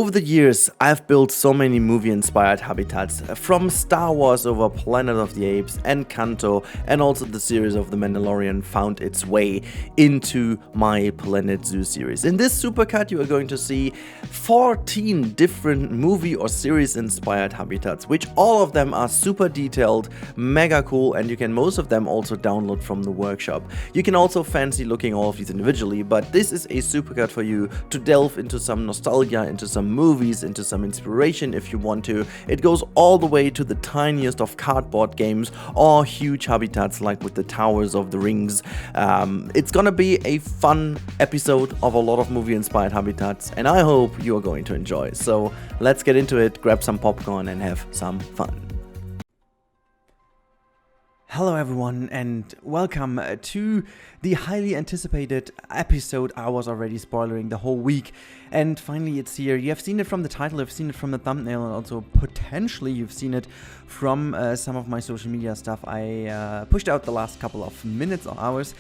Over the years, I've built so many movie-inspired habitats, from Star Wars over Planet of the Apes, Encanto, and also the series of The Mandalorian found its way into my Planet Zoo series. In this Supercut, you are going to see 14 different movie or series-inspired habitats, which all of them are super detailed, mega cool, and you can most of them also download from the workshop. You can also fancy looking all of these individually, but this is a Supercut for you to delve into some nostalgia, into some movies, into some inspiration if you want to. It goes all the way to the tiniest of cardboard games or huge habitats like with the Towers of the Rings. It's gonna be a fun episode of a lot of movie inspired habitats, and I hope you are going to enjoy. So let's get into it, grab some popcorn and have some fun. Hello everyone and welcome to the highly anticipated episode I was already spoiling the whole week, and finally it's here. You have seen it from the title, you've seen it from the thumbnail, and also potentially you've seen it from some of my social media stuff I pushed out the last couple of minutes or hours.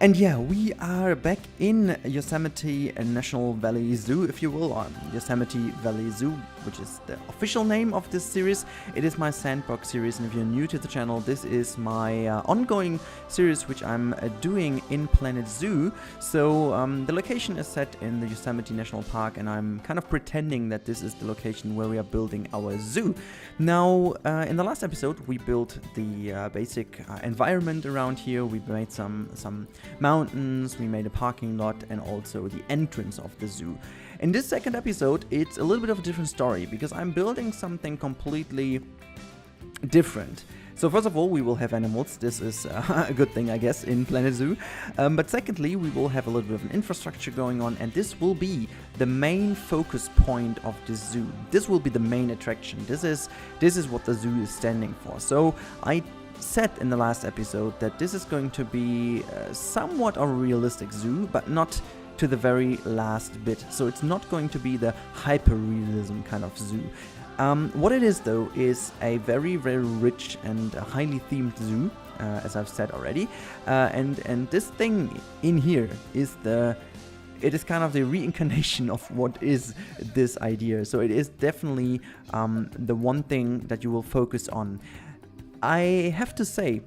And yeah, we are back in Yosemite National Valley Zoo, if you will, or Yosemite Valley Zoo, which is the official name of this series. It is my sandbox series, and if you're new to the channel, this is my ongoing series which I'm doing in Planet Zoo. So the location is set in the Yosemite National Park, and I'm kind of pretending that this is the location where we are building our zoo. Now, in the last episode, we built the basic environment around here. We made some mountains, we made a parking lot, and also the entrance of the zoo. In this second episode, it's a little bit of a different story because I'm building something completely different. So first of all, we will have animals. This is a good thing, I guess, in Planet Zoo. But secondly, we will have a little bit of an infrastructure going on, and this will be the main focus point of the zoo. This will be the main attraction. This is what the zoo is standing for. So I said in the last episode that this is going to be somewhat of a realistic zoo, but not to the very last bit. So it's not going to be the hyper-realism kind of zoo. What it is, though, is a very, very rich and highly themed zoo, as I've said already. And this thing in here is it is kind of the reincarnation of what is this idea. So it is definitely the one thing that you will focus on. I have to say,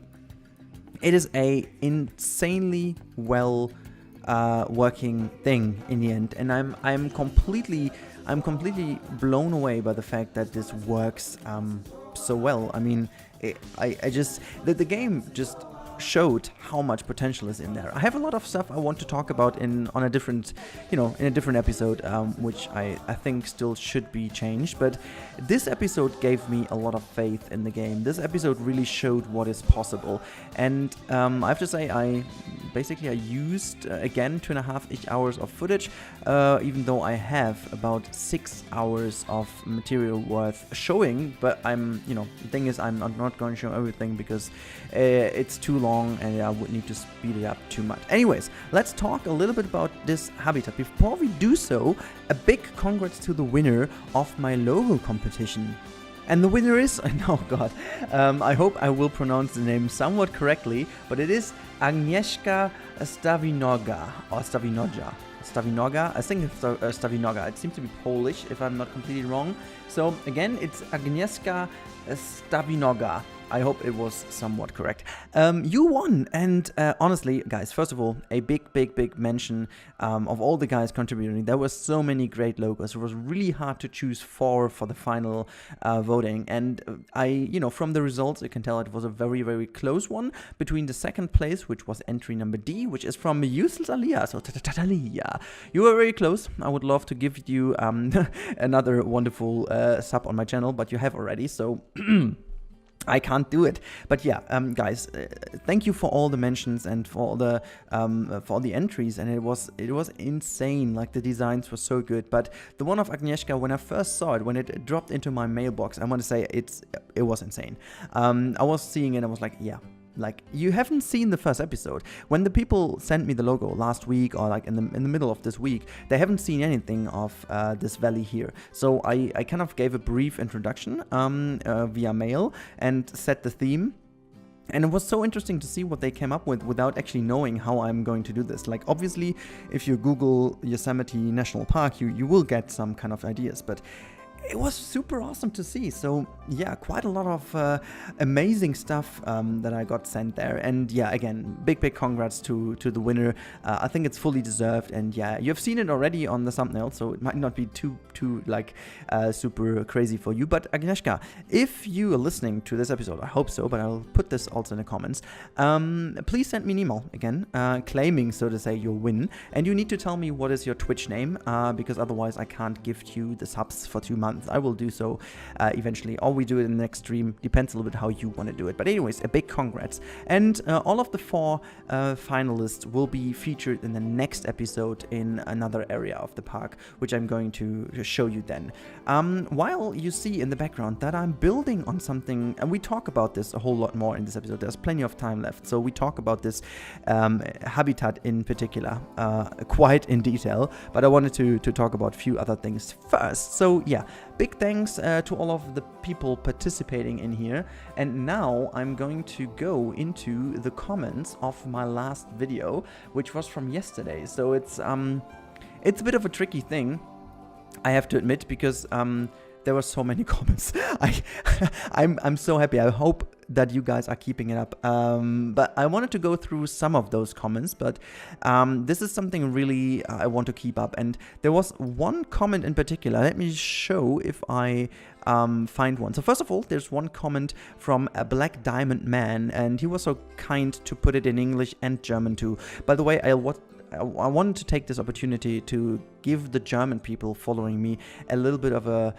it is a insanely well working thing in the end, and I'm completely blown away by the fact that this works so well. I mean, the game just showed how much potential is in there. I have a lot of stuff I want to talk about in a different episode, which I think still should be changed. But this episode gave me a lot of faith in the game. This episode really showed what is possible, and I have to say I used again 2.5-ish hours of footage, even though I have about 6 hours of material worth showing. But the thing is, I'm not going to show everything because it's too long and I would need to speed it up too much. Anyways, let's talk a little bit about this habitat. Before we do so, a big congrats to the winner of my logo competition. And the winner is, oh god, I hope I will pronounce the name somewhat correctly, but it is Agnieszka Stawinoga, or Stawinoga, I think it's Stawinoga. It seems to be Polish, if I'm not completely wrong. So again, it's Agnieszka Stawinoga. I hope it was somewhat correct. You won, and honestly, guys, first of all, a big mention of all the guys contributing. There were so many great logos. It was really hard to choose 4 for the final voting, and from the results, you can tell it was a very, very close one between the second place, which was entry number D, which is from Yuslalia, so Tatalia. You were very close. I would love to give you another wonderful sub on my channel, but you have already, so I can't do it. But yeah, guys, thank you for all the mentions and for all the entries, and it was insane. Like, the designs were so good. But the one of Agnieszka, when I first saw it, when it dropped into my mailbox, I want to say it was insane. I was seeing it, I was like, yeah. Like, you haven't seen the first episode. When the people sent me the logo last week, or like in the middle of this week, they haven't seen anything of this valley here. So I kind of gave a brief introduction via mail and set the theme. And it was so interesting to see what they came up with without actually knowing how I'm going to do this. Like, obviously, if you Google Yosemite National Park, you will get some kind of ideas, but it was super awesome to see. So yeah, quite a lot of amazing stuff that I got sent there. And yeah, again, big congrats to the winner. I think it's fully deserved. And yeah, you've seen it already on the thumbnail, so it might not be too like super crazy for you. But Agnieszka, if you are listening to this episode, I hope so, but I'll put this also in the comments. Please send me an email again, claiming, so to say, your win. And you need to tell me what is your Twitch name, because otherwise I can't gift you the subs for 2 months. I will do so eventually, or we do it in the next stream. Depends a little bit how you want to do it. But anyways, a big congrats. And all of the 4 finalists will be featured in the next episode in another area of the park, which I'm going to show you then. While you see in the background that I'm building on something, and we talk about this a whole lot more in this episode. There's plenty of time left, so we talk about this habitat in particular quite in detail, but I wanted to talk about a few other things first. So yeah, big thanks to all of the people participating in here. And now I'm going to go into the comments of my last video, which was from yesterday. So it's a bit of a tricky thing, I have to admit, because there were so many comments. I'm so happy. I hope that you guys are keeping it up. But I wanted to go through some of those comments, but this is something really I want to keep up. And there was one comment in particular. Let me show if I find one. So first of all, there's one comment from a Black Diamond Man, and he was so kind to put it in English and German too. By the way, I wanted to take this opportunity to give the German people following me a little bit of a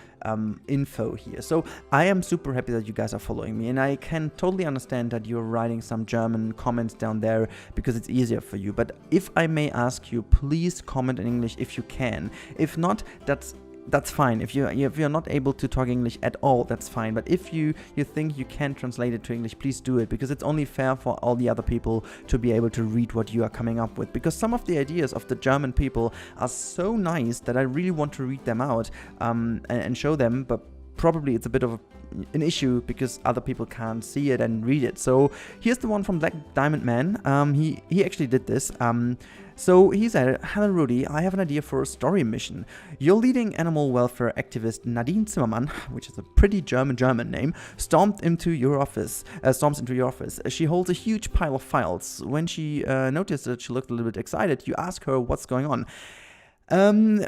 info here. So I am super happy that you guys are following me, and I can totally understand that you're writing some German comments down there because it's easier for you. But if I may ask you, please comment in English if you can. If not, that's fine. If you're not able to talk English at all, that's fine. But if you think you can translate it to English, please do it, because it's only fair for all the other people to be able to read what you are coming up with. Because some of the ideas of the German people are so nice that I really want to read them out and show them, but probably it's a bit of an issue because other people can't see it and read it. So here's the one from Black Diamond Man. He actually did this. So he said, "Hello Rudi, I have an idea for a story mission. Your leading animal welfare activist Nadine Zimmermann, which is a pretty German name, storms into your office. She holds a huge pile of files. When she noticed that she looked a little bit excited, you ask her what's going on.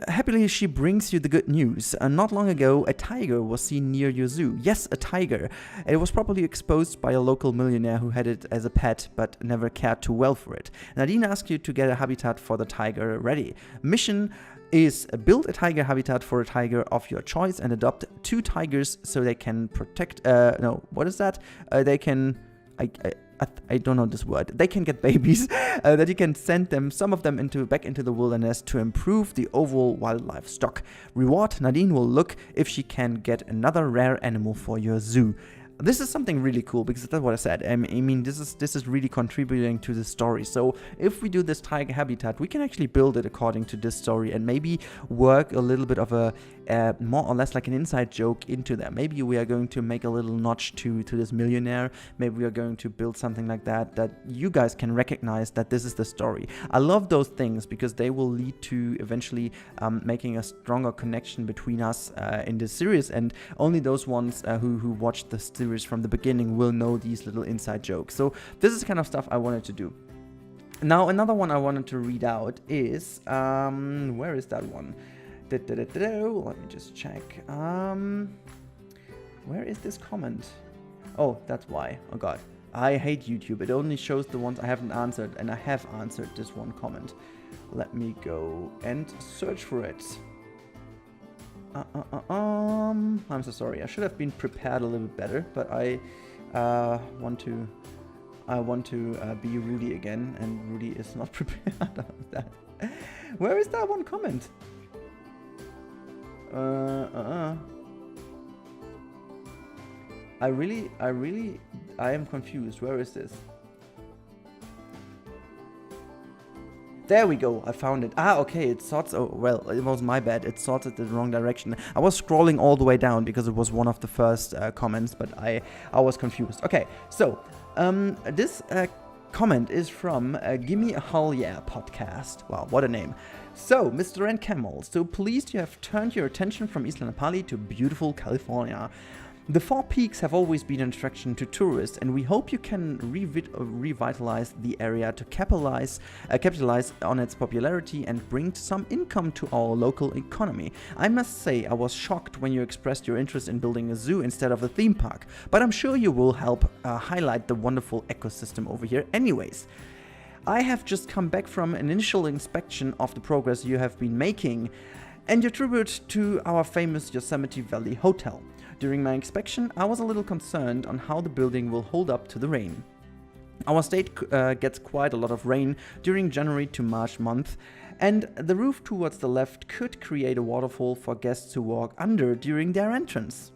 Happily, she brings you the good news. Not long ago, a tiger was seen near your zoo. Yes, a tiger. It was probably exposed by a local millionaire who had it as a pet, but never cared too well for it. Nadine asked you to get a habitat for the tiger ready. Mission is build a tiger habitat for a tiger of your choice and adopt 2 tigers so they can protect, they can, I don't know this word. They can get babies that you can send them, some of them back into the wilderness to improve the overall wildlife stock. Reward: Nadine will look if she can get another rare animal for your zoo. This is something really cool because that's what I said. I mean, this is really contributing to the story. So if we do this tiger habitat, we can actually build it according to this story and maybe work a little bit of a more or less like an inside joke into that. Maybe we are going to make a little notch to this millionaire. Maybe we are going to build something like that you guys can recognize that this is the story. I love those things because they will lead to eventually making a stronger connection between us in this series, and only those ones who watched the series from the beginning will know these little inside jokes. So this is the kind of stuff I wanted to do. Now another one I wanted to read out is where is that one? Let me just check. Where is this comment? Oh, that's why. Oh god, I hate YouTube. It only shows the ones I haven't answered, and I have answered this one comment. Let me go and search for it. I'm so sorry. I should have been prepared a little bit better, but I want to be Rudi again, and Rudi is not prepared of that. Where is that one comment? I am confused. Where is this? There we go, I found it. Ah, okay, it sorts, oh, well, it was my bad. It sorted in the wrong direction. I was scrolling all the way down because it was one of the first comments, but I was confused. Okay, so, this comment is from Gimme a Hull Yeah podcast. Wow, what a name. So, Mr. Rennkamel, so pleased you have turned your attention from Isla Nopali to beautiful California. The Four Peaks have always been an attraction to tourists, and we hope you can revitalize the area to capitalize on its popularity and bring some income to our local economy. I must say, I was shocked when you expressed your interest in building a zoo instead of a theme park, but I'm sure you will help highlight the wonderful ecosystem over here anyways. I have just come back from an initial inspection of the progress you have been making, and your tribute to our famous Yosemite Valley Hotel. During my inspection, I was a little concerned on how the building will hold up to the rain. Our state gets quite a lot of rain during January to March month, and the roof towards the left could create a waterfall for guests to walk under during their entrance.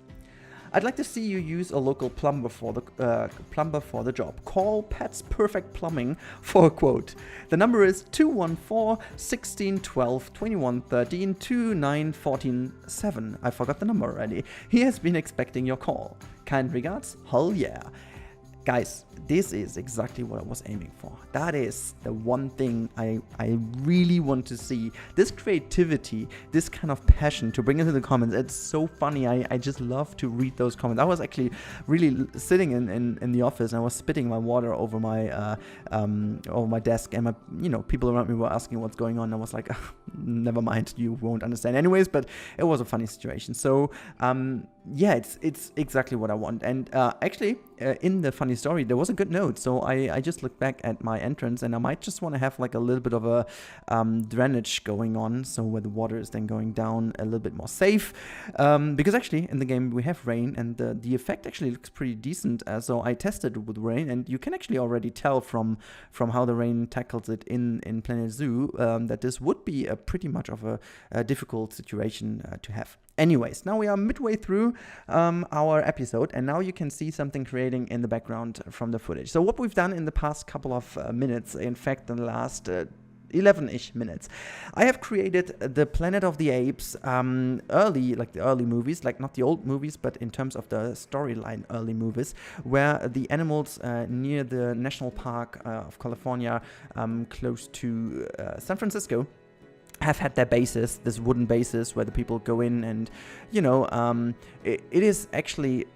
I'd like to see you use a local plumber for the job. Call Pat's Perfect Plumbing for a quote. The number is 214-1612-2113-29147. I forgot the number already. He has been expecting your call. Kind regards, Hull Yeah. Guys, this is exactly what I was aiming for. That is the one thing I really want to see. This creativity, this kind of passion to bring into the comments. It's so funny. I just love to read those comments. I was actually really sitting in the office and I was spitting my water over my desk, and people around me were asking what's going on. I was like, never mind, you won't understand anyways. But it was a funny situation. So yeah, it's exactly what I want. And actually, in the funny story, there was a good note. So I just looked back at my entrance, and I might just want to have like a little bit of a drainage going on, so where the water is then going down a little bit more safe, because actually in the game we have rain, and the effect actually looks pretty decent. So I tested with rain, and you can actually already tell from how the rain tackles it in Planet Zoo that this would be a pretty much of a difficult situation to have. Anyways, now we are midway through our episode, and now you can see something creating in the background from the footage. So what we've done in the past couple of minutes, in fact, in the last 11-ish minutes, I have created the Planet of the Apes early, like the early movies, like not the old movies, but in terms of the storyline early movies, where the animals near the National Park of California, close to San Francisco, have had their bases, this wooden bases where the people go in, and it is actually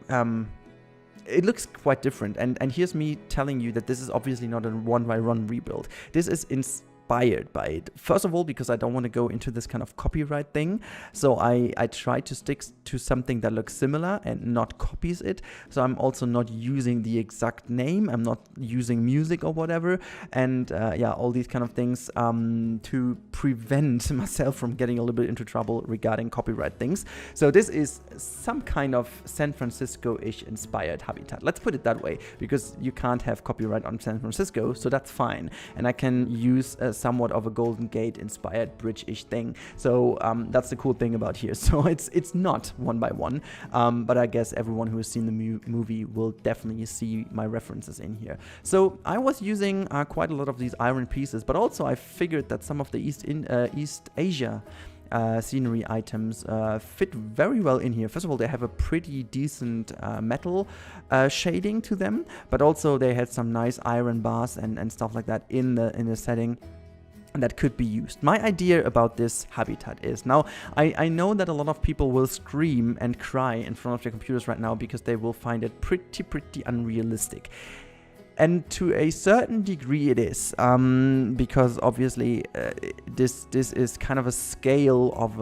it looks quite different, and here's me telling you that this is obviously not a one-by-one rebuild. This is inspired by it. First of all, because I don't want to go into this kind of copyright thing, so I try to stick to something that looks similar and not copies it. So I'm also not using the exact name, I'm not using music or whatever, and yeah, all these kind of things to prevent myself from getting a little bit into trouble regarding copyright things. So this is some kind of San Francisco-ish inspired habitat. Let's put it that way, because you can't have copyright on San Francisco, so that's fine. And I can use somewhat of a Golden Gate inspired bridge-ish thing. So that's the cool thing about here. So it's not one by one, but I guess everyone who has seen the movie will definitely see my references in here. So I was using quite a lot of these iron pieces, but also I figured that some of the East Asia scenery items fit very well in here. First of all, they have a pretty decent metal shading to them, but also they had some nice iron bars and stuff like that in the setting that could be used. My idea about this habitat is, now I know that a lot of people will scream and cry in front of their computers right now because they will find it pretty unrealistic. And to a certain degree it is, because obviously this is kind of a scale of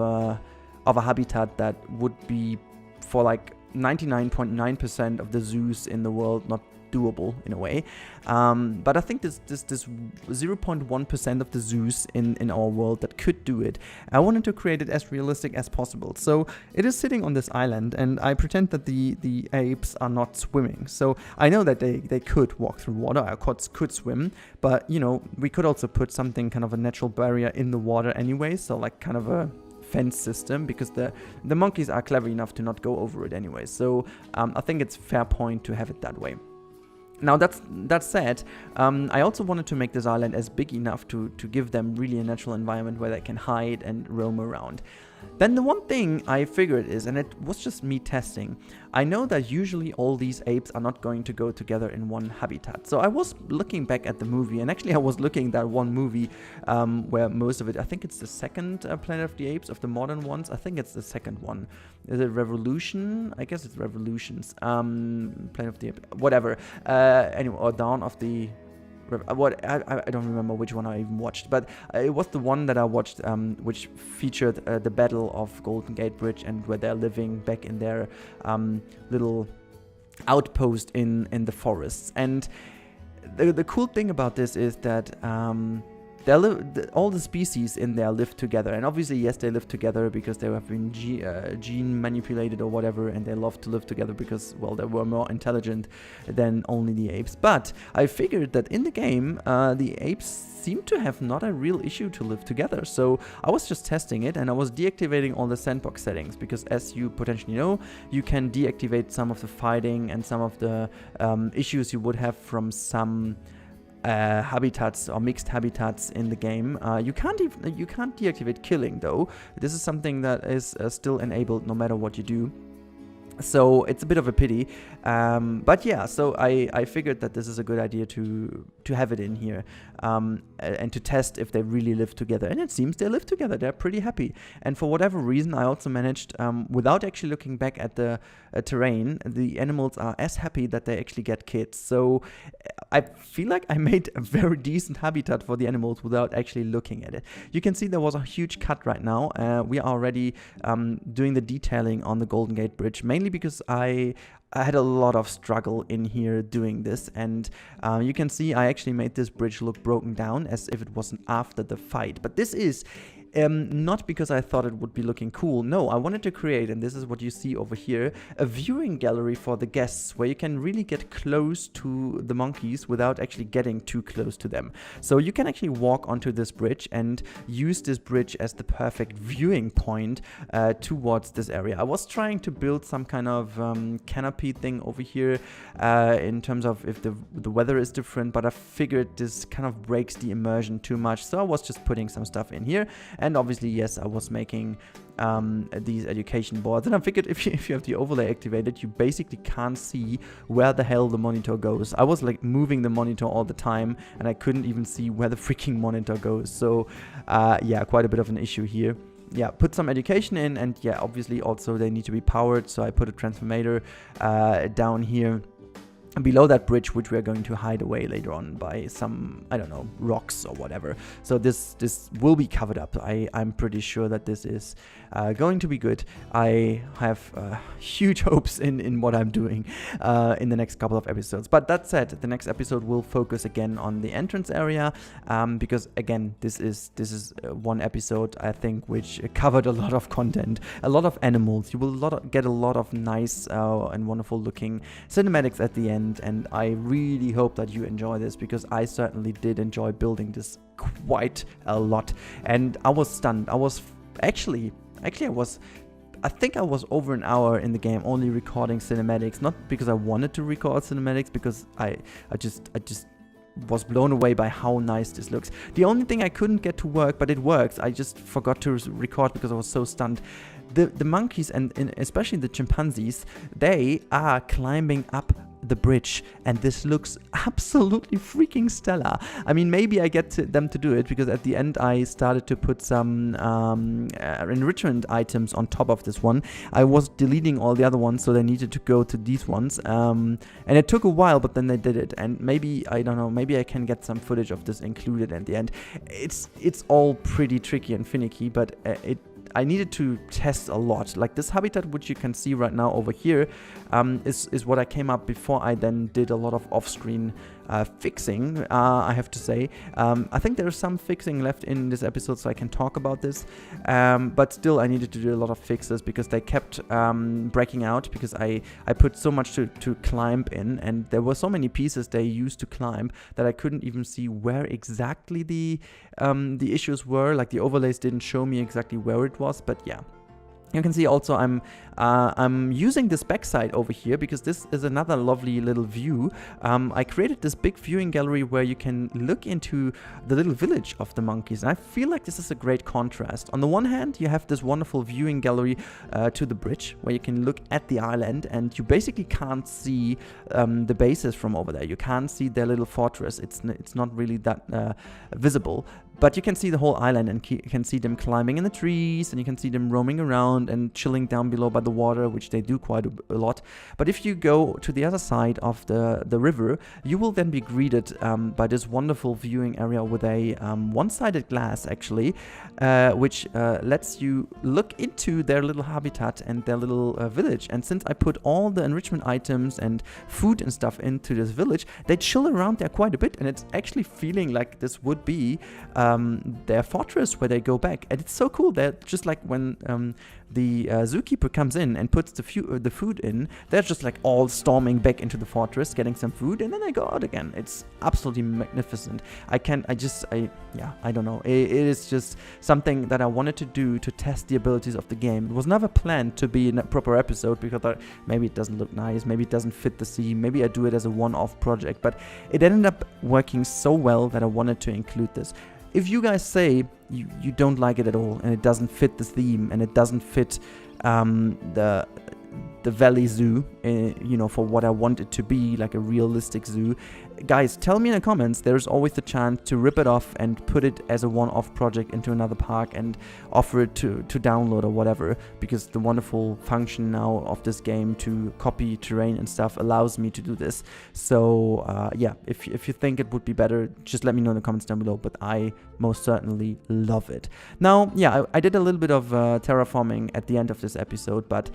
a habitat that would be for like 99.9% of the zoos in the world not doable in a way, but I think this 0.1% of the zoos in our world that could do it, I wanted to create it as realistic as possible. So it is sitting on this island, and I pretend that the apes are not swimming. So I know that they could walk through water, or could swim, but we could also put something kind of a natural barrier in the water anyway, so like kind of a fence system, because the monkeys are clever enough to not go over it anyway. So I think it's fair point to have it that way. Now that said, I also wanted to make this island as big enough to give them really a natural environment where they can hide and roam around. Then the one thing I figured is, and it was just me testing, I know that usually all these apes are not going to go together in one habitat. So I was looking back at the movie, and actually I was looking at that one movie where most of it, I think it's the second Planet of the Apes of the modern ones. I think it's the second one. Is it Revolution? I guess it's Revolutions. Planet of the Apes, whatever. Anyway, or Dawn of the... I don't remember which one I even watched, but it was the one that I watched, which featured the Battle of Golden Gate Bridge, and where they're living back in their little outpost in the forests. And the cool thing about this is that all the species in there live together, and obviously, yes, they live together because they have been gene manipulated or whatever, and they love to live together because, well, they were more intelligent than only the apes. But I figured that in the game, the apes seem to have not a real issue to live together. So I was just testing it, and I was deactivating all the sandbox settings because, as you potentially know, you can deactivate some of the fighting and some of the issues you would have from some habitats or mixed habitats in the game. You can't deactivate killing, though. This is something that is still enabled no matter what you do. So it's a bit of a pity, but yeah, so I figured that this is a good idea to have it in here, and to test if they really live together. And it seems they live together. They're pretty happy. And for whatever reason, I also managed, without actually looking back at the terrain, the animals are as happy that they actually get kids. So I feel like I made a very decent habitat for the animals without actually looking at it. You can see there was a huge cut right now. We are already doing the detailing on the Golden Gate Bridge, mainly because I had a lot of struggle in here doing this, and you can see I actually made this bridge look broken down as if it wasn't after the fight. But this is not because I thought it would be looking cool. No, I wanted to create, and this is what you see over here, a viewing gallery for the guests where you can really get close to the monkeys without actually getting too close to them. So you can actually walk onto this bridge and use this bridge as the perfect viewing point towards this area. I was trying to build some kind of canopy thing over here in terms of if the weather is different, but I figured this kind of breaks the immersion too much, so I was just putting some stuff in here. And obviously, yes, I was making these education boards. And I figured if you have the overlay activated, you basically can't see where the hell the monitor goes. I was like moving the monitor all the time, and I couldn't even see where the freaking monitor goes. So yeah, quite a bit of an issue here. Yeah, put some education in, and yeah, obviously also they need to be powered. So I put a transformator down here below that bridge, which we are going to hide away later on by some, I don't know, rocks or whatever. So this will be covered up. I'm pretty sure that this is going to be good. I have huge hopes in what I'm doing in the next couple of episodes. But that said, the next episode will focus again on the entrance area, because again, this is one episode, I think, which covered a lot of content, a lot of animals. You will get a lot of nice and wonderful looking cinematics at the end. And I really hope that you enjoy this, because I certainly did enjoy building this quite a lot. And I was stunned. I was actually I think I was over an hour in the game only recording cinematics, not because I wanted to record cinematics, because I just was blown away by how nice this looks. The only thing I couldn't get to work, but it works, I just forgot to record because I was so stunned. The monkeys and especially the chimpanzees, they are climbing up the bridge, and this looks absolutely freaking stellar. I mean, maybe I get them to do it because at the end I started to put some enrichment items on top of this one. I was deleting all the other ones, so they needed to go to these ones, and it took a while, but then they did it. And maybe, I don't know, maybe I can get some footage of this included at the end. It's all pretty tricky and finicky, but I needed to test a lot. Like this habitat, which you can see right now over here, is what I came up before I then did a lot of off-screen fixing, I have to say. I think there is some fixing left in this episode, so I can talk about this. But still, I needed to do a lot of fixes because they kept breaking out, because I put so much to climb in, and there were so many pieces they used to climb that I couldn't even see where exactly the issues were. Like the overlays didn't show me exactly where it was, but yeah. You can see also I'm using this backside over here because this is another lovely little view. I created this big viewing gallery where you can look into the little village of the monkeys. And I feel like this is a great contrast. On the one hand, you have this wonderful viewing gallery to the bridge where you can look at the island, and you basically can't see the bases from over there. You can't see their little fortress. It's not really that visible. But you can see the whole island, and you can see them climbing in the trees, and you can see them roaming around and chilling down below by the water, which they do quite a lot. But if you go to the other side of the river, you will then be greeted by this wonderful viewing area with a one-sided glass, actually, which lets you look into their little habitat and their little village. And since I put all the enrichment items and food and stuff into this village, they chill around there quite a bit, and it's actually feeling like this would be their fortress where they go back. And it's so cool. They're just like when the zookeeper comes in and puts the food in, they're just like all storming back into the fortress, getting some food, and then they go out again. It's absolutely magnificent. I don't know. It is just something that I wanted to do to test the abilities of the game. It was never planned to be in a proper episode because maybe it doesn't look nice, maybe it doesn't fit the theme, maybe I do it as a one-off project, but it ended up working so well that I wanted to include this. If you guys say you don't like it at all and it doesn't fit the theme and it doesn't fit the Valley Zoo, for what I want it to be, like a realistic zoo, guys, tell me in the comments. There's always the chance to rip it off and put it as a one-off project into another park and offer it to download or whatever, because the wonderful function now of this game to copy terrain and stuff allows me to do this. So yeah, if you think it would be better, just let me know in the comments down below, but I most certainly love it. Now, yeah, I did a little bit of terraforming at the end of this episode, but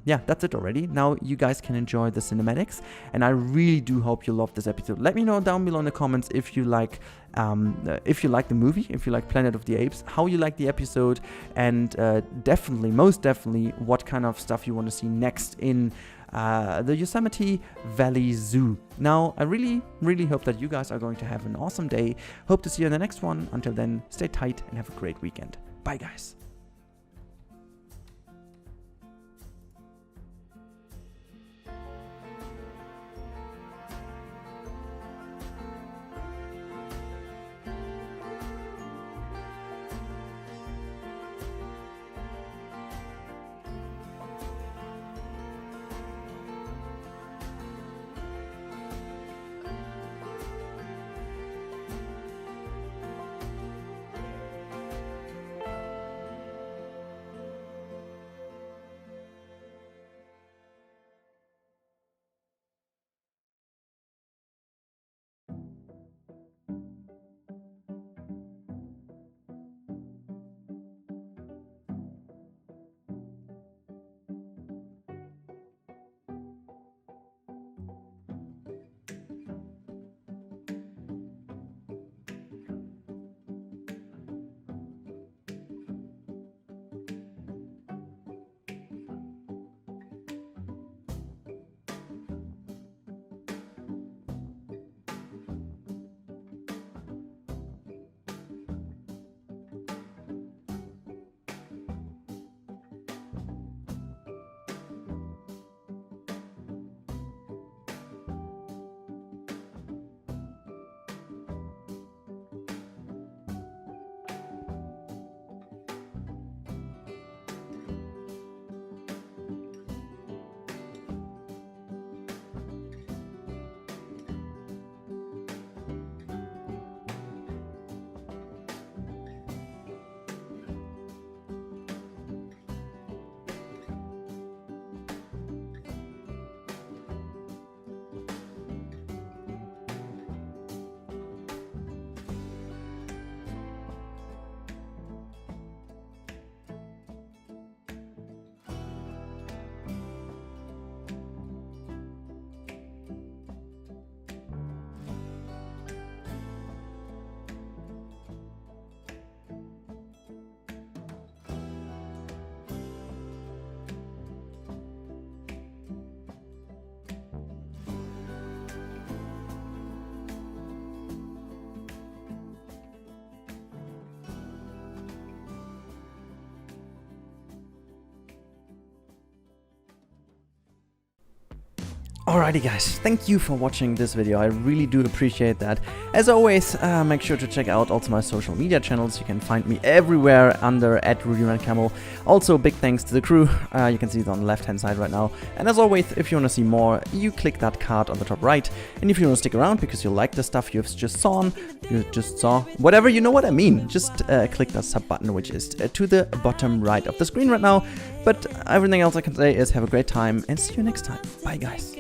yeah, that's it already. Now you guys can enjoy the cinematics, and I really do hope you love this episode. Let me know down below in the comments if you like the movie, if you like Planet of the Apes, how you like the episode, and most definitely what kind of stuff you want to see next in the Yosemite Valley Zoo. Now, I really, really hope that you guys are going to have an awesome day. Hope to see you in the next one. Until then, stay tight and have a great weekend. Bye, guys. Alrighty guys, thank you for watching this video, I really do appreciate that. As always, make sure to check out also my social media channels. You can find me everywhere under @Rennkamel. Also big thanks to the crew, you can see it on the left hand side right now. And as always, if you want to see more, you click that card on the top right. And if you want to stick around because you like the stuff you've just saw, whatever, you know what I mean, just click that sub button which is to the bottom right of the screen right now. But everything else I can say is have a great time and see you next time. Bye guys.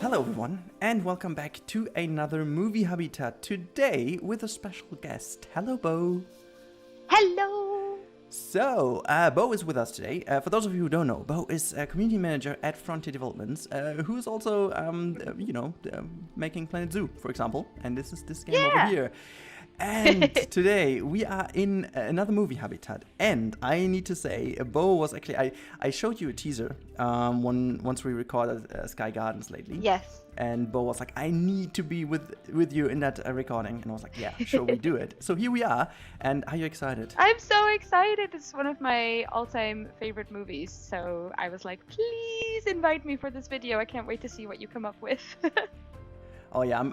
Hello everyone and welcome back to another movie habitat, today with a special guest. Hello Bo. Hello. So, Bo is with us today. For those of you who don't know, Bo is a community manager at Frontier Developments, who is also, making Planet Zoo, for example. And this is this game over here. And today we are in another movie habitat, and I need to say, Bo was actually, I showed you a teaser once we recorded Sky Gardens lately. Yes. And Bo was like, I need to be with you in that recording, and I was like, yeah, sure, we do it. So here we are, and are you excited? I'm so excited. It's one of my all-time favorite movies, so I was like, please invite me for this video. I can't wait to see what you come up with. Oh yeah, I'm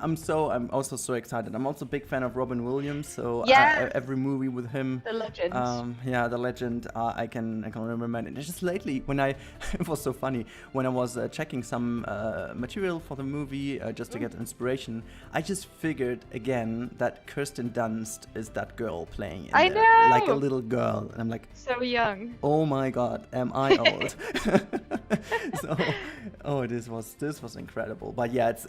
also so excited. I'm also a big fan of Robin Williams, so every movie with him, the legend. The legend. I can remember. And just lately, when it was so funny when I was checking some material for the movie just to get inspiration, I just figured again that Kirsten Dunst is that girl playing it. I know, like a little girl, and I'm like, so young. Oh my God, am I old? This was incredible. But yeah, it's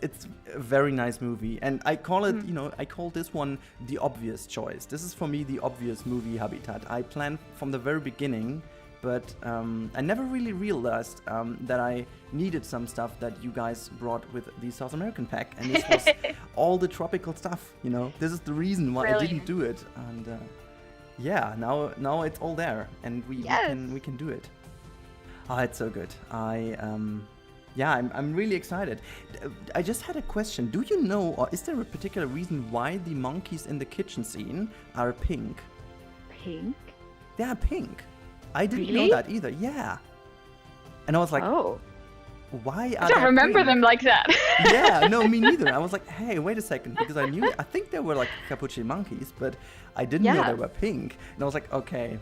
a very nice movie, and I call it, I call this one the obvious choice. This is for me the obvious movie habitat. I planned from the very beginning, but I never really realized that I needed some stuff that you guys brought with the South American pack, and this was all the tropical stuff. This is the reason why I didn't do it, and now it's all there, and we can do it. Oh, it's so good. I'm really excited. I just had a question. Do you know, or is there a particular reason why the monkeys in the kitchen scene are pink? Pink? They are pink. I didn't Really? know that either. Yeah. And I was like, oh, why are I don't remember them like that. Yeah, no, me neither. I was like, hey, wait a second, because I think they were like capuchin monkeys, but I didn't know they were pink. And I was like, okay,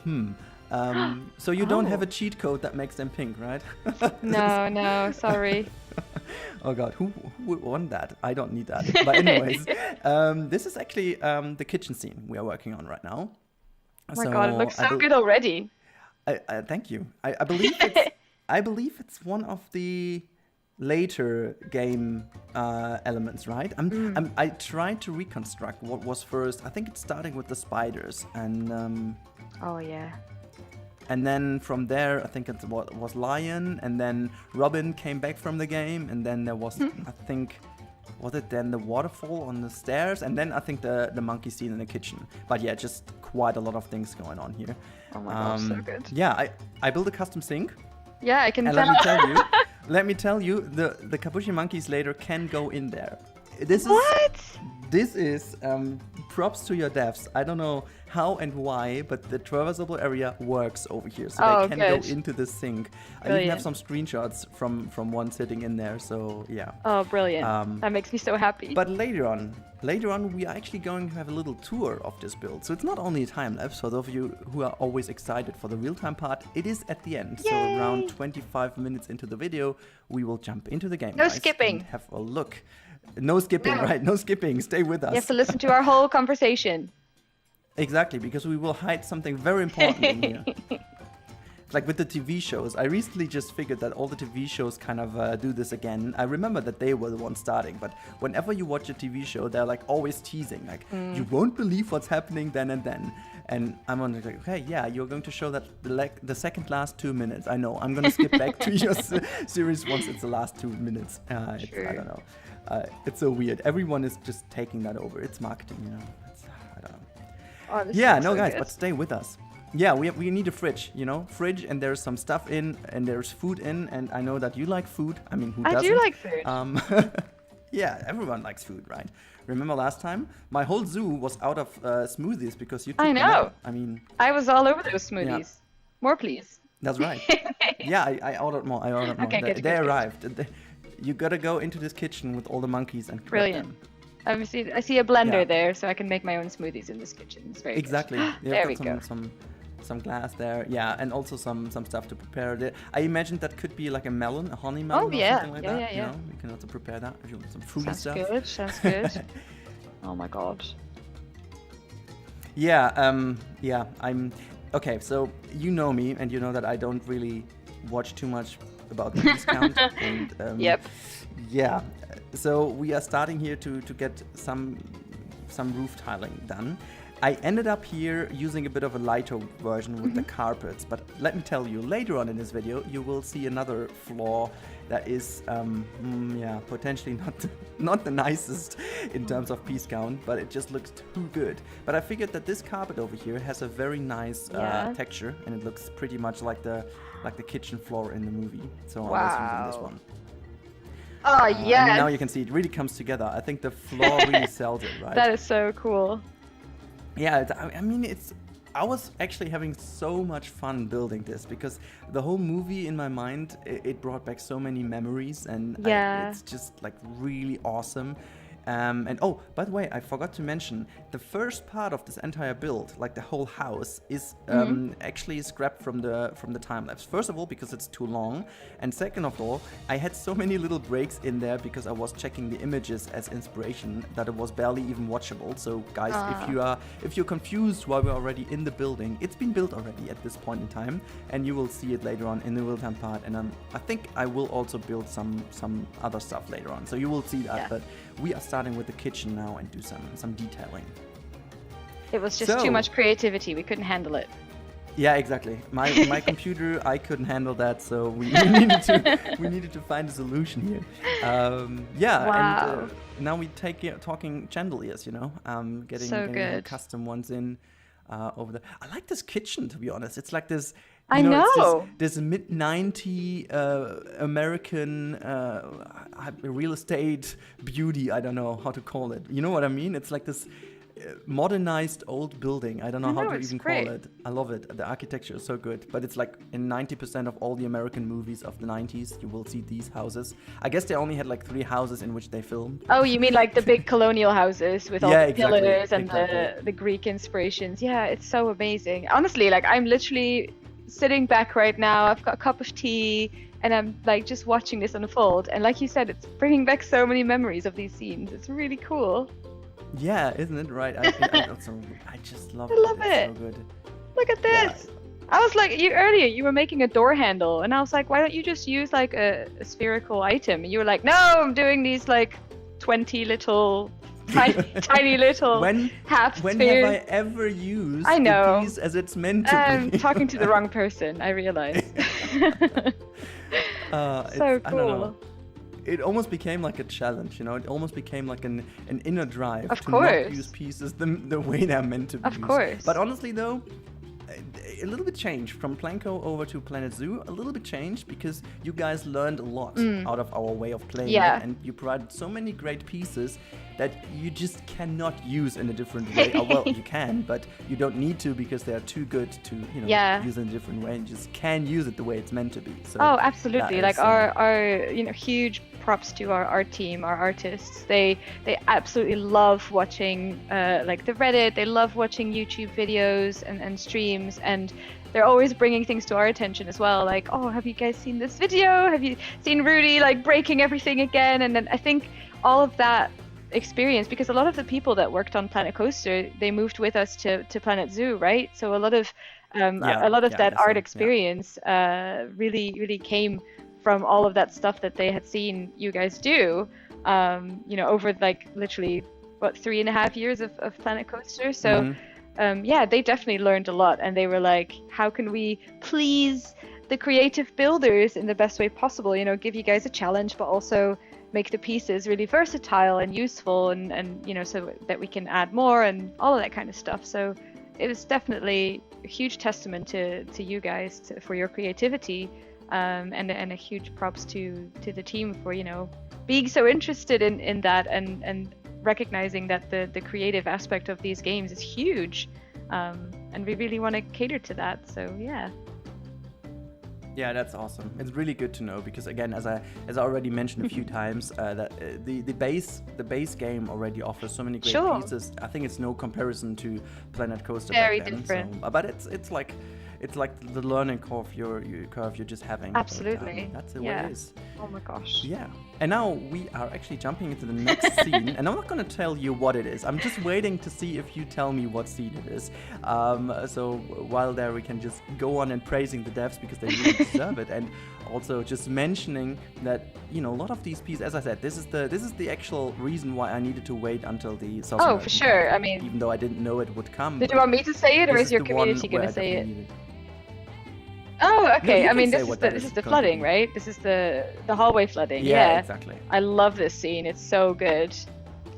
so you don't have a cheat code that makes them pink, right? No, sorry. Oh God, who would want that? I don't need that. But anyways, this is actually the kitchen scene we are working on right now. Oh my God, it looks so good already. Thank you. I believe it's one of the later game elements, right? I tried to reconstruct what was first. I think it's starting with the spiders, and oh yeah. And then from there, I think it was Lion, and then Robin came back from the game, and then there was, I think, was it then the waterfall on the stairs, and then I think the monkey scene in the kitchen. But yeah, just quite a lot of things going on here. Oh my gosh, so good. Yeah, I built a custom sink. Yeah, I can and tell. let me tell you, the capuchin monkeys later can go in there. This is props to your devs. I don't know how and why, but the traversable area works over here, so they can go into the sink. I even have some screenshots from one sitting in there, so yeah. Oh, brilliant. That makes me so happy. But later on, we are actually going to have a little tour of this build. So it's not only a time lapse, for those of you who are always excited for the real-time part, it is at the end. Yay! So around 25 minutes into the video, we will jump into the game. No skipping. And have a look. No skipping, right? No skipping. Stay with us. You have to listen to our whole conversation. Exactly, because we will hide something very important in here. Like with the TV shows, I recently just figured that all the TV shows kind of do this again. I remember that they were the ones starting, but whenever you watch a TV show, they're like always teasing, like, you won't believe what's happening then and then. And I'm on like, okay, yeah, you're going to show that the second last 2 minutes. I know, I'm going to skip back to your series once it's the last 2 minutes. I don't know. It's so weird. Everyone is just taking that over. It's marketing, I don't know. Oh, yeah, no, guys, but stay with us. Yeah, we need a fridge, fridge, and there's some stuff in, and there's food in, and I know that you like food. I mean, who doesn't? I do like food. Yeah, everyone likes food, right? Remember last time? My whole zoo was out of smoothies because you took I them know. out. I mean, I was all over those smoothies. More, please. that's right. Yeah, I ordered more. Okay, They, good, they good. arrived. You gotta go into this kitchen with all the monkeys and grab Brilliant. them. I see a blender Yeah. there, so I can make my own smoothies in this kitchen. It's very Exactly. good. You've There we got go. some glass there. Yeah, and also some stuff to prepare it. I imagine that could be like a melon, a honey melon Oh, or yeah. something like Yeah, that. yeah, yeah. You know, you can also prepare that if you want some fruity Sounds stuff. good. Sounds good. Oh my god. Yeah, I'm okay. So you know me, and you know that I don't really watch too much about the piece count. And, Yep. Yeah, so we are starting here to get some roof tiling done. I ended up here using a bit of a lighter version with the carpets, but let me tell you, later on in this video, you will see another flaw that is, potentially not the nicest in terms of piece count, but it just looks too good. But I figured that this carpet over here has a very nice texture, and it looks pretty much like the kitchen floor in the movie. So I was using this one. Oh, yes. And now you can see it really comes together. I think the floor really sells it, right? That is so cool. Yeah, I mean, I was actually having so much fun building this because the whole movie in my mind, it brought back so many memories, and it's just like really awesome. And oh, by the way, I forgot to mention, the first part of this entire build, like the whole house, is actually scrapped from the time lapse. First of all, because it's too long, and second of all, I had so many little breaks in there because I was checking the images as inspiration that it was barely even watchable. So guys, if you're confused while we're already in the building, it's been built already at this point in time, and you will see it later on in the real-time part. And I think I will also build some other stuff later on, so you will see that. But we are starting with the kitchen now and do some detailing. It was just too much creativity. We couldn't handle it. Yeah, exactly. My computer, I couldn't handle that, so we needed to find a solution here. And now we talking chandeliers, you know, getting custom ones in over there. I like this kitchen, to be honest. It's like this. I know. It's this mid-90s American real estate beauty. I don't know how to call it. You know what I mean? It's like this modernized old building. I don't know how to even call it. I love it. The architecture is so good. But it's like in 90% of all the American movies of the 90s, you will see these houses. I guess they only had like 3 houses in which they filmed. Oh, you mean like the big colonial houses with all the pillars and the Greek inspirations? Yeah, it's so amazing. Honestly, like I'm literally sitting back right now. I've got a cup of tea and I'm like just watching this unfold. And like you said, it's bringing back so many memories of these scenes. It's really cool. Yeah, isn't it right? I just love it. I love it. It's so good. Look at this. I was like, earlier you were making a door handle, and I was like, why don't you just use like a spherical item? And you were like, no, I'm doing these like 20 little, tiny little half spheres. When have I ever used these as it's meant to be? I'm talking to the wrong person, I realize. So cool. I don't know. It almost became like a challenge, you know. It almost became like an inner drive to not use pieces the way they're meant to be used. Of course. But honestly, though, a little bit changed from Planko over to Planet Zoo. A little bit changed because you guys learned a lot out of our way of playing it, and you provided so many great pieces that you just cannot use in a different way. Well, you can, but you don't need to because they are too good to use in a different way, and just can use it the way it's meant to be. So absolutely. Like our huge props to our art team, our artists. They absolutely love watching like the Reddit. They love watching YouTube videos and streams, and they're always bringing things to our attention as well. Like, oh, have you guys seen this video? Have you seen Rudi like breaking everything again? And then I think all of that experience, because a lot of the people that worked on Planet Coaster, they moved with us to Planet Zoo, right? So a lot of that art experience really came from all of that stuff that they had seen you guys do, over like literally 3.5 years of Planet Coaster. So they definitely learned a lot, and they were like, how can we please the creative builders in the best way possible, give you guys a challenge, but also make the pieces really versatile and useful, and so that we can add more and all of that kind of stuff. So it was definitely a huge testament to you guys for your creativity, and a huge props to the team for being so interested in that and recognizing that the creative aspect of these games is huge, and we really want to cater to that. So yeah. Yeah, that's awesome. It's really good to know because, again, as I already mentioned a few times, that the base game already offers so many great pieces. I think it's no comparison to Planet Coaster. Very back then, different. So, but it's like the learning curve you're just having. Absolutely. But, that's the way it is. Oh my gosh. Yeah. And now we are actually jumping into the next scene, and I'm not going to tell you what it is. I'm just waiting to see if you tell me what scene it is. So while there, we can just go on and praising the devs because they really deserve it, and also just mentioning that a lot of these pieces, as I said, this is the actual reason why I needed to wait until the South American for sure. part, I mean, even though I didn't know it would come. Did you want me to say it, or is your community going to say it? Oh, okay. No, I mean, this is the flooding, right? This is the hallway flooding. Yeah, exactly. I love this scene. It's so good.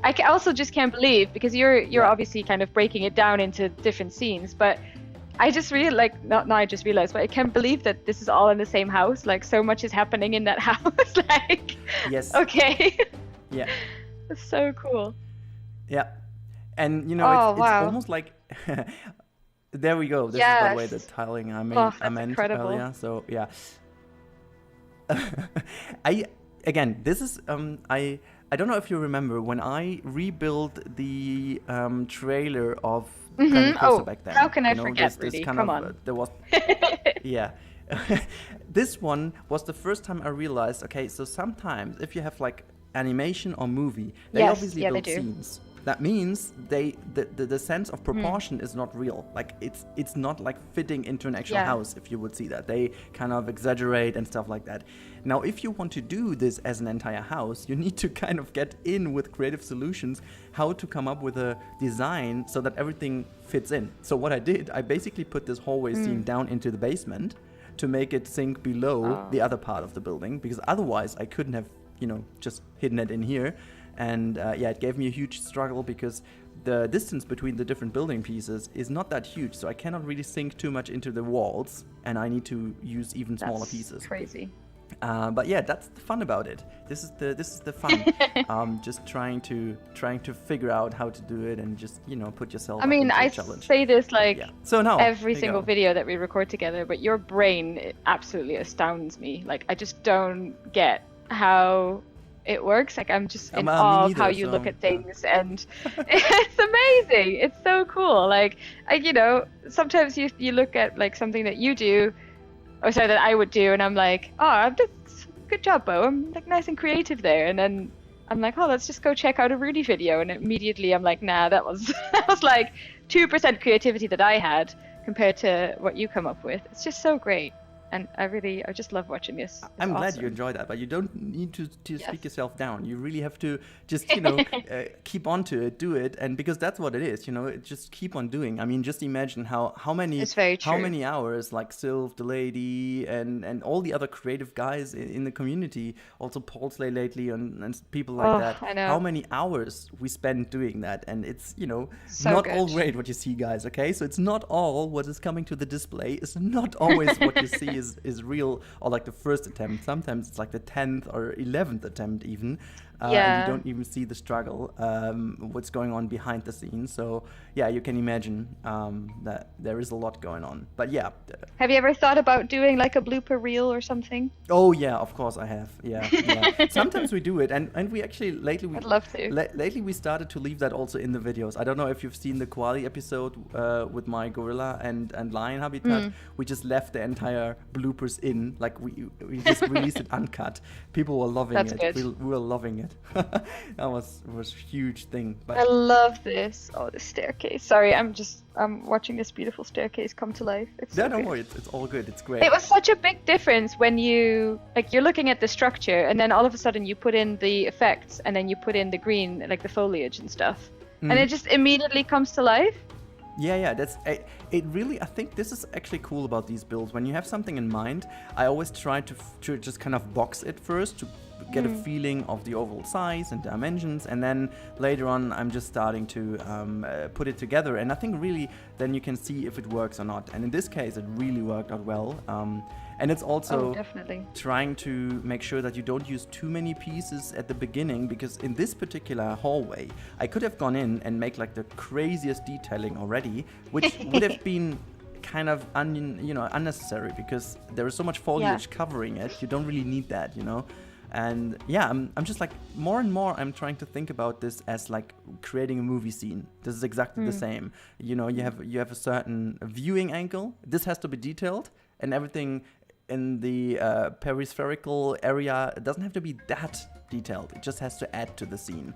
I also just can't believe, because you're obviously kind of breaking it down into different scenes, but I just really I just realized, but I can't believe that this is all in the same house. Like, so much is happening in that house. Like, yes. Okay. Yeah. It's so cool. Yeah. And it's almost like there we go. This is, by the way, the tiling I meant incredible. earlier. So yeah. This is I don't know if you remember when I rebuilt the trailer of back then. How can I forget, Rudi? Come on. There was yeah. This one was the first time I realized, okay, so sometimes if you have like animation or movie, they obviously build scenes. That means the sense of proportion is not real. Like it's not like fitting into an actual house, if you would see that. They kind of exaggerate and stuff like that. Now, if you want to do this as an entire house, you need to kind of get in with creative solutions, how to come up with a design so that everything fits in. So what I did, I basically put this hallway scene down into the basement to make it sink below the other part of the building, because otherwise I couldn't have, just hidden it in here. And it gave me a huge struggle because the distance between the different building pieces is not that huge, so I cannot really sink too much into the walls, and I need to use even smaller pieces. Crazy. But yeah, that's the fun about it. This is the fun. Just trying to figure out how to do it and just put yourself. up into a challenge. Say this So now every single video that we record together, but your brain absolutely astounds me. Like, I just don't get how it works. Like, I'm just in awe of how you look at things, and it's amazing. It's so cool. Like, sometimes you look at like something that you do, or sorry, that I would do, and I'm like, oh, that's good job, Bo. I'm like nice and creative there. And then I'm like, oh, let's just go check out a Rudi video, and immediately I'm like, nah, that was like 2% creativity that I had compared to what you come up with. It's just so great. And I just love watching this. I'm glad you enjoy that, but you don't need to speak yourself down. You really have to just, keep on to it, do it, and because that's what it is, just keep on doing. I mean, just imagine how many hours, like Sylph, the lady, and all the other creative guys in the community, also Paul Slay lately, and people like that. I know. How many hours we spend doing that, and it's so not good. all great what you see, guys. Okay, so it's not all what is coming to the display. It's not always what you see is real, or like the first attempt. Sometimes it's like the 10th or 11th attempt even. And you don't even see the struggle, what's going on behind the scenes. So yeah, you can imagine that there is a lot going on. But yeah. Have you ever thought about doing like a blooper reel or something? Oh yeah, of course I have. Yeah. Sometimes we do it, and we actually lately I'd love to. Lately we started to leave that also in the videos. I don't know if you've seen the Koali episode with my gorilla and lion habitat. We just left the entire bloopers in, like we just released it uncut. People were loving That's it. good. We were loving it. That was a huge thing. But I love this. Oh, the staircase. Sorry, I'm watching this beautiful staircase come to life. It's so don't good. worry, it's all good. It's great. It was such a big difference when you're looking at the structure, and then all of a sudden you put in the effects, and then you put in the green, like the foliage and stuff, and it just immediately comes to life. Yeah, that's it. Really, I think this is actually cool about these builds. When you have something in mind, I always try to just kind of box it first to get a feeling of the overall size and dimensions, and then later on I'm just starting to put it together, and I think really then you can see if it works or not. And in this case it really worked out well, and it's also definitely trying to make sure that you don't use too many pieces at the beginning, because in this particular hallway I could have gone in and make like the craziest detailing already, which would have been kind of unnecessary, because there is so much foliage covering it. You don't really need that, And yeah, I'm just like more and more I'm trying to think about this as like creating a movie scene. This is exactly the same. You have a certain viewing angle. This has to be detailed, and everything in the peripheral area, it doesn't have to be that detailed. It just has to add to the scene,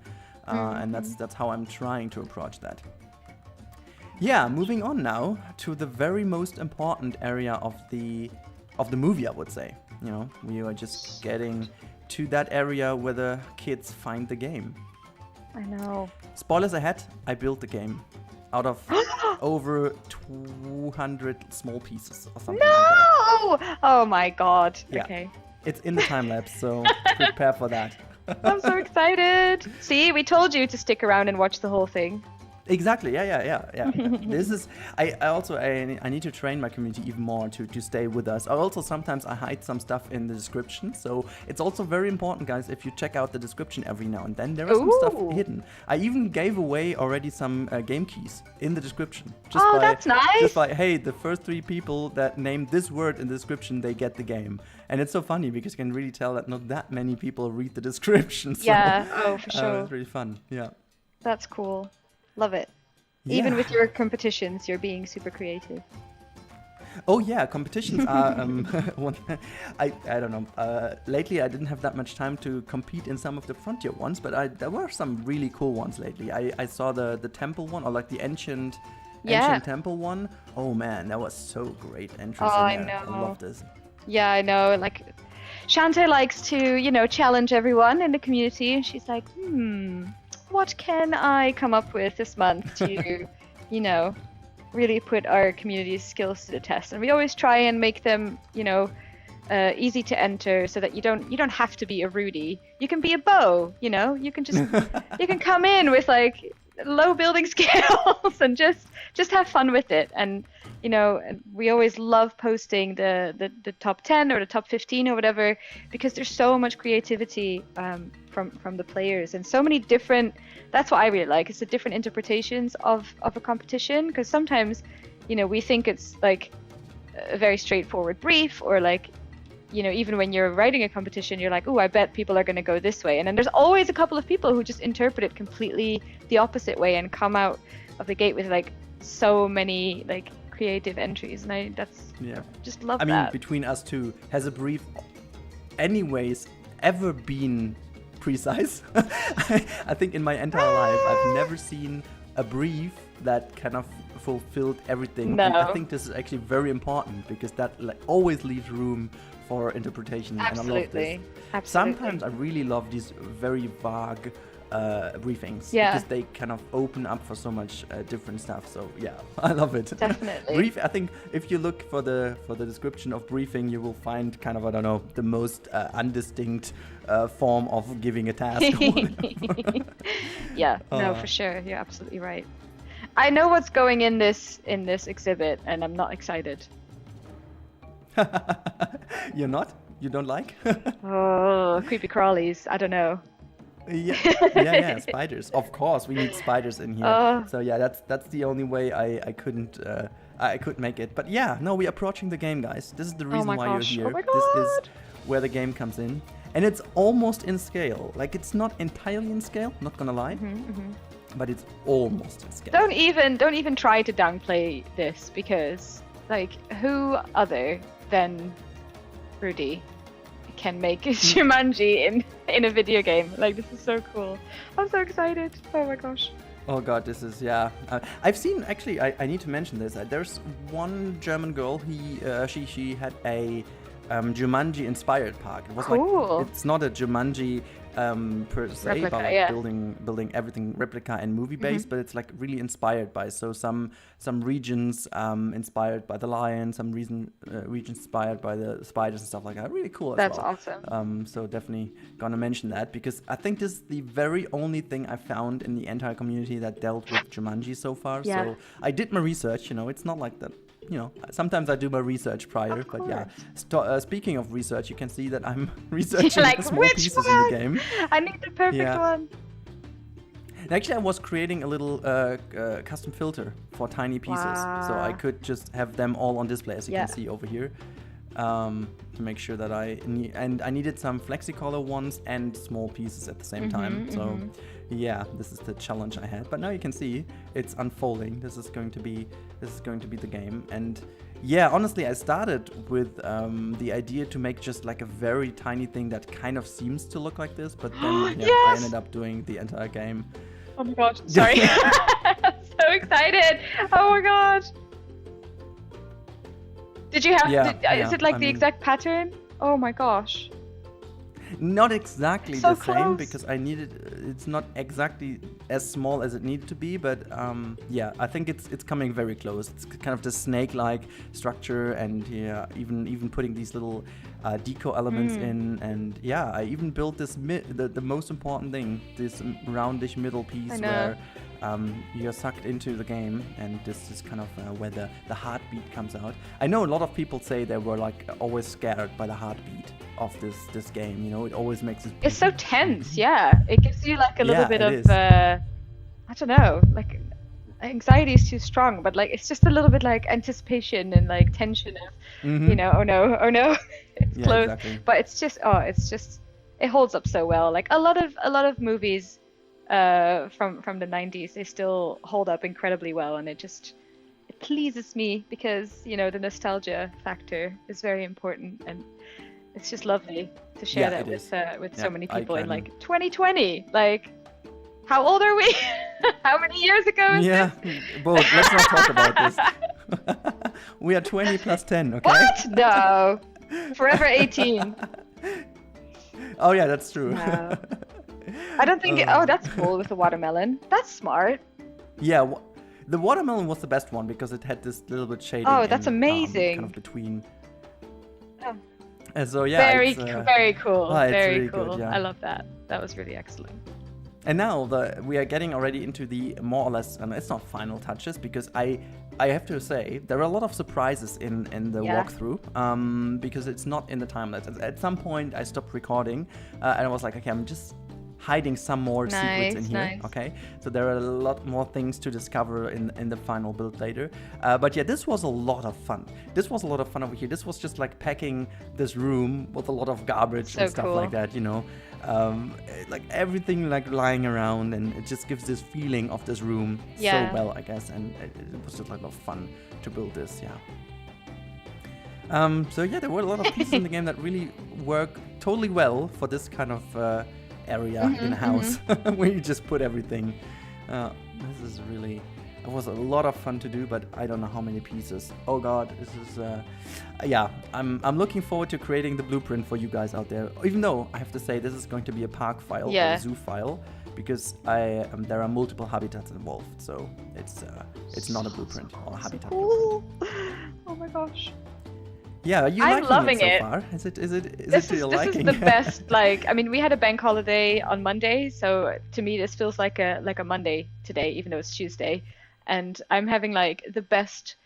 and that's how I'm trying to approach that. Yeah, moving on now to the very most important area of the movie, I would say. We are just getting to that area where the kids find the game. I know. Spoilers ahead, I built the game out of over 200 small pieces or something like that. Oh my god. Yeah. Okay. It's in the time lapse, so prepare for that. I'm so excited. See, we told you to stick around and watch the whole thing. Exactly. Yeah. This is. I need to train my community even more to stay with us. Sometimes I hide some stuff in the description, so it's also very important, guys. If you check out the description every now and then, there is some stuff hidden. I even gave away already some game keys in the description. That's nice. Just by the first 3 people that name this word in the description, they get the game. And it's so funny because you can really tell that not that many people read the description. So, for sure. It's really fun. Yeah. That's cool. Love it. Yeah. Even with your competitions, you're being super creative. Oh yeah, competitions are. I don't know. Lately, I didn't have that much time to compete in some of the frontier ones, but there were some really cool ones lately. I saw the temple one, or like the ancient temple one. Oh man, that was so great. Entries in there. I love this. Yeah, I know. Like, Shante likes to, challenge everyone in the community, and she's like, what can I come up with this month to, really put our community's skills to the test? And we always try and make them, easy to enter, so that you don't have to be a Rudi. You can be a Bo, you can just you can come in with like low building skills and just have fun with it. And we always love posting the top 10 or the top 15 or whatever, because there's so much creativity from the players, and so many different. That's what I really like. It's the different interpretations of a competition, because sometimes we think it's like a very straightforward brief, or like even when you're writing a competition, you're like, oh, I bet people are going to go this way, and then there's always a couple of people who just interpret it completely the opposite way and come out of the gate with like so many like creative entries. And just love that. I mean, between us two, has a brief anyways ever been precise? I think in my entire life I've never seen a brief that kind of fulfilled everything. No. And I think this is actually very important, because that always leaves room for interpretation. Absolutely. And I love this. Sometimes I really love these very vague briefings, because they kind of open up for so much different stuff. So yeah, I love it. Definitely. Brief. I think if you look for the description of briefing, you will find kind of, I don't know, the most undistinct form of giving a task. Yeah. No, for sure. You're absolutely right. I know what's going in this exhibit, and I'm not excited. You're not? You don't like? Oh, creepy crawlies. I don't know. Yeah, spiders. Of course, we need spiders in here. So yeah, that's the only way I couldn't make it. But yeah, no, we're approaching the game, guys. This is the reason why you're here. Oh my This God. is where the game comes in, and it's almost in scale. Like, it's not entirely in scale, not gonna lie, but it's almost in scale. Don't even try to downplay this, because like, who other than Rudi can make Jumanji in a video game? Like, this is so cool. I'm so excited. Oh my gosh. Oh god, this is, I've seen, actually, I need to mention this. There's one German girl, she had a Jumanji inspired park. It was cool. like, it's not a Jumanji per se, Replica, about like yeah. building everything replica and movie based, but it's like really inspired by some regions inspired by the lion, some regions inspired by the spiders and stuff like that. Really cool as That's well. awesome. So definitely gonna mention that, because I think this is the very only thing I found in the entire community that dealt with Jumanji so far. Yeah. So I did my research, you know, it's not like that. You know, sometimes I do my research prior, Of but yeah. course. Speaking of research, you can see that I'm researching Like, the small which pieces one? in the game. I need the perfect one. And actually, I was creating a little custom filter for tiny pieces, so I could just have them all on display, as you can see over here, to make sure that I needed some flexi-color ones and small pieces at the same time. So yeah, this is the challenge I had. But now you can see it's unfolding. This is going to be the game. And yeah, honestly, I started with the idea to make just like a very tiny thing that kind of seems to look like this, but then I ended up doing the entire game. Oh my god, sorry. I'm so excited. Oh my god. Did you have, is it like the exact pattern? Oh my gosh. Not exactly So the same, close. because it's not exactly as small as it needed to be, but yeah, I think it's coming very close. It's kind of the snake-like structure, and yeah, even putting these little deco elements in, and yeah, I even built this the most important thing, this roundish middle piece where you're sucked into the game, and this is kind of where the heartbeat comes out. I know a lot of people say they were like always scared by the heartbeat of this game. You know, it always makes it. It's so tense, yeah. It gives you like a little bit of, I don't know, like anxiety is too strong, but like it's just a little bit like anticipation and like tension of, you know, oh no, it's close. Exactly. But it's just, it holds up so well. Like a lot of movies from the 90s, they still hold up incredibly well, and it pleases me because, you know, the nostalgia factor is very important, and it's just lovely to share that with so many people in like 2020. Like, how old are we? How many years ago is this? Well, let's not talk about this. We are 20 plus 10, okay? What? No. Forever 18. Oh yeah, that's true. No. I don't think. Oh, that's cool with the watermelon. That's smart. Yeah, the watermelon was the best one because it had this little bit shading. Oh, that's amazing. Kind of between. Oh. And so yeah, very cool. Very really cool. Good, yeah. I love that. That was really excellent. And now we are getting already into the more or less, and it's not final touches, because I have to say there are a lot of surprises in the walkthrough, because it's not in the timelapse. At some point I stopped recording, and I was like, okay, I'm just hiding some more secrets in here. Okay, so there are a lot more things to discover in the final build later. But yeah, this was a lot of fun. This was a lot of fun over here. This was just like packing this room with a lot of garbage and stuff like that, you know. Like everything like lying around, and it just gives this feeling of this room so well, I guess, and it was just like a lot of fun to build this. So yeah, there were a lot of pieces in the game that really work totally well for this kind of area in a house where you just put everything. This is really, it was a lot of fun to do, but I don't know how many pieces. Oh god, this is yeah, I'm looking forward to creating the blueprint for you guys out there, even though I have to say this is going to be a park file or a zoo file, because there are multiple habitats involved, so it's not a blueprint or a habitat blueprint. Oh my gosh. Yeah, I'm loving it so far? Is it to your liking? This is the best. Like, I mean, we had a bank holiday on Monday, so to me this feels like a Monday today, even though it's Tuesday, and I'm having like the best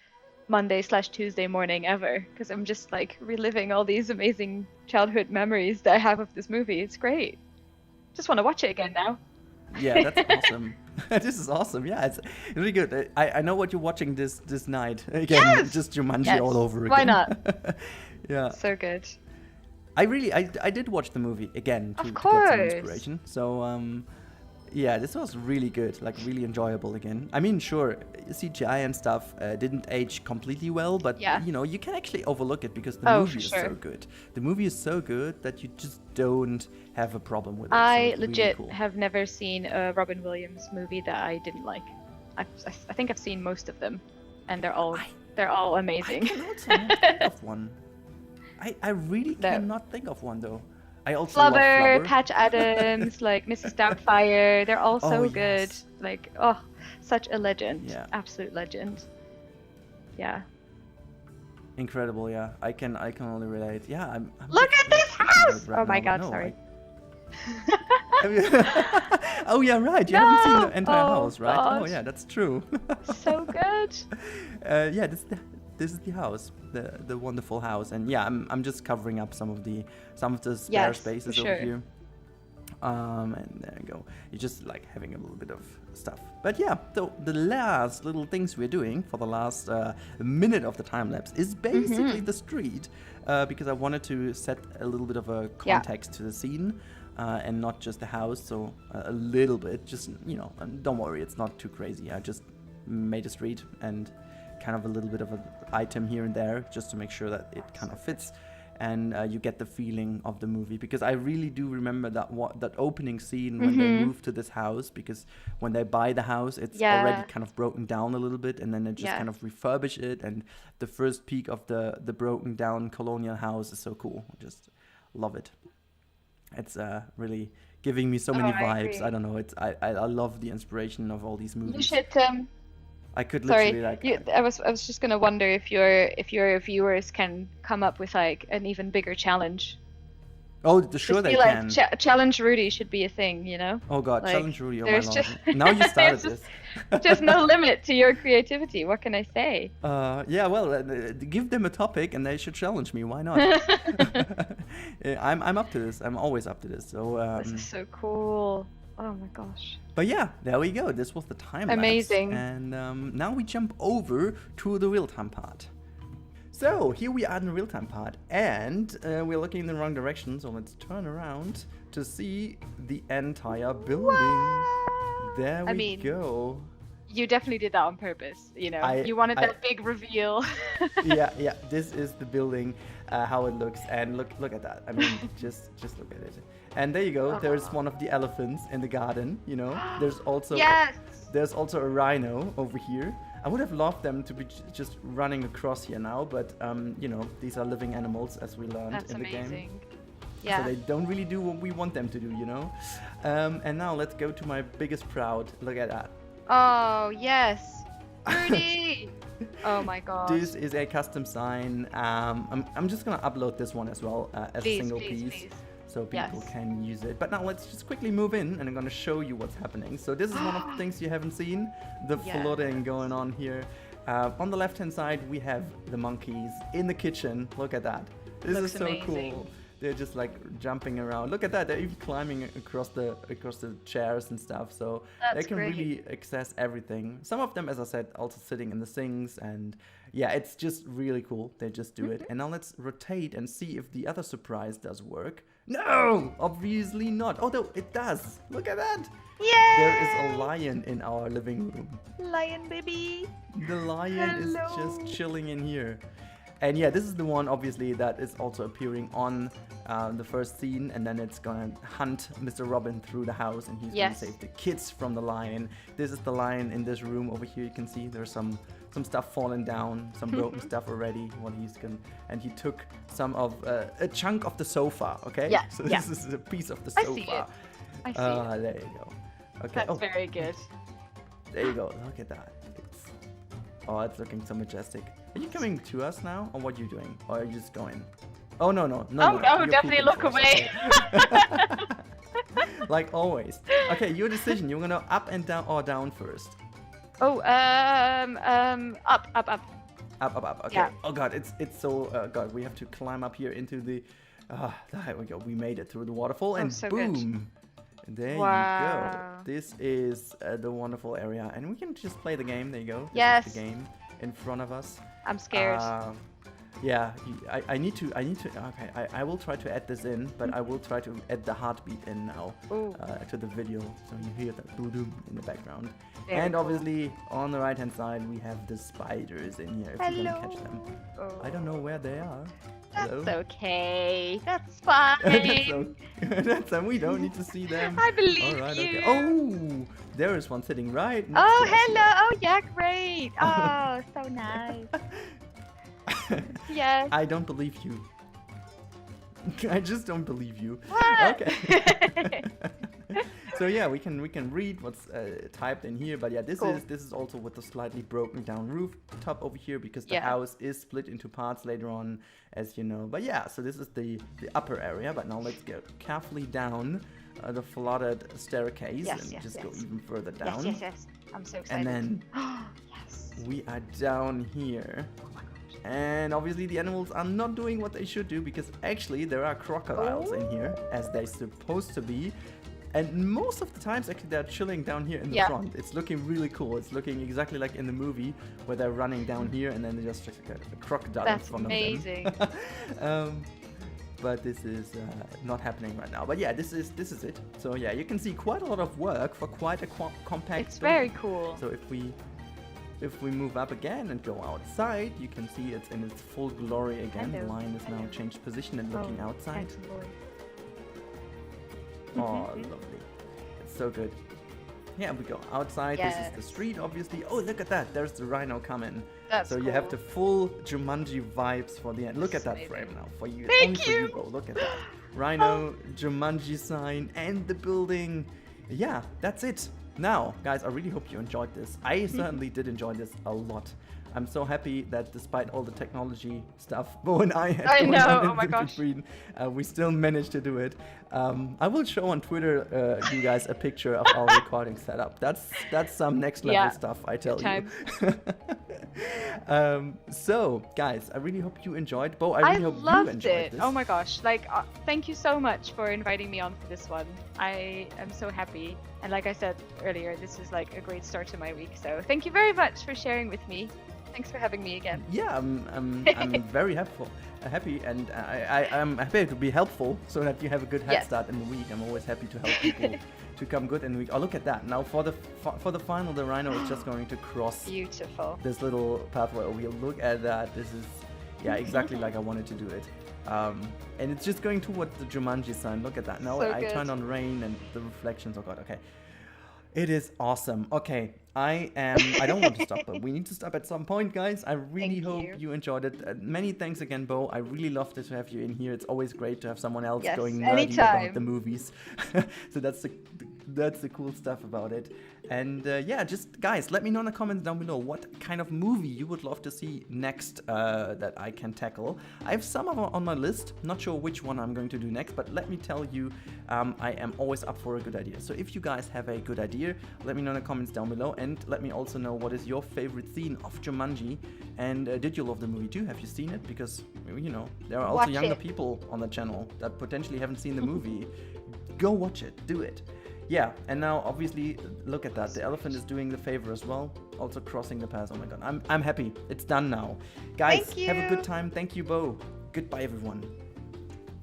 Monday/Tuesday morning ever, because I'm just like reliving all these amazing childhood memories that I have of this movie. It's great. Just want to watch it again now. Yeah, that's awesome. This is awesome. Yeah, it's really good. I know what you're watching this night. Again, just Jumanji all over again. Why not? Yeah. So good. I did watch the movie again to get some inspiration. So yeah, this was really good, like really enjoyable again. I mean, sure, CGI and stuff didn't age completely well, but you know, you can actually overlook it because the movie is so good. The movie is so good that you just don't have a problem with it. I so legit really cool. have never seen a Robin Williams movie that I didn't like. I think I've seen most of them, and they're all amazing. I cannot think of one. I really cannot think of one though. I also love Flubber, Flubber. Patch Adams, like Mrs. Doubtfire. They're all so Oh, good. yes. Like, oh, such a legend. Yeah. Absolute legend. Yeah. Incredible, yeah. I can only relate. Yeah, I'm Look just at this thinking about house! it right Oh my now. god, No, sorry. Oh yeah, right. You haven't seen the entire Oh, house, right? Oh gosh. yeah, that's true. So good. Yeah, this is the house, the wonderful house, and yeah, I'm just covering up some of the spare Yes, spaces for over sure. here. And there you go. You're just like having a little bit of stuff. But yeah, so the last little things we're doing for the last minute of the time lapse is basically the street, because I wanted to set a little bit of a context to the scene. And not just the house, so a little bit, just, you know, and don't worry, it's not too crazy. I just made a street and kind of a little bit of an item here and there, just to make sure that it kind of fits, and you get the feeling of the movie. Because I really do remember that opening scene when they move to this house, because when they buy the house, it's already kind of broken down a little bit, and then they just kind of refurbish it, and the first peek of the broken down colonial house is so cool. I just love it. It's really giving me so many vibes. I don't know. I love the inspiration of all these movies. You should I could sorry, literally I was just gonna wonder if your viewers can come up with like an even bigger challenge. Oh, sure Just they be can. like challenge Rudi should be a thing, you know? Oh god, like, challenge Rudi. Oh my there's lord. just- Now you started there's this. Just no limit to your creativity. What can I say? Yeah, well, give them a topic and they should challenge me. Why not? I'm up to this. I'm always up to this. So This is so cool. Oh my gosh. but yeah, there we go. This was the time lapse. Amazing. And now we jump over to the real-time part. So here we are in the real-time part, and we're looking in the wrong direction. So let's turn around to see the entire building. There we go. You definitely did that on purpose, you know. You wanted that big reveal. yeah. This is the building, how it looks, and look at that. I mean, just look at it. And there you go. There's one of the elephants in the garden. You know. There's also there's also a rhino over here. I would have loved them to be just running across here now, but you know, these are living animals, as we learned in the game. Yeah. So they don't really do what we want them to do, you know. And now let's go to my biggest proud. Look at that. Oh yes, Rudi. Oh my god. This is a custom sign. I'm just gonna upload this one as well as a single piece, so people can use it. But now let's just quickly move in, and I'm gonna show you what's happening. So this is one of the things you haven't seen, the flooding going on here. On the left-hand side, we have the monkeys in the kitchen. Look at that. This is so cool. They're just like jumping around. Look at that. They're even climbing across the chairs and stuff. So they can really access everything. Some of them, as I said, also sitting in the sinks. And yeah, it's just really cool. They just do it. And now let's rotate and see if the other surprise does work. No, obviously not. Although it does. Look at that. Yay! There is a lion in our living room. Lion baby. The lion is just chilling in here. And yeah, this is the one, obviously, that is also appearing on the first scene, and then it's gonna hunt Mr. Robin through the house, and he's gonna save the kids from the lion. This is the lion in this room over here. You can see there's some stuff falling down, some broken stuff already. What he's gonna, and he took some of a chunk of the sofa. Okay, so this is a piece of the sofa. I see it. There you go. Okay. That's very good. There you go. Look at that. It's looking so majestic. Are you coming to us now, or what are you doing? Or are you just going? Oh, no. No, definitely look away. Like always. Okay, your decision. You're gonna up and down, or down first? Oh, up. Up. Okay. Yeah. Oh god, it's so god. We have to climb up here into the. There we go. We made it through the waterfall, and so boom. Good. There you go. This is the wonderful area, and we can just play the game. There you go. This is the game in front of us. I'm scared. Yeah, I need to. Okay, I will try to add this in, but I will try to add the heartbeat in now to the video, so you hear that boom in the background. And obviously, on the right-hand side, we have the spiders in here. If you can catch them. I don't know where they are. That's okay. That's fine. That's fine. We don't need to see them. I believe you. Okay. Oh, there is one sitting right next to us. Hello. Oh, yeah, great. Oh, so nice. Yes. I don't believe you. I just don't believe you. What? Okay. So yeah, we can read what's typed in here, but yeah, this is also with the slightly broken down rooftop over here, because the house is split into parts later on, as you know. But yeah, so this is the upper area. But now let's go carefully down the flooded staircase and just go even further down. Yes. I'm so excited. And then we are down here. And obviously the animals are not doing what they should do, because actually there are crocodiles in here, as they're supposed to be. And most of the times, actually, they're chilling down here in the front. It's looking really cool. It's looking exactly like in the movie, where they're running down here and then they just like a crocodile in front of them. That's amazing. But this is not happening right now. But yeah, this is it. So yeah, you can see quite a lot of work for quite a compact. It's very cool. So if we move up again and go outside, you can see it's in its full glory again. The line is now changed position and looking outside. Oh, lovely. It's so good. Yeah, we go outside. This is the street, obviously. Oh, look at that. There's the rhino coming. That's so cool. You have the full Jumanji vibes for the end. Look at that frame now. For you. Thank you. For you, bro. Look at that. Rhino, Jumanji sign, and the building. Yeah, that's it. Now, guys, I really hope you enjoyed this. I certainly did enjoy this a lot. I'm so happy that despite all the technology stuff Bo and I had going on in between, we still managed to do it. I will show on Twitter you guys a picture of our recording setup. That's some next level stuff, I tell you. So, guys, I really hope you enjoyed. Bo, I really hope you enjoyed this. Oh my gosh, like, thank you so much for inviting me on for this one. I am so happy. And like I said earlier, this is like a great start to my week. So thank you very much for sharing with me. Thanks for having me again. Yeah, I'm very happy, and I'm happy to be helpful, so that you have a good head start in the week. I'm always happy to help people to come good in the week. Oh, look at that! Now for the final, the rhino is just going to cross this little pathway over here. Look at that! This is exactly like I wanted to do it. And it's just going towards the Jumanji sign. Look at that! Now I turn on rain and the reflections. Oh god! Okay. It is awesome. Okay, I don't want to stop, but we need to stop at some point, guys. I really hope you enjoyed it. Many thanks again, Bo. I really loved to have you in here. It's always great to have someone else going nerdy about the movies. So that's the cool stuff about it. And just guys, let me know in the comments down below what kind of movie you would love to see next that I can tackle. I have some on my list. Not sure which one I'm going to do next, but let me tell you, I am always up for a good idea. So if you guys have a good idea, let me know in the comments down below, and let me also know what is your favorite scene of Jumanji, and did you love the movie too? Have you seen it? Because, you know, there are also younger people on the channel that potentially haven't seen the movie. Go watch it. Do it. Yeah, and now obviously look at that. The elephant is doing the favor as well, also crossing the path. Oh my god, I'm happy. It's done now. Guys, have a good time. Thank you, Bo. Goodbye, everyone.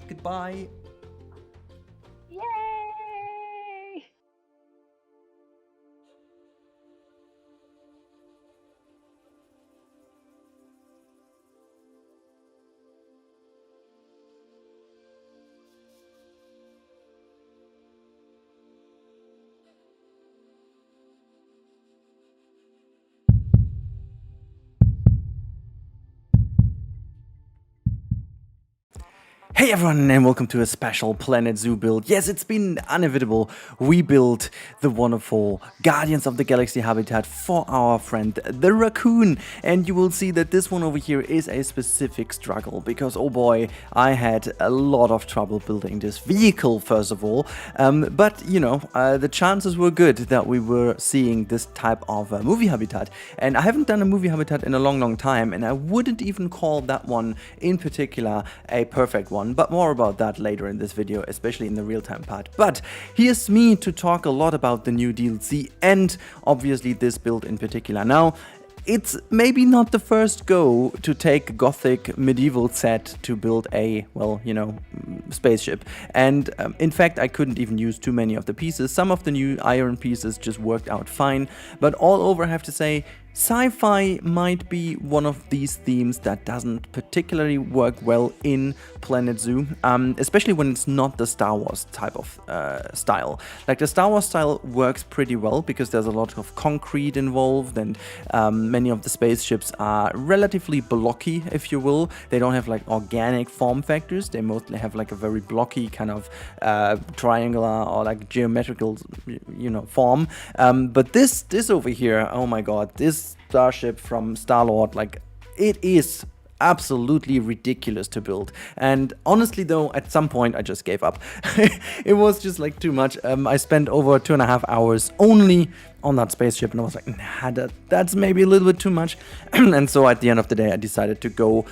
Goodbye. Yay! Hey everyone, and welcome to a special Planet Zoo build. Yes, it's been inevitable. We built the wonderful Guardians of the Galaxy habitat for our friend the raccoon. And you will see that this one over here is a specific struggle, because oh boy, I had a lot of trouble building this vehicle first of all. But you know, the chances were good that we were seeing this type of movie habitat. And I haven't done a movie habitat in a long time, and I wouldn't even call that one in particular a perfect one. But more about that later in this video, especially in the real-time part. But here's me to talk a lot about the new DLC and obviously this build in particular. Now, it's maybe not the first go to take gothic medieval set to build a, well, you know, spaceship. And in fact, I couldn't even use too many of the pieces. Some of the new iron pieces just worked out fine. But all over, I have to say, Sci-fi might be one of these themes that doesn't particularly work well in Planet Zoo, especially when it's not the Star Wars type of style. Like the Star Wars style works pretty well because there's a lot of concrete involved, and many of the spaceships are relatively blocky, if you will. They don't have like organic form factors. They mostly have like a very blocky kind of triangular or like geometrical, form. But this over here, oh my god, this starship from Star-Lord, like, it is absolutely ridiculous to build. And honestly though, at some point I just gave up. It was just like too much. I spent over 2.5 hours only on that spaceship, and I was like, nah, that's maybe a little bit too much. And so at the end of the day, I decided to go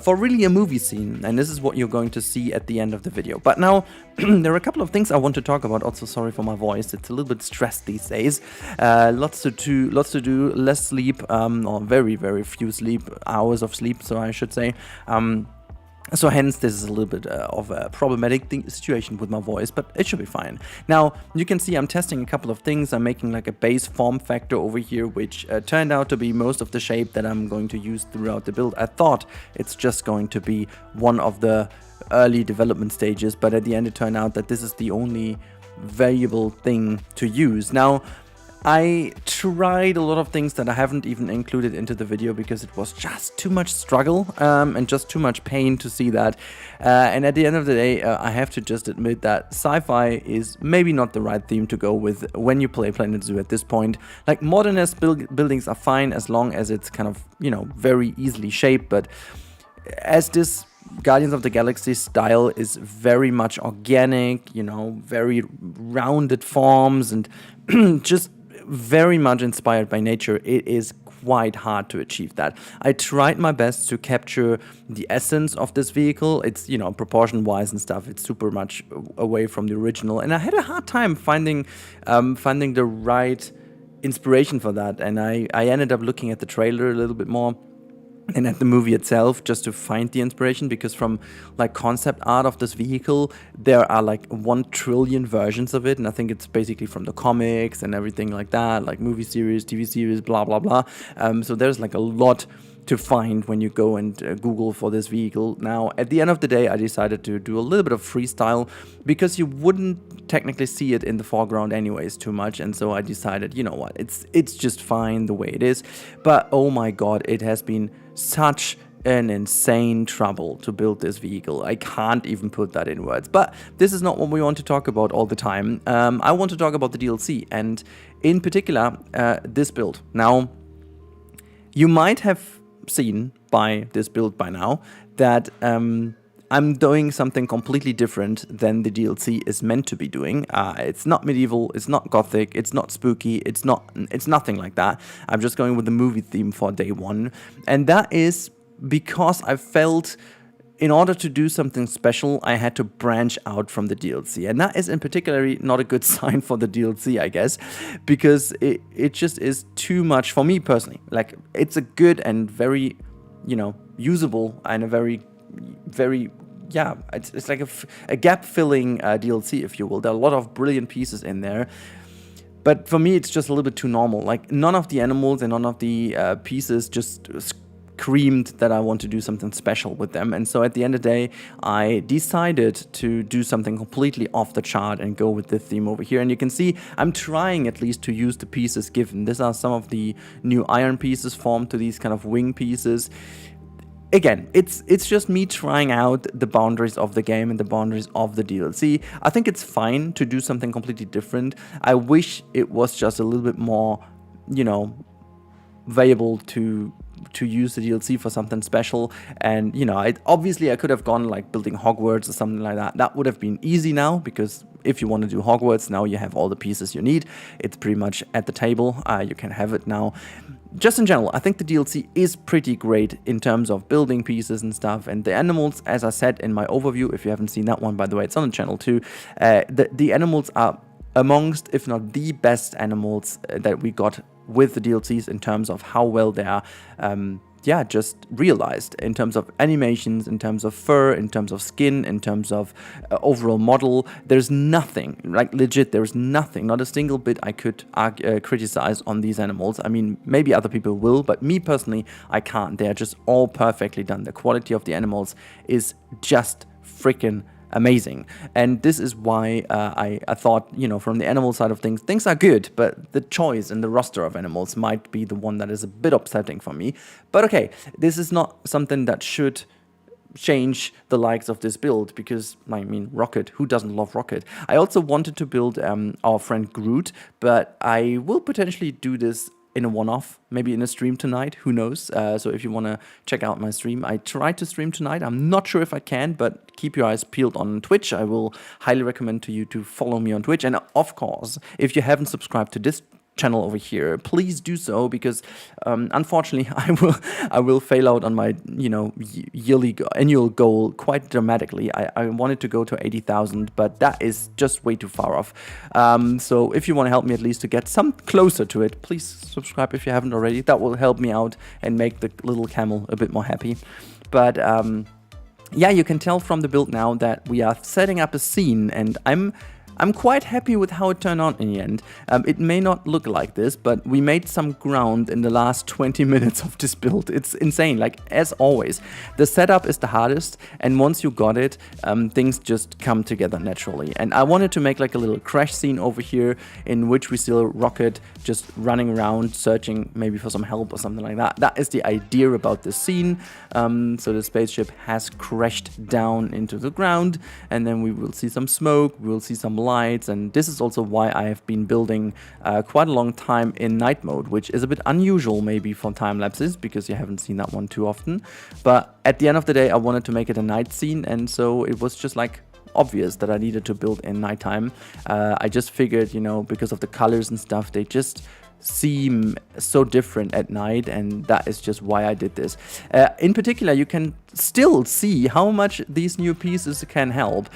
for really a movie scene, and this is what you're going to see at the end of the video. But now there are a couple of things I want to talk about. Also, sorry for my voice, it's a little bit stressed these days. Lots to do, less sleep, or very, very few hours of sleep, so I should say. So hence, this is a little bit of a problematic situation with my voice, but it should be fine. Now, you can see I'm testing a couple of things. I'm making like a base form factor over here, which turned out to be most of the shape that I'm going to use throughout the build. I thought it's just going to be one of the early development stages, but at the end it turned out that this is the only valuable thing to use. Now, I tried a lot of things that I haven't even included into the video because it was just too much struggle and just too much pain to see that. And at the end of the day, I have to just admit that sci-fi is maybe not the right theme to go with when you play Planet Zoo at this point. Like, modernist buildings are fine as long as it's kind of, very easily shaped, but as this Guardians of the Galaxy style is very much organic, very rounded forms and just very much inspired by nature, it is quite hard to achieve that. I tried my best to capture the essence of this vehicle. It's, proportion wise and stuff, it's super much away from the original, and I had a hard time finding the right inspiration for that. And I ended up looking at the trailer a little bit more and at the movie itself just to find the inspiration, because from like concept art of this vehicle there are like 1 trillion versions of it, and I think it's basically from the comics and everything like that, like movie series, TV series, blah blah blah. So there's like a lot to find when you go and Google for this vehicle. Now, at the end of the day, I decided to do a little bit of freestyle because you wouldn't technically see it in the foreground anyways too much, and so I decided, you know what, it's just fine the way it is. But oh my god, it has been such an insane trouble to build this vehicle. I can't even put that in words. But this is not what we want to talk about all the time. I want to talk about the DLC, and in particular, this build. Now, you might have seen by this build by now that I'm doing something completely different than the DLC is meant to be doing. It's not medieval, it's not gothic, it's not spooky, it's nothing like that. I'm just going with the movie theme for day one, and that is because I felt in order to do something special, I had to branch out from the DLC. And that is in particular not a good sign for the DLC, I guess, because it just is too much for me personally. Like, it's a good and very, usable and a very, very, it's like a gap-filling DLC, if you will. There are a lot of brilliant pieces in there. But for me, it's just a little bit too normal. Like, none of the animals and none of the pieces just screamed that I want to do something special with them. And so at the end of the day, I decided to do something completely off the chart and go with the theme over here. And you can see I'm trying at least to use the pieces given. These are some of the new iron pieces formed to these kind of wing pieces. Again, it's just me trying out the boundaries of the game and the boundaries of the DLC. I think it's fine to do something completely different. I wish it was just a little bit more, valuable to use the DLC for something special. And obviously I could have gone like building Hogwarts or something like that. That would have been easy now, because if you want to do Hogwarts, now you have all the pieces you need. It's pretty much at the table. You can have it now. Just in general, I think the DLC is pretty great in terms of building pieces and stuff. And the animals, as I said in my overview, if you haven't seen that one, by the way, it's on the channel too. The animals are amongst, if not the best animals that we got with the DLCs in terms of how well they are just realized in terms of animations, in terms of fur, in terms of skin, in terms of overall model. There's nothing, like legit, there's nothing, not a single bit I could criticize on these animals. I mean, maybe other people will, but me personally, I can't. They are just all perfectly done. The quality of the animals is just freaking amazing. And this is why I thought, from the animal side of things are good, but the choice and the roster of animals might be the one that is a bit upsetting for me. But okay, this is not something that should change the likes of this build, because I mean, Rocket, who doesn't love Rocket? I also wanted to build our friend Groot, but I will potentially do this in a one-off, maybe in a stream tonight, who knows. So if you want to check out my stream, I tried to stream tonight. I'm not sure if I can, but keep your eyes peeled on Twitch. I will highly recommend to you to follow me on Twitch. And of course, if you haven't subscribed to this channel over here, please do so, because unfortunately I will fail out on my yearly annual goal quite dramatically. I wanted to go to 80,000, but that is just way too far off. So if you want to help me at least to get some closer to it, please subscribe if you haven't already. That will help me out and make the little camel a bit more happy. But yeah, you can tell from the build now that we are setting up a scene, and I'm quite happy with how it turned out in the end. It may not look like this, but we made some ground in the last 20 minutes of this build. It's insane. Like, as always, the setup is the hardest, and once you got it, things just come together naturally. And I wanted to make like a little crash scene over here in which we see a Rocket just running around, searching maybe for some help or something like that. That is the idea about the scene. So the spaceship has crashed down into the ground, and then we will see some smoke, we will see some lights, and this is also why I have been building quite a long time in night mode, which is a bit unusual maybe for time lapses, because you haven't seen that one too often. But at the end of the day, I wanted to make it a night scene, and so it was just like obvious that I needed to build in nighttime. I just figured, because of the colors and stuff, they just seem so different at night, and that is just why I did this. In particular, you can still see how much these new pieces can help.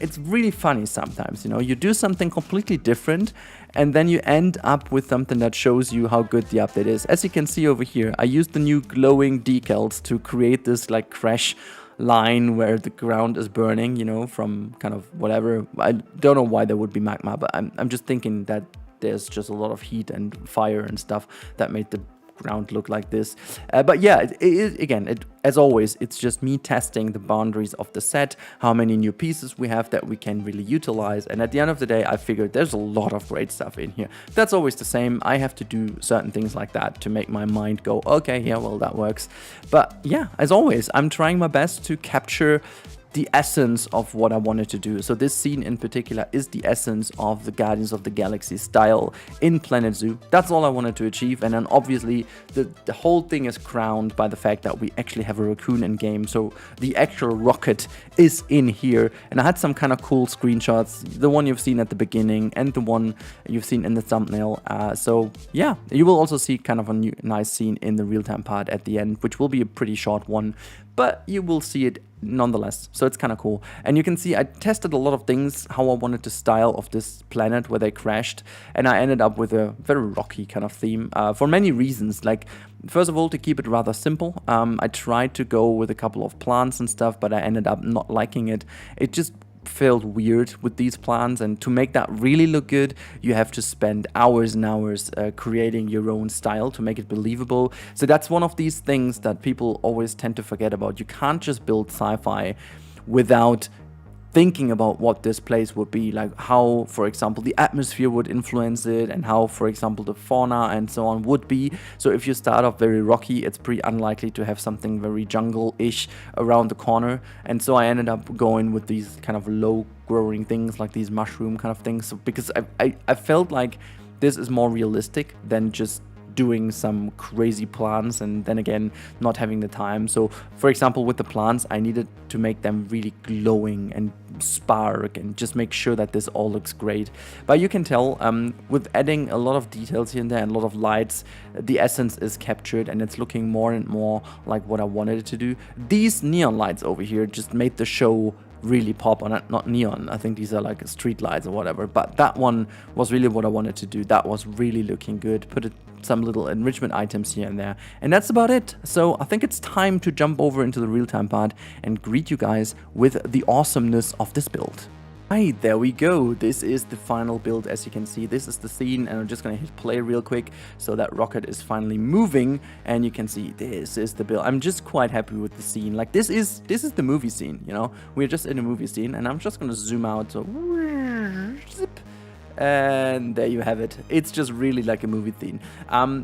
It's really funny sometimes, you do something completely different, and then you end up with something that shows you how good the update is. As you can see over here, I used the new glowing decals to create this like crash line where the ground is burning, from kind of whatever. I don't know why there would be magma, but I'm just thinking that there's just a lot of heat and fire and stuff that made the ground look like this. But yeah, as always, it's just me testing the boundaries of the set, how many new pieces we have that we can really utilize. And at the end of the day, I figured there's a lot of great stuff in here. That's always the same. I have to do certain things like that to make my mind go, okay, yeah, well, that works. But yeah, as always, I'm trying my best to capture the essence of what I wanted to do. So this scene in particular is the essence of the Guardians of the Galaxy style in Planet Zoo. That's all I wanted to achieve, and then obviously the whole thing is crowned by the fact that we actually have a raccoon in game, so the actual Rocket is in here. And I had some kind of cool screenshots, the one you've seen at the beginning and the one you've seen in the thumbnail. So yeah, you will also see kind of a nice scene in the real-time part at the end, which will be a pretty short one, but you will see it nonetheless, so it's kind of cool. And you can see I tested a lot of things, how I wanted the style of this planet where they crashed, and I ended up with a very rocky kind of theme for many reasons. Like, first of all, to keep it rather simple, I tried to go with a couple of plants and stuff, but I ended up not liking it. It just felt weird with these plants, and to make that really look good, you have to spend hours and hours creating your own style to make it believable. So that's one of these things that people always tend to forget about. You can't just build sci-fi without thinking about what this place would be, like how, for example, the atmosphere would influence it, and how, for example, the fauna and so on would be. So if you start off very rocky, it's pretty unlikely to have something very jungle-ish around the corner. And so I ended up going with these kind of low-growing things, like these mushroom kind of things, because I felt like this is more realistic than just doing some crazy plants and then again not having the time. So for example, with the plants, I needed to make them really glowing and spark and just make sure that this all looks great. But you can tell with adding a lot of details here and there and a lot of lights, the essence is captured and it's looking more and more like what I wanted it to do. These neon lights over here just made the show really pop on it, not neon. I think these are like street lights or whatever, but that one was really what I wanted to do. That was really looking good. Put some little enrichment items here and there, and that's about it. So I think it's time to jump over into the real-time part and greet you guys with the awesomeness of this build. Right, there we go. This is the final build. As you can see, this is the scene, and I'm just gonna hit play real quick so that rocket is finally moving, and you can see this is the build. I'm just quite happy with the scene. Like, this is the movie scene, you know? We're just in a movie scene, and I'm just gonna zoom out, so zip. And there you have it. It's just really like a movie theme.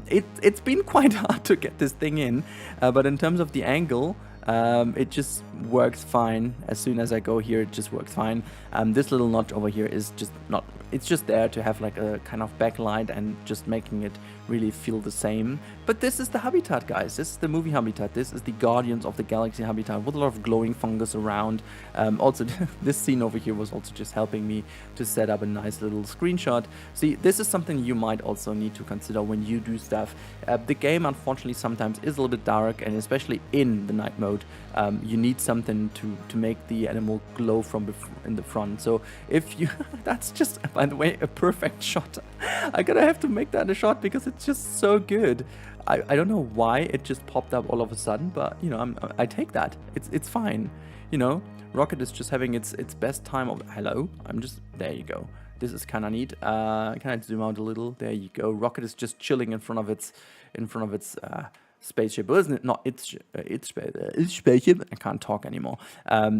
It's been quite hard to get this thing in, but in terms of the angle, it just works fine. As soon as I go here, it just works fine. This little notch over here is just not, it's just there to have like a kind of backlight and just making it really feel the same. But this is the habitat, guys. This is the movie habitat. This is the Guardians of the Galaxy habitat with a lot of glowing fungus around. Also, this scene over here was also just helping me to set up a nice little screenshot. See, this is something you might also need to consider when you do stuff. The game, unfortunately, sometimes is a little bit dark, and especially in the night mode, you need something to make the animal glow from in the front. So if you, that's just, by the way, a perfect shot. I gotta have to make that a shot because it's just so good. I don't know why it just popped up all of a sudden, but you know, I take that. It's fine. You know, Rocket is just having its best time of, hello, I'm just, there you go. This is kind of neat. Can I zoom out a little? There you go. Rocket is just chilling in front of its spaceship. Well, isn't it? Not its spaceship. I can't talk anymore.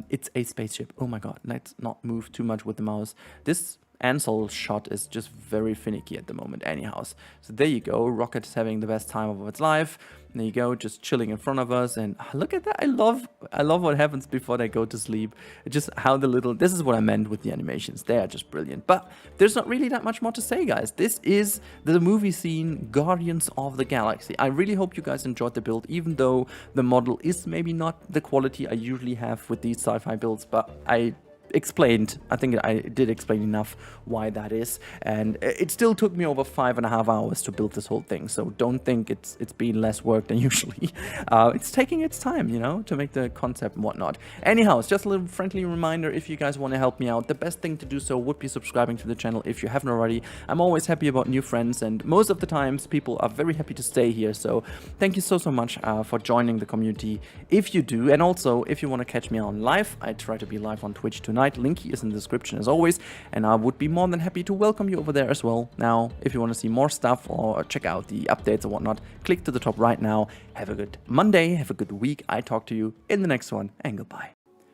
It's a spaceship. Oh my god. Let's not move too much with the mouse. This Ansel shot is just very finicky at the moment anyhow. So there you go. Rocket is having the best time of its life. There you go, just chilling in front of us, and look at that. I love what happens before they go to sleep. Just how the little, this is what I meant with the animations. They are just brilliant. But there's not really that much more to say, guys. This is the movie scene, Guardians of the Galaxy. I really hope you guys enjoyed the build, even though the model is maybe not the quality I usually have with these sci-fi builds, but I think I did explain enough why that is, and it still took me over 5.5 hours to build this whole thing, so don't think it's been less work than usually. It's taking its time, you know, to make the concept and whatnot. Anyhow, it's just a little friendly reminder, if you guys want to help me out, the best thing to do so would be subscribing to the channel if you haven't already. I'm always happy about new friends, and most of the times people are very happy to stay here, so thank you so much for joining the community if you do. And also, if you want to catch me on live, I try to be live on Twitch tonight. Link is in the description as always, and I would be more than happy to welcome you over there as well. Now, if you want to see more stuff or check out the updates or whatnot, click to the top right now. Have a good Monday, have a good week. I talk to you in the next one, and goodbye.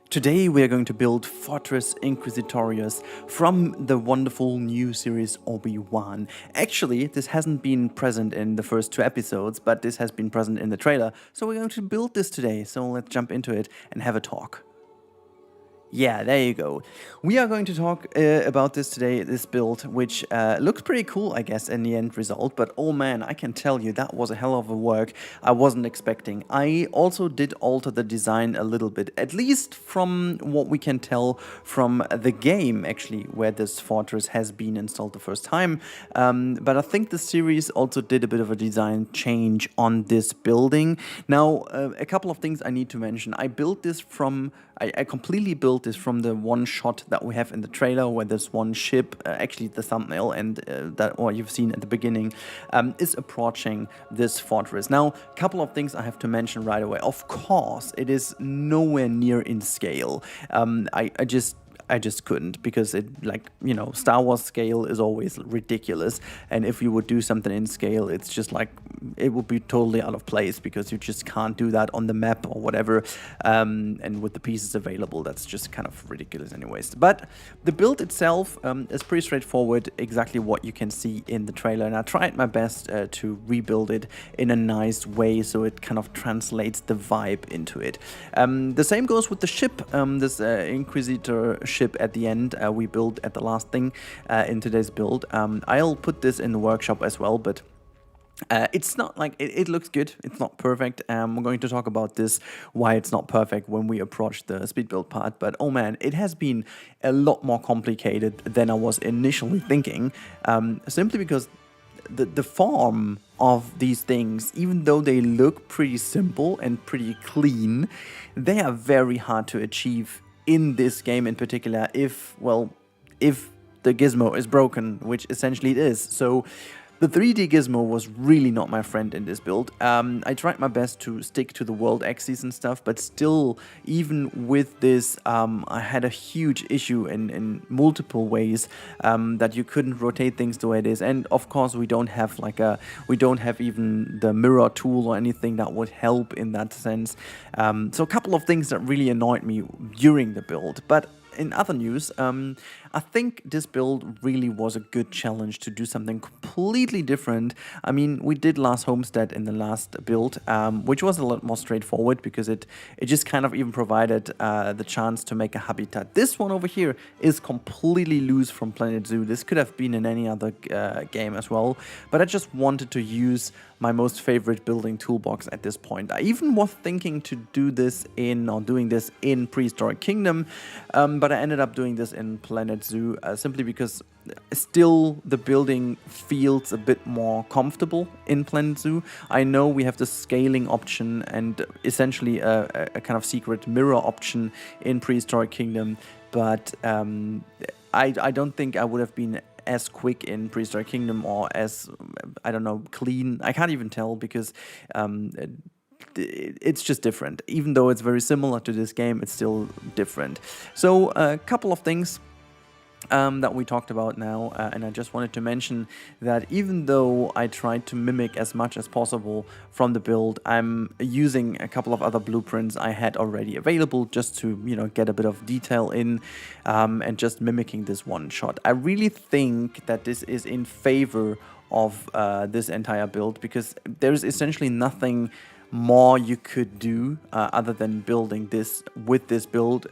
Today we are going to build Fortress Inquisitorius from the wonderful new series Obi-Wan. Actually, this hasn't been present in the first 2 episodes, but this has been present in the trailer, so we're going to build this today. So let's jump into it and have a talk. Yeah, there you go. We are going to talk about this today, this build, which looks pretty cool, I guess, in the end result. But oh man, I can tell you that was a hell of a work I wasn't expecting. I also did alter the design a little bit, at least from what we can tell from the game, actually, where this fortress has been installed the first time. But I think the series also did a bit of a design change on this building. Now, a couple of things I need to mention. I built this from... I completely built this from the one shot that we have in the trailer, where there's one ship, actually the thumbnail, and that what you've seen at the beginning, is approaching this fortress. Now, a couple of things I have to mention right away. Of course, it is nowhere near in scale. I just couldn't, because it, like, you know, Star Wars scale is always ridiculous, and if you would do something in scale, it's just like, it would be totally out of place, because you just can't do that on the map or whatever, and with the pieces available, that's just kind of ridiculous anyways. But the build itself is pretty straightforward, exactly what you can see in the trailer, and I tried my best to rebuild it in a nice way, so it kind of translates the vibe into it. The same goes with the ship, this Inquisitor ship at the end we built at the last thing in today's build. I'll put this in the workshop as well, but it's not like, it looks good, it's not perfect. We're going to talk about this, why it's not perfect, when we approach the speed build part. But oh man, it has been a lot more complicated than I was initially thinking, simply because the form of these things, even though they look pretty simple and pretty clean, they are very hard to achieve in this game in particular if the gizmo is broken, which essentially it is. So the 3D gizmo was really not my friend in this build. I tried my best to stick to the world axes and stuff, but still, even with this, I had a huge issue in multiple ways, that you couldn't rotate things the way it is. And of course, we don't have even the mirror tool or anything that would help in that sense. So a couple of things that really annoyed me during the build, but in other news, I think this build really was a good challenge to do something completely different. I mean, we did last Homestead in the last build, which was a lot more straightforward because it just kind of even provided the chance to make a habitat. This one over here is completely loose from Planet Zoo. This could have been in any other game as well, but I just wanted to use my most favorite building toolbox at this point. I even was thinking to doing this in Prehistoric Kingdom, but I ended up doing this in Planet Zoo simply because still the building feels a bit more comfortable in Planet Zoo. I know we have the scaling option and essentially a kind of secret mirror option in Prehistoric Kingdom, but I don't think I would have been as quick in Prehistoric Kingdom or as, I don't know, clean. I can't even tell because it's just different. Even though it's very similar to this game, it's still different. So a couple of things that we talked about now, and I just wanted to mention that even though I tried to mimic as much as possible from the build, I'm using a couple of other blueprints I had already available just to, you know, get a bit of detail in, and just mimicking this one shot. I really think that this is in favor of this entire build because there's essentially nothing more you could do other than building this with this build,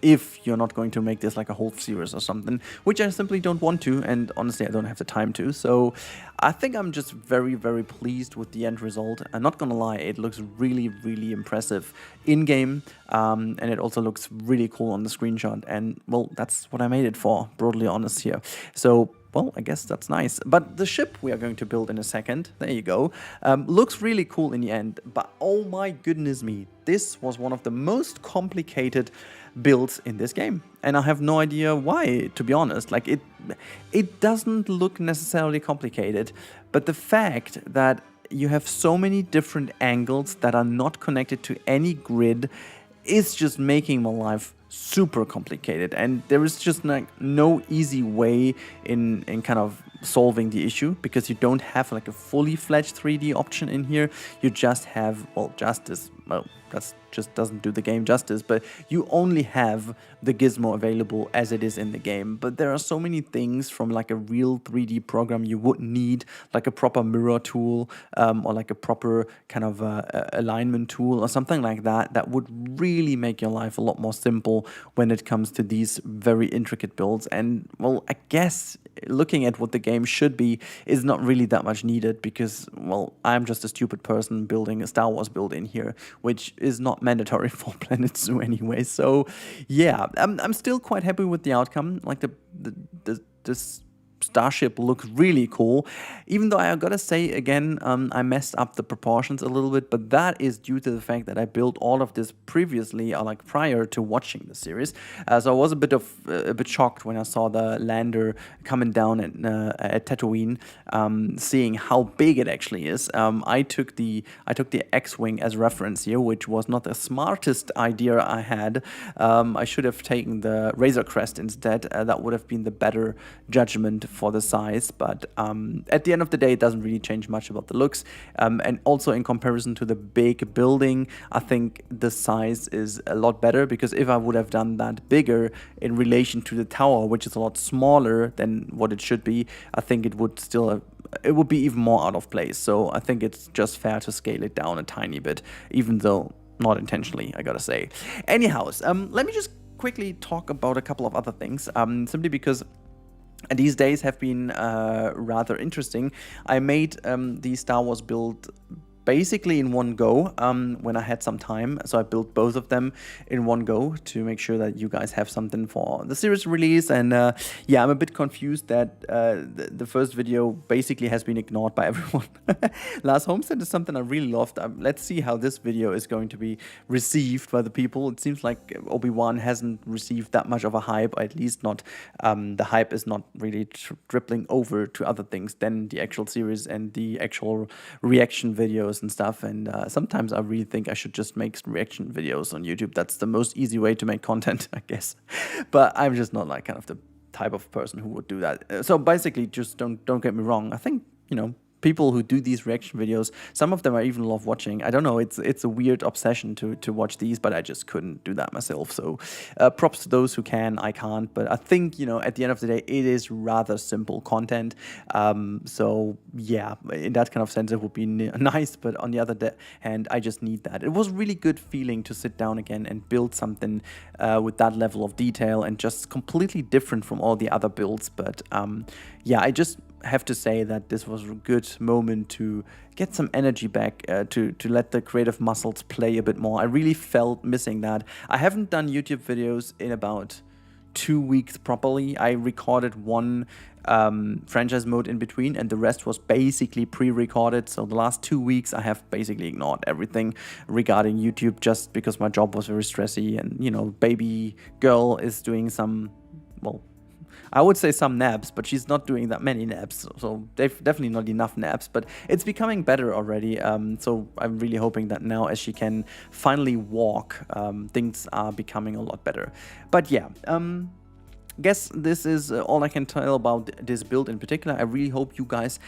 if you're not going to make this like a whole series or something, which I simply don't want to, and honestly I don't have the time to. So I think I'm just very, very pleased with the end result. I'm not gonna lie, it looks really, really impressive in-game, and it also looks really cool on the screenshot, and well, that's what I made it for, brutally honest here. So well, I guess that's nice. But the ship we are going to build in a second, there you go, looks really cool in the end. But oh my goodness me, this was one of the most complicated builds in this game. And I have no idea why, to be honest. Like, it doesn't look necessarily complicated, but the fact that you have so many different angles that are not connected to any grid is just making my life super complicated, and there is just like no easy way in kind of solving the issue, because you don't have like a fully fledged 3D option in here. You just have, well, justice. Well, that's just doesn't do the game justice, but you only have the gizmo available as it is in the game. But there are so many things from like a real 3D program you would need, like a proper mirror tool, or like a proper kind of alignment tool or something like that, that would really make your life a lot more simple when it comes to these very intricate builds. And well, I guess looking at what the game should be is not really that much needed, because, well, I'm just a stupid person building a Star Wars build in here, which is not mandatory for Planet Zoo anyway. So yeah, I'm still quite happy with the outcome. Like this starship looks really cool, even though I gotta say again, I messed up the proportions a little bit, but that is due to the fact that I built all of this previously, or like prior to watching the series. So I was a bit shocked when I saw the lander coming down at Tatooine, seeing how big it actually is. I took the X-wing as reference here, which was not the smartest idea I had. I should have taken the Razor Crest instead. That would have been the better judgment for the size, but at the end of the day, it doesn't really change much about the looks, and also in comparison to the big building, I think the size is a lot better, because if I would have done that bigger in relation to the tower, which is a lot smaller than what it should be, I think it would be even more out of place. So I think it's just fair to scale it down a tiny bit, even though not intentionally, I gotta say. Anyhow, let me just quickly talk about a couple of other things, simply because these days have been rather interesting. I made the Star Wars build basically in one go when I had some time. So I built both of them in one go to make sure that you guys have something for the series release. And yeah, I'm a bit confused that the first video basically has been ignored by everyone. Last Homestead is something I really loved. Let's see how this video is going to be received by the people. It seems like Obi-Wan hasn't received that much of a hype, or at least not the hype is not really dribbling over to other things than the actual series and the actual reaction videos and stuff. And sometimes I really think I should just make reaction videos on YouTube. That's the most easy way to make content, I guess. But I'm just not like kind of the type of person who would do that. So basically, just don't get me wrong. I think, you know, people who do these reaction videos, some of them I even love watching. I don't know, it's a weird obsession to watch these, but I just couldn't do that myself. So props to those who can. I can't, but I think, you know, at the end of the day, it is rather simple content. So yeah, in that kind of sense, it would be nice, but on the other hand, I just need that. It was really good feeling to sit down again and build something with that level of detail and just completely different from all the other builds. But yeah, I just have to say that this was a good moment to get some energy back, to let the creative muscles play a bit more. I really felt missing that. I haven't done YouTube videos in about 2 weeks properly. I recorded one franchise mode in between, and the rest was basically pre-recorded. So the last 2 weeks I have basically ignored everything regarding YouTube, just because my job was very stressy, and you know, baby girl is doing some, well, I would say some naps, but she's not doing that many naps, so definitely not enough naps, but it's becoming better already. So I'm really hoping that now, as she can finally walk, things are becoming a lot better. But yeah, guess this is all I can tell about this build in particular. I really hope you guys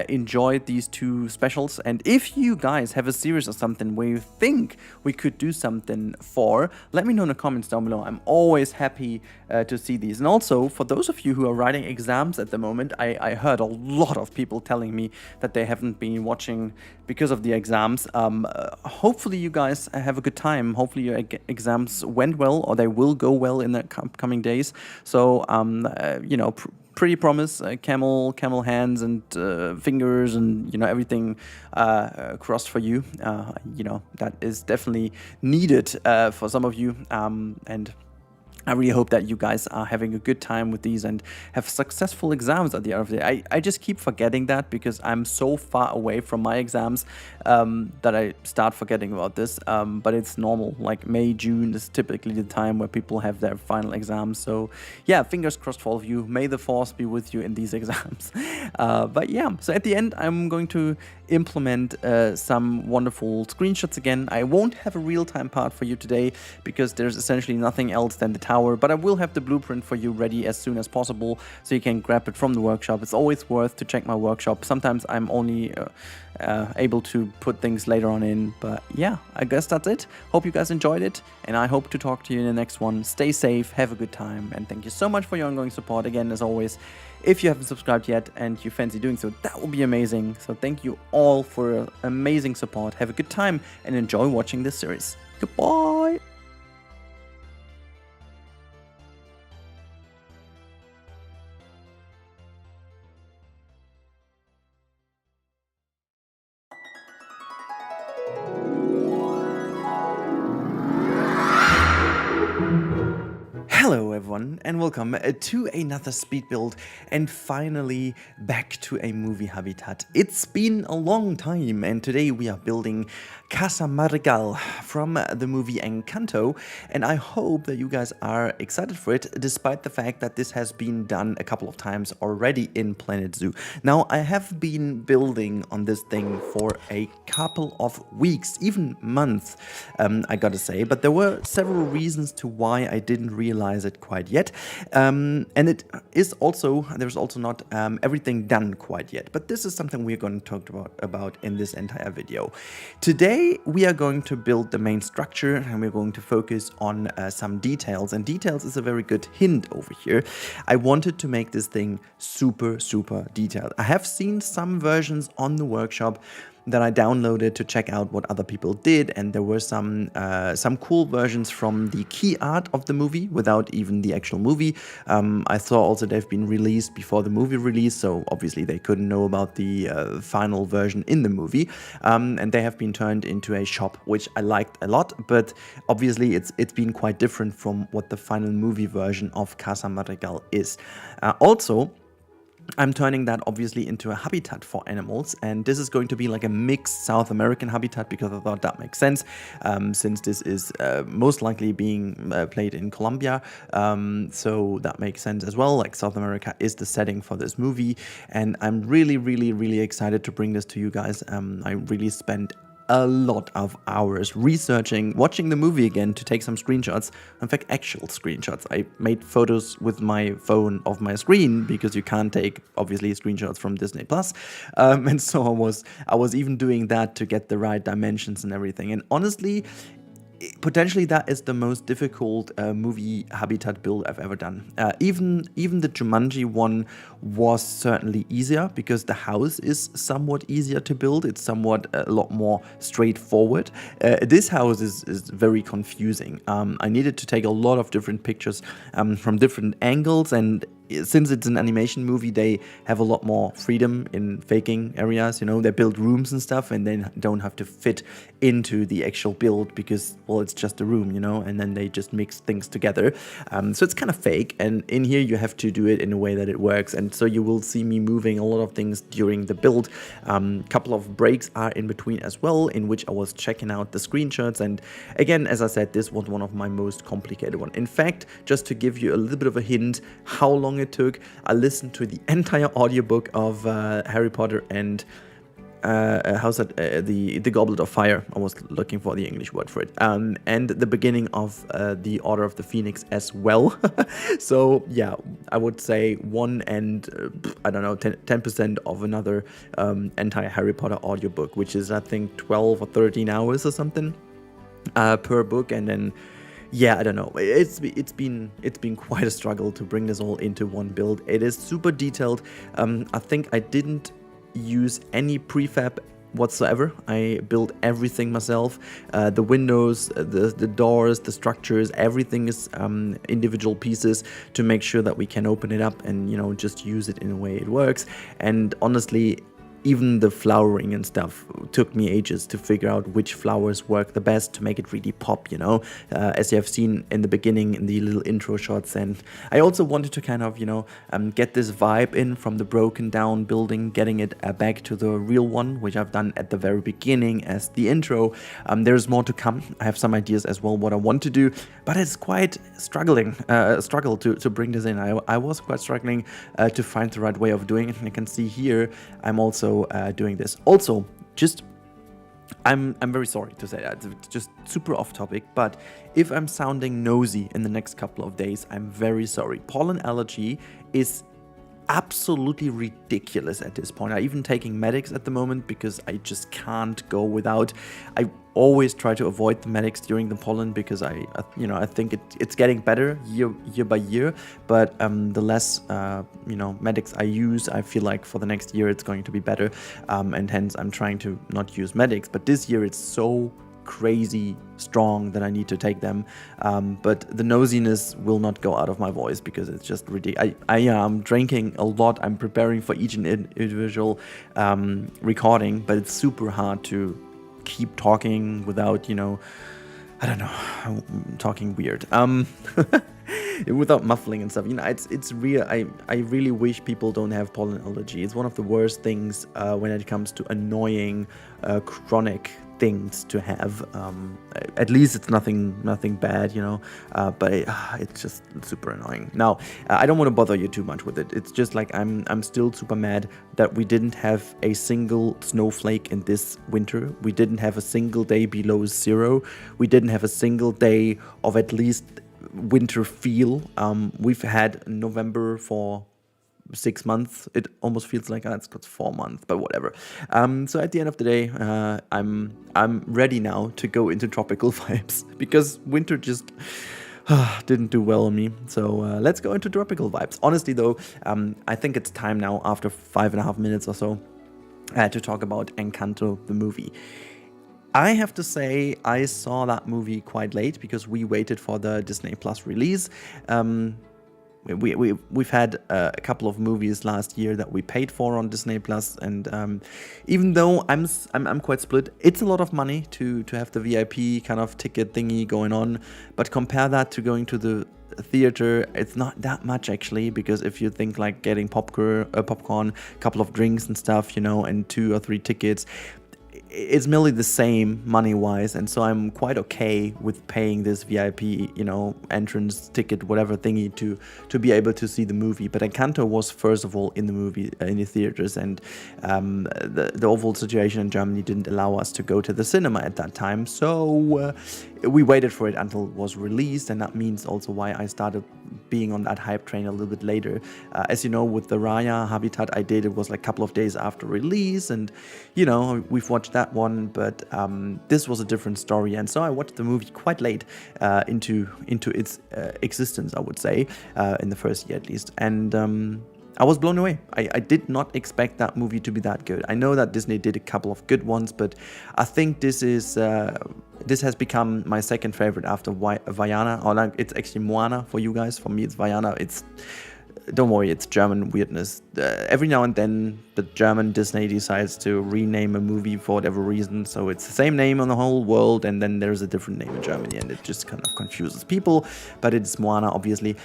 enjoyed these two specials, and if you guys have a series or something where you think we could do something for, let me know in the comments down below. I'm always happy to see these. And also, for those of you who are writing exams at the moment, I heard a lot of people telling me that they haven't been watching because of the exams. Hopefully you guys have a good time. Hopefully your exams went well, or they will go well in the coming days. So, you know, pretty promise, camel hands and fingers and, you know, everything crossed for you. You know, that is definitely needed for some of you. And I really hope that you guys are having a good time with these and have successful exams at the end of the day. I just keep forgetting that because I'm so far away from my exams that I start forgetting about this. But it's normal. Like May, June is typically the time where people have their final exams. So yeah, fingers crossed for all of you. May the force be with you in these exams. But yeah, so at the end, I'm going to implement some wonderful screenshots again. I won't have a real-time part for you today because there's essentially nothing else than the tower, but I will have the blueprint for you ready as soon as possible so you can grab it from the workshop. It's always worth to check my workshop. Sometimes I'm only able to put things later on in, but yeah, I guess that's it. Hope you guys enjoyed it, and I hope to talk to you in the next one. Stay safe, have a good time, and thank you so much for your ongoing support. Again, as always, if you haven't subscribed yet and you fancy doing so, that would be amazing. So thank you all for your amazing support. Have a good time and enjoy watching this series. Goodbye! Hello everyone, and welcome to another speed build, and finally back to a movie habitat. It's been a long time, and today we are building Casa Margal from the movie Encanto, and I hope that you guys are excited for it, despite the fact that this has been done a couple of times already in Planet Zoo. Now, I have been building on this thing for a couple of weeks, even months, I gotta say, but there were several reasons to why I didn't realize it quite yet, and it is also, there's also not everything done quite yet, but this is something we're going to talk about in this entire video. Today we are going to build the main structure, and we're going to focus on some details, and details is a very good hint over here. I wanted to make this thing super detailed. I have seen some versions on the workshop that I downloaded to check out what other people did, and there were some cool versions from the key art of the movie without even the actual movie. I saw also they've been released before the movie release, so obviously they couldn't know about the final version in the movie, and they have been turned into a shop, which I liked a lot, but obviously it's been quite different from what the final movie version of Casa Madrigal is. Also, I'm turning that obviously into a habitat for animals, and this is going to be like a mixed South American habitat because I thought that makes sense, since this is most likely being played in Colombia, so that makes sense as well. Like, South America is the setting for this movie, and I'm really excited to bring this to you guys. I really spent a lot of hours researching, watching the movie again to take some screenshots. In fact, actual screenshots. I made photos with my phone of my screen because you can't take, obviously, screenshots from Disney Plus. And so I was even doing that to get the right dimensions and everything. And honestly, potentially that is the most difficult movie habitat build I've ever done. Even the Jumanji one was certainly easier because the house is somewhat easier to build. It's somewhat a lot more straightforward. This house is very confusing. I needed to take a lot of different pictures from different angles, and since it's an animation movie, they have a lot more freedom in faking areas. You know, they build rooms and stuff, and they don't have to fit into the actual build because, well, it's just a room, you know, and then they just mix things together. So it's kind of fake, and in here you have to do it in a way that it works. And so you will see me moving a lot of things during the build. Couple of breaks are in between as well, in which I was checking out the screenshots. And again, as I said, this was one of my most complicated one. In fact, just to give you a little bit of a hint how long it took, I listened to the entire audiobook of Harry Potter and the Goblet of Fire. I was looking for the English word for it, and the beginning of the Order of the Phoenix as well. So yeah, I would say one and I don't know, 10% of another entire Harry Potter audiobook, which is I think 12 or 13 hours or something per book. And then yeah, I don't know. It's been quite a struggle to bring this all into one build. It is super detailed. I think I didn't use any prefab whatsoever. I built everything myself. The windows, the doors, the structures, everything is individual pieces to make sure that we can open it up and, you know, just use it in a way it works. And honestly, even the flowering and stuff took me ages to figure out which flowers work the best to make it really pop, you know, as you have seen in the beginning in the little intro shots. And I also wanted to kind of, you know, get this vibe in from the broken down building, getting it back to the real one, which I've done at the very beginning as the intro. There's more to come. I have some ideas as well what I want to do, but it's quite struggle to bring this in. I was quite struggling to find the right way of doing it. And you can see here, I'm also doing this. Also, just I'm very sorry to say that, it's just super off topic, but if I'm sounding nosy in the next couple of days, I'm very sorry. Pollen allergy is absolutely ridiculous at this point. I'm even taking medics at the moment because I just can't go without. I always try to avoid the medics during the pollen because I think it's getting better year by year, but the less medics I use, I feel like for the next year it's going to be better, and hence I'm trying to not use medics. But this year it's so crazy strong that I need to take them, but the nosiness will not go out of my voice because it's just ridiculous. I am drinking a lot. I'm preparing for each and individual recording, but it's super hard to keep talking without, you know, I don't know, talking weird, without muffling and stuff. You know, it's real. I really wish people don't have pollen allergy. It's one of the worst things when it comes to annoying chronic things to have. At least it's nothing bad, you know, but it's just super annoying. Now, I don't want to bother you too much with it. It's just like I'm still super mad that we didn't have a single snowflake in this winter. We didn't have a single day below zero. We didn't have a single day of at least winter feel. We've had November for 6 months. It almost feels like it's 4 months, but whatever. So at the end of the day, I'm ready now to go into tropical vibes because winter just didn't do well on me. So let's go into tropical vibes. Honestly though, I think it's time now after 5.5 minutes or so to talk about Encanto, the movie. I have to say, I saw that movie quite late because we waited for the Disney Plus release. We've had a couple of movies last year that we paid for on Disney Plus, and even though I'm quite split, it's a lot of money to have the VIP kind of ticket thingy going on. But compare that to going to the theater, it's not that much actually, because if you think like getting popcorn, a couple of drinks and stuff, and 2 or 3 tickets, it's merely the same money-wise, and so I'm quite okay with paying this VIP, entrance ticket, whatever thingy, to be able to see the movie. But Encanto was first of all in the theaters, and the overall situation in Germany didn't allow us to go to the cinema at that time, so we waited for it until it was released, and that means also why I started being on that hype train a little bit later. As you know, with the Raya Habitat I did, it was like a couple of days after release, and we've watched that one, but this was a different story, and so I watched the movie quite late into its existence, I would say, in the first year at least, and I was blown away. I did not expect that movie to be that good. I know that Disney did a couple of good ones, but I think this has become my second favorite after Vaiana, or like it's actually Moana for you guys. For me, it's Vaiana. Don't worry, it's German weirdness. Every now and then, the German Disney decides to rename a movie for whatever reason, so it's the same name on the whole world, and then there's a different name in Germany, and it just kind of confuses people. But it's Moana, obviously.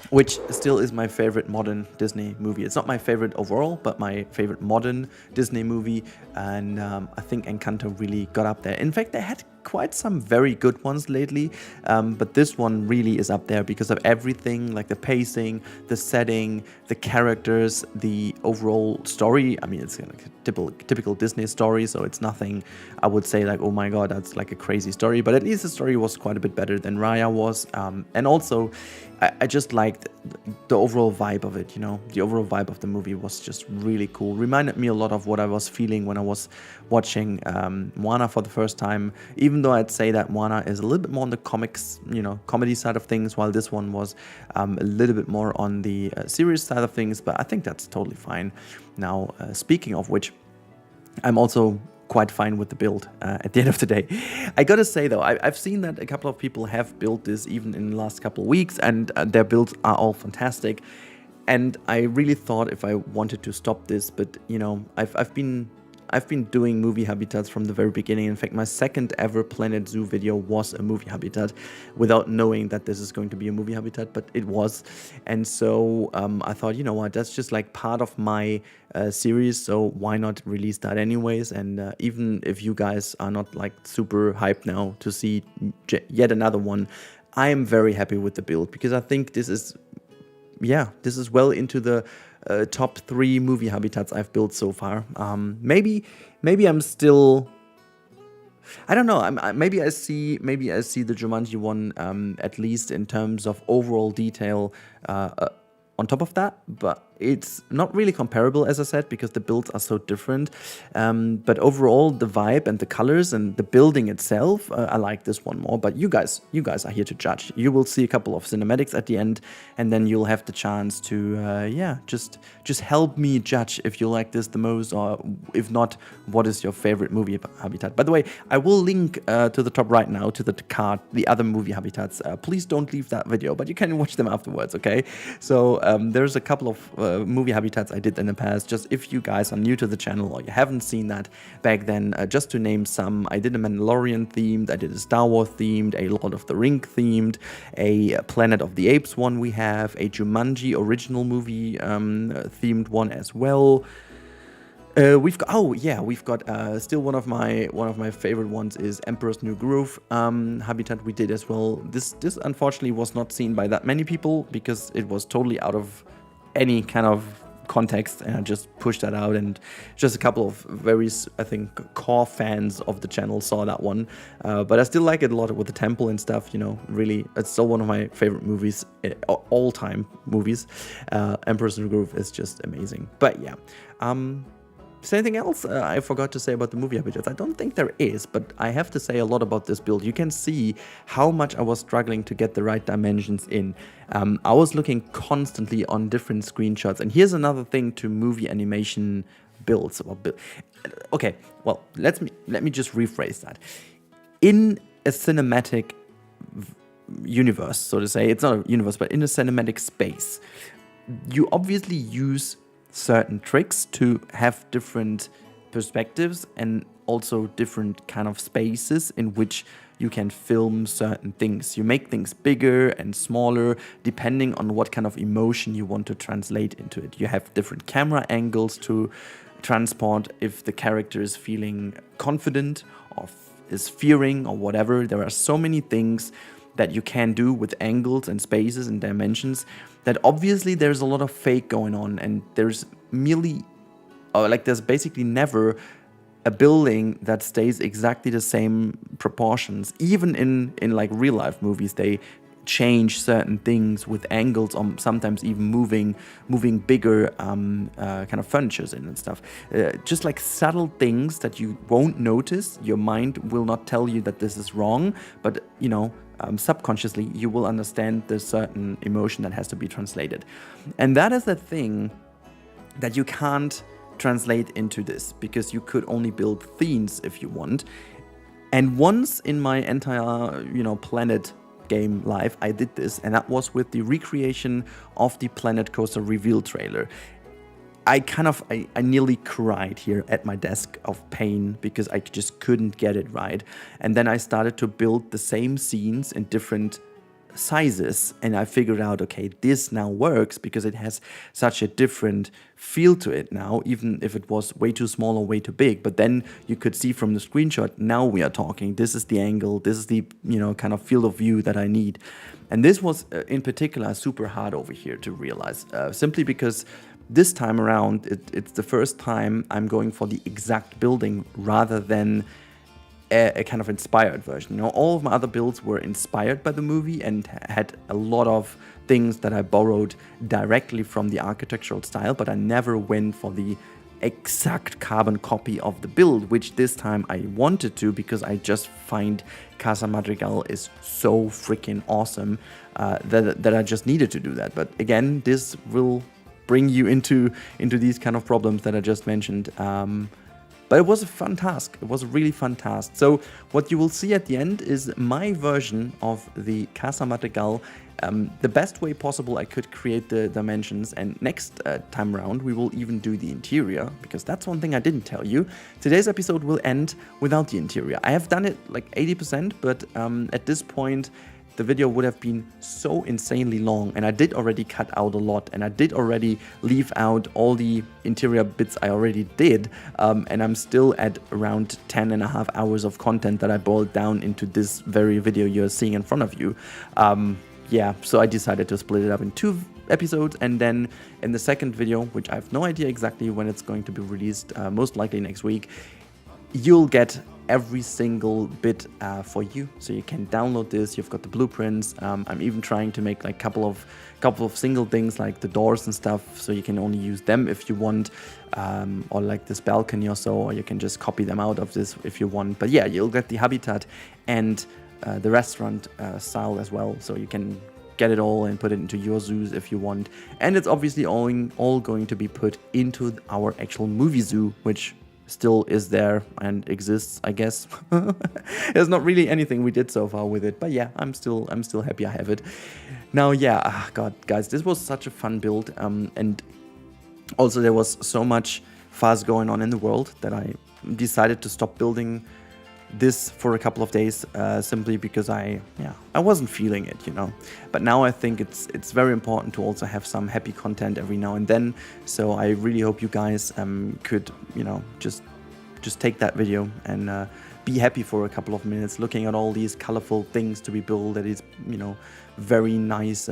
Which still is my favorite modern Disney movie. It's not my favorite overall, but my favorite modern Disney movie, and I think Encanto really got up there. In fact, they had quite some very good ones lately, but this one really is up there because of everything, like the pacing, the setting, the characters, the overall story. I mean, it's like a typical Disney story, so it's nothing I would say like, oh my god, that's like a crazy story, but at least the story was quite a bit better than Raya was, and also I just liked the overall vibe of it, the overall vibe of the movie was just really cool. Reminded me a lot of what I was feeling when I was watching Moana for the first time, even though I'd say that Moana is a little bit more on the comics, comedy side of things, while this one was a little bit more on the serious side of things, but I think that's totally fine. Now, speaking of which, I'm also quite fine with the build at the end of the day. I gotta say though, I've seen that a couple of people have built this even in the last couple of weeks, and their builds are all fantastic. And I really thought if I wanted to stop this, but I've been doing movie habitats from the very beginning. In fact, my second ever Planet Zoo video was a movie habitat, without knowing that this is going to be a movie habitat, but it was. And so I thought, you know what, that's just like part of my series, so why not release that anyways? And even if you guys are not like super hyped now to see yet another one, I am very happy with the build, because I think this is well into the top 3 movie habitats I've built so far. Maybe I'm still, I don't know. Maybe I see the Jumanji one at least in terms of overall detail on top of that, but it's not really comparable, as I said, because the builds are so different. But overall, the vibe and the colors and the building itself, I like this one more. But you guys are here to judge. You will see a couple of cinematics at the end, and then you'll have the chance to, just help me judge if you like this the most, or if not, what is your favorite movie habitat. By the way, I will link to the top right now to the card, the other movie habitats. Please don't leave that video, but you can watch them afterwards, okay? So there's a couple of movie habitats I did in the past. Just if you guys are new to the channel or you haven't seen that back then, just to name some, I did a Mandalorian themed, I did a Star Wars themed, a Lord of the Ring themed, a Planet of the Apes one we have, a Jumanji original movie themed one as well. We've got still one of my favorite ones is Emperor's New Groove habitat we did as well. This unfortunately was not seen by that many people because it was totally out of any kind of context, and I just pushed that out, and just a couple of very, I think, core fans of the channel saw that one, but I still like it a lot with the temple and stuff. Really, it's still one of my favorite movies, all-time movies. Emperor's New Groove is just amazing. But yeah, is there anything else I forgot to say about the movie habitats? I don't think there is, but I have to say a lot about this build. You can see how much I was struggling to get the right dimensions in. I was looking constantly on different screenshots, and here's another thing to movie animation builds. Okay, well, let me just rephrase that. In a cinematic universe, so to say, it's not a universe, but in a cinematic space, you obviously use certain tricks to have different perspectives and also different kind of spaces in which you can film certain things. You make things bigger and smaller depending on what kind of emotion you want to translate into it. You have different camera angles to transport if the character is feeling confident or is fearing or whatever. There are so many things that you can do with angles and spaces and dimensions that obviously there's a lot of fake going on, and there's basically never a building that stays exactly the same proportions. Even in like real life movies, they change certain things with angles, or sometimes even moving bigger kind of furnitures in and stuff. Just like subtle things that you won't notice. Your mind will not tell you that this is wrong, but subconsciously you will understand there's certain emotion that has to be translated. And that is the thing that you can't translate into this, because you could only build themes if you want. And once in my entire Planet game life I did this, and that was with the recreation of the Planet Coaster reveal trailer. I nearly cried here at my desk of pain because I just couldn't get it right. And then I started to build the same scenes in different sizes, and I figured out, okay, this now works because it has such a different feel to it now, even if it was way too small or way too big. But then you could see from the screenshot, now we are talking, this is the angle, this is the kind of field of view that I need. And this was in particular super hard over here to realize, simply because this time around it's the first time I'm going for the exact building rather than a kind of inspired version. All of my other builds were inspired by the movie and had a lot of things that I borrowed directly from the architectural style, but I never went for the exact carbon copy of the build, which this time I wanted to, because I just find Casa Madrigal is so freaking awesome that I just needed to do that. But again, this will bring you into these kind of problems that I just mentioned. But it was a fun task. It was a really fun task. So what you will see at the end is my version of the Casa Madrigal, the best way possible I could create the dimensions. And next time around, we will even do the interior, because that's one thing I didn't tell you. Today's episode will end without the interior. I have done it like 80%, but at this point, the video would have been so insanely long, and I did already cut out a lot, and I did already leave out all the interior bits I already did, and I'm still at around 10.5 hours of content that I boiled down into this very video you're seeing in front of you. So I decided to split it up in 2 episodes, and then in the second video, which I have no idea exactly when it's going to be released, most likely next week, you'll get every single bit for you, so you can download this. You've got the blueprints. I'm even trying to make like couple of single things like the doors and stuff, so you can only use them if you want, or like this balcony or so, or you can just copy them out of this if you want. But yeah, you'll get the habitat and the restaurant style as well, so you can get it all and put it into your zoos if you want. And it's obviously all going to be put into our actual movie zoo, which still is there and exists, I guess. There's not really anything we did so far with it, but yeah, I'm still happy I have it. Now, yeah, God, guys, this was such a fun build, and also there was so much fuzz going on in the world that I decided to stop building this for a couple of days, simply because I wasn't feeling it, But now I think it's very important to also have some happy content every now and then. So I really hope you guys could, just take that video and be happy for a couple of minutes, looking at all these colorful things to be built. That is, very nice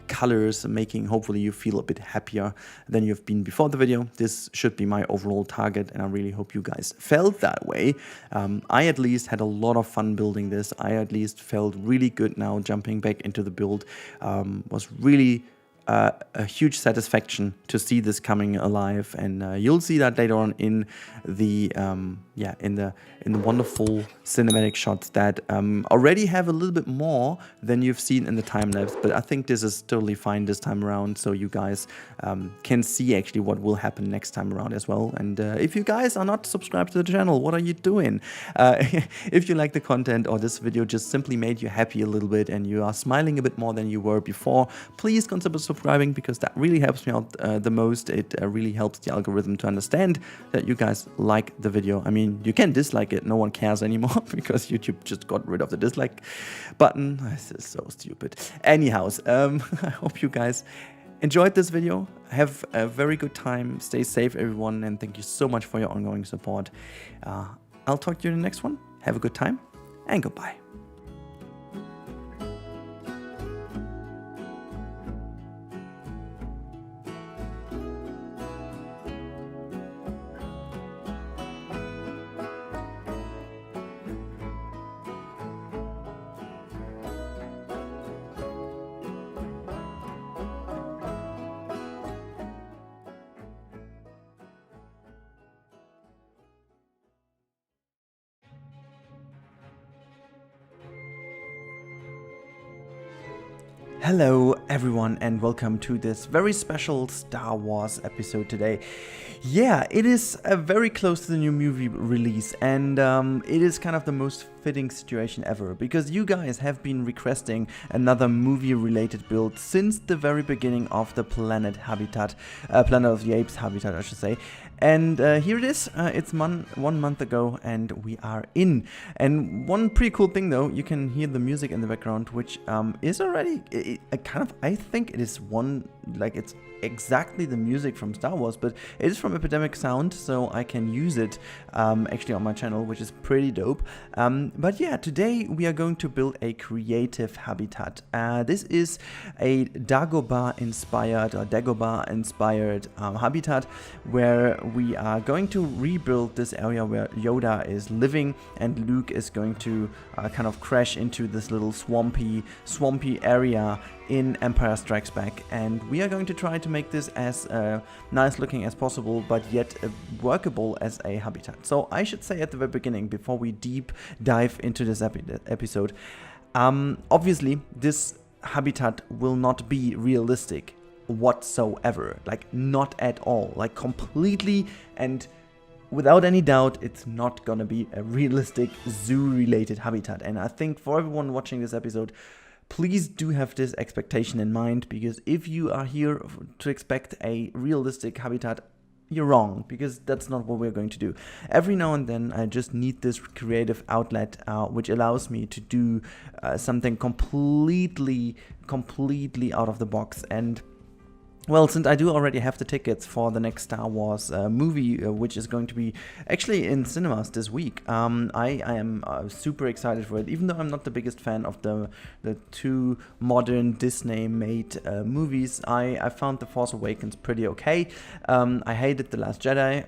colors, making hopefully you feel a bit happier than you've been before the video. This should be my overall target, and I really hope you guys felt that way. I at least had a lot of fun building this. I at least felt really good now jumping back into the build. Was really a huge satisfaction to see this coming alive, and you'll see that later on in the yeah, in the wonderful cinematic shots that already have a little bit more than you've seen in the time lapse. But I think this is totally fine this time around, so you guys can see actually what will happen next time around as well. And if you guys are not subscribed to the channel, what are you doing? If you like the content or this video just simply made you happy a little bit and you are smiling a bit more than you were before, please consider subscribing, because that really helps me out the most. It really helps the algorithm to understand that you guys like the video. I mean, you can dislike it, no one cares anymore because YouTube just got rid of the dislike button. This is so stupid. Anyhow, I hope you guys enjoyed this video. Have a very good time. Stay safe, everyone, and thank you so much for your ongoing support. I'll talk to you in the next one. Have a good time, and goodbye. Hello everyone, and welcome to this very special Star Wars episode today. Yeah, it is very close to the new movie release, and it is kind of the most fitting situation ever, because you guys have been requesting another movie related build since the very beginning of the Planet of the Apes habitat, I should say. And here it is. It's 1 month ago, and we are in. And one pretty cool thing, though, you can hear the music in the background, which is already I think it is it's exactly the music from Star Wars, but it is from Epidemic Sound, so I can use it actually on my channel, which is pretty dope. But yeah, today we are going to build a creative habitat. This is a Dagobah inspired habitat, where we are going to rebuild this area where Yoda is living, and Luke is going to kind of crash into this little swampy area in Empire Strikes Back, and we are going to try to make this as nice looking as possible, but yet workable as a habitat. So I should say at the very beginning, before we deep dive into this episode, obviously this habitat will not be realistic whatsoever, like not at all, like completely and without any doubt, it's not gonna be a realistic zoo related habitat. And I think for everyone watching this episode, please do have this expectation in mind, because if you are here to expect a realistic habitat, you're wrong, because that's not what we're going to do. Every now and then I just need this creative outlet which allows me to do something completely out of the box. And well, since I do already have the tickets for the next Star Wars movie, which is going to be actually in cinemas this week, I am super excited for it, even though I'm not the biggest fan of the two modern Disney-made movies. I found The Force Awakens pretty okay. I hated The Last Jedi.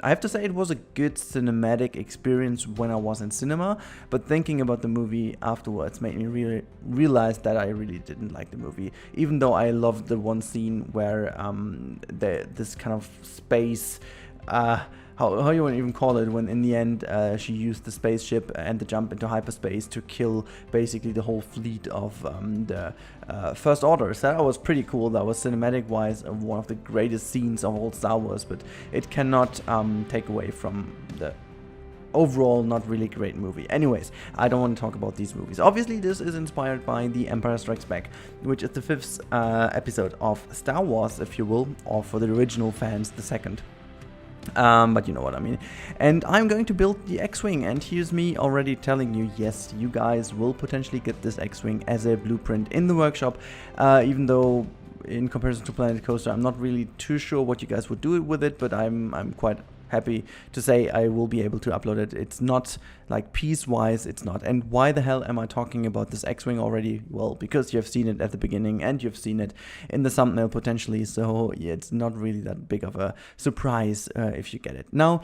I have to say it was a good cinematic experience when I was in cinema, but thinking about the movie afterwards made me realize that I really didn't like the movie, even though I loved the one scene where this kind of space, how you want to even call it, when in the end she used the spaceship and the jump into hyperspace to kill basically the whole fleet of the First Order. So that was pretty cool. That was cinematic wise one of the greatest scenes of all Star Wars, but it cannot take away from the overall not really great movie. Anyways, I don't want to talk about these movies. Obviously this is inspired by The Empire Strikes Back, which is the 5th episode of Star Wars, if you will, or for the original fans, the 2nd. But you know what I mean. And I'm going to build the X-Wing, and here's me already telling you, yes, you guys will potentially get this X-Wing as a blueprint in the workshop, even though in comparison to Planet Coaster, I'm not really too sure what you guys would do with it, but I'm quite happy to say I will be able to upload it. It's not like piece-wise, it's not. And why the hell am I talking about this X-Wing already? Well, because you've seen it at the beginning and you've seen it in the thumbnail potentially, so yeah, it's not really that big of a surprise if you get it. Now,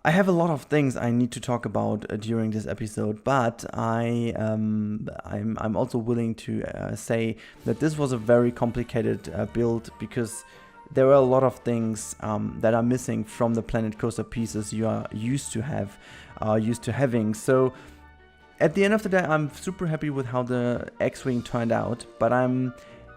I have a lot of things I need to talk about during this episode, but I'm also willing to say that this was a very complicated build, because there are a lot of things that are missing from the Planet Coaster pieces you are used to having. So at the end of the day, I'm super happy with how the X-Wing turned out, but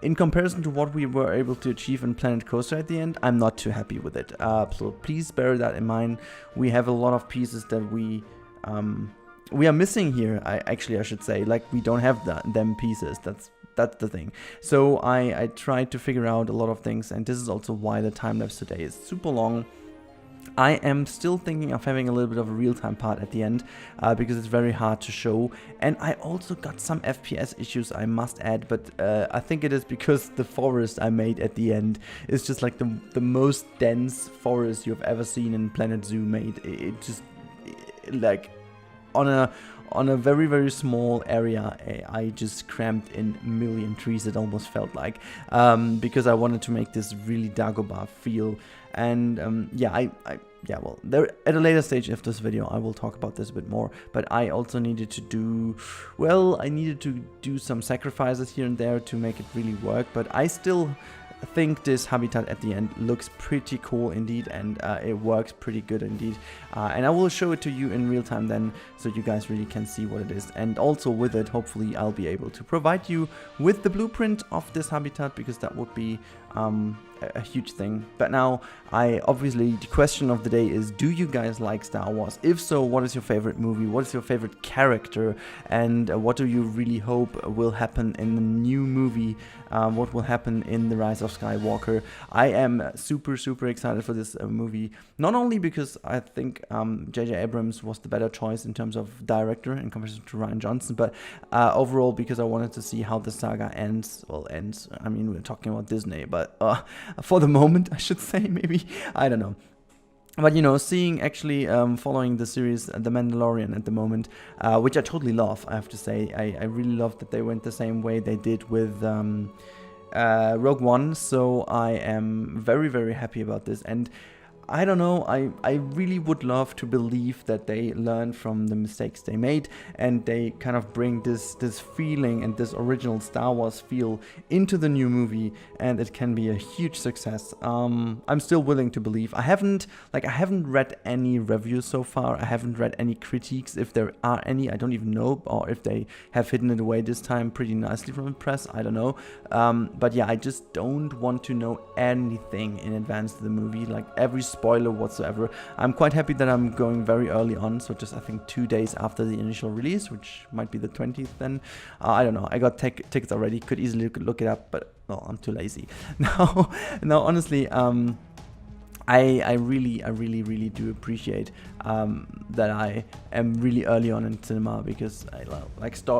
in comparison to what we were able to achieve in Planet Coaster at the end, I'm not too happy with it. So please bear that in mind. We have a lot of pieces that we are missing here. I should say, like, we don't have them pieces. That's the thing. So I tried to figure out a lot of things, and this is also why the time lapse today is super long. I am still thinking of having a little bit of a real-time part at the end because it's very hard to show, and I also got some FPS issues, I must add, but I think it is because the forest I made at the end is just like the most dense forest you've ever seen in Planet Zoo made. It just, like, on a very, very small area, I just crammed in a million trees, it almost felt like, because I wanted to make this really Dagobah feel. And well, there at a later stage of this video I will talk about this a bit more, but I also needed to do some sacrifices here and there to make it really work, but I still think this habitat at the end looks pretty cool indeed, and it works pretty good indeed, and I will show it to you in real time then, so you guys really can see what it is. And also with it, hopefully I'll be able to provide you with the blueprint of this habitat, because that would be a huge thing. But now, obviously the question of the day is, do you guys like Star Wars? If so, what is your favorite movie? What is your favorite character? And what do you really hope will happen in the new movie? What will happen in The Rise of Skywalker? I am super, super excited for this movie, not only because I think J.J. Abrams was the better choice in terms of director in comparison to Rian Johnson, but overall because I wanted to see how the saga ends. Well, ends, I mean, we're talking about Disney, but for the moment, I should say, maybe, I don't know. But, you know, seeing actually following the series The Mandalorian at the moment, which I totally love, I have to say. I really love that they went the same way they did with Rogue One, so I am very, very happy about this. And I don't know, I really would love to believe that they learn from the mistakes they made, and they kind of bring this feeling and this original Star Wars feel into the new movie, and it can be a huge success. I'm still willing to believe. I haven't read any reviews so far. I haven't read any critiques. If there are any, I don't even know, or if they have hidden it away this time pretty nicely from the press, I don't know. But yeah, I just don't want to know anything in advance of the movie, like every spoiler whatsoever. I'm quite happy that I'm going very early on, so just I think 2 days after the initial release, which might be the 20th then. I don't know, I got tickets already, could easily look it up, but no, I'm too lazy. Now honestly, I really do appreciate that I am really early on in cinema, because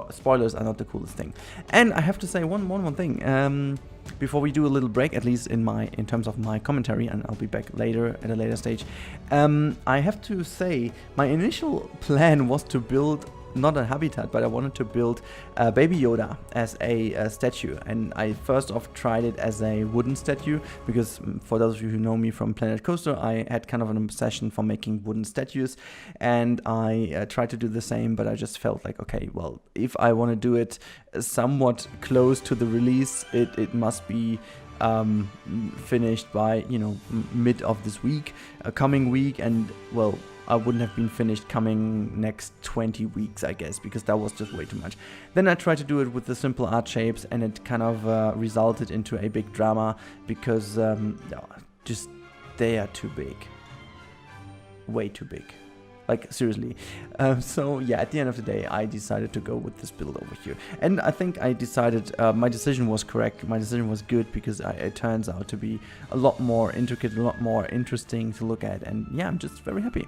spoilers are not the coolest thing. And I have to say one more thing before we do a little break, at least in terms of my commentary, and I'll be back later at a later stage. I have to say my initial plan was to build not a habitat, but I wanted to build Baby Yoda as a statue, and I first off tried it as a wooden statue, because for those of you who know me from Planet Coaster, I had kind of an obsession for making wooden statues, and I tried to do the same, but I just felt like, okay, well, if I want to do it somewhat close to the release, it must be finished by, you know, mid of this week, coming week, and well, I wouldn't have been finished coming next 20 weeks, I guess, because that was just way too much. Then I tried to do it with the simple art shapes, and it kind of resulted into a big drama, because just they are too big. Way too big. Like, seriously. So yeah, at the end of the day, I decided to go with this build over here. And I think I decided my decision was correct. My decision was good, because it turns out to be a lot more intricate, a lot more interesting to look at. And yeah, I'm just very happy.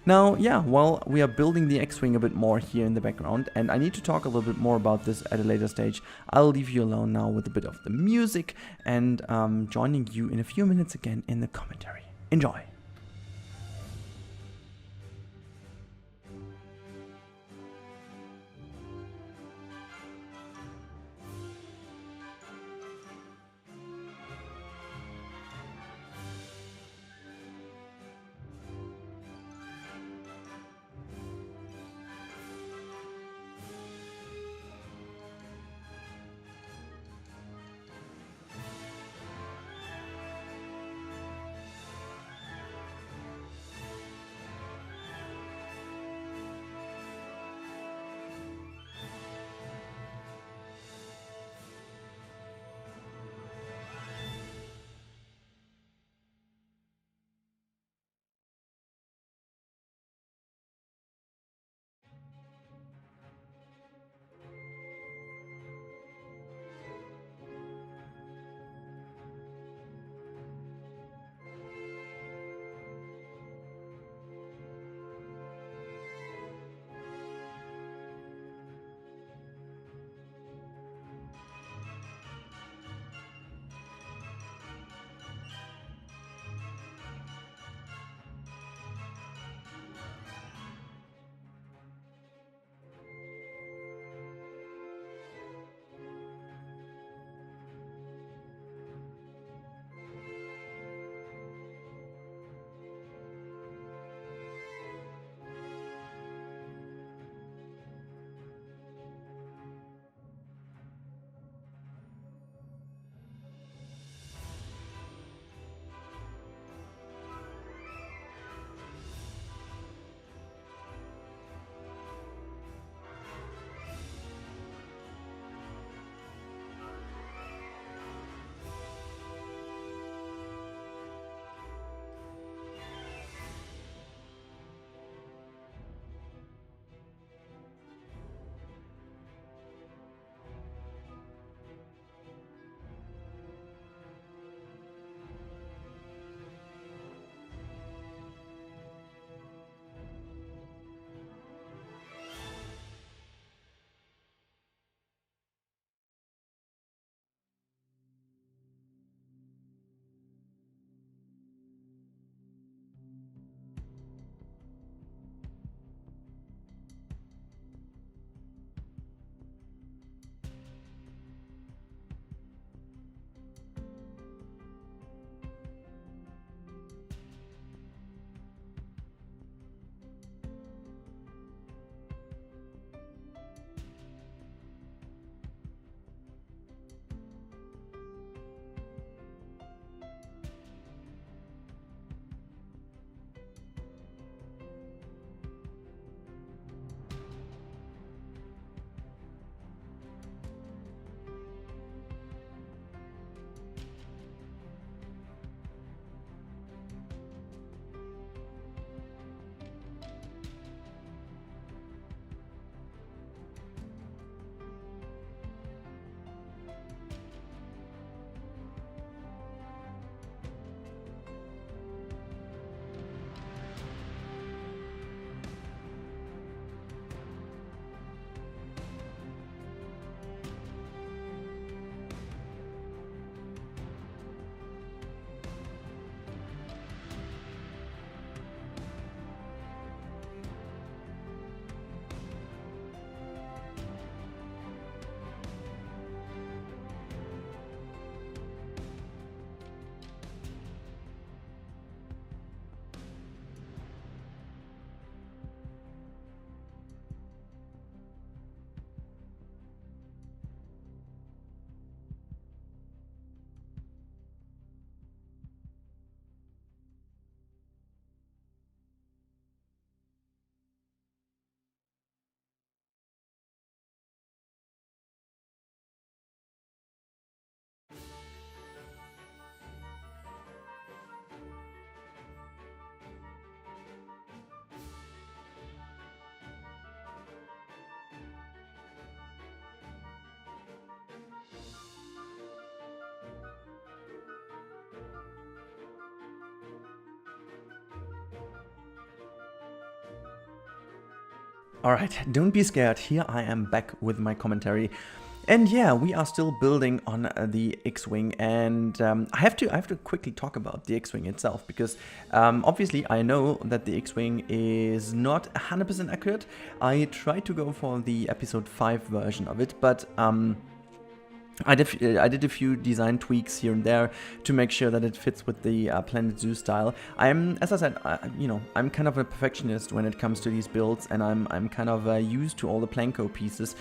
Now, yeah, while we are building the X-Wing a bit more here in the background, and I need to talk a little bit more about this at a later stage, I'll leave you alone now with a bit of the music, and joining you in a few minutes again in the commentary. Enjoy! Alright, don't be scared, here I am back with my commentary. And yeah, we are still building on the X-Wing, and I have to quickly talk about the X-Wing itself, because obviously I know that the X-Wing is not 100% accurate. I tried to go for the episode 5 version of it, but I did a few design tweaks here and there to make sure that it fits with the Planet Zoo style. As I said, you know, I'm kind of a perfectionist when it comes to these builds, and I'm kind of used to all the Planco pieces,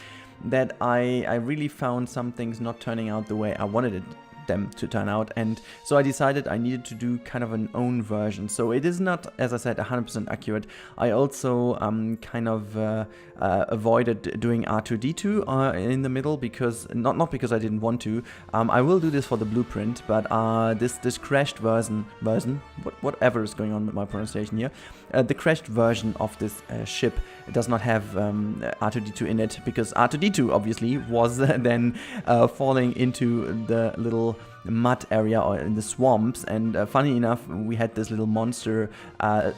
that I really found some things not turning out the way I wanted them to turn out, and so I decided I needed to do kind of an own version. So it is not, as I said, 100% accurate. I also kind of avoided doing R2-D2 in the middle, because not because I didn't want to. I will do this for the blueprint, but this crashed version, whatever is going on with my pronunciation here, the crashed version of this ship does not have R2-D2 in it, because R2-D2 obviously was then falling into the little mud area or in the swamps, and funny enough, we had this little monster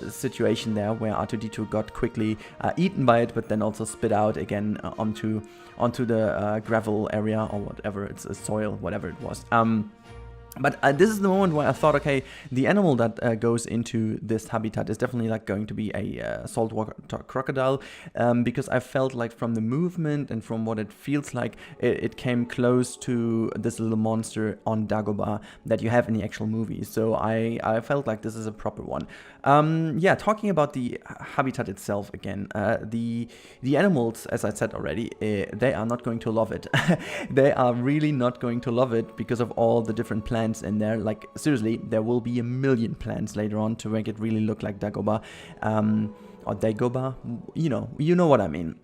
situation there where R2-D2 got quickly eaten by it, but then also spit out again onto the gravel area, or whatever, it's a soil, whatever it was. But this is the moment where I thought, okay, the animal that goes into this habitat is definitely like going to be a saltwater crocodile, because I felt like from the movement and from what it feels like, it came close to this little monster on Dagobah that you have in the actual movie. So I felt like this is a proper one. Yeah, talking about the habitat itself again, the animals, as I said already, they are not going to love it. They are really not going to love it because of all the different plants in there. Like, seriously, there will be a million plants later on to make it really look like Dagobah, or Dagobah, you know what I mean.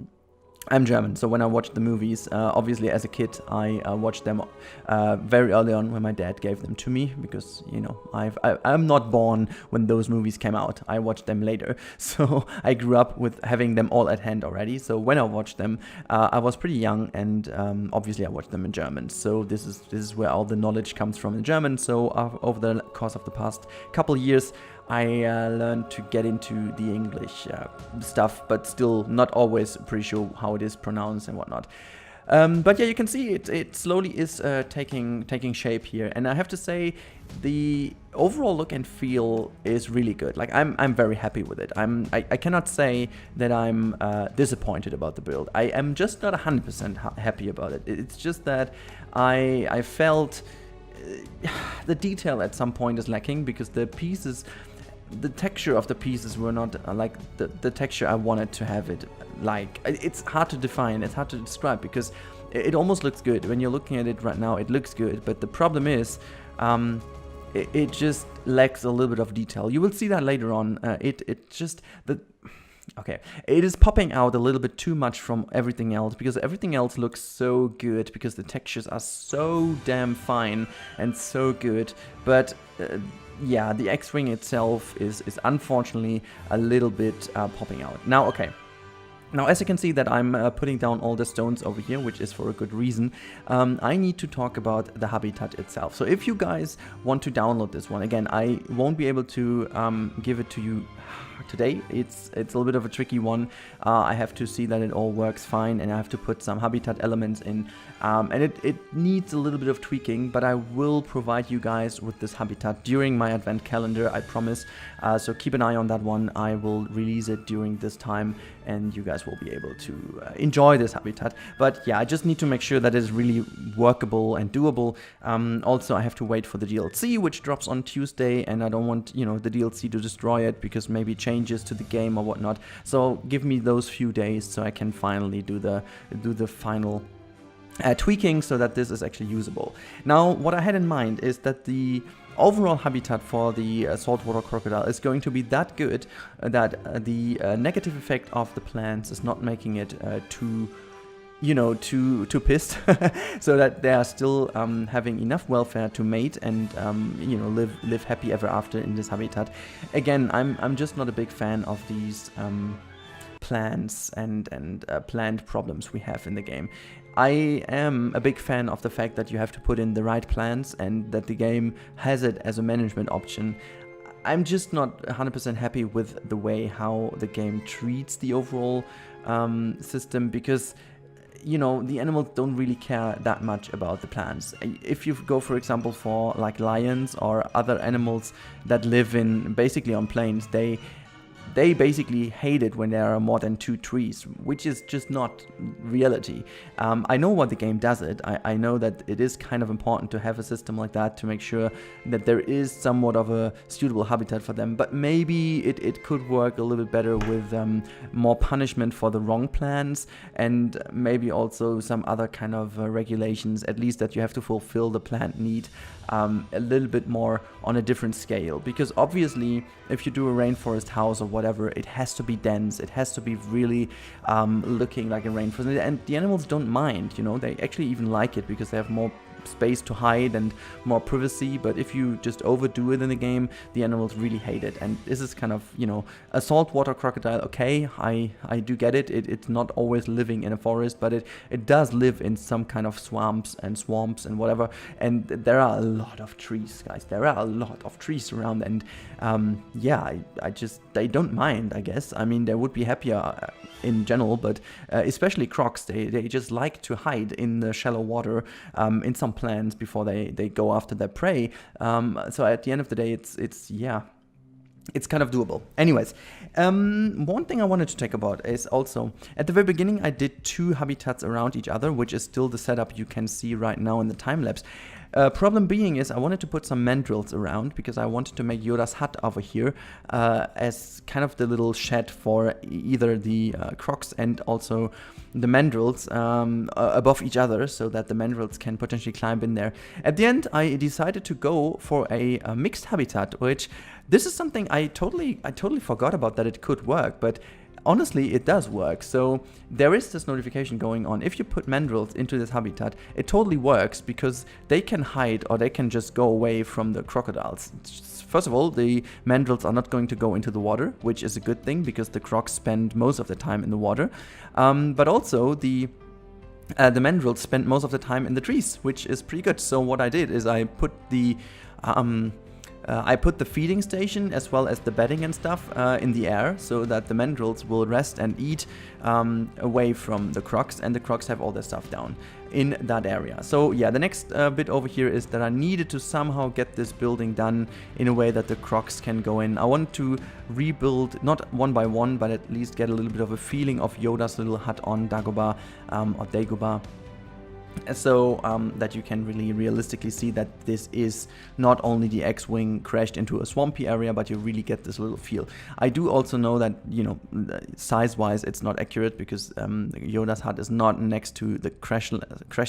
I'm German, so when I watched the movies, obviously as a kid, I watched them very early on when my dad gave them to me, because, you know, I'm not born when those movies came out. I watched them later, so I grew up with having them all at hand already. So when I watched them, I was pretty young, and obviously I watched them in German. So this is where all the knowledge comes from in German. So over the course of the past couple years, I learned to get into the English stuff, but still not always pretty sure how it is pronounced and whatnot. But yeah, you can see it slowly is taking shape here, and I have to say the overall look and feel is really good. Like, I'm very happy with it. I cannot say that I'm disappointed about the build. I am just not 100% happy about it. It's just that I felt the detail at some point is lacking, because the pieces, the texture of the pieces were not like the texture I wanted to have it like. It's hard to define, it's hard to describe, because it almost looks good. When you're looking at it right now, it looks good, but the problem is it just lacks a little bit of detail. You will see that later on. It just, okay, it is popping out a little bit too much from everything else, because everything else looks so good, because the textures are so damn fine and so good. But yeah, the X-Wing itself is unfortunately a little bit popping out. Now, okay. Now, as you can see that I'm putting down all the stones over here, which is for a good reason, I need to talk about the habitat itself. So if you guys want to download this one, again, I won't be able to give it to you today. It's a little bit of a tricky one. I have to see that it all works fine, and I have to put some habitat elements in, and it needs a little bit of tweaking, but I will provide you guys with this habitat during my advent calendar, I promise. So keep an eye on that one. I will release it during this time, and you guys will be able to enjoy this habitat. But yeah, I just need to make sure that it is really workable and doable. Also, I have to wait for the DLC, which drops on Tuesday, and I don't want, you know, the DLC to destroy it, because maybe changes to the game or whatnot. So give me those few days so I can finally do the final tweaking, so that this is actually usable. Now, what I had in mind is that the overall habitat for the saltwater crocodile is going to be that good that the negative effect of the plants is not making it too pissed, so that they are still having enough welfare to mate and live happy ever after in this habitat. Again, I'm just not a big fan of these plants and plant problems we have in the game. I am a big fan of the fact that you have to put in the right plants and that the game has it as a management option. I'm just not 100% happy with the way how the game treats the overall system, because the animals don't really care that much about the plants. If you go, for example, for like lions or other animals that live in basically on plains, they basically hate it when there are more than 2 trees, which is just not reality. I know what the game does it. I know that it is kind of important to have a system like that to make sure that there is somewhat of a suitable habitat for them, but maybe it could work a little bit better with more punishment for the wrong plants, and maybe also some other kind of regulations, at least that you have to fulfill the plant need a little bit more on a different scale. Because obviously if you do a rainforest house or whatever, it has to be dense, it has to be really looking like a rainforest, and the animals don't mind, they actually even like it because they have more space to hide and more privacy. But if you just overdo it in the game, the animals really hate it. And this is kind of, a saltwater crocodile, okay, I do get it. It's not always living in a forest, but it does live in some kind of swamps and whatever. And there are a lot of trees, guys. There are a lot of trees around, and they don't mind, I guess. I mean, they would be happier in general, but especially crocs, they just like to hide in the shallow water in some plants before they go after their prey. So at the end of the day, it's kind of doable. Anyways, one thing I wanted to talk about is also, at the very beginning, I did 2 habitats around each other, which is still the setup you can see right now in the time lapse. Problem being is I wanted to put some mandrills around, because I wanted to make Yoda's hut over here as kind of the little shed for either the crocs and also the mandrills above each other, so that the mandrills can potentially climb in there. At the end, I decided to go for a mixed habitat, which this is something I totally forgot about that it could work, but honestly, it does work. So there is this notification going on. If you put mandrills into this habitat, it totally works, because they can hide or they can just go away from the crocodiles. First of all, the mandrills are not going to go into the water, which is a good thing, because the crocs spend most of the time in the water. But also the mandrills spend most of the time in the trees, which is pretty good. So what I did is I put the feeding station as well as the bedding and stuff in the air, so that the mandrills will rest and eat away from the crocs, and the crocs have all their stuff down in that area. So yeah, the next bit over here is that I needed to somehow get this building done in a way that the crocs can go in. I want to rebuild, not one by one, but at least get a little bit of a feeling of Yoda's little hut on Dagobah or Dagobah. So that you can really realistically see that this is not only the X-Wing crashed into a swampy area, but you really get this little feel. I do also know that, size-wise it's not accurate, because Yoda's hut is not next to the crash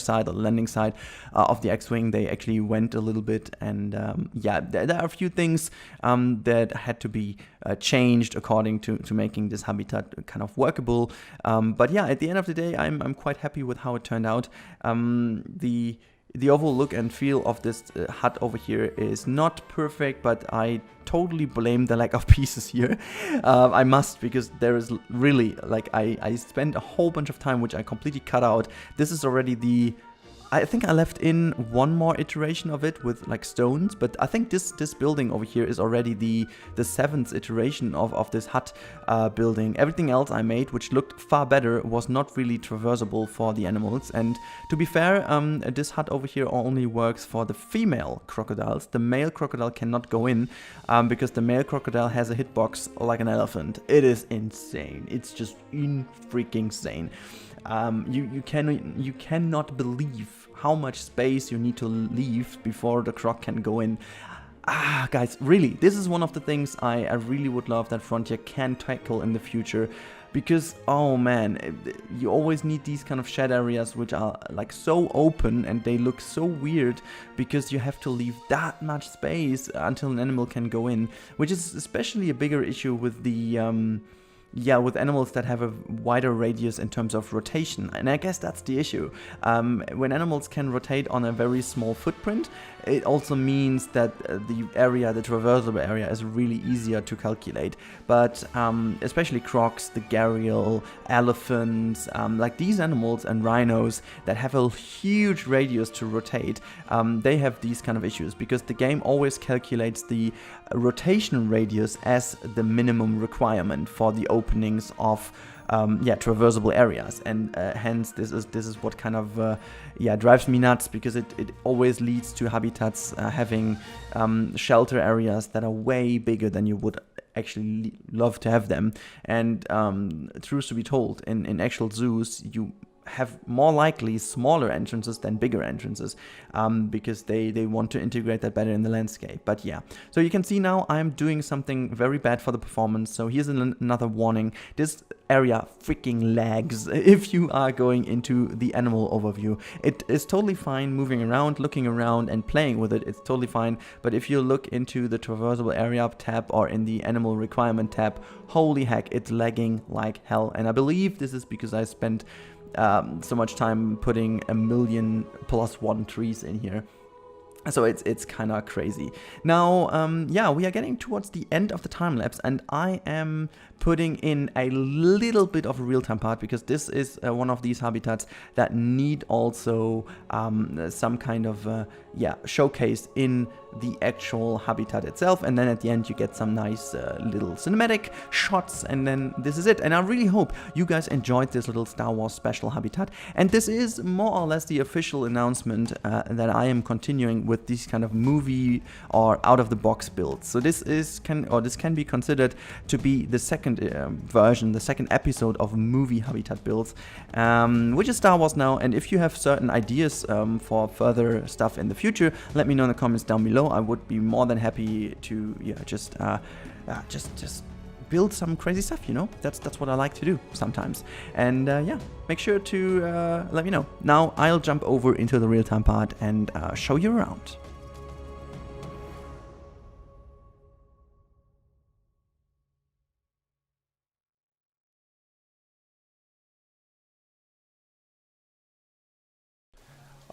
side or landing side of the X-Wing. They actually went a little bit, and there are a few things that had to be changed according to making this habitat kind of workable. But yeah, at the end of the day, I'm quite happy with how it turned out. The overall look and feel of this hut over here is not perfect, but I totally blame the lack of pieces here. I must, because there is really, I spent a whole bunch of time, which I completely cut out. This is already I think I left in one more iteration of it with stones, but I think this building over here is already the 7th iteration of this hut building. Everything else I made, which looked far better, was not really traversable for the animals. And to be fair, this hut over here only works for the female crocodiles. The male crocodile cannot go in because the male crocodile has a hitbox like an elephant. It is insane. It's just freaking insane. You cannot believe how much space you need to leave before the croc can go in. Guys, really, this is one of the things I really would love that Frontier can tackle in the future, because, oh man, you always need these kind of shed areas which are so open, and they look so weird because you have to leave that much space until an animal can go in, which is especially a bigger issue with the with animals that have a wider radius in terms of rotation. And I guess that's the issue. When animals can rotate on a very small footprint, it also means that the traversable area is really easier to calculate. But especially crocs, the gharial, elephants, like these animals and rhinos that have a huge radius to rotate, they have these kind of issues because the game always calculates the rotation radius as the minimum requirement for the openings of traversable areas, and hence this is what kind of drives me nuts, because it always leads to habitats having shelter areas that are way bigger than you would actually love to have them. And truth to be told, in actual zoos you have more likely smaller entrances than bigger entrances, because they want to integrate that better in the landscape. But yeah, so you can see now I'm doing something very bad for the performance. So here's another warning. This area freaking lags if you are going into the animal overview. It is totally fine moving around, looking around and playing with it. It's totally fine. But if you look into the traversable area tab or in the animal requirement tab, holy heck, it's lagging like hell. And I believe this is because I spent so much time putting 1,000,000+1 trees in here. So it's kind of crazy. Now, we are getting towards the end of the time lapse, and I am putting in a little bit of a real-time part, because this is one of these habitats that need also some kind of showcase in the actual habitat itself. And then at the end you get some nice little cinematic shots, and then this is it. And I really hope you guys enjoyed this little Star Wars special habitat, and this is more or less the official announcement that I am continuing with these kind of movie or out-of-the-box builds. So this can be considered to be the second version, the second episode of movie habitat builds, which is Star Wars now. And if you have certain ideas for further stuff in the future, let me know in the comments down below. I would be more than happy to just build some crazy stuff, you know. That's what I like to do sometimes. And make sure to let me know. Now I'll jump over into the real-time part and show you around.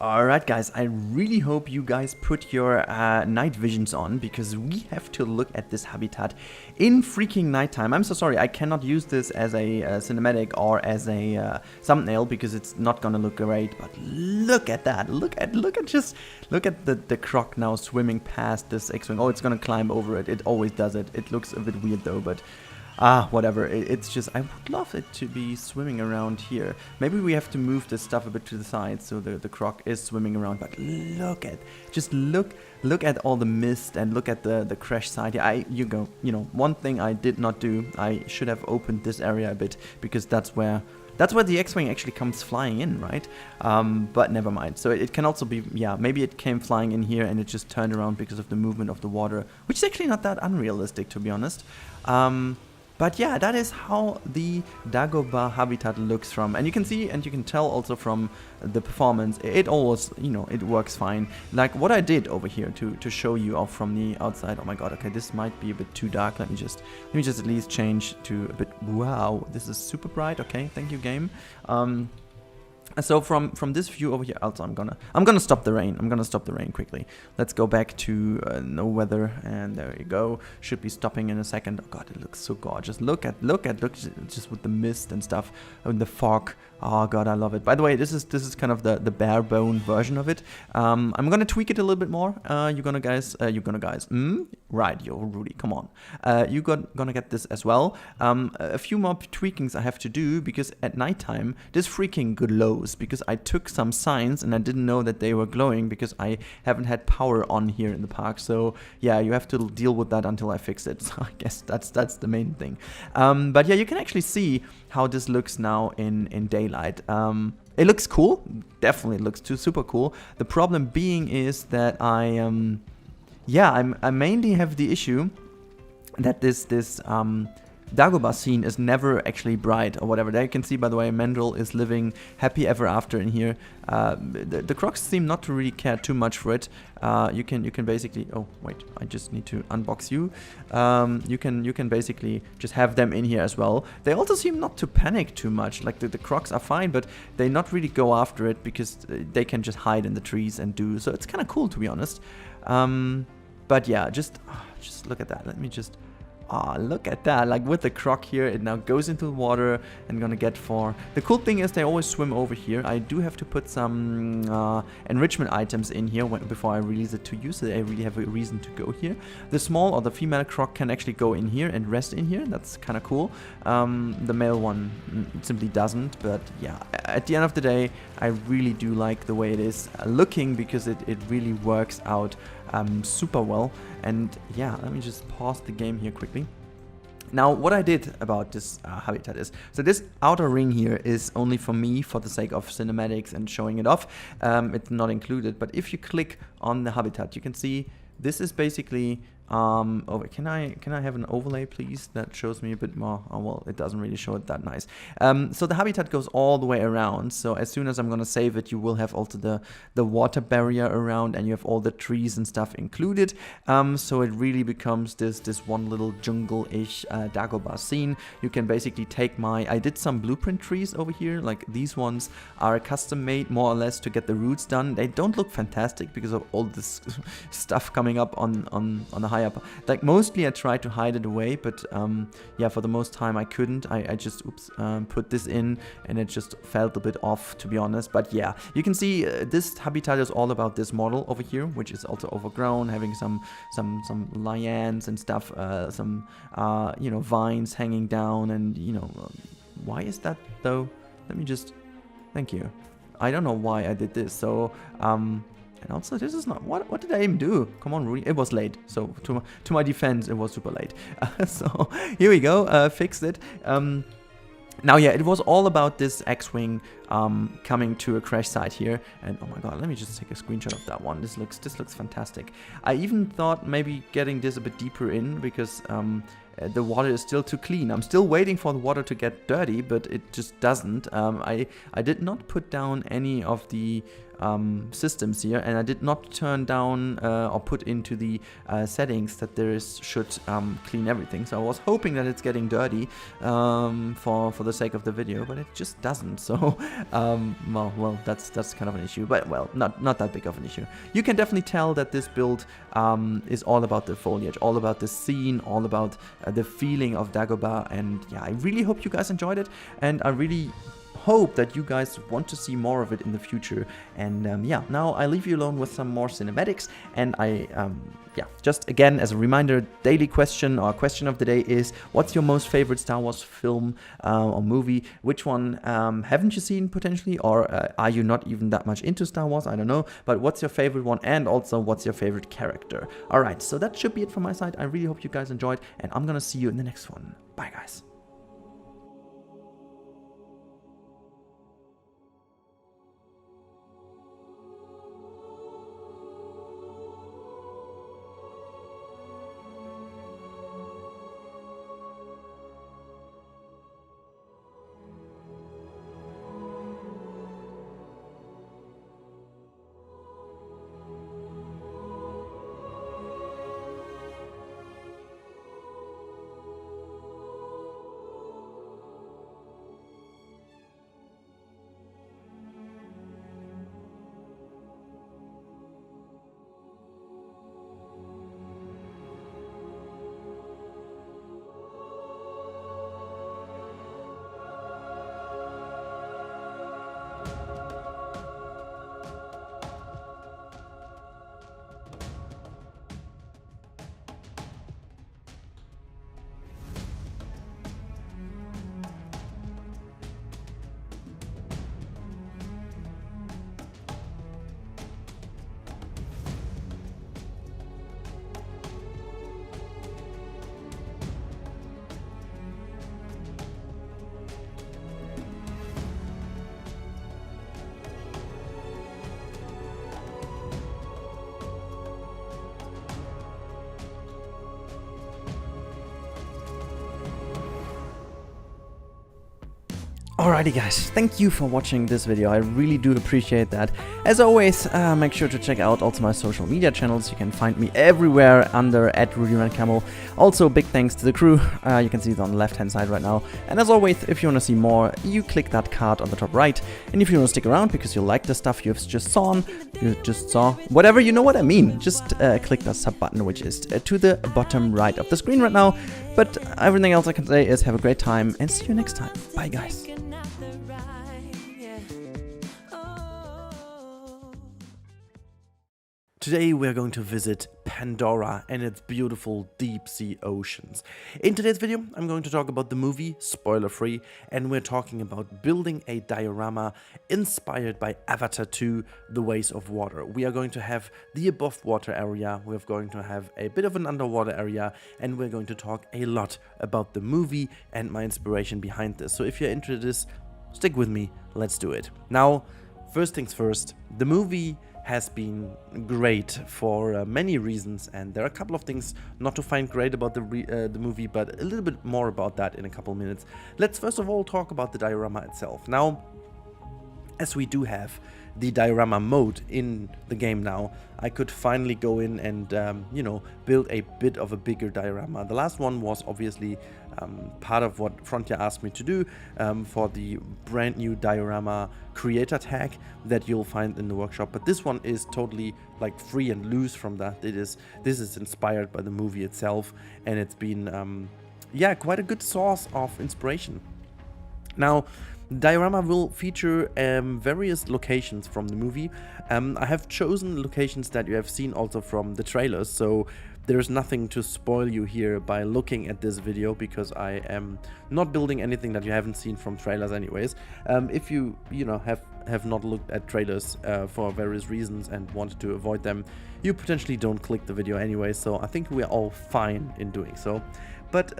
Alright guys, I really hope you guys put your night visions on, because we have to look at this habitat in freaking nighttime. I'm so sorry, I cannot use this as a cinematic or as a thumbnail, because it's not gonna look great. But look at that, look at the croc now swimming past this X-Wing. Oh, it's gonna climb over it, it always does it. It looks a bit weird though, but whatever. It's just, I would love it to be swimming around here. Maybe we have to move this stuff a bit to the side so the croc is swimming around. But look at all the mist, and look at the crash site. One thing I did not do, I should have opened this area a bit, because that's where the X-Wing actually comes flying in, right? But never mind. So it can also be, maybe it came flying in here and it just turned around because of the movement of the water, which is actually not that unrealistic, to be honest. But yeah, that is how the Dagobah habitat looks from, and you can see, and you can tell also from the performance, it always, it works fine. Like what I did over here to show you off from the outside. Oh my god, okay, this might be a bit too dark. Let me just at least change to a bit. Wow, this is super bright. Okay, thank you, game. So from this view over here, also I'm gonna stop the rain. I'm gonna stop the rain quickly. Let's go back to no weather, and there you go. Should be stopping in a second. Oh god, it looks so gorgeous. Look just with the mist and stuff and the fog. Oh god, I love it. By the way, this is kind of the bare bone version of it. I'm gonna tweak it a little bit more. You gonna guys? Right, yo, Rudi, come on. Gonna get this as well. A few more tweakings I have to do, because at nighttime this freaking glows, because I took some signs and I didn't know that they were glowing, because I haven't had power on here in the park. So yeah, you have to deal with that until I fix it. So I guess that's the main thing. But yeah, you can actually see how this looks now in daylight. It looks cool. Definitely looks super cool. The problem being is that I mainly have the issue that Dagobah scene is never actually bright or whatever. There you can see, by the way, Mendel is living happy ever after in here. The Crocs seem not to really care too much for it. You can basically, oh wait, I just need to unbox you. You can basically just have them in here as well. They also seem not to panic too much. Like the Crocs are fine, but they not really go after it because they can just hide in the trees and do. So it's kind of cool, to be honest. But yeah, just look at that. Let me just. Ah, look at that, like with the croc here, it now goes into the water and gonna get far. The cool thing is they always swim over here. I do have to put some enrichment items in here before I release it to you, so I really have a reason to go here. The small or the female croc can actually go in here and rest in here. That's kind of cool. The male one simply doesn't, but yeah, at the end of the day, I really do like the way it is looking because it really works out super well. And yeah, let me just pause the game here quickly. Now, what I did about this habitat is, so this outer ring here is only for me for the sake of cinematics and showing it off. It's not included, but if you click on the habitat, you can see this is basically oh, can I have an overlay, please? That shows me a bit more. Oh, well, it doesn't really show it that nice. So the habitat goes all the way around. So as soon as I'm gonna save it, you will have also the water barrier around, and you have all the trees and stuff included. So it really becomes this one little jungle-ish Dagobah scene. You can basically take I did some blueprint trees over here. Like these ones are custom made more or less to get the roots done. They don't look fantastic because of all this stuff coming up on the high up. Like mostly I tried to hide it away, but yeah, for the most time I couldn't. I just put this in and it just felt a bit off, to be honest. But yeah, you can see this habitat is all about this model over here, which is also overgrown, having some lianes and stuff, some you know, vines hanging down, and you know, why is that though? Let me just, thank you. I don't know why I did this. So and also, this is not, what did I even do? Come on, Rudi. It was late. So to my defense, it was super late. So here we go. Fixed it. Now, yeah, it was all about this X-Wing coming to a crash site here. And oh my god, let me just take a screenshot of that one. This looks fantastic. I even thought maybe getting this a bit deeper in because the water is still too clean. I'm still waiting for the water to get dirty, but it just doesn't. I did not put down any of the systems here, and I did not turn down or put into the settings that should clean everything. So I was hoping that it's getting dirty for the sake of the video, but it just doesn't. So well, that's kind of an issue, but well, not that big of an issue. You can definitely tell that this build is all about the foliage, all about the scene, all about the feeling of Dagobah. And yeah, I really hope you guys enjoyed it, and I really hope that you guys want to see more of it in the future. And yeah, now I leave you alone with some more cinematics. And yeah, just again as a reminder, daily question or question of the day is, what's your most favorite Star Wars film or movie? Which one haven't you seen potentially, or are you not even that much into Star Wars? I don't know, but what's your favorite one, and also what's your favorite character? All right, so that should be it from my side. I really hope you guys enjoyed, and I'm gonna see you in the next one. Bye guys. Alrighty guys, thank you for watching this video, I really do appreciate that. As always, make sure to check out also my social media channels. You can find me everywhere under @Rudi_Rennkamel. Also big thanks to the crew, you can see it on the left hand side right now. And as always, if you want to see more, you click that card on the top right. And if you want to stick around because you like the stuff you've just saw, whatever, you know what I mean, just click that sub button which is to the bottom right of the screen right now. But everything else I can say is have a great time and see you next time. Bye guys. Today we're going to visit Pandora and its beautiful deep sea oceans. In today's video I'm going to talk about the movie, spoiler free, and we're talking about building a diorama inspired by Avatar 2, The Ways of Water. We are going to have the above water area, we're going to have a bit of an underwater area, and we're going to talk a lot about the movie and my inspiration behind this. So if you're interested in this, stick with me, let's do it. Now, first things first, the movie has been great for many reasons, and there are a couple of things not to find great about the movie, but a little bit more about that in a couple minutes. Let's first of all talk about the diorama itself. Now, as we do have the diorama mode in the game now, I could finally go in and, you know, build a bit of a bigger diorama. The last one was obviously part of what Frontier asked me to do for the brand new diorama creator tag that you'll find in the workshop. But this one is totally like free and loose from that. This is inspired by the movie itself, and it's been, yeah, quite a good source of inspiration. Now, the diorama will feature various locations from the movie. I have chosen locations that you have seen also from the trailers, so there's nothing to spoil you here by looking at this video, because I am not building anything that you haven't seen from trailers anyways. If you know, have not looked at trailers for various reasons and wanted to avoid them, you potentially don't click the video anyway, so I think we're all fine in doing so. But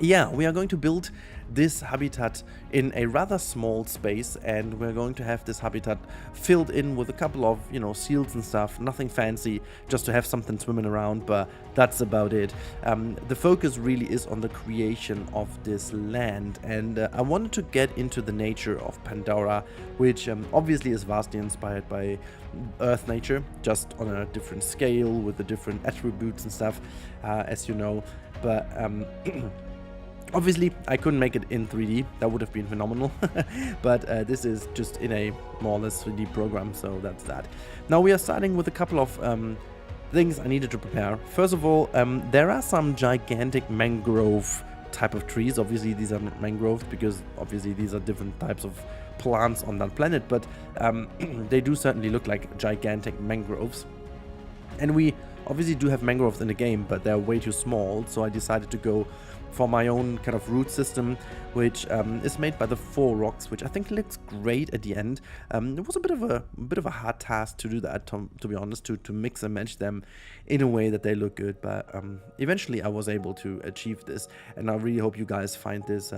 yeah, we are going to build this habitat in a rather small space, and we're going to have this habitat filled in with a couple of, you know, seals and stuff, nothing fancy, just to have something swimming around, but that's about it. The focus really is on the creation of this land, and I wanted to get into the nature of Pandora, which obviously is vastly inspired by Earth nature, just on a different scale with the different attributes and stuff, as you know, but obviously, I couldn't make it in 3D, that would have been phenomenal, but this is just in a more or less 3D program, so that's that. Now we are starting with a couple of things I needed to prepare. First of all, there are some gigantic mangrove type of trees. Obviously these are not mangroves, because obviously these are different types of plants on that planet, but they do certainly look like gigantic mangroves. And we obviously do have mangroves in the game, but they're way too small, so I decided to go for my own kind of root system, which is made by the 4 rocks, which I think looks great at the end. It was a bit of a hard task to do that, to be honest, to mix and match them in a way that they look good, but eventually I was able to achieve this, and I really hope you guys find this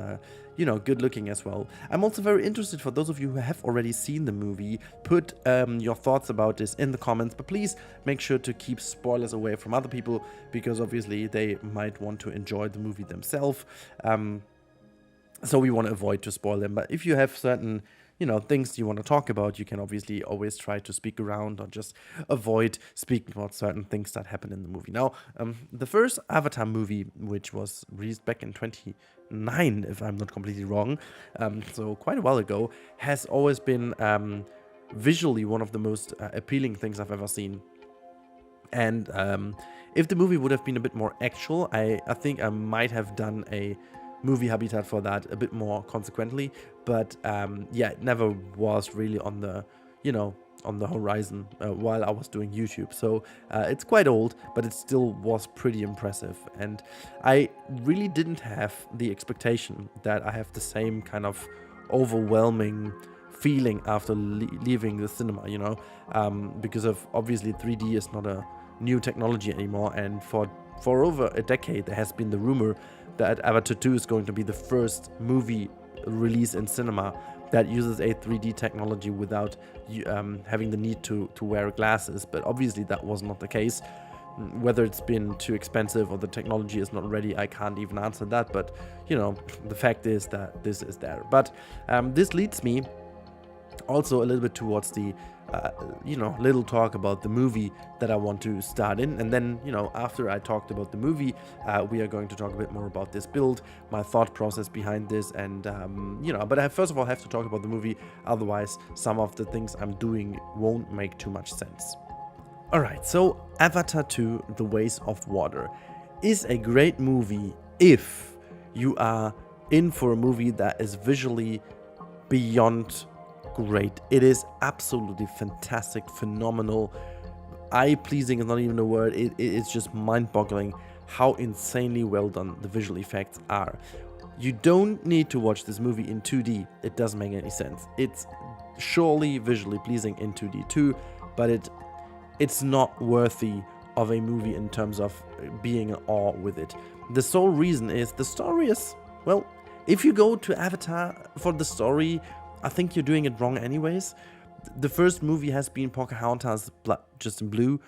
you know, good looking as well. I'm also very interested, for those of you who have already seen the movie, put your thoughts about this in the comments, but please make sure to keep spoilers away from other people, because obviously they might want to enjoy the movie themselves, so we want to avoid to spoil them. But if you have certain, you know, things you want to talk about, you can obviously always try to speak around or just avoid speaking about certain things that happen in the movie. Now, the first Avatar movie, which was released back in 2009, if I'm not completely wrong, so quite a while ago, has always been visually one of the most appealing things I've ever seen. And if the movie would have been a bit more actual, I think I might have done a movie habitat for that a bit more consequently, but yeah, it never was really on the, you know, on the horizon while I was doing YouTube. So it's quite old, but it still was pretty impressive, and I really didn't have the expectation that I have the same kind of overwhelming feeling after leaving the cinema, you know, because of obviously 3D is not a new technology anymore, and for over a decade there has been the rumor that Avatar 2 is going to be the first movie release in cinema that uses a 3D technology without having the need to wear glasses, but obviously that was not the case. Whether it's been too expensive or the technology is not ready, I can't even answer that. But, you know, the fact is that this is there. But this leads me also a little bit towards the, you know, little talk about the movie that I want to start in. And then, you know, after I talked about the movie, we are going to talk a bit more about this build, my thought process behind this, and, you know, but I first of all have to talk about the movie. Otherwise, some of the things I'm doing won't make too much sense. Alright, so Avatar 2: The Ways of Water is a great movie if you are in for a movie that is visually beyond great. It is absolutely fantastic, phenomenal, eye-pleasing is not even a word. It is just mind-boggling how insanely well done the visual effects are. You don't need to watch this movie in 2D. It doesn't make any sense. It's surely visually pleasing in 2D too, but it's not worthy of a movie in terms of being in awe with it. The sole reason is the story is, well, if you go to Avatar for the story, I think you're doing it wrong anyways. The first movie has been Pocahontas just in blue,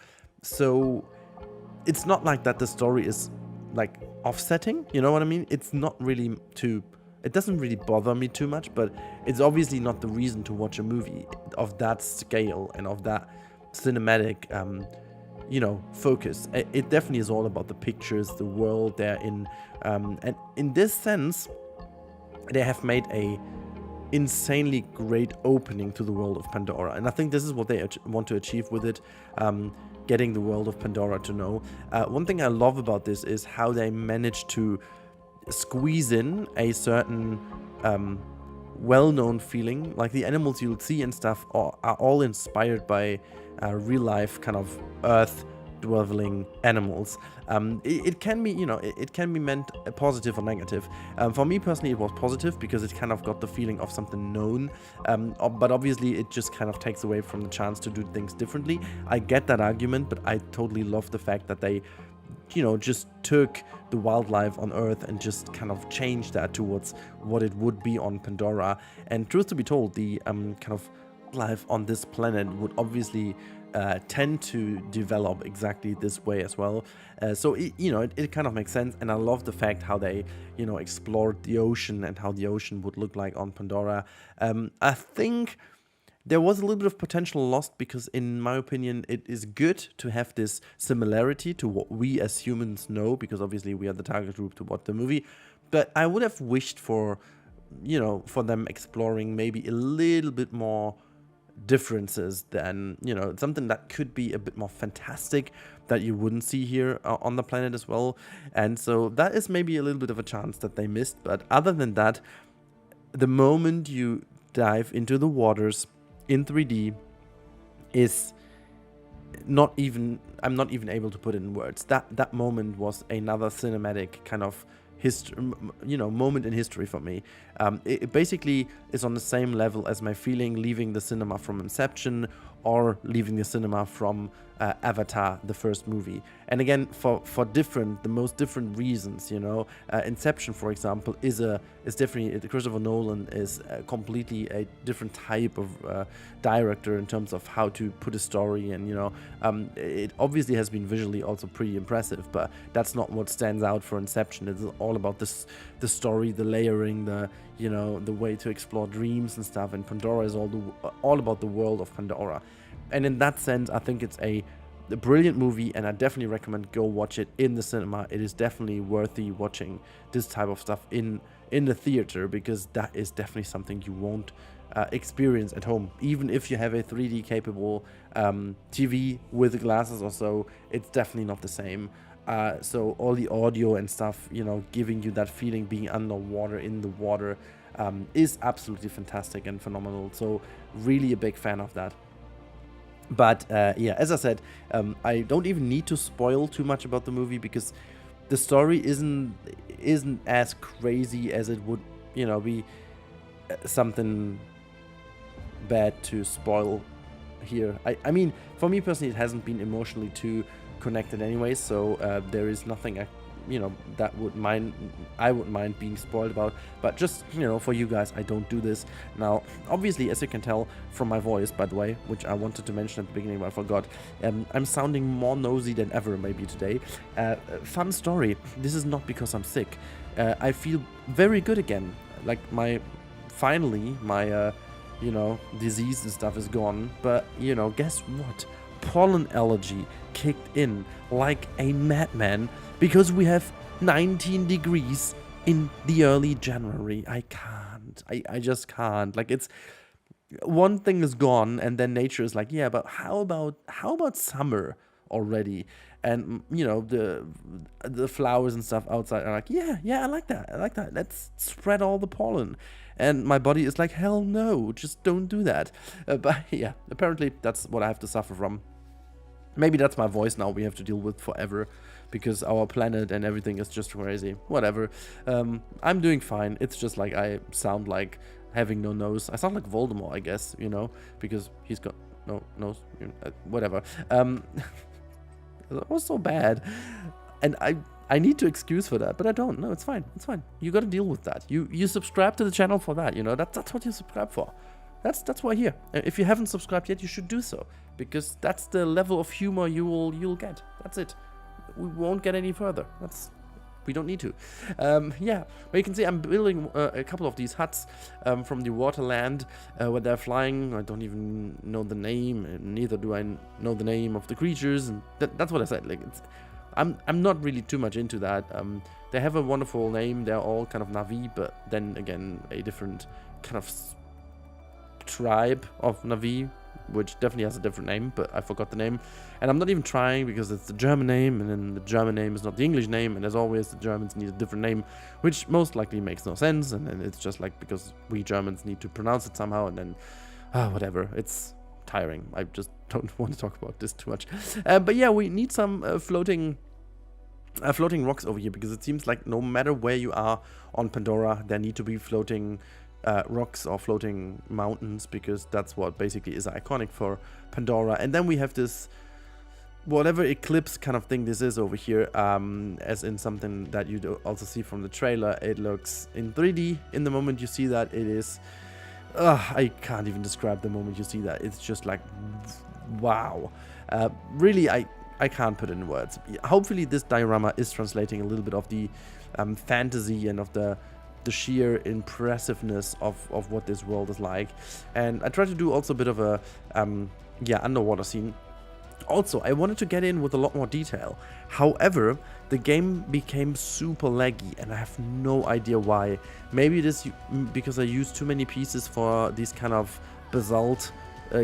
so it's not like that the story is like offsetting, you know what I mean? It's not really it doesn't really bother me too much, but it's obviously not the reason to watch a movie of that scale and of that cinematic, you know, focus. It definitely is all about the pictures, the world they're in, and in this sense, they have made a insanely great opening to the world of Pandora, and I think this is what they want to achieve with it, getting the world of Pandora to know. One thing I love about this is how they managed to squeeze in a certain well-known feeling, like the animals you'll see and stuff are all inspired by real-life kind of earth-dwelling animals. It can be, you know, it can be meant positive or negative. For me personally, it was positive because it kind of got the feeling of something known, but obviously it just kind of takes away from the chance to do things differently. I get that argument, but I totally love the fact that they, you know, just took the wildlife on Earth and just kind of changed that towards what it would be on Pandora. And truth to be told, the kind of life on this planet would obviously tend to develop exactly this way as well. So it kind of makes sense, and I love the fact how they, you know, explored the ocean and how the ocean would look like on Pandora. I think there was a little bit of potential lost because, in my opinion, it is good to have this similarity to what we as humans know, because obviously we are the target group to watch the movie. But I would have wished for, you know, for them exploring maybe a little bit more differences than, you know, something that could be a bit more fantastic that you wouldn't see here on the planet as well. And so that is maybe a little bit of a chance that they missed. But other than that, the moment you dive into the waters in 3D is not even, I'm not even able to put it in words. That moment was another cinematic kind of history, you know, moment in history for me. It basically is on the same level as my feeling leaving the cinema from Inception or leaving the cinema from Avatar, the first movie. And again, for the most different reasons, you know. Inception, for example, is definitely, Christopher Nolan is completely a different type of director in terms of how to put a story, and, you know, it obviously has been visually also pretty impressive, but that's not what stands out for Inception. It's all about the story, the layering, the, you know, the way to explore dreams and stuff, and Pandora is all about the world of Pandora. And in that sense, I think it's a brilliant movie, and I definitely recommend go watch it in the cinema. It is definitely worthy watching this type of stuff in the theater, because that is definitely something you won't experience at home. Even if you have a 3D capable TV with glasses or so, it's definitely not the same. So all the audio and stuff, you know, giving you that feeling being underwater, in the water, is absolutely fantastic and phenomenal. So really a big fan of that. But yeah, as I said, I don't even need to spoil too much about the movie, because the story isn't as crazy as it would, you know, be something bad to spoil here. I mean, for me personally, it hasn't been emotionally too connected anyway, so there is nothing you know, I wouldn't mind being spoiled about. But just, you know, for you guys, I don't do this. Now, obviously, as you can tell from my voice, by the way, which I wanted to mention at the beginning but I forgot, I'm sounding more nosy than ever maybe today. Fun story, this is not because I'm sick. I feel very good again. Like finally my you know, disease and stuff is gone. But, you know, guess what? Pollen allergy kicked in like a madman because we have 19 degrees in the early January. I can't. I just can't. Like, it's one thing is gone and then nature is like, yeah, but how about summer already? And, you know, the flowers and stuff outside are like, yeah, I like that. Let's spread all the pollen. And my body is like, hell no, just don't do that. But yeah, apparently that's what I have to suffer from. Maybe that's my voice now we have to deal with forever, because our planet and everything is just crazy. Whatever. I'm doing fine. It's just like I sound like having no nose. I sound like Voldemort, I guess, you know, because he's got no nose. You know, whatever. That was so bad. And I need to excuse for that, but I don't. No, it's fine. It's fine. You got to deal with that. You subscribe to the channel for that, you know. That's what you subscribe for. That's why here. If you haven't subscribed yet, you should do so, because that's the level of humor you'll get. That's it. We won't get any further. We don't need to. Yeah, but you can see I'm building a couple of these huts from the waterland where they're flying. I don't even know the name, and neither do I know the name of the creatures. And that's what I said. Like, I'm not really too much into that. They have a wonderful name. They're all kind of Navi, but then again, a different kind of tribe of Navi, which definitely has a different name, but I forgot the name. And I'm not even trying, because it's the German name, and then the German name is not the English name, and as always, the Germans need a different name, which most likely makes no sense, and then it's just like, because we Germans need to pronounce it somehow, and then, whatever, it's tiring. I just don't want to talk about this too much. But yeah, we need some floating rocks over here, because it seems like no matter where you are on Pandora, there need to be floating rocks or floating mountains, because that's what basically is iconic for Pandora. And then we have this whatever eclipse kind of thing this is over here, as in something that you do also see from the trailer. It looks in 3D. In the moment you see that, it is I can't even describe the moment you see that. It's just like, wow. Really, I can't put it in words. Hopefully this diorama is translating a little bit of the fantasy and of the sheer impressiveness of what this world is like. And I try to do also a bit of a underwater scene. Also, I wanted to get in with a lot more detail. However, the game became super laggy, and I have no idea why. Maybe it is because I used too many pieces for these kind of basalt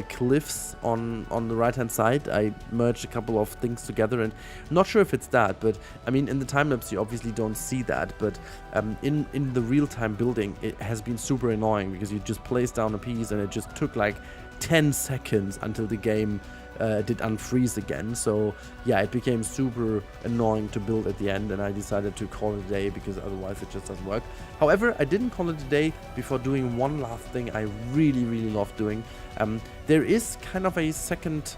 cliffs on the right hand side. I merged a couple of things together, and I'm not sure if it's that, but I mean, in the time lapse you obviously don't see that, but in the real-time building it has been super annoying, because you just place down a piece and it just took like 10 seconds until the game did unfreeze again. So yeah, it became super annoying to build at the end, and I decided to call it a day, because otherwise it just doesn't work. However, I didn't call it a day before doing one last thing I really love doing. There is kind of a second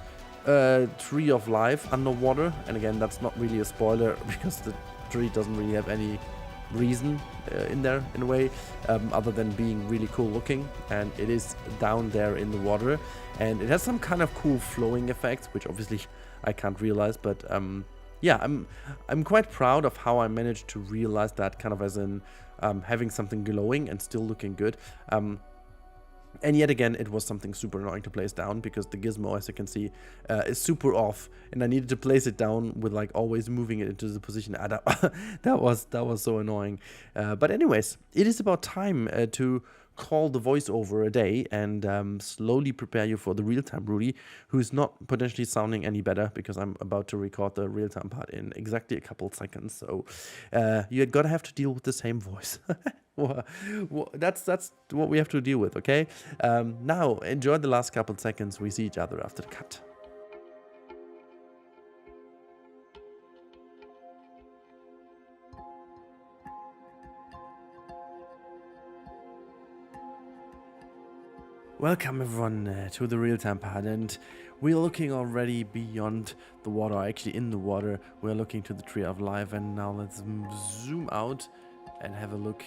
tree of life underwater, and again, that's not really a spoiler because the tree doesn't really have any reason in there in a way, other than being really cool looking, and it is down there in the water, and it has some kind of cool flowing effects, which obviously I can't realize, but yeah, I'm quite proud of how I managed to realize that, kind of as in having something glowing and still looking good. And yet again, it was something super annoying to place down, because the gizmo, as you can see, is super off, and I needed to place it down with like always moving it into the position. That was so annoying. But anyways, it is about time to call the voiceover a day and slowly prepare you for the real-time Rudi, who is not potentially sounding any better, because I'm about to record the real-time part in exactly a couple seconds. So you're gonna have to deal with the same voice. That's what we have to deal with, okay? Now, enjoy the last couple seconds. We see each other after the cut. Welcome everyone to the real-time part, and we're looking already beyond the water, actually in the water. We're looking to the Tree of Life, and now let's zoom out and have a look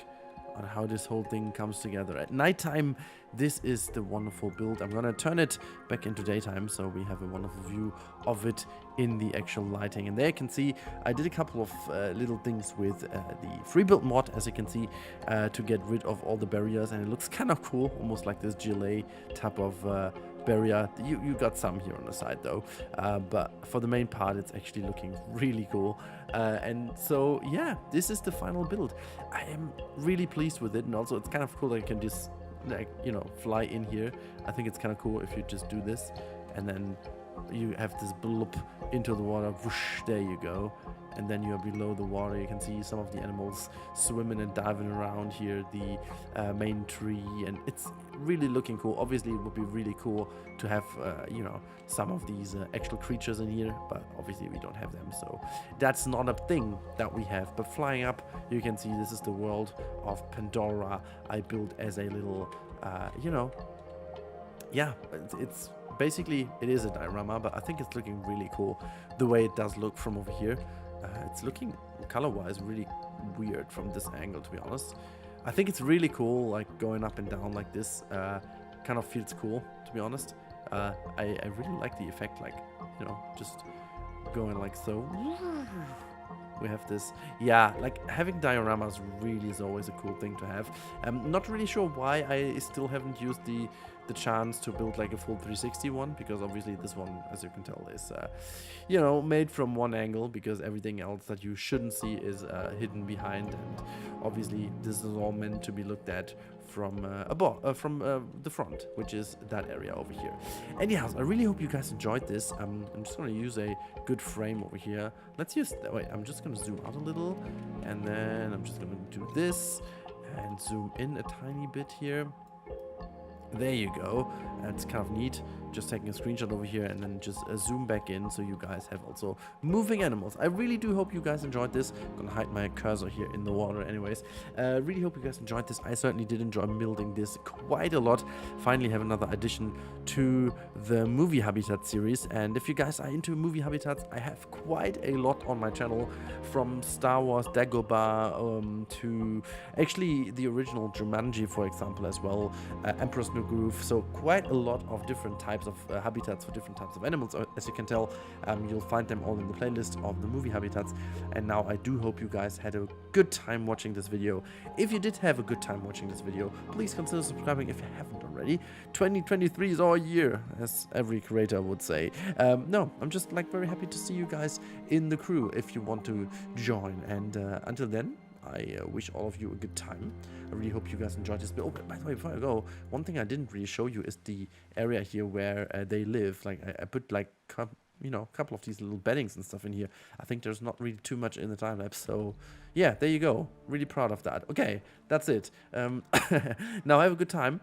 on how this whole thing comes together. At nighttime, this is the wonderful build. I'm gonna turn it back into daytime so we have a wonderful view of it in the actual lighting. And there you can see I did a couple of little things with the free build mod, as you can see, to get rid of all the barriers, and it looks kind of cool, almost like this GLA type of barrier. You got some here on the side though, but for the main part it's actually looking really cool. And so yeah, this is the final build. I am really pleased with it, and also it's kind of cool that you can just, like, you know, fly in here. I think it's kind of cool if you just do this and then you have this bloop into the water, whoosh, there you go, and then you're below the water. You can see some of the animals swimming and diving around here, the main tree, and it's really looking cool. Obviously it would be really cool to have you know, some of these actual creatures in here, but obviously we don't have them, so that's not a thing that we have. But flying up, you can see this is the world of Pandora. I built as a little you know, yeah, it's basically, it is a diorama, but I think it's looking really cool the way it does look from over here. It's looking color-wise really weird from this angle, to be honest. I think it's really cool, like going up and down like this. Kind of feels cool, to be honest. I really like the effect, like, you know, just going like so. We have this, yeah, like having dioramas really is always a cool thing to have. I'm not really sure why I still haven't used the chance to build like a full 360 one, because obviously this one, as you can tell, is you know, made from one angle, because everything else that you shouldn't see is hidden behind, and obviously this is all meant to be looked at from above, from the front, which is that area over here. And yeah, I really hope you guys enjoyed this. I'm just going to use a good frame over here. Let's use, wait, I'm just going to zoom out a little, and then I'm just going to do this and zoom in a tiny bit here. There you go. That's kind of neat. Just taking a screenshot over here and then just zoom back in so you guys have also moving animals. I really do hope you guys enjoyed this. I'm gonna hide my cursor here in the water anyways. Really hope you guys enjoyed this. I certainly did enjoy building this quite a lot. Finally have another addition to the movie habitat series, and if you guys are into movie habitats, I have quite a lot on my channel, from Star Wars Dagobah to actually the original Jumanji, for example, as well, Emperor's New Groove. So quite a lot of different types of habitats for different types of animals. As you can tell, you'll find them all in the playlist of the movie habitats. And now I do hope you guys had a good time watching this video. If you did have a good time watching this video, please consider subscribing if you haven't already. 2023 is our year, as every creator would say. No, I'm just like very happy to see you guys in the crew if you want to join. And until then, I wish all of you a good time. I really hope you guys enjoyed this. Oh, by the way, before I go, one thing I didn't really show you is the area here where they live. Like I put like, you know, a couple of these little beddings and stuff in here. I think there's not really too much in the time lapse, so yeah, there you go. Really proud of that. Okay, that's it. Now have a good time.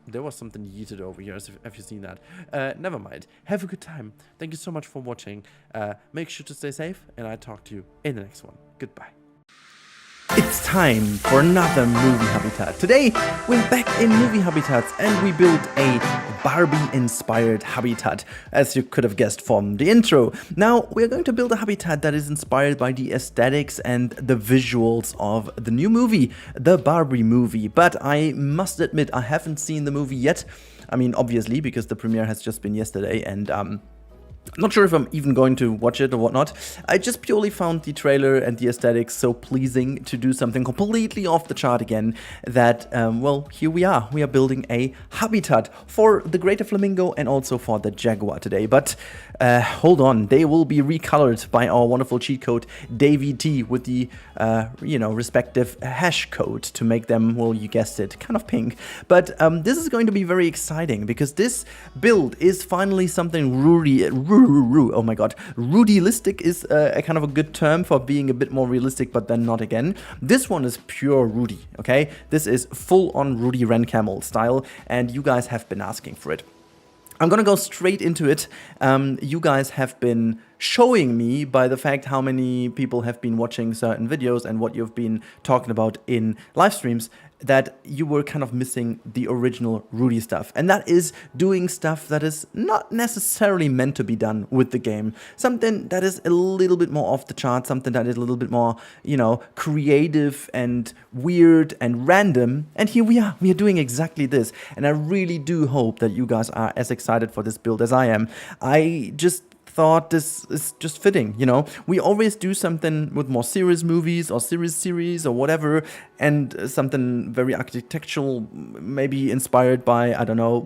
There was something yeeted over here. Have you seen that? Never mind. Have a good time. Thank you so much for watching. Make sure to stay safe, and I'll talk to you in the next one. Goodbye. It's time for another movie habitat. Today, we're back in movie habitats, and we built a Barbie-inspired habitat, as you could have guessed from the intro. Now, we're going to build a habitat that is inspired by the aesthetics and the visuals of the new movie, the Barbie movie. But I must admit, I haven't seen the movie yet. I mean, obviously, because the premiere has just been yesterday, and I'm not sure if I'm even going to watch it or whatnot. I just purely found the trailer and the aesthetics so pleasing to do something completely off the chart again that, well, here we are. We are building a habitat for the greater flamingo and also for the jaguar today. But hold on, they will be recolored by our wonderful cheat code DavyT with the, you know, respective hash code to make them, well, you guessed it, kind of pink. But this is going to be very exciting because this build is finally something oh my god, Rudilistic is a kind of a good term for being a bit more realistic, but then not again. This one is pure Rudi, okay? This is full-on Rudi Rennkamel style, and you guys have been asking for it. I'm gonna go straight into it. You guys have been showing me by the fact how many people have been watching certain videos and what you've been talking about in live streams. that you were kind of missing the original Rudi stuff. And that is doing stuff that is not necessarily meant to be done with the game. Something that is a little bit more off the chart, something that is a little bit more, creative and weird and random. And here we are doing exactly this. And I really do hope that you guys are as excited for this build as I am. I just thought this is just fitting, We always do something with more serious movies or series or whatever, and something very architectural, maybe inspired by, I don't know,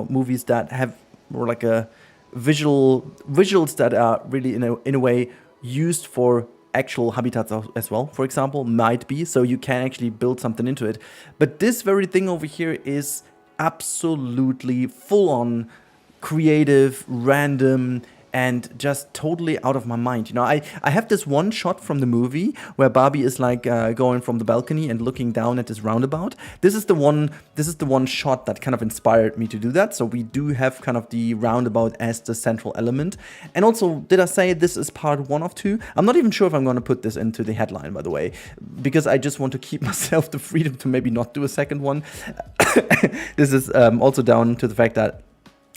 movies that have more like a visuals that are really in a way used for actual habitats as well, for example, might be, so you can actually build something into it. But this very thing over here is absolutely full on creative, random, and just totally out of my mind. I have this one shot from the movie where Barbie is like going from the balcony and looking down at this roundabout. This is the one shot that kind of inspired me to do that. So we do have kind of the roundabout as the central element. And also, did I say this is part 1 of 2? I'm not even sure if I'm going to put this into the headline, by the way, because I just want to keep myself the freedom to maybe not do a second one. This is also down to the fact that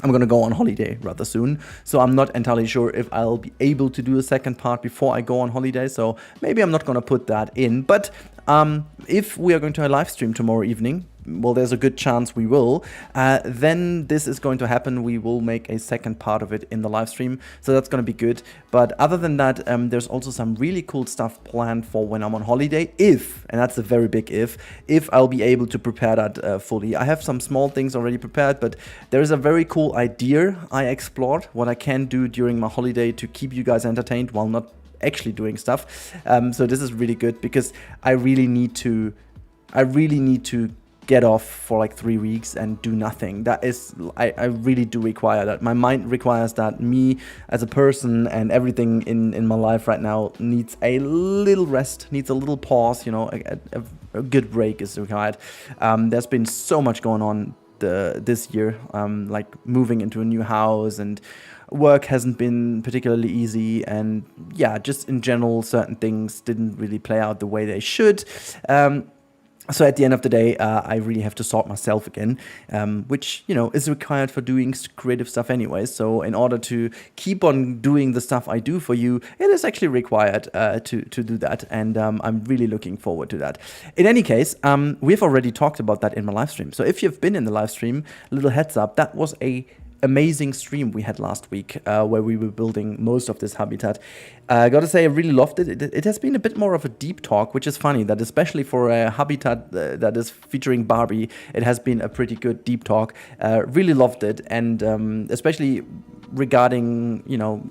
I'm going to go on holiday rather soon, so I'm not entirely sure if I'll be able to do a second part before I go on holiday, so maybe I'm not going to put that in. But if we are going to a live stream tomorrow evening, well, there's a good chance we will, then this is going to happen. We will make a second part of it in the live stream, so that's going to be good. But other than that, there's also some really cool stuff planned for when I'm on holiday, and that's a very big if I'll be able to prepare that fully. I have some small things already prepared, but there is a very cool idea I explored, what I can do during my holiday to keep you guys entertained while not actually doing stuff. So this is really good because I really need to get off for like 3 weeks and do nothing. That is, I really do require that. My mind requires that. Me as a person and everything in my life right now needs a little rest, needs a little pause, a good break is required. There's been so much going on this year, like moving into a new house, and work hasn't been particularly easy, and yeah, just in general, certain things didn't really play out the way they should. So at the end of the day, I really have to sort myself again, which, is required for doing creative stuff anyway. So in order to keep on doing the stuff I do for you, it is actually required to do that. And I'm really looking forward to that. In any case, we've already talked about that in my live stream. So if you've been in the live stream, little heads up, that was a amazing stream we had last week where we were building most of this habitat. I gotta say, I really loved it. It has been a bit more of a deep talk, which is funny that especially for a habitat that is featuring Barbie, it has been a pretty good deep talk. Really loved it, and especially regarding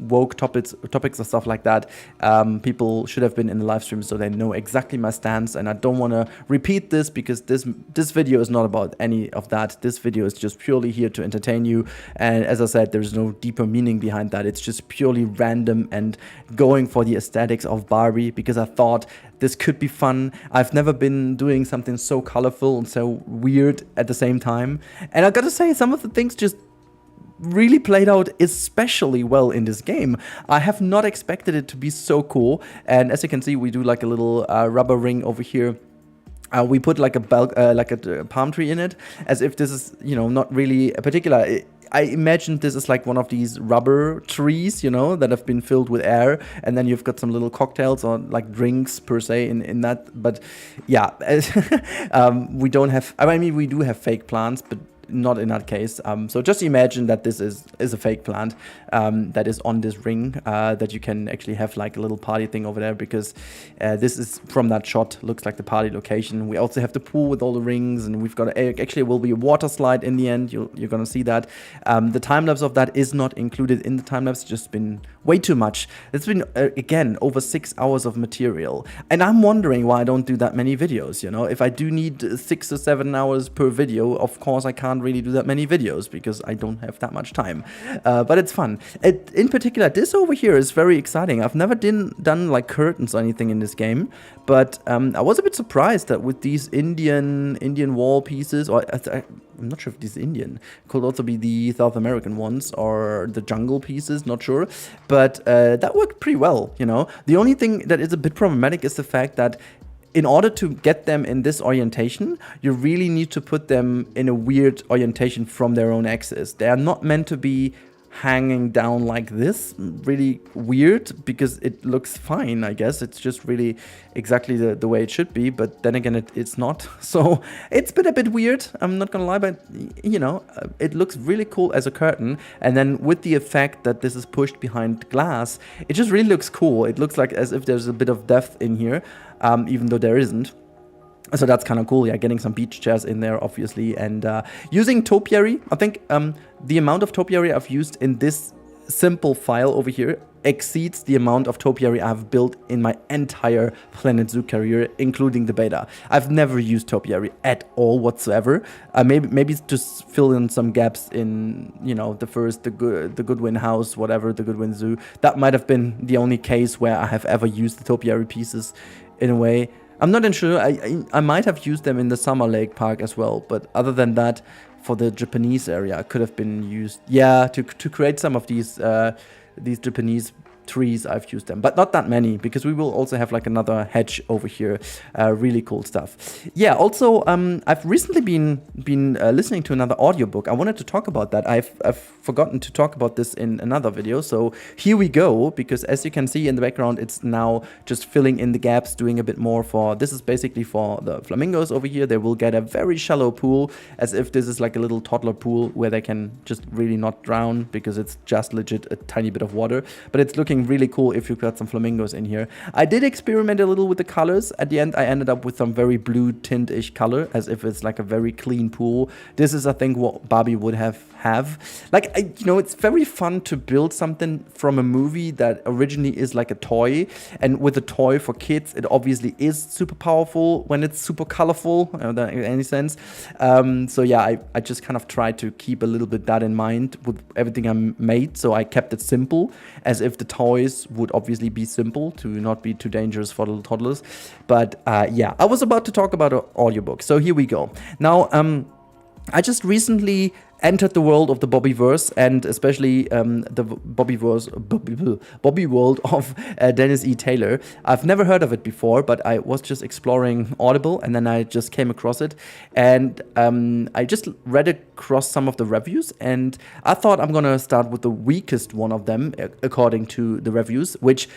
woke topics and stuff like that. People should have been in the live stream so they know exactly my stance, and I don't want to repeat this because this video is not about any of that. This video is just purely here to entertain you, and as I said, there's no deeper meaning behind that. It's just purely random and going for the aesthetics of Barbie because I thought this could be fun. I've never been doing something so colorful and so weird at the same time, and I gotta say, some of the things just really played out especially well in this game. I have not expected it to be so cool, and as you can see, we do like a little rubber ring over here. We put like a palm tree in it, as if this is not really a particular. I imagined this is like one of these rubber trees, that have been filled with air, and then you've got some little cocktails or like drinks per se in that. But yeah, we don't have. I mean, we do have fake plants, but not in that case. So just imagine that this is a fake plant that is on this ring that you can actually have like a little party thing over there, because this is from that shot, looks like the party location. We also have the pool with all the rings, and we've got actually will be a water slide in the end. You're gonna see that. The time lapse of that is not included in the time lapse. Just been way too much. It's been again over 6 hours of material, and I'm wondering why I don't do that many videos. If I do need 6 or 7 hours per video, of course I can't really do that many videos because I don't have that much time, but it's fun. In particular, this over here is very exciting. I've never done like curtains or anything in this game, but I was a bit surprised that with these Indian wall pieces, or I'm not sure if this is Indian, could also be the South American ones or the jungle pieces, not sure, but that worked pretty well. The only thing that is a bit problematic is the fact that in order to get them in this orientation, you really need to put them in a weird orientation from their own axis. They are not meant to be hanging down like this, really weird, because it looks fine, I guess. It's just really exactly the way it should be, but then again, it's not. So it's been a bit weird, I'm not gonna lie, but you know, it looks really cool as a curtain. And then with the effect that this is pushed behind glass, it just really looks cool. It looks like as if there's a bit of depth in here, even though there isn't. So that's kind of cool, yeah, getting some beach chairs in there, obviously, and using topiary. I think the amount of topiary I've used in this simple file over here exceeds the amount of topiary I've built in my entire Planet Zoo career, including the beta. I've never used topiary at all whatsoever. Maybe just fill in some gaps in, you know, the Goodwin house, whatever, the Goodwin Zoo. That might have been the only case where I have ever used the topiary pieces in a way. I'm not sure. I might have used them in the Summer Lake Park as well, but other than that, for the Japanese area, could have been used, yeah, to create some of these Japanese trees. I've used them, but not that many, because we will also have like another hedge over here. Really cool stuff. Yeah. Also, I've recently been listening to another audiobook. I wanted to talk about that. I've forgotten to talk about this in another video, so here we go. Because as you can see in the background, it's now just filling in the gaps, doing a bit more for. This is basically for the flamingos over here. They will get a very shallow pool, as if this is like a little toddler pool where they can just really not drown, because it's just legit a tiny bit of water. But it's looking really cool if you've got some flamingos in here. I did experiment a little with the colors. At the end, I ended up with some very blue tint-ish color, as if it's like a very clean pool. This is, I think, what Barbie would have. Like, you know, it's very fun to build something from a movie that originally is like a toy. And with a toy for kids, it obviously is super powerful when it's super colorful, in any sense. So yeah, I just kind of tried to keep a little bit that in mind with everything I made. So I kept it simple, as if the toys would obviously be simple to not be too dangerous for little toddlers. But yeah, I was about to talk about an audiobook. So here we go. Now, I just recently entered the world of the Bobbyverse, and especially the Bobby world of Dennis E. Taylor. I've never heard of it before, but I was just exploring Audible, and then I just came across it, and I just read across some of the reviews, and I thought I'm gonna start with the weakest one of them, according to the reviews, which,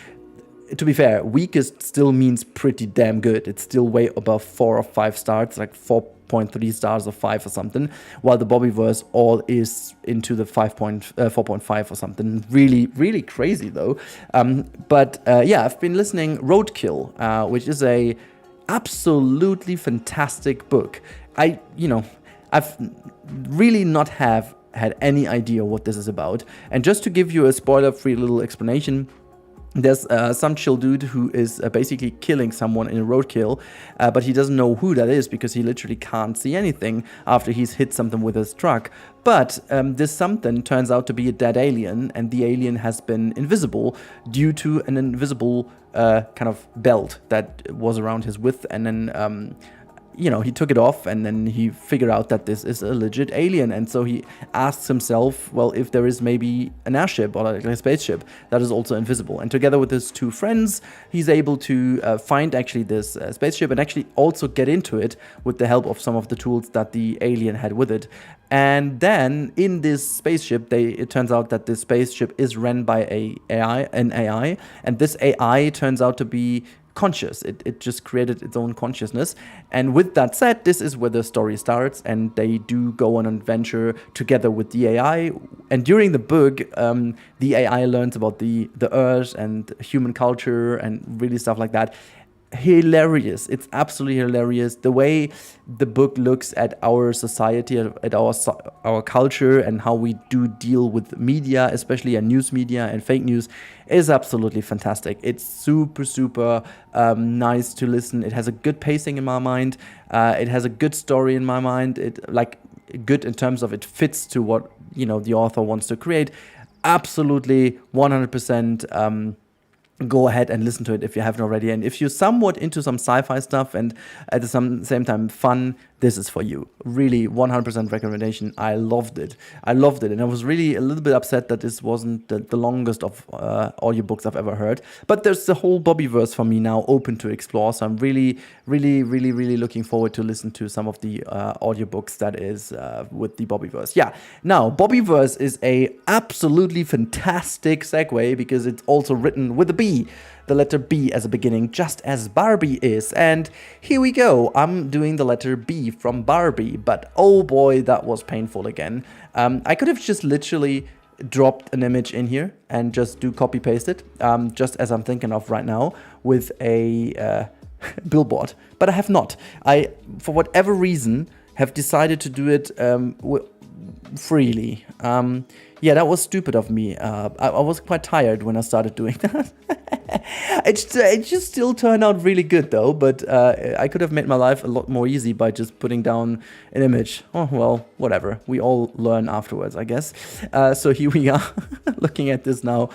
to be fair, weakest still means pretty damn good. It's still way above 4 or 5 stars, like 4.3 stars or 5 or something, while the Bobbyverse all is into the 4.5 or something. Really, really crazy though. But yeah, I've been listening Roadkill, which is a absolutely fantastic book. I've really not had any idea what this is about. And just to give you a spoiler-free little explanation, there's some chill dude who is basically killing someone in a roadkill, but he doesn't know who that is, because he literally can't see anything after he's hit something with his truck. But this something turns out to be a dead alien, and the alien has been invisible due to an invisible kind of belt that was around his width, and then he took it off, and then he figured out that this is a legit alien. And so he asks himself, well, if there is maybe an airship or like a spaceship that is also invisible. And together with his 2 friends, he's able to find actually this spaceship, and actually also get into it with the help of some of the tools that the alien had with it. And then in this spaceship, it turns out that this spaceship is run by an AI, and this AI turns out to be conscious. It just created its own consciousness. And with that said, this is where the story starts, and they do go on an adventure together with the AI. And during the book, the AI learns about the Earth and human culture and really stuff like that. Hilarious. It's absolutely hilarious. The way the book looks at our society, at our culture, and how we do deal with media, especially news media and fake news, is absolutely fantastic. It's super, super nice to listen. It has a good pacing in my mind. It has a good story in my mind. Good in terms of it fits to what the author wants to create. Absolutely 100%. Go ahead and listen to it if you haven't already. And if you're somewhat into some sci-fi stuff and at the same time fun, this is for you. Really 100% recommendation. I loved it. I loved it. And I was really a little bit upset that this wasn't the longest of audiobooks I've ever heard. But there's the whole Bobbyverse for me now open to explore. So I'm really looking forward to listen to some of the audiobooks that is with the Bobbyverse. Yeah. Now, Bobbyverse is a absolutely fantastic segue because it's also written with a B. The letter B as a beginning, just as Barbie is. And here we go. I'm doing the letter B from Barbie, but oh boy, that was painful again. I could have just literally dropped an image in here and just do copy paste it, just as I'm thinking of right now with a billboard, but I have not. I, for whatever reason, have decided to do it freely. Yeah, that was stupid of me. I was quite tired when I started doing that. It just still turned out really good though, but I could have made my life a lot more easy by just putting down an image. Oh, well, whatever. We all learn afterwards, I guess. So here we are, looking at this now,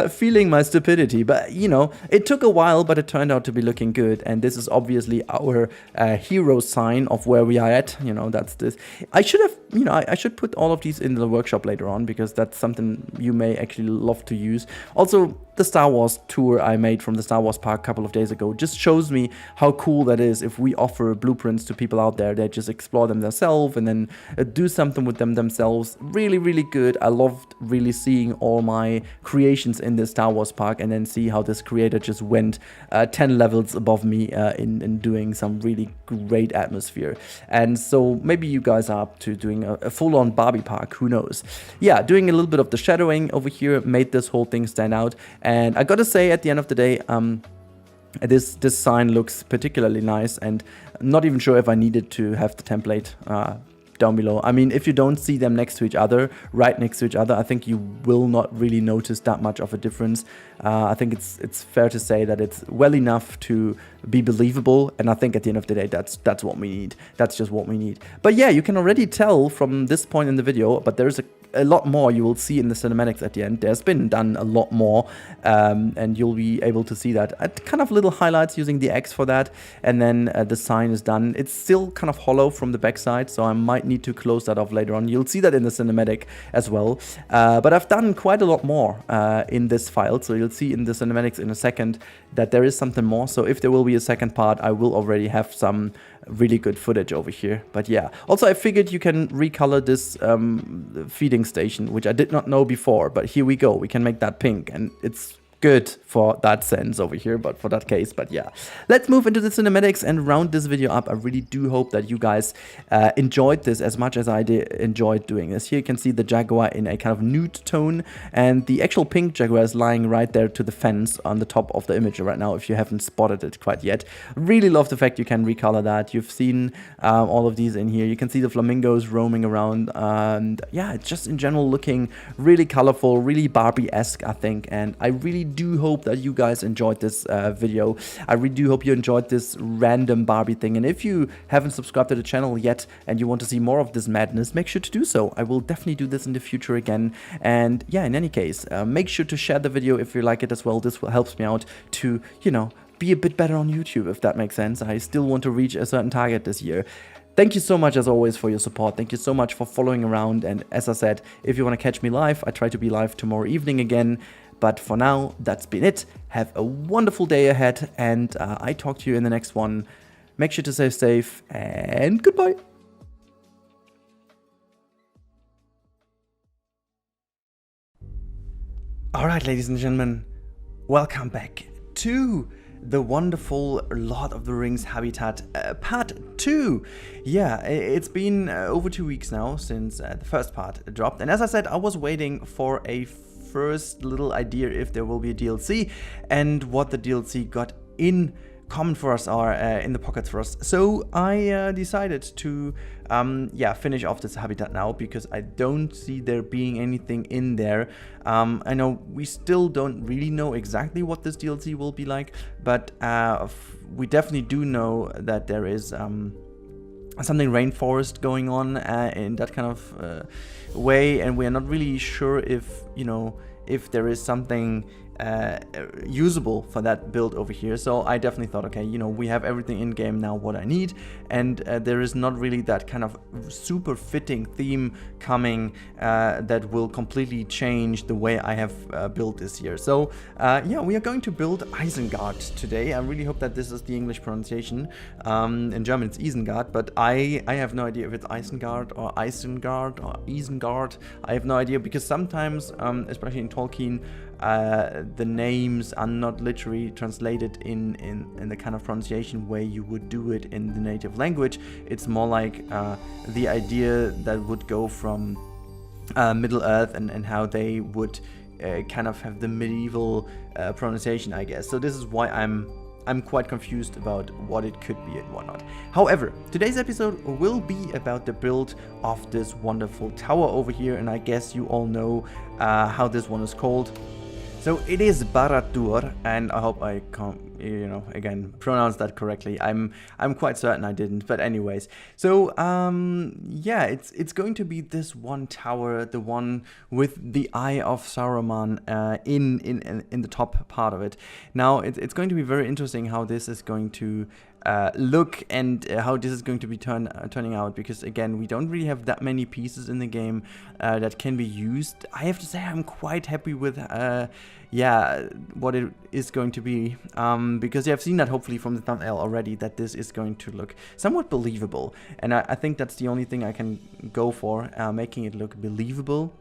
feeling my stupidity. But, you know, it took a while, but it turned out to be looking good. And this is obviously our hero sign of where we are at. You know, that's this. I should have, you know, I should put all of these in the workshop later on, because that's something you may actually love to use. Also, the Star Wars tour I made from the Star Wars park a couple of days ago just shows me how cool that is if we offer blueprints to people out there that just explore them themselves and then do something with them themselves. Really good. I loved really seeing all my creations in the Star Wars park and then see how this creator just went 10 levels above me in doing some really great atmosphere. And so maybe you guys are up to doing a full-on Barbie park, who knows. Yeah, doing a little bit of the shadowing over here made this whole thing stand out. And I gotta say, at the end of the day, this sign looks particularly nice, and I'm not even sure if I needed to have the template down below. I mean, if you don't see them next to each other, right next to each other, I think you will not really notice that much of a difference. I think it's fair to say that it's well enough to be believable, and I think at the end of the day, that's what we need. That's just what we need. But yeah, you can already tell from this point in the video, but there's a lot more you will see in the cinematics at the end. There's been done a lot more, and you'll be able to see that. Kind of little highlights using the X for that, and then the sign is done. It's still kind of hollow from the backside, so I might need to close that off later on. You'll see that in the cinematic as well. But I've done quite a lot more in this file, so you'll see in the cinematics in a second that there is something more. So if there will be a second part, I will already have some really good footage over here. But yeah, also I figured you can recolor this feeding station, which I did not know before, but here we go. We can make that pink, and it's good for that sense over here, but for that case. But yeah, let's move into the cinematics and round this video up. I really do hope that you guys enjoyed this as much as I enjoyed doing this. Here you can see the Jaguar in a kind of nude tone, and the actual pink Jaguar is lying right there to the fence on the top of the image right now, if you haven't spotted it quite yet. Really love the fact you can recolor that. You've seen all of these in here. You can see the flamingos roaming around, and yeah, it's just in general looking really colorful, really Barbie-esque, I think. And I really do hope that you guys enjoyed this video. I really do hope you enjoyed this random Barbie thing. And if you haven't subscribed to the channel yet and you want to see more of this madness, make sure to do so. I will definitely do this in the future again. And yeah, in any case, make sure to share the video if you like it as well. This will help me out to, you know, be a bit better on YouTube, if that makes sense. I still want to reach a certain target this year. Thank you so much, as always, for your support. Thank you so much for following around. And as I said, if you want to catch me live, I try to be live tomorrow evening again. But for now, that's been it. Have a wonderful day ahead, and I talk to you in the next one. Make sure to stay safe, and goodbye. All right, ladies and gentlemen, welcome back to the wonderful Lord of the Rings Habitat part 2. Yeah, it's been over 2 weeks now since the first part dropped, and as I said, I was waiting for a first little idea if there will be a DLC and what the DLC got in common for us or in the pockets for us. So I decided to yeah, finish off this habitat now, because I don't see there being anything in there. I know we still don't really know exactly what this DLC will be like, but we definitely do know that there is something rainforest going on in that kind of way, and we're not really sure if, you know, if there is something usable for that build over here. So I definitely thought, okay, you know, we have everything in game now what I need, and there is not really that kind of super fitting theme coming that will completely change the way I have built this here. So yeah, we are going to build Isengard today. I really hope that this is the English pronunciation. In German it's Isengard, but I have no idea if it's Isengard or Isengard. I have no idea, because sometimes, especially in Tolkien, the names are not literally translated in the kind of pronunciation way you would do it in the native language. It's more like the idea that would go from Middle Earth and how they would kind of have the medieval pronunciation, I guess. So this is why I'm quite confused about what it could be and whatnot. However, today's episode will be about the build of this wonderful tower over here, and I guess you all know how this one is called. So it is Barad-dûr, and I hope I can't, you know, again, pronounce that correctly. I'm quite certain I didn't, but anyways. So yeah, it's going to be this one tower, the one with the Eye of Saruman in the top part of it. Now it's going to be very interesting how this is going to look, and how this is going to be turning out, because again, we don't really have that many pieces in the game that can be used. I have to say I'm quite happy with yeah, what it is going to be, because you have seen that hopefully from the thumbnail already, that this is going to look somewhat believable, and I think that's the only thing I can go for, making it look believable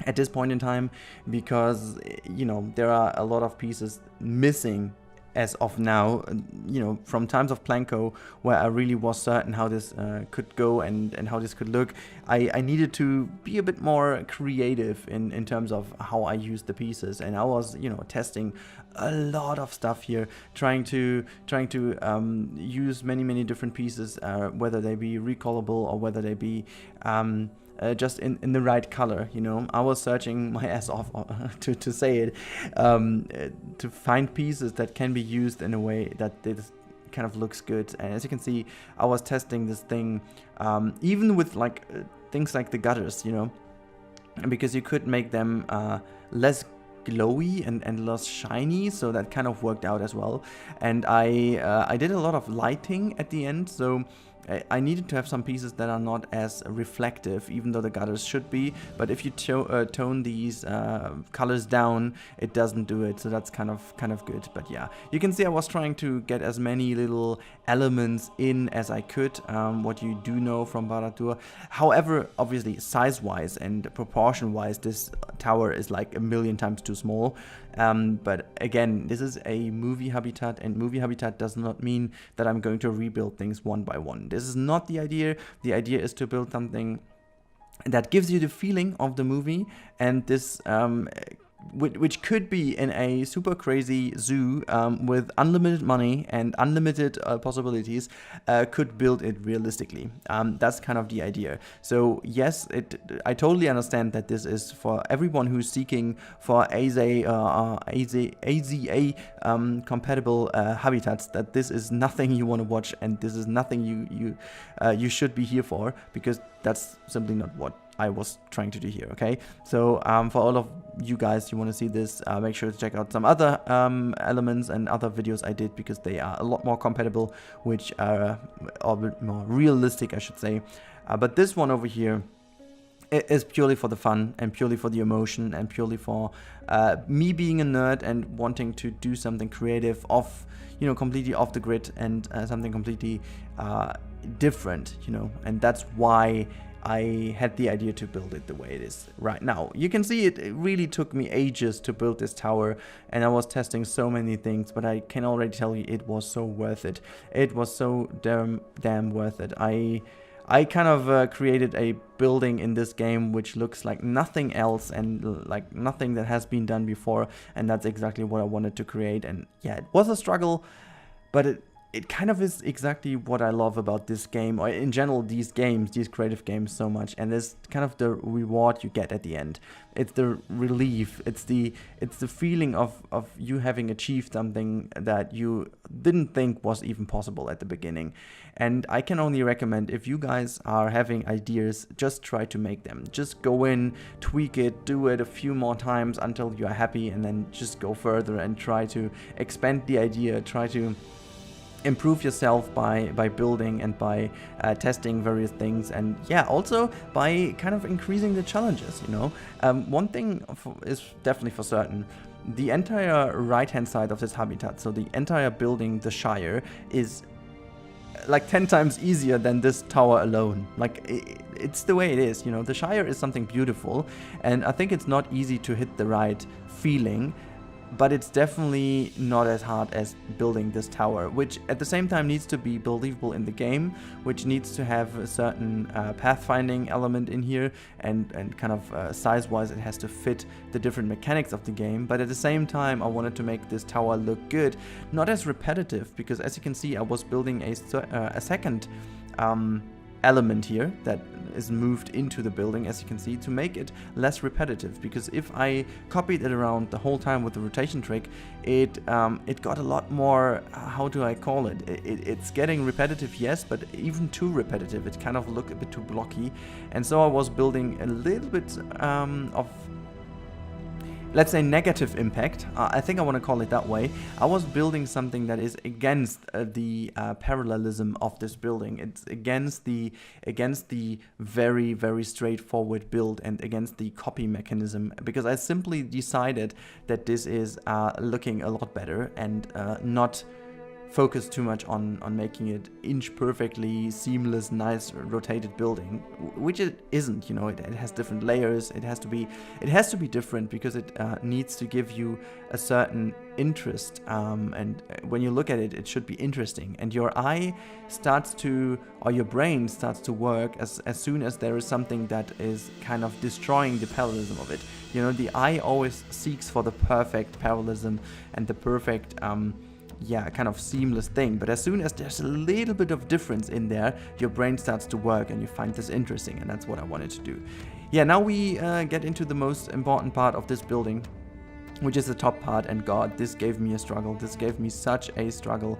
at this point in time, because, you know, there are a lot of pieces missing as of now, you know, from times of Planko, where I really was certain how this could go and how this could look. I needed to be a bit more creative in terms of how I used the pieces, and I was, you know, testing a lot of stuff here, trying to use many different pieces, whether they be recallable or whether they be just in the right color, you know. I was searching my ass off to say it, to find pieces that can be used in a way that this kind of looks good. And as you can see, I was testing this thing, even with like things like the gutters, you know, because you could make them less glowy and less shiny, so that kind of worked out as well. And I did a lot of lighting at the end, so I needed to have some pieces that are not as reflective, even though the gutters should be. But if you tone these colors down, it doesn't do it. So that's kind of good. But yeah, you can see I was trying to get as many little elements in as I could. What you do know from Barad-dûr. However, obviously size-wise and proportion-wise, this tower is like a million times too small. But again, this is a movie habitat, and movie habitat does not mean that I'm going to rebuild things one by one. This is not the idea. The idea is to build something that gives you the feeling of the movie, and this which could be in a super crazy zoo with unlimited money and unlimited possibilities, could build it realistically. That's kind of the idea. So yes, I totally understand that this is for everyone who's seeking for AZA compatible habitats, that this is nothing you want to watch, and this is nothing you should be here for, because that's simply not what I was trying to do here. Okay, so for all of you guys who want to see this, make sure to check out some other elements and other videos I did, because they are a lot more compatible, which are a bit more realistic, I should say. But this one over here is purely for the fun and purely for the emotion and purely for me being a nerd and wanting to do something creative off, you know, completely off the grid, and something completely different, you know. And that's why I had the idea to build it the way it is right now. You can see it really took me ages to build this tower, and I was testing so many things, but I can already tell you it was so worth it. It was so damn worth it. I kind of created a building in this game which looks like nothing else, and like nothing that has been done before, and that's exactly what I wanted to create. And yeah, it was a struggle, but it kind of is exactly what I love about this game, or in general these games, these creative games so much, and there's kind of the reward you get at the end. It's the relief, it's the feeling of you having achieved something that you didn't think was even possible at the beginning. And I can only recommend, if you guys are having ideas, just try to make them. Just go in, tweak it, do it a few more times until you are happy, and then just go further and try to expand the idea, try to improve yourself by building and by testing various things, and yeah, also by kind of increasing the challenges, you know. One thing is definitely for certain: the entire right hand side of this habitat, so the entire building, the Shire, is like 10 times easier than this tower alone. Like, it's the way it is, you know. The Shire is something beautiful, and I think it's not easy to hit the right feeling, but it's definitely not as hard as building this tower, which at the same time needs to be believable in the game, which needs to have a certain pathfinding element in here, and kind of size-wise it has to fit the different mechanics of the game. But at the same time, I wanted to make this tower look good, not as repetitive, because as you can see, I was building a second element here that is moved into the building, as you can see, to make it less repetitive. Because if I copied it around the whole time with the rotation trick, it got a lot more, how do I call it? It's getting repetitive, yes, but even too repetitive. It kind of looked a bit too blocky, and so I was building a little bit of, let's say, negative impact. I think I want to call it that way. I was building something that is against the parallelism of this building. It's against the very, very straightforward build, and against the copy mechanism, because I simply decided that this is looking a lot better, and not focus too much on making it inch perfectly seamless, nice rotated building, which it isn't. You know, it has different layers. It has to be different, because it needs to give you a certain interest, and when you look at it, it should be interesting, and your eye starts to, or your brain starts to work as soon as there is something that is kind of destroying the parallelism of it. You know, the eye always seeks for the perfect parallelism and the perfect kind of seamless thing, but as soon as there's a little bit of difference in there, your brain starts to work and you find this interesting, and that's what I wanted to do. Yeah, now we get into the most important part of this building, which is the top part, and God, this gave me a struggle. This gave me such a struggle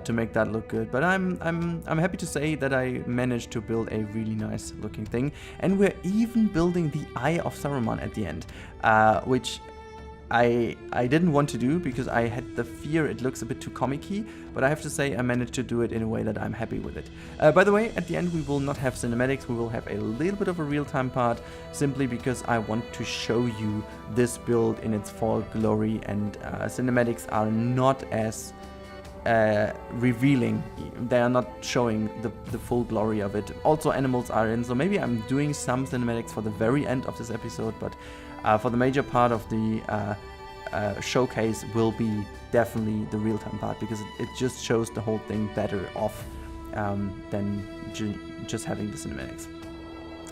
to make that look good, but I'm happy to say that I managed to build a really nice looking thing, and we're even building the Eye of Saruman at the end, which I didn't want to do, because I had the fear it looks a bit too comic-y, but I have to say I managed to do it in a way that I'm happy with it. By the way, at the end we will not have cinematics, we will have a little bit of a real-time part, simply because I want to show you this build in its full glory, and cinematics are not as revealing. They are not showing the full glory of it. Also, animals are in, so maybe I'm doing some cinematics for the very end of this episode, but for the major part of the showcase will be definitely the real-time part, because it just shows the whole thing better off than just having the cinematics.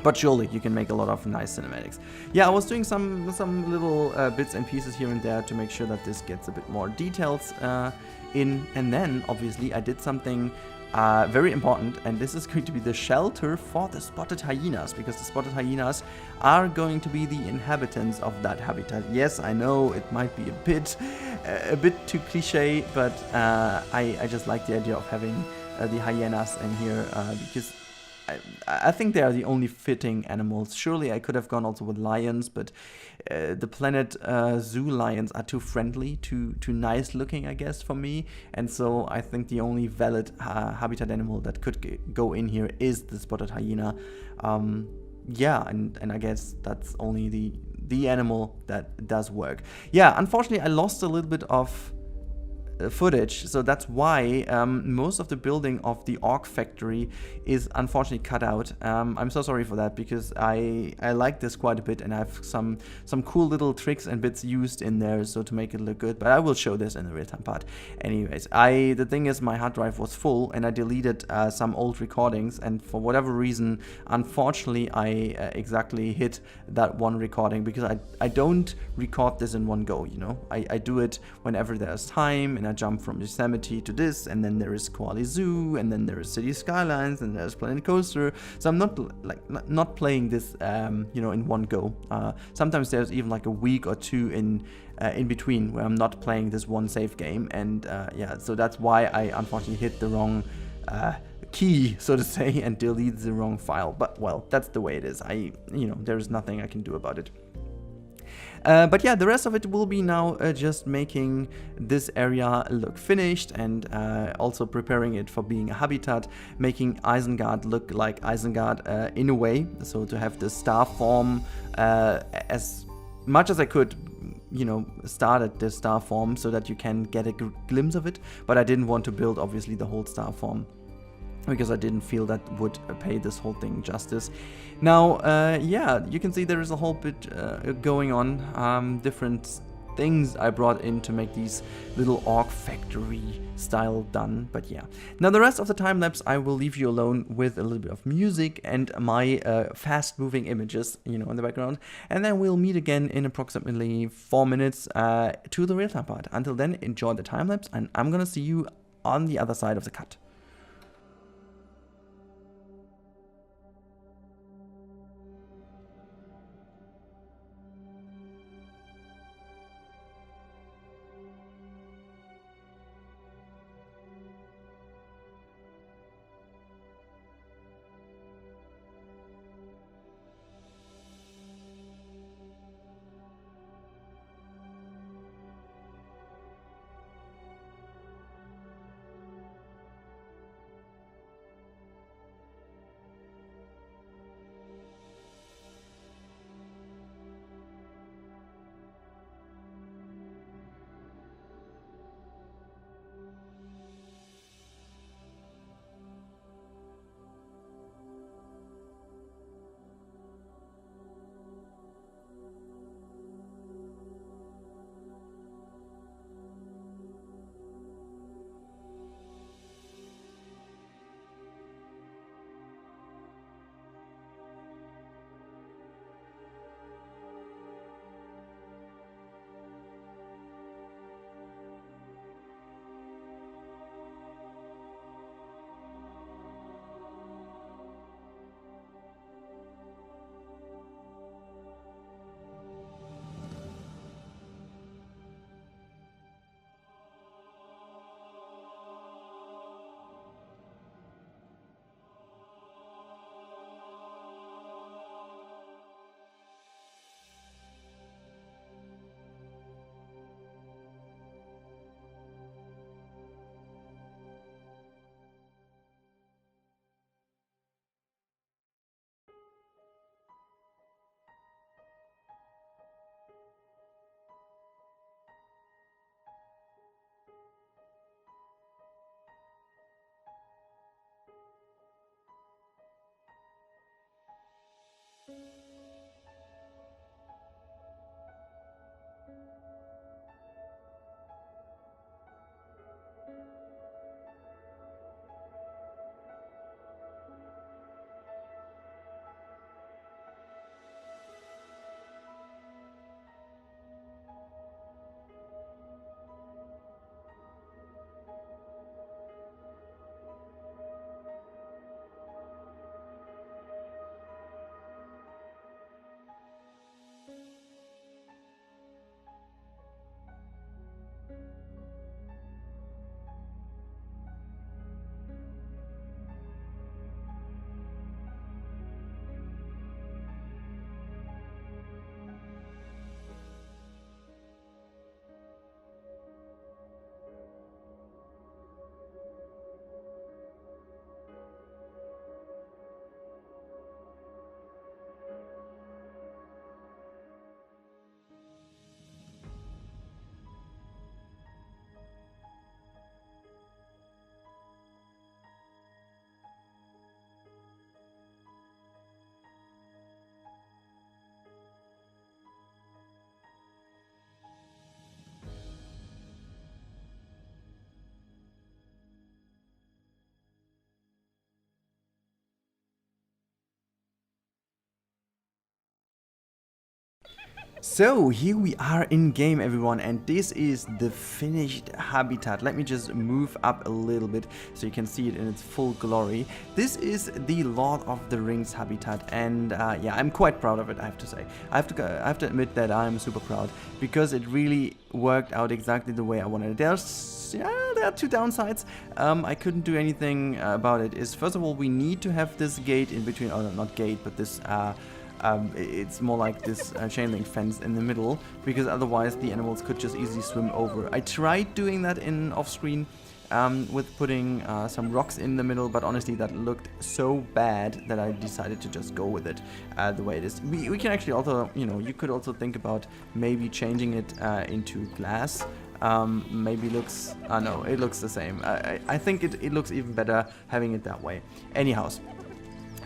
But surely you can make a lot of nice cinematics. Yeah, I was doing some little bits and pieces here and there to make sure that this gets a bit more details in, and then obviously I did something very important, and this is going to be the shelter for the spotted hyenas, because the spotted hyenas are going to be the inhabitants of that habitat. Yes, I know it might be a bit too cliche, but I just like the idea of having the hyenas in here, because I think they are the only fitting animals. Surely I could have gone also with lions, but the Planet Zoo lions are too friendly, too nice looking, I guess, for me. And so I think the only valid habitat animal that could go in here is the spotted hyena. Yeah, and I guess that's only the animal that does work. Yeah, unfortunately I lost a little bit of footage, so that's why most of the building of the orc factory is unfortunately cut out. I'm so sorry for that, because I like this quite a bit, and I have some cool little tricks and bits used in there so to make it look good, but I will show this in the real-time part. Anyways, the thing is, my hard drive was full and I deleted some old recordings, and for whatever reason, unfortunately, I exactly hit that one recording, because I don't record this in one go, you know. I do it whenever there's time, and I jump from Yosemite to this, and then there is Koala Zoo, and then there is City Skylines, and there's Planet Coaster. So I'm not playing this in one go. Sometimes there's even like a week or two in between where I'm not playing this one save game, and so that's why I unfortunately hit the wrong key, so to say, and delete the wrong file. But well, that's the way it is. There's nothing I can do about it. But yeah, the rest of it will be now just making this area look finished, and also preparing it for being a habitat, making Isengard look like Isengard in a way, so to have the star form as much as I could, start at the star form so that you can get a glimpse of it, but I didn't want to build obviously the whole star form, because I didn't feel that would pay this whole thing justice. Now, you can see there is a whole bit going on, different things I brought in to make these little orc factory style done, but yeah. Now the rest of the time lapse I will leave you alone with a little bit of music and my fast moving images, in the background, and then we'll meet again in approximately 4 minutes to the real time part. Until then, enjoy the time lapse, and I'm gonna see you on the other side of the cut. So here we are in game, everyone, and this is the finished habitat. Let me just move up a little bit so you can see it in its full glory. This is the Lord of the Rings habitat, and yeah, I'm quite proud of it, I have to say. I have to admit that I'm super proud because it really worked out exactly the way I wanted it. There are two downsides. I couldn't do anything about it. Is first of all, we need to have this gate in between, or not gate, but this it's more like this chain link fence in the middle, because otherwise the animals could just easily swim over. I tried doing that in off-screen with putting some rocks in the middle, but honestly that looked so bad that I decided to just go with it the way it is. We can actually also, you could also think about maybe changing it into glass. Maybe looks, no, it looks the same. I think it looks even better having it that way. Anyhows.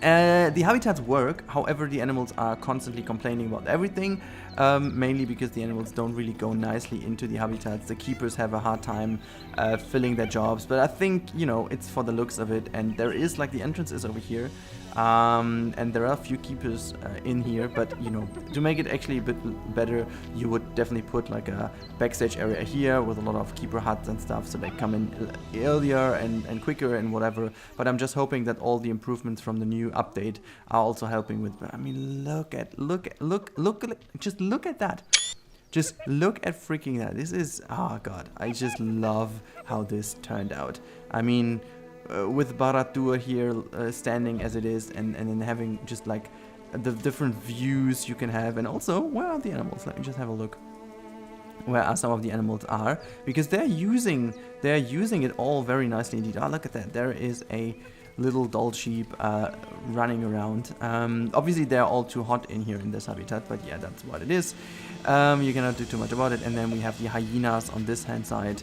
The habitats work, however the animals are constantly complaining about everything, mainly because the animals don't really go nicely into the habitats. The keepers have a hard time filling their jobs, but I think, it's for the looks of it, and there is, like, the entrance is over here, and there are a few keepers in here, but, to make it actually a bit better, you would definitely put, like, a backstage area here with a lot of keeper huts and stuff, so they come in earlier and quicker and whatever, but I'm just hoping that all the improvements from the new update are also helping with. I mean, look at just look at that. Just look at freaking that. This is, oh god, I just love how this turned out. I mean, with Barad-dûr here standing as it is, and then having just like the different views you can have, and also where are the animals? Let me just have a look. Where are some of the animals are, because they're using it all very nicely indeed. Oh, look at that. There is a little doll sheep running around. Obviously they're all too hot in here in this habitat, but yeah, that's what it is. You cannot do too much about it. And then we have the hyenas on this hand side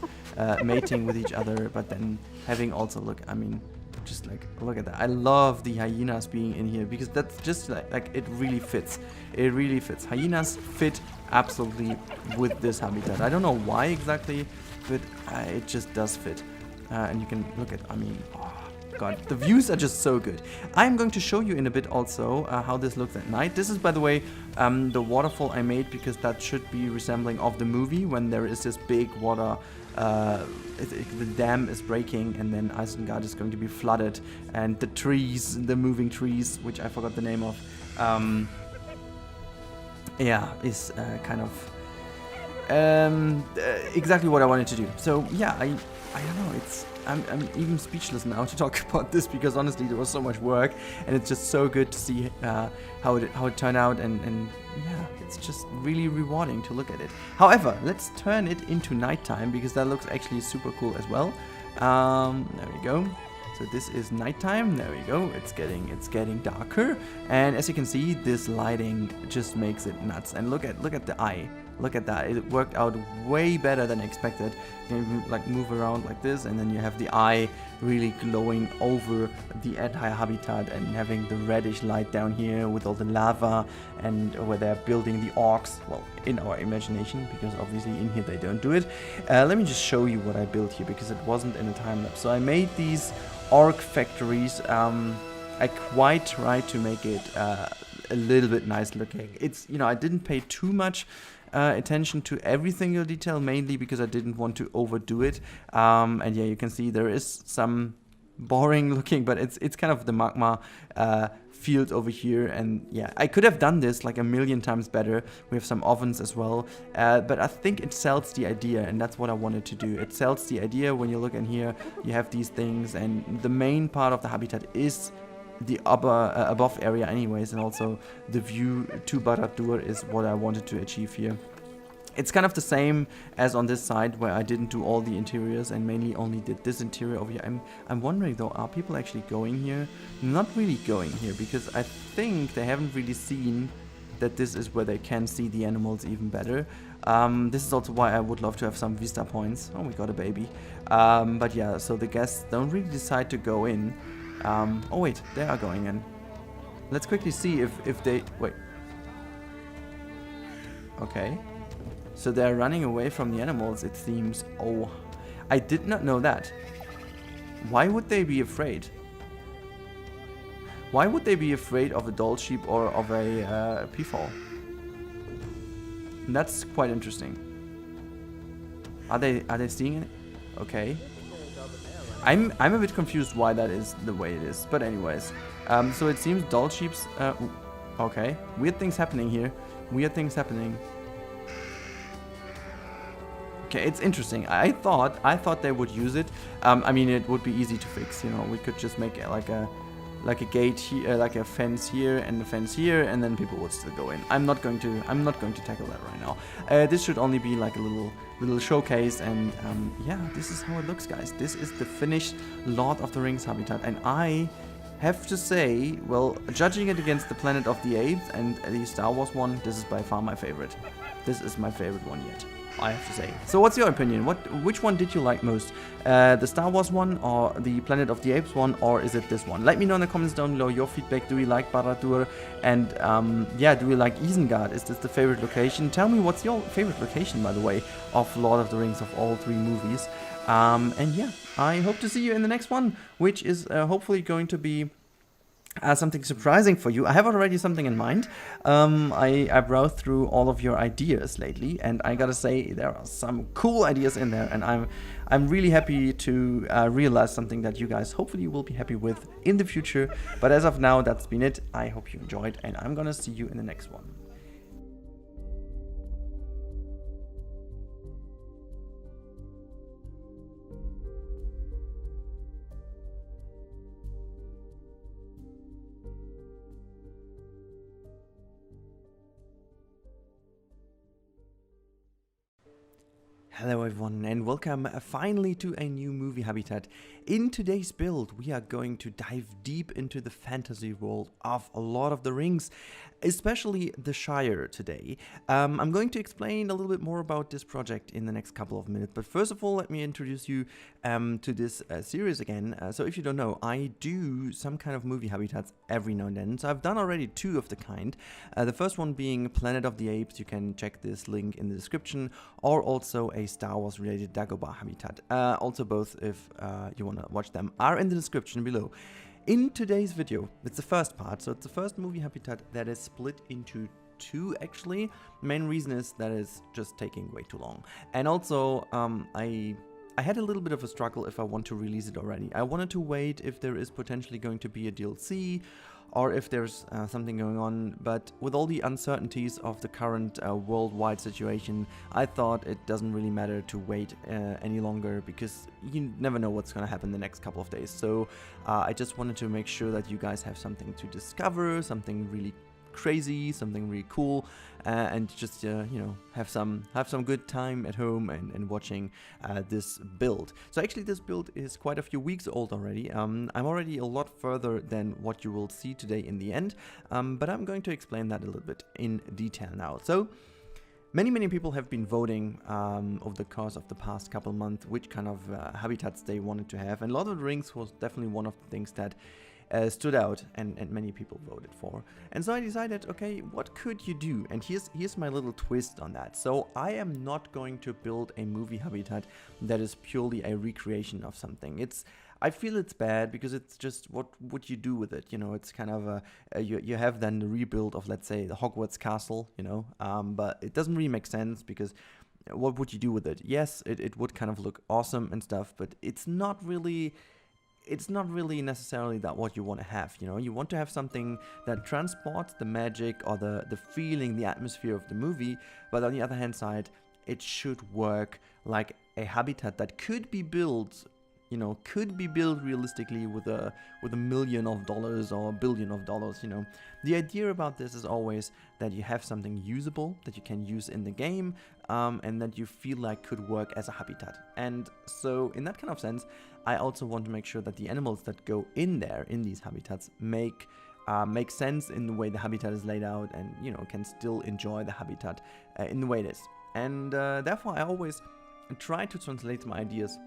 mating with each other, but then having also, look, I mean, just like, look at that. I love the hyenas being in here because that's just like it really fits. It really fits. Hyenas fit absolutely with this habitat. I don't know why exactly, but it just does fit. And you can look at, I mean, oh god, the views are just so good. I'm going to show you in a bit also how this looks at night. This is, by the way, the waterfall I made because that should be resembling of the movie when there is this big water. The dam is breaking and then Isengard is going to be flooded, and the trees, the moving trees, which I forgot the name of, yeah, is kind of exactly what I wanted to do. So yeah, I don't know, I'm even speechless now to talk about this because honestly there was so much work and it's just so good to see how it turned out, and yeah, it's just really rewarding to look at it. However, let's turn it into nighttime because that looks actually super cool as well. There we go. So this is nighttime. There we go. It's getting darker, and as you can see, this lighting just makes it nuts. And look at the eye. Look at that. It worked out way better than expected. You can like move around like this, and then you have the eye really glowing over the entire habitat and having the reddish light down here with all the lava, and where they're building the orcs. Well, in our imagination, because obviously in here they don't do it. Let me just show you what I built here because it wasn't in a time lapse. So I made these orc factories. I quite tried to make it a little bit nice looking. It's, I didn't pay too much attention to every single detail, mainly because I didn't want to overdo it. And yeah, you can see there is some boring looking, but it's kind of the magma field over here, and yeah, I could have done this like a million times better. We have some ovens as well, but I think it sells the idea, and that's what I wanted to do. It sells the idea. When you look in here, you have these things, and the main part of the habitat is the above area anyways, and also the view to Barad-dûr is what I wanted to achieve here. It's kind of the same as on this side where I didn't do all the interiors and mainly only did this interior over here. I'm wondering though, are people actually going here? Not really going here because I think they haven't really seen that this is where they can see the animals even better. This is also why I would love to have some vista points. Oh, we got a baby. But yeah, so the guests don't really decide to go in. Oh wait, they are going in. Let's quickly see if they... Wait. Okay. So they're running away from the animals, it seems. Oh, I did not know that. Why would they be afraid? Why would they be afraid of a doll sheep or of a peafowl? That's quite interesting. Are they seeing it? Okay. I'm a bit confused why that is the way it is. But anyways, so it seems Doll Sheep's. Okay, weird things happening here. Weird things happening. Okay, it's interesting. I thought they would use it. I mean, it would be easy to fix. You know, we could just make it like a gate here, like a fence here and a fence here, and then people would still go in. I'm not going to tackle that right now. This should only be like a little showcase, and yeah, this is how it looks, guys. This is the finished Lord of the Rings habitat, and I have to say, well, judging it against the Planet of the Apes and the Star Wars one, this is by far my favorite. This is my favorite one yet, I have to say. So what's your opinion? Which one did you like most? The Star Wars one, or the Planet of the Apes one, or is it this one? Let me know in the comments down below your feedback. Do you like Barad-dûr? And yeah, do you like Isengard? Is this the favorite location? Tell me what's your favorite location, by the way, of Lord of the Rings, of all 3 movies. And yeah, I hope to see you in the next one, which is hopefully going to be something surprising for you. I have already something in mind. I browsed through all of your ideas lately, and I gotta say there are some cool ideas in there, and I'm really happy to realize something that you guys hopefully will be happy with in the future. But as of now, that's been it. I hope you enjoyed, and I'm gonna see you in the next one. Hello everyone, and welcome finally to a new movie habitat. In today's build, we are going to dive deep into the fantasy world of Lord of the Rings, especially the Shire today. I'm going to explain a little bit more about this project in the next couple of minutes, but first of all, let me introduce you to this series again. So if you don't know, I do some kind of movie habitats every now and then. So I've done already 2 of the kind. The first one being Planet of the Apes. You can check this link in the description, or also a Star Wars related Dagobah habitat. Also both, if you want to watch them, are in the description below. In today's video, it's the first part, so it's the first movie habitat that is split into 2 actually. Main reason is that it's just taking way too long. And also, I had a little bit of a struggle if I want to release it already. I wanted to wait if there is potentially going to be a DLC, or if there's something going on, but with all the uncertainties of the current worldwide situation, I thought it doesn't really matter to wait any longer, because you never know what's gonna happen the next couple of days. So I just wanted to make sure that you guys have something to discover, something really crazy, something really cool, and just you know, have some good time at home and watching this build. So actually this build is quite a few weeks old already. I'm already a lot further than what you will see today in the end, but I'm going to explain that a little bit in detail now. So many people have been voting over the course of the past couple months which kind of habitats they wanted to have, and Lord of the Rings was definitely one of the things that stood out and many people voted for. And so I decided, okay, what could you do? And here's my little twist on that. So I am not going to build a movie habitat that is purely a recreation of something. I feel it's bad, because it's just, what would you do with it? You know, it's kind of you have then the rebuild of, let's say, the Hogwarts castle, you know, but it doesn't really make sense, because what would you do with it? Yes, it would kind of look awesome and stuff, but it's not really necessarily that what you want to have. You know, you want to have something that transports the magic or the feeling, the atmosphere of the movie, but on the other hand side, it should work like a habitat that could be built, you know, realistically with $1 million or $1 billion. You know, the idea about this is always that you have something usable that you can use in the game, and that you feel like could work as a habitat. And so in that kind of sense, I also want to make sure that the animals that go in there, in these habitats, make sense in the way the habitat is laid out, and, you know, can still enjoy the habitat in the way it is. And therefore I always try to translate my ideas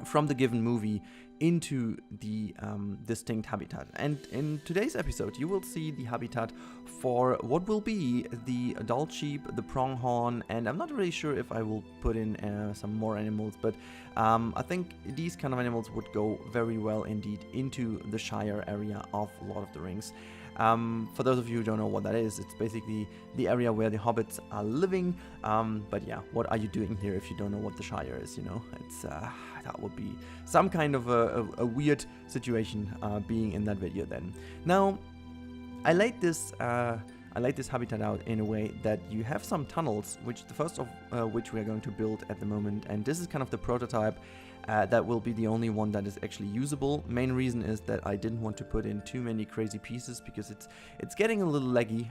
from the given movie into the distinct habitat. And in today's episode, you will see the habitat for what will be the adult sheep, the pronghorn, and I'm not really sure if I will put in some more animals, but I think these kind of animals would go very well indeed into the Shire area of Lord of the Rings. For those of you who don't know what that is, it's basically the area where the hobbits are living. But yeah, what are you doing here if you don't know what the Shire is, you know? It's that would be some kind of a weird situation being in that video then. Now, I laid this habitat out in a way that you have some tunnels, which the first of which we are going to build at the moment, and this is kind of the prototype. That will be the only one that is actually usable. Main reason is that I didn't want to put in too many crazy pieces because it's getting a little laggy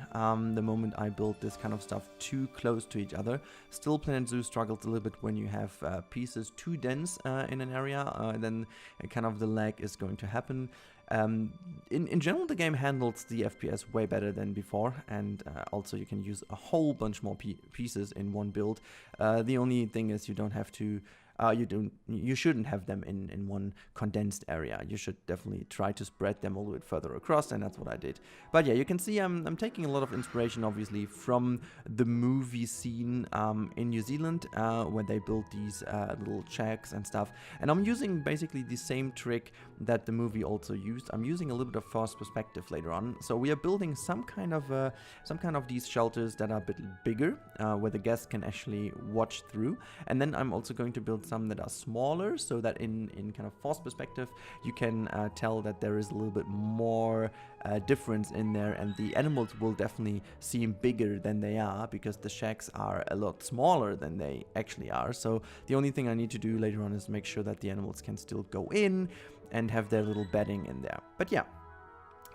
the moment I build this kind of stuff too close to each other. Still, Planet Zoo struggles a little bit when you have pieces too dense in an area, then kind of the lag is going to happen. In general, the game handles the FPS way better than before, and also you can use a whole bunch more pieces in one build. The only thing is you don't have to. You shouldn't have them in one condensed area. You should definitely try to spread them a little bit further across, and that's what I did. But yeah, you can see I'm taking a lot of inspiration, obviously, from the movie scene in New Zealand, where they built these little shacks and stuff. And I'm using basically the same trick that the movie also used. I'm using a little bit of first perspective later on. So we are building some kind of these shelters that are a bit bigger, where the guests can actually watch through. And then I'm also going to build some that are smaller, so that in kind of forced perspective you can tell that there is a little bit more difference in there, and the animals will definitely seem bigger than they are because the shacks are a lot smaller than they actually are. So the only thing I need to do later on is make sure that the animals can still go in and have their little bedding in there. But yeah,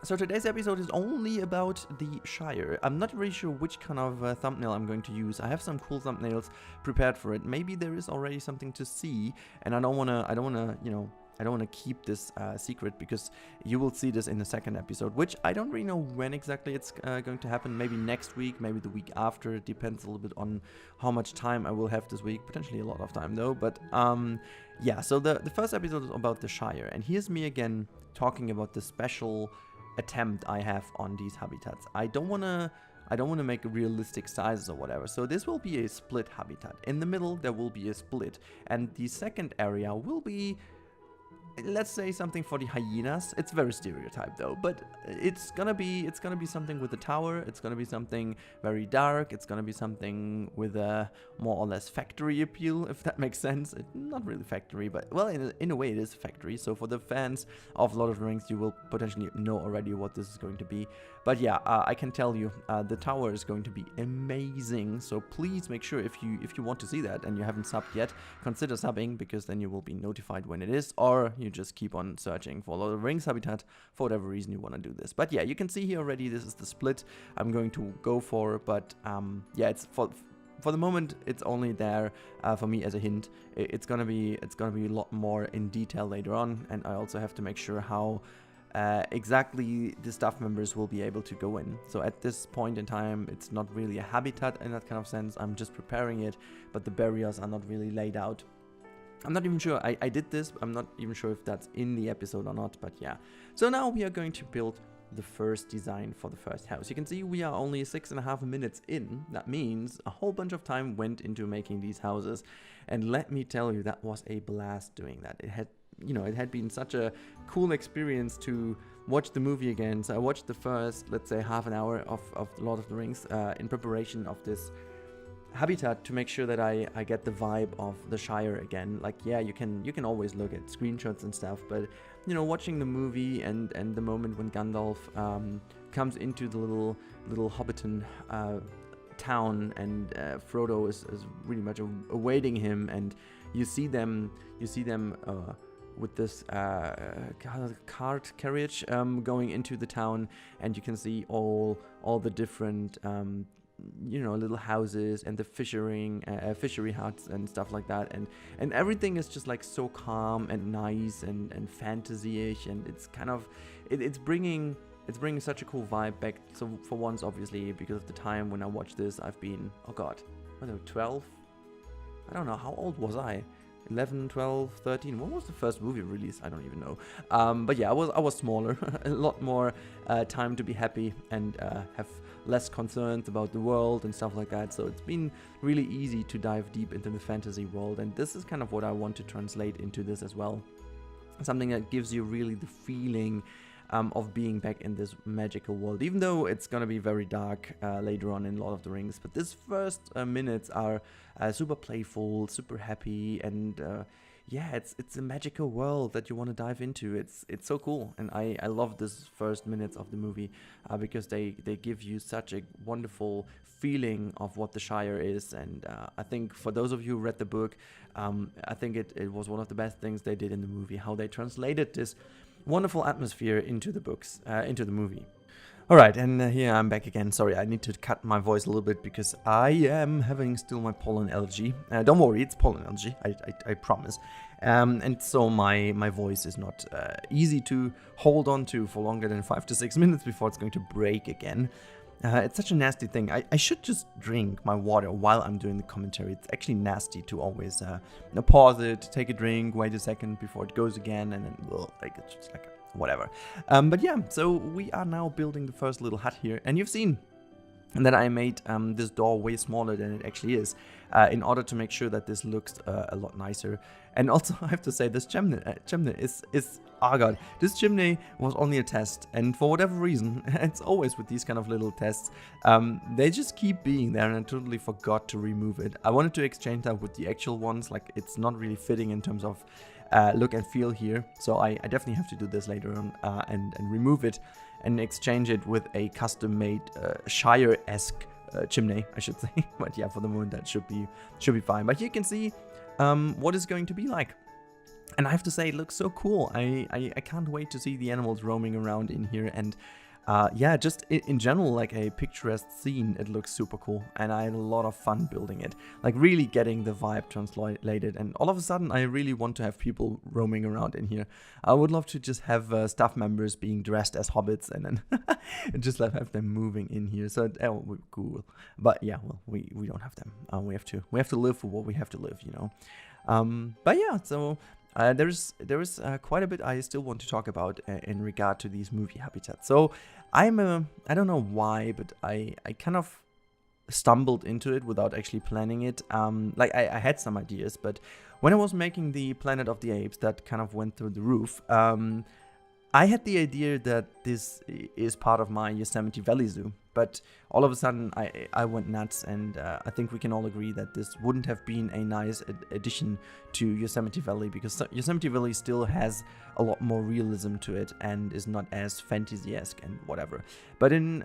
so today's episode is only about the Shire. I'm not really sure which kind of thumbnail I'm going to use. I have some cool thumbnails prepared for it. Maybe there is already something to see, and I don't wanna keep this secret, because you will see this in the second episode, which I don't really know when exactly it's going to happen. Maybe next week, maybe the week after. It depends a little bit on how much time I will have this week. Potentially a lot of time though. But yeah, so the first episode is about the Shire, and here's me again talking about the special attempt I have on these habitats. I don't want to make realistic sizes or whatever, so this will be a split habitat. In the middle there will be a split, and the second area will be, let's say, something for the hyenas. It's very stereotyped though, but it's gonna be something with a tower. It's gonna be something very dark. It's gonna be something with a more or less factory appeal, if that makes sense. Not really factory, but well, in a way it is factory. So for the fans of Lord of the Rings, you will potentially know already what this is going to be. But yeah, I can tell you, the tower is going to be amazing. So please make sure, if you want to see that and you haven't subbed yet, consider subbing, because then you will be notified when it is, or you just keep on searching for Lord of the Rings habitat for whatever reason you want to do this. But yeah, you can see here already, this is the split I'm going to go for. But yeah, it's for the moment it's only there for me as a hint. It's gonna be a lot more in detail later on, and I also have to make sure how exactly the staff members will be able to go in. So at this point in time, it's not really a habitat in that kind of sense. I'm just preparing it, but the barriers are not really laid out. I'm not even sure I did this. I'm not even sure if that's in the episode or not, but yeah. So now we are going to build the first design for the first house. You can see we are only 6.5 minutes in. That means a whole bunch of time went into making these houses, and let me tell you, that was a blast doing that. It had been such a cool experience to watch the movie again. So I watched the first, let's say, half an hour of Lord of the Rings in preparation of this habitat, to make sure that I get the vibe of the Shire again. Like, yeah, you can always look at screenshots and stuff, but watching the movie and the moment when Gandalf comes into the little Hobbiton town, and Frodo is really much awaiting him, and you see them with this cart carriage going into the town, and you can see all the different little houses and the fishery huts and stuff like that, and everything is just like so calm and nice and fantasy-ish, and it's kind of it's bringing such a cool vibe back. So for once, obviously, because of the time when I watched this, I've been, oh god, I don't know, 12, I don't know, how old was I? 11, 12, 13. When was the first movie released? I don't even know. But yeah, I was smaller, a lot more time to be happy and have less concerns about the world and stuff like that. So it's been really easy to dive deep into the fantasy world, and this is kind of what I want to translate into this as well. Something that gives you really the feeling of being back in this magical world, even though it's gonna be very dark later on in Lord of the Rings. But this first minutes are super playful, super happy, and yeah, it's a magical world that you want to dive into. It's so cool, and I love this first minutes of the movie because they give you such a wonderful feeling of what the Shire is. And I think for those of you who read the book, I think it was one of the best things they did in the movie, how they translated this wonderful atmosphere into the books, into the movie. Alright, and here I'm back again. Sorry, I need to cut my voice a little bit because I am having still my pollen allergy. Don't worry, it's pollen allergy, I promise. And so my voice is not easy to hold on to for longer than 5 to 6 minutes before it's going to break again. It's such a nasty thing. I should just drink my water while I'm doing the commentary. It's actually nasty to always pause it, take a drink, wait a second before it goes again, and then, well, like, it's just like whatever. But yeah, so we are now building the first little hut here, and you've seen that I made this door way smaller than it actually is, in order to make sure that this looks a lot nicer. And also, I have to say, this chimney is oh god, this chimney was only a test, and for whatever reason, it's always with these kind of little tests, they just keep being there, and I totally forgot to remove it. I wanted to exchange that with the actual ones, like it's not really fitting in terms of look and feel here, so I definitely have to do this later on and remove it and exchange it with a custom-made Shire-esque chimney, I should say. But yeah, for the moment that should be fine. But you can see what it's going to be like, and I have to say, it looks so cool. I can't wait to see the animals roaming around in here, and yeah, just in general, like a picturesque scene, it looks super cool, and I had a lot of fun building it, like really getting the vibe translated, and all of a sudden I really want to have people roaming around in here. I would love to just have staff members being dressed as hobbits, and then just have them moving in here, so that would be cool. But yeah, well, we don't have them. We have to live for what we have to live, you know. But yeah, so there is quite a bit I still want to talk about in regard to these movie habitats. So I don't know why, but I kind of stumbled into it without actually planning it. Like I had some ideas, but when I was making the Planet of the Apes that kind of went through the roof, I had the idea that this is part of my Yosemite Valley Zoo, but all of a sudden I went nuts, and I think we can all agree that this wouldn't have been a nice addition to Yosemite Valley, because Yosemite Valley still has a lot more realism to it and is not as fantasy-esque and whatever. But in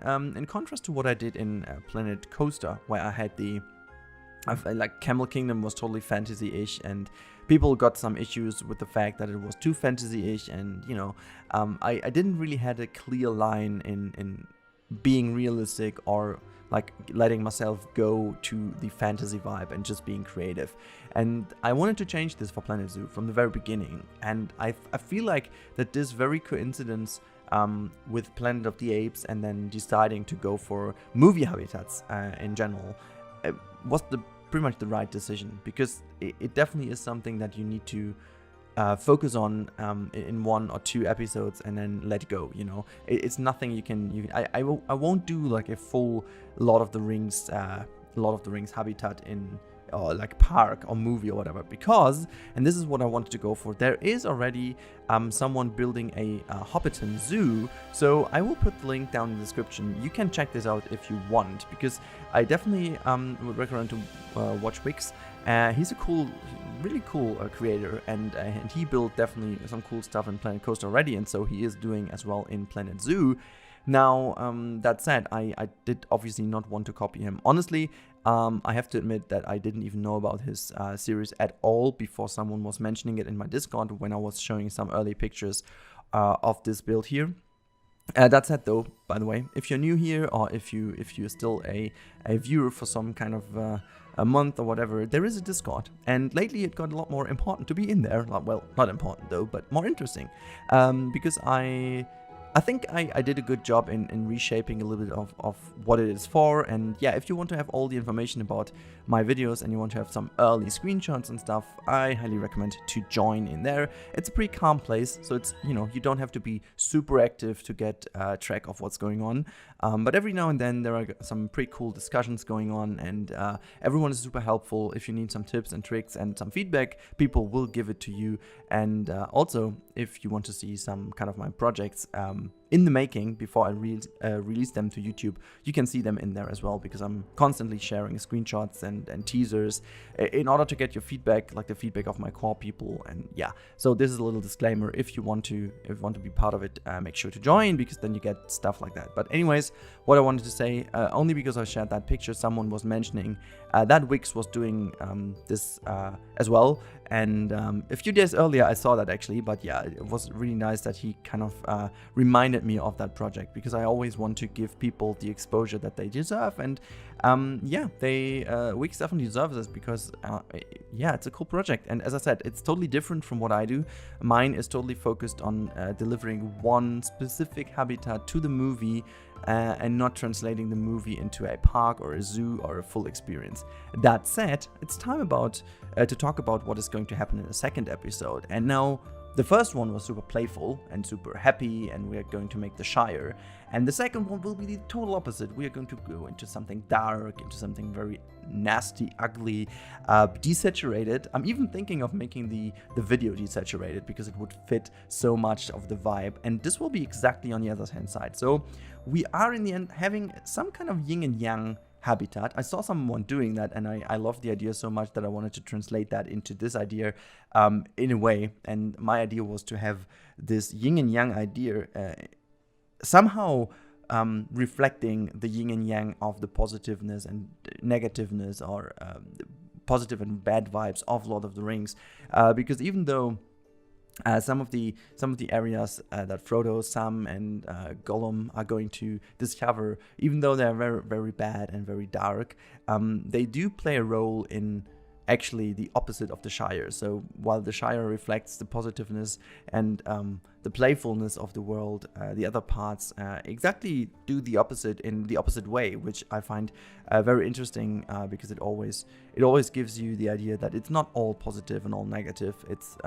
contrast to what I did in Planet Coaster, where I had like Camel Kingdom was totally fantasy-ish, and people got some issues with the fact that it was too fantasy-ish, and you know, I didn't really had a clear line in being realistic or like letting myself go to the fantasy vibe and just being creative. And I wanted to change this for Planet Zoo from the very beginning, and I feel like that this very coincidence with Planet of the Apes and then deciding to go for movie habitats in general was pretty much the right decision, because it definitely is something that you need to focus on in 1 or 2 episodes and then let go, you know. It's nothing you can I won't do like a full Lord of the Rings habitat in like park or movie or whatever, because, and this is what I wanted to go for, there is already someone building a Hobbiton zoo, so I will put the link down in the description. You can check this out if you want, because I definitely would recommend to watch Wix. He's a really cool creator, and he built definitely some cool stuff in Planet Coaster already, and so he is doing as well in Planet Zoo. Now, that said, I did obviously not want to copy him. Honestly, I have to admit that I didn't even know about his series at all before someone was mentioning it in my Discord when I was showing some early pictures of this build here. That said, though, by the way, if you're new here, or if you're still a viewer for some kind of a month or whatever, there is a Discord, and lately it got a lot more important to be in there. Well, not important though, but more interesting, because I think I did a good job in reshaping a little bit of what it is for. And yeah, if you want to have all the information about my videos and you want to have some early screenshots and stuff, I highly recommend to join in there. It's a pretty calm place, so it's, you know, you don't have to be super active to get track of what's going on. But every now and then there are some pretty cool discussions going on, and everyone is super helpful. If you need some tips and tricks and some feedback, people will give it to you. And also, if you want to see some kind of my projects in the making before I release them to YouTube, you can see them in there as well, because I'm constantly sharing screenshots and teasers in order to get your feedback, like the feedback of my core people. And yeah, so this is a little disclaimer. If you want to be part of it, make sure to join, because then you get stuff like that. But anyways, what I wanted to say, only because I shared that picture, someone was mentioning that Wix was doing this as well. And a few days earlier I saw that actually, but yeah, it was really nice that he kind of reminded me of that project, because I always want to give people the exposure that they deserve. And yeah, Wix definitely deserves this, because yeah, it's a cool project. And as I said, it's totally different from what I do. Mine is totally focused on delivering one specific habitat to the movie, and not translating the movie into a park or a zoo or a full experience. That said, it's time to talk about what is going to happen in the second episode. And now, the first one was super playful and super happy, and we are going to make the Shire. And the second one will be the total opposite. We are going to go into something dark, into something very nasty, ugly, desaturated. I'm even thinking of making the video desaturated, because it would fit so much of the vibe. And this will be exactly on the other hand side. So we are in the end having some kind of yin and yang habitat. I saw someone doing that, and I love the idea so much that I wanted to translate that into this idea in a way. And my idea was to have this yin and yang idea somehow reflecting the yin and yang of the positiveness and negativeness, or positive and bad vibes of Lord of the Rings, because even though some of the areas that Frodo, Sam, and Gollum are going to discover, even though they're very, very bad and very dark, they do play a role in actually the opposite of the Shire. So while the Shire reflects the positiveness and the playfulness of the world, the other parts exactly do the opposite in the opposite way, which I find very interesting, because it always gives you the idea that it's not all positive and all negative. It's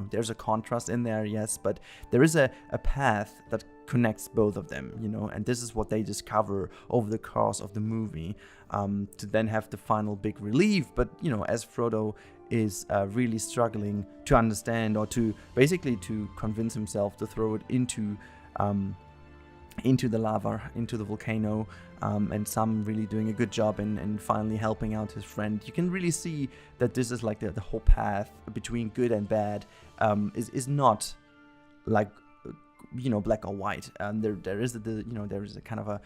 there's a contrast in there, yes, but there is a path that connects both of them, and this is what they discover over the course of the movie, to then have the final big relief. But, as Frodo is really struggling to understand, or to basically to convince himself to throw it into the lava, into the volcano, and Sam really doing a good job in finally helping out his friend. You can really see that this is like the whole path between good and bad is not like black or white. There is a kind of a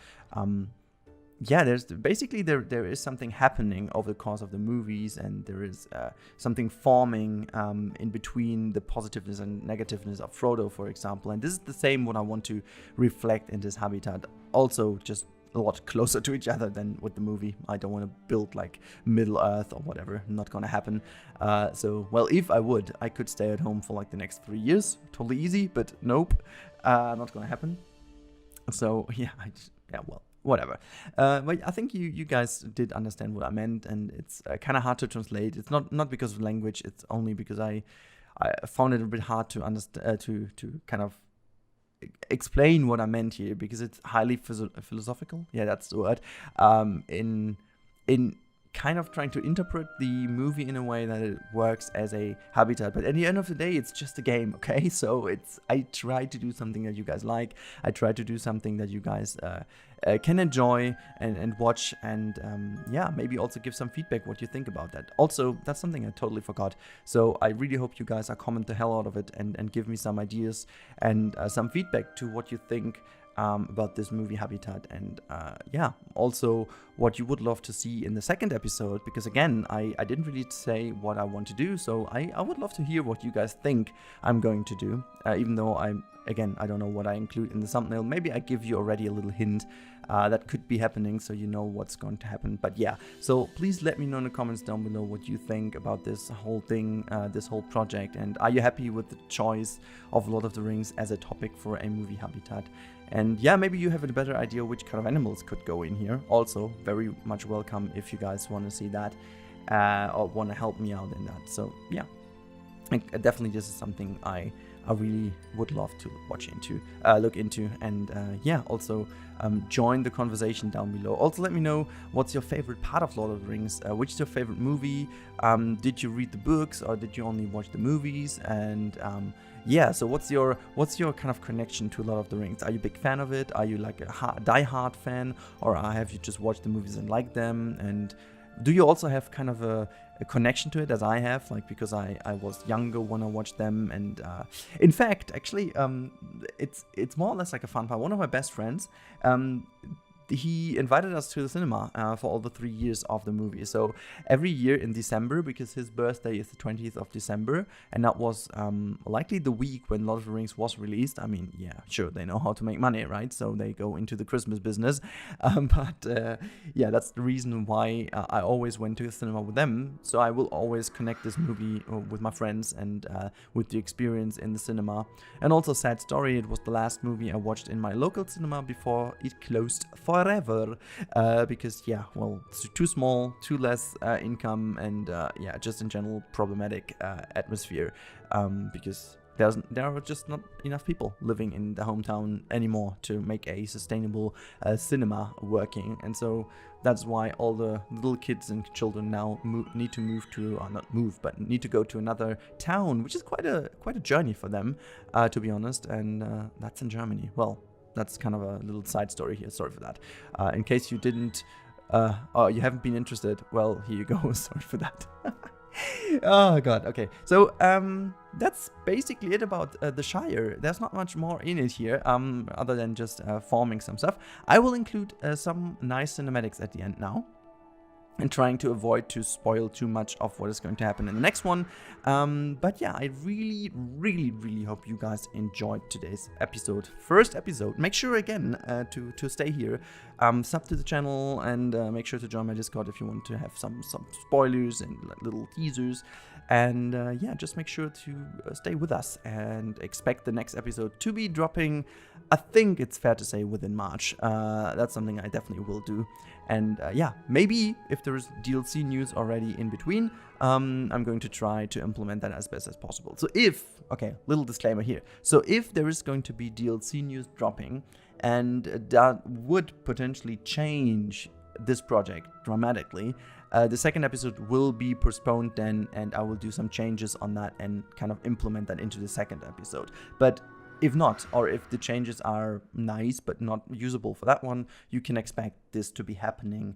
there is something happening over the course of the movies, and there is something forming in between the positiveness and negativeness of Frodo, for example. And this is the same what I want to reflect in this habitat. Also, just a lot closer to each other than with the movie. I don't want to build like Middle Earth or whatever. Not gonna happen. Well, if I would, I could stay at home for like the next 3 years. Totally easy, but nope, not gonna happen. So yeah, well, whatever. But I think you guys did understand what I meant, and it's kind of hard to translate. It's not because of language. It's only because I found it a bit hard to understand, to kind of explain what I meant here, because it's highly philosophical. Yeah, that's the word. In kind of trying to interpret the movie in a way that it works as a habitat. But at the end of the day, it's just a game, okay? So I try to do something that you guys like. I try to do something that you guys can enjoy and watch, and maybe also give some feedback what you think about that. Also, that's something I totally forgot. So I really hope you guys are comment the hell out of it and give me some ideas and some feedback to what you think about this movie habitat, and also what you would love to see in the second episode, because again, I didn't really say what I want to do, so I would love to hear what you guys think I'm going to do, even though I don't know what I include in the thumbnail. Maybe I give you already a little hint that could be happening, so you know what's going to happen. But yeah, so please let me know in the comments down below what you think about this whole thing, this whole project, and are you happy with the choice of Lord of the Rings as a topic for a movie habitat? And yeah, maybe you have a better idea which kind of animals could go in here. Also, very much welcome if you guys want to see that or want to help me out in that. So yeah, definitely this is something I really would love to look into, and also join the conversation down below. Also, let me know what's your favorite part of Lord of the Rings, which is your favorite movie, did you read the books or did you only watch the movies, and yeah, so what's your kind of connection to Lord of the Rings? Are you a big fan of it? Are you like a die-hard fan, or have you just watched the movies and liked them? And do you also have kind of a connection to it as I have, like because I was younger when I watched them, and in fact, actually, it's more or less like a fun part. One of my best friends, he invited us to the cinema for all the 3 years of the movie. So every year in December, because his birthday is the 20th of December, and that was likely the week when Lord of the Rings was released. I mean, yeah, sure, they know how to make money, right? So they go into the Christmas business. But yeah, that's the reason why I always went to the cinema with them. So I will always connect this movie with my friends and with the experience in the cinema. And also, sad story, it was the last movie I watched in my local cinema before it closed forever, because yeah, well, it's too small, too less income, and yeah, just in general problematic atmosphere, because there are just not enough people living in the hometown anymore to make a sustainable cinema working. And so that's why all the little kids and children now need to move to, or not move, but need to go to another town, which is quite a journey for them, to be honest. And that's in Germany. Well, that's kind of a little side story here. Sorry for that. In case you didn't, or you haven't been interested, well, here you go. Sorry for that. Oh god. Okay. So that's basically it about the Shire. There's not much more in it here, other than just forming some stuff. I will include some nice cinematics at the end now, and trying to avoid to spoil too much of what is going to happen in the next one. But yeah, I really hope you guys enjoyed today's episode. First episode. Make sure again to stay here, sub to the channel, and make sure to join my Discord if you want to have some spoilers and like, little teasers. And yeah, just make sure to stay with us and expect the next episode to be dropping, I think it's fair to say, within March. That's something I definitely will do. And yeah, maybe if there is DLC news already in between, I'm going to try to implement that as best as possible. So okay, little disclaimer here. So if there is going to be DLC news dropping, and that would potentially change this project dramatically, the second episode will be postponed then, and I will do some changes on that and kind of implement that into the second episode. But if not, or if the changes are nice but not usable for that one, you can expect this to be happening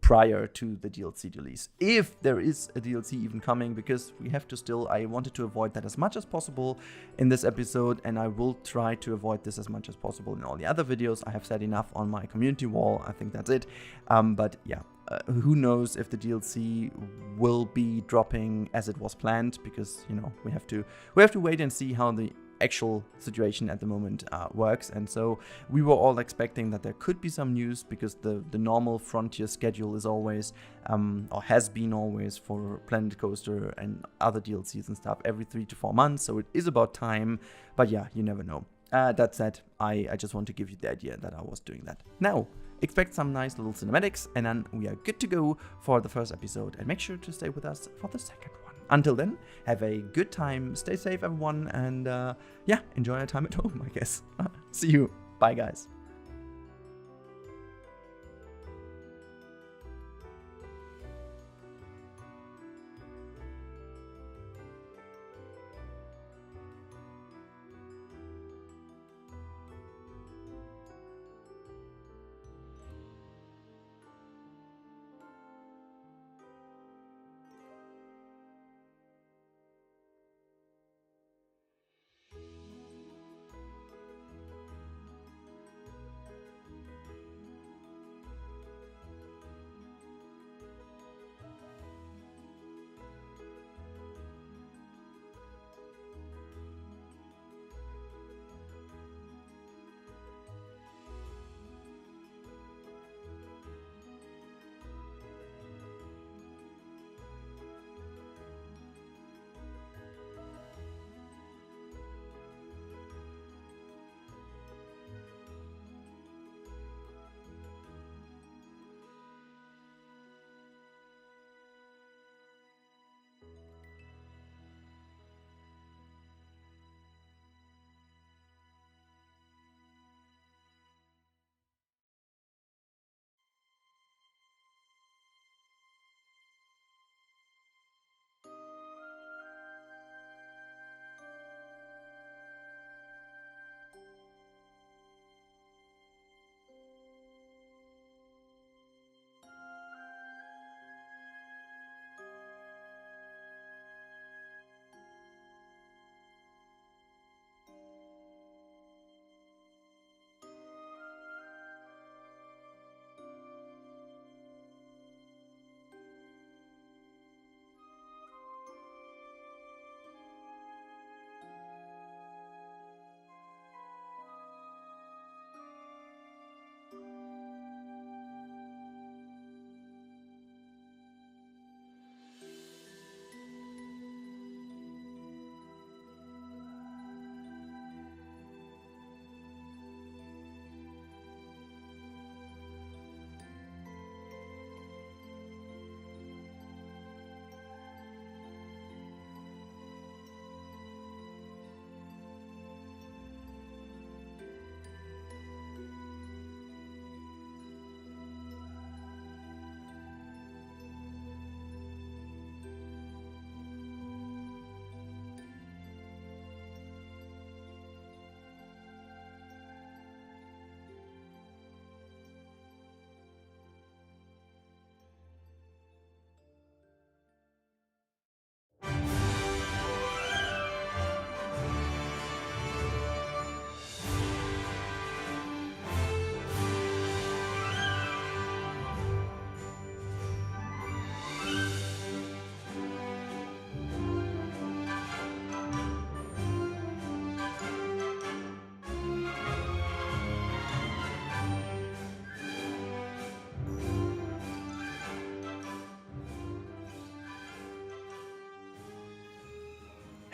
prior to the DLC release. If there is a DLC even coming, because we have to still, I wanted to avoid that as much as possible in this episode, and I will try to avoid this as much as possible in all the other videos. I have said enough on my community wall. I think that's it. But yeah. Who knows if the DLC will be dropping as it was planned, because you know we have to wait and see how the actual situation at the moment works. And so we were all expecting that there could be some news, because the normal Frontier schedule is always or has been always for Planet Coaster and other DLCs and stuff every 3 to 4 months, so it is about time. But yeah, you never know. That said, I just want to give you the idea that I was doing that. Now expect some nice little cinematics, and then we are good to go for the first episode. And make sure to stay with us for the second one. Until then, have a good time, stay safe everyone, and yeah, enjoy your time at home, I guess. See you. Bye guys.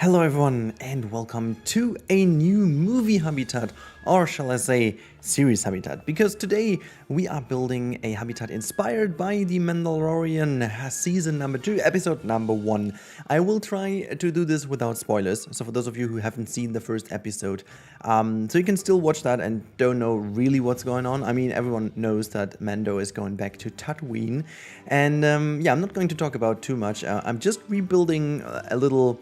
Hello everyone and welcome to a new movie habitat, or shall I say series habitat, because today we are building a habitat inspired by the Mandalorian season number 2, episode number 1. I will try to do this without spoilers, so for those of you who haven't seen the first episode, so you can still watch that and don't know really what's going on. I mean, everyone knows that Mando is going back to Tatooine, and yeah, I'm not going to talk about too much. I'm just rebuilding a little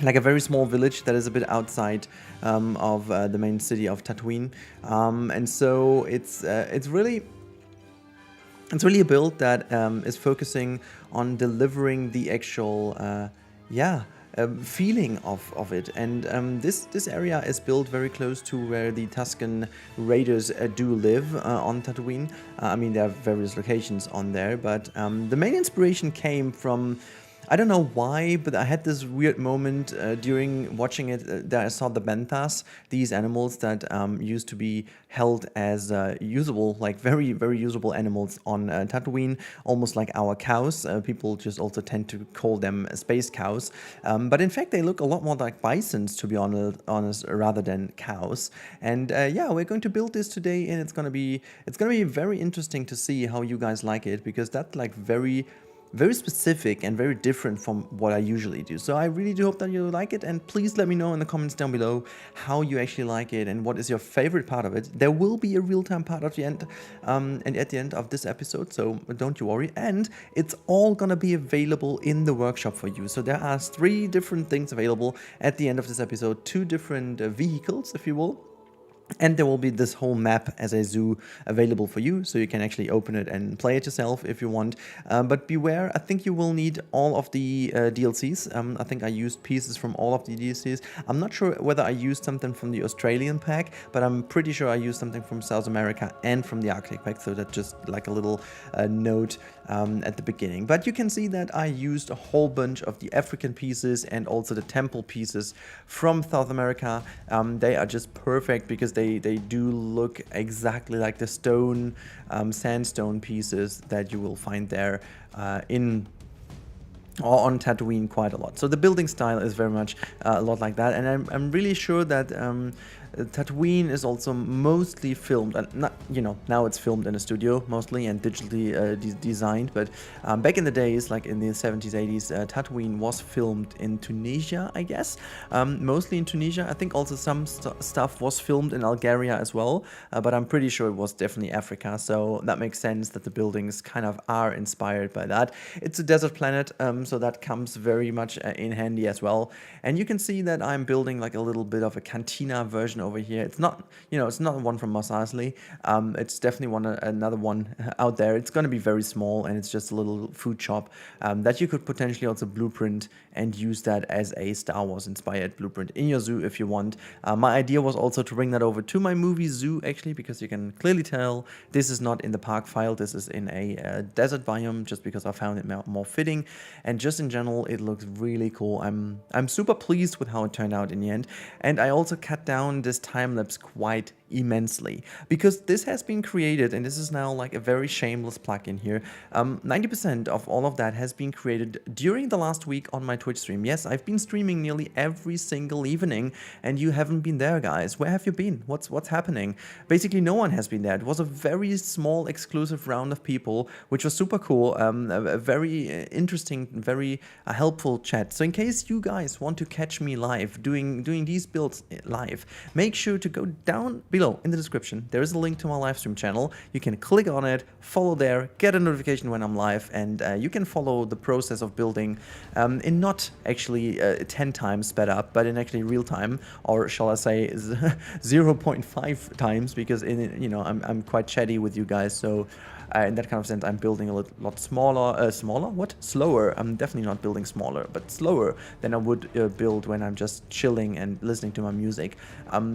like a very small village that is a bit outside of the main city of Tatooine, and so it's really a build that is focusing on delivering the actual feeling of it. And this area is built very close to where the Tusken Raiders do live on Tatooine. I mean, there are various locations on there, but the main inspiration came from, I don't know why, but I had this weird moment during watching it that I saw the benthas, these animals that used to be held as usable, like very, very usable animals on Tatooine, almost like our cows. People just also tend to call them space cows. But in fact, they look a lot more like bisons, to be honest, rather than cows. And yeah, we're going to build this today, and it's gonna be very interesting to see how you guys like it, because that's like very specific and very different from what I usually do. So I really do hope that you like it, and please let me know in the comments down below how you actually like it and what is your favorite part of it. There will be a real-time part at the end, and at the end of this episode, so don't you worry. And it's all gonna be available in the workshop for you. So there are 3 different things available at the end of this episode, 2 different vehicles, if you will. And there will be this whole map as a zoo available for you, so you can actually open it and play it yourself if you want. But beware, I think you will need all of the DLCs. I think I used pieces from all of the DLCs. I'm not sure whether I used something from the Australian pack, but I'm pretty sure I used something from South America and from the Arctic pack, so that's just like a little note at the beginning. But you can see that I used a whole bunch of the African pieces and also the temple pieces from South America. They are just perfect because they do look exactly like the stone, sandstone pieces that you will find there on Tatooine quite a lot. So the building style is very much a lot like that, and I'm really sure that Tatooine is also mostly filmed, and not, you know, now it's filmed in a studio mostly and digitally designed, but back in the days, like in the 70s, 80s, Tatooine was filmed in Tunisia, I guess, mostly in Tunisia. I think also some stuff was filmed in Algeria as well, but I'm pretty sure it was definitely Africa, so that makes sense that the buildings kind of are inspired by that. It's a desert planet, so that comes very much in handy as well. And you can see that I'm building like a little bit of a cantina version over here. It's not, you know, it's not one from Mos Eisley. It's definitely another one out there. It's going to be very small, and it's just a little food shop that you could potentially also blueprint and use that as a Star Wars inspired blueprint in your zoo if you want. My idea was also to bring that over to my movie zoo, actually, because you can clearly tell this is not in the park file. This is in a desert biome, just because I found it more fitting, and just in general it looks really cool. I'm super pleased with how it turned out in the end, and I also cut down this time lapse quite immensely, because this has been created, and this is now like a very shameless plug-in here. 90% of all of that has been created during the last week on my Twitch stream. Yes, I've been streaming nearly every single evening, and you haven't been there, guys. Where have you been? What's happening? Basically, no one has been there. It was a very small exclusive round of people, which was super cool. A very interesting, very helpful chat. So in case you guys want to catch me live doing these builds live, make sure to go down below in the description. There is a link to my live stream channel. You can click on it, follow there, get a notification when I'm live, and you can follow the process of building in not actually 10 times sped up, but in actually real time, or shall I say 0.5 times, because I'm quite chatty with you guys, so in that kind of sense, I'm building a lot slower. I'm definitely not building smaller, but slower than I would build when I'm just chilling and listening to my music.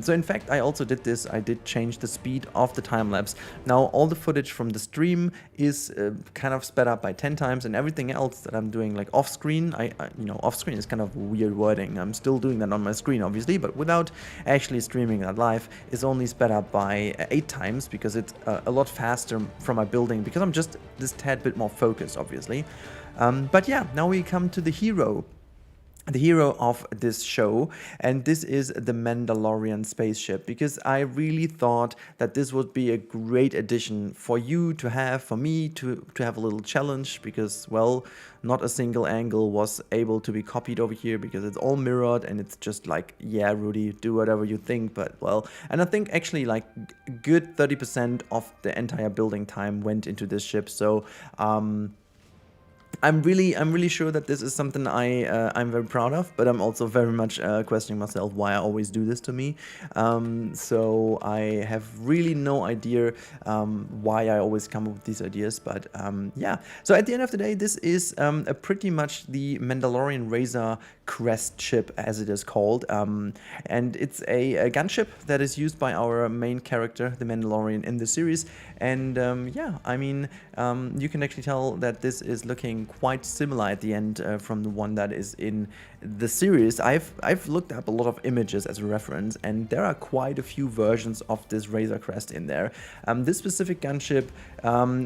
So in fact, I also did this. I did change the speed of the time lapse. Now all the footage from the stream is kind of sped up by 10 times, and everything else that I'm doing like off screen, off screen is kind of weird wording. I'm still doing that on my screen, obviously, but without actually streaming that live, is only sped up by 8 times, because it's a lot faster from my building, because I'm just this tad bit more focused, obviously. But yeah, now we come to the hero. the hero of this show, and this is the Mandalorian spaceship, because I really thought that this would be a great addition for you to have, for me to have a little challenge, because, well, not a single angle was able to be copied over here, because it's all mirrored, and it's just like, yeah, Rudi, do whatever you think, but, well, and I think actually like good 30% of the entire building time went into this ship, so I'm really sure that this is something I'm very proud of, but I'm also very much questioning myself why I always do this to me. So I have really no idea why I always come up with these ideas, but yeah. So at the end of the day, this is a pretty much the Mandalorian Razor Crest ship, as it is called, and it's a gunship that is used by our main character, the Mandalorian, in the series. And yeah, I mean, you can actually tell that this is looking quite similar at the end from the one that is in the series. I've looked up a lot of images as a reference, and there are quite a few versions of this Razor Crest in there. This specific gunship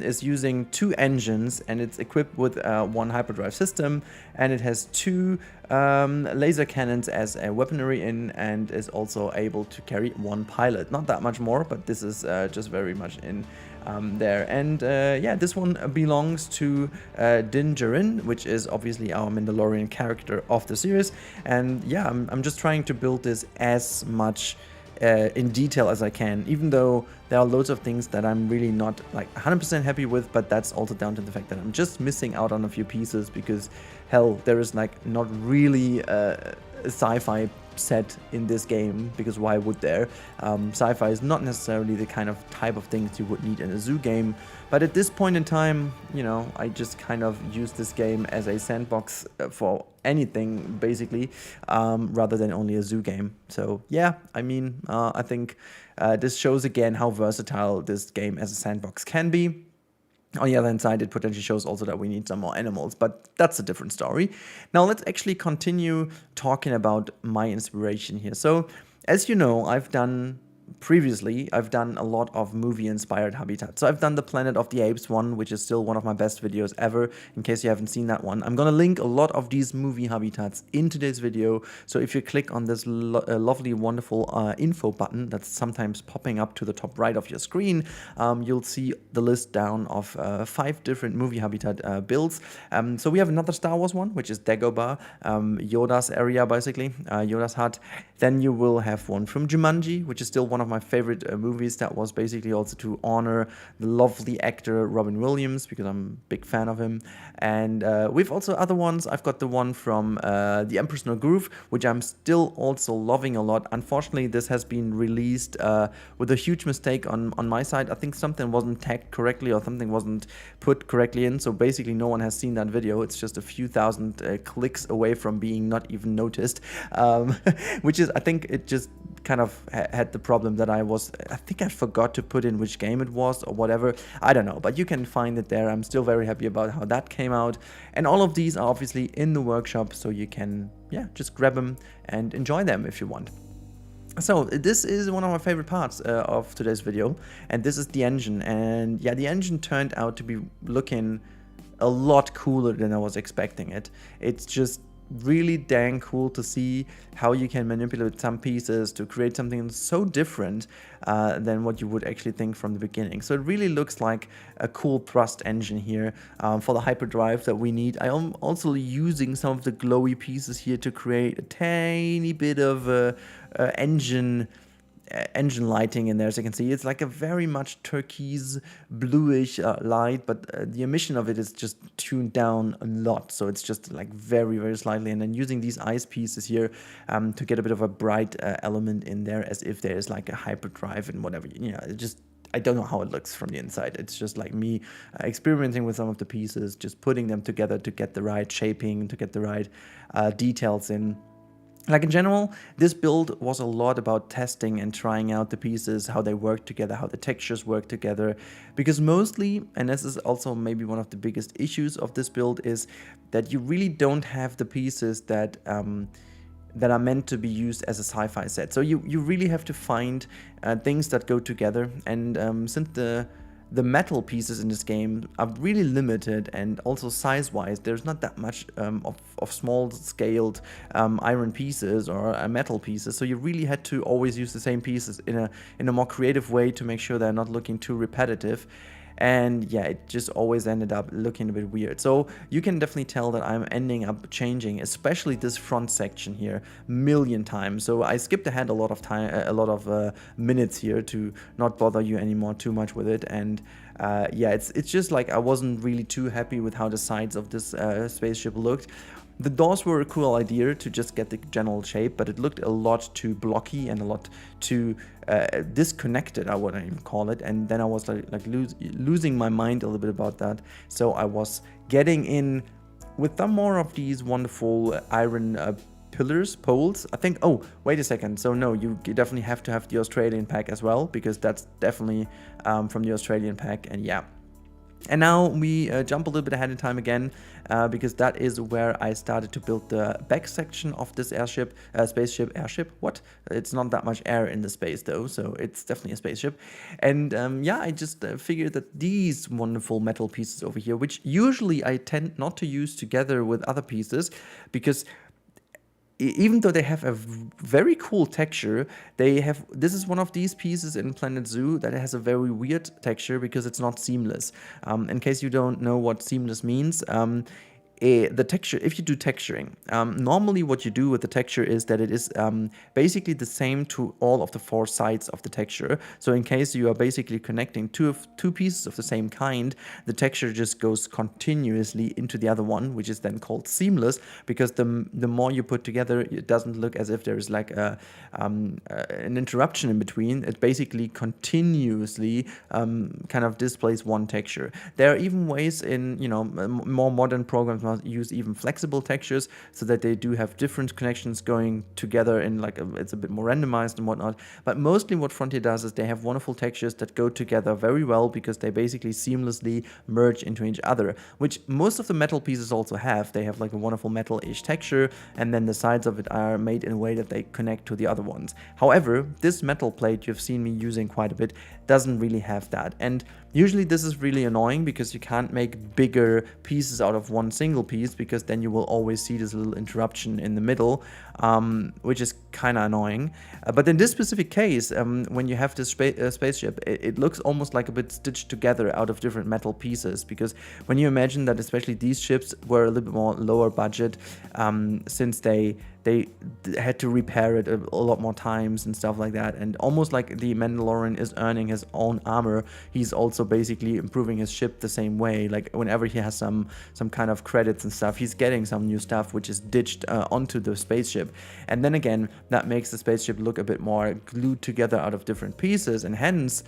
is using 2 engines, and it's equipped with one hyperdrive system, and it has 2 laser cannons as a weaponry in, and is also able to carry 1 pilot. Not that much more, but this is just very much in there. And yeah, this one belongs to Din Djarin, which is obviously our Mandalorian character of the series. And yeah, I'm just trying to build this as much in detail as I can, even though there are loads of things that I'm really not like 100% happy with, but that's also down to the fact that I'm just missing out on a few pieces, because hell, there is like not really a sci-fi set in this game, because why would there? Sci-fi is not necessarily the kind of type of things you would need in a zoo game, but at this point in time, you know, I just kind of use this game as a sandbox for anything, basically, rather than only a zoo game. So yeah, I mean, I think this shows again how versatile this game as a sandbox can be. On the other hand side, it potentially shows also that we need some more animals, but that's a different story. Now let's actually continue talking about my inspiration here. So, as you know, I've done a lot of movie-inspired habitats. So I've done the Planet of the Apes one, which is still one of my best videos ever, in case you haven't seen that one. I'm gonna link a lot of these movie habitats in today's video, so if you click on this lovely, wonderful info button that's sometimes popping up to the top right of your screen, you'll see the list down of 5 different movie habitat builds. So we have another Star Wars one, which is Dagobah, Yoda's area, basically, Yoda's hut. Then you will have one from Jumanji, which is still one of my favorite movies. That was basically also to honor the lovely actor Robin Williams, because I'm a big fan of him. And we've also other ones. I've got the one from The Emperor's No Groove, which I'm still also loving a lot. Unfortunately, this has been released with a huge mistake on my side. I think something wasn't tagged correctly, or something wasn't put correctly in. So basically no one has seen that video. It's just a few thousand clicks away from being not even noticed, which is, I think it just kind of had the problem that I think I forgot to put in which game it was or whatever. I don't know, but you can find it there. I'm still very happy about how that came out. And all of these are obviously in the workshop, so you can, yeah, just grab them and enjoy them if you want. So this is one of my favorite parts of today's video, and this is the engine. And yeah, the engine turned out to be looking a lot cooler than I was expecting it. It's just really dang cool to see how you can manipulate some pieces to create something so different than what you would actually think from the beginning. So it really looks like a cool thrust engine here for the hyperdrive that we need. I am also using some of the glowy pieces here to create a tiny bit of engine lighting in there. As you can see, it's like a very much turquoise bluish light, but the emission of it is just tuned down a lot, so it's just like very, very slightly. And then using these ice pieces here to get a bit of a bright element in there, as if there is like a hyperdrive and whatever, you know, it just, I don't know how it looks from the inside. It's just like me experimenting with some of the pieces, just putting them together to get the right shaping, to get the right details in. Like in general, this build was a lot about testing and trying out the pieces, how they work together, how the textures work together. Because mostly, and this is also maybe one of the biggest issues of this build, is that you really don't have the pieces that that are meant to be used as a sci-fi set. So you really have to find things that go together. And since the the metal pieces in this game are really limited, and also size-wise, there's not that much of small-scaled iron pieces or metal pieces. So you really had to always use the same pieces in a more creative way to make sure they're not looking too repetitive. And yeah, it just always ended up looking a bit weird. So you can definitely tell that I'm ending up changing, especially this front section here, million times. So I skipped ahead a lot of time, minutes here to not bother you anymore too much with it. And yeah, it's just like I wasn't really too happy with how the sides of this spaceship looked. The doors were a cool idea to just get the general shape, but it looked a lot too blocky and a lot too disconnected, I wouldn't even call it. And then I was losing my mind a little bit about that. So I was getting in with some more of these wonderful iron poles. I think, oh, wait a second. So no, you definitely have to have the Australian pack as well, because that's definitely from the Australian pack. And yeah. And now we jump a little bit ahead in time again, because that is where I started to build the back section of this spaceship. What? It's not that much air in the space though, so it's definitely a spaceship. And yeah, I just figured that these wonderful metal pieces over here, which usually I tend not to use together with other pieces, because even though they have a very cool texture, this is one of these pieces in Planet Zoo that has a very weird texture because it's not seamless. In case you don't know what seamless means, the texture, if you do texturing, normally what you do with the texture is that it is basically the same to all of the four sides of the texture. So in case you are basically connecting two pieces of the same kind, the texture just goes continuously into the other one, which is then called seamless, because the more you put together, it doesn't look as if there is like an interruption in between. It basically continuously kind of displays one texture. There are even ways in, more modern programs use even flexible textures, so that they do have different connections going together in it's a bit more randomized and whatnot. But mostly what Frontier does is they have wonderful textures that go together very well, because they basically seamlessly merge into each other, which most of the metal pieces also have. They have like a wonderful metal-ish texture, and then the sides of it are made in a way that they connect to the other ones. However, this metal plate you've seen me using quite a bit doesn't really have that. And usually this is really annoying, because you can't make bigger pieces out of one single piece, because then you will always see this little interruption in the middle, which is kind of annoying. But in this specific case, when you have this spaceship, it looks almost like a bit stitched together out of different metal pieces, because when you imagine that especially these ships were a little bit more lower budget, since they had to repair it a lot more times and stuff like that, and almost like the Mandalorian is earning his own armor, he's also basically improving his ship the same way. Like whenever he has some kind of credits and stuff, he's getting some new stuff which is ditched onto the spaceship. And then again, that makes the spaceship look a bit more glued together out of different pieces, and hence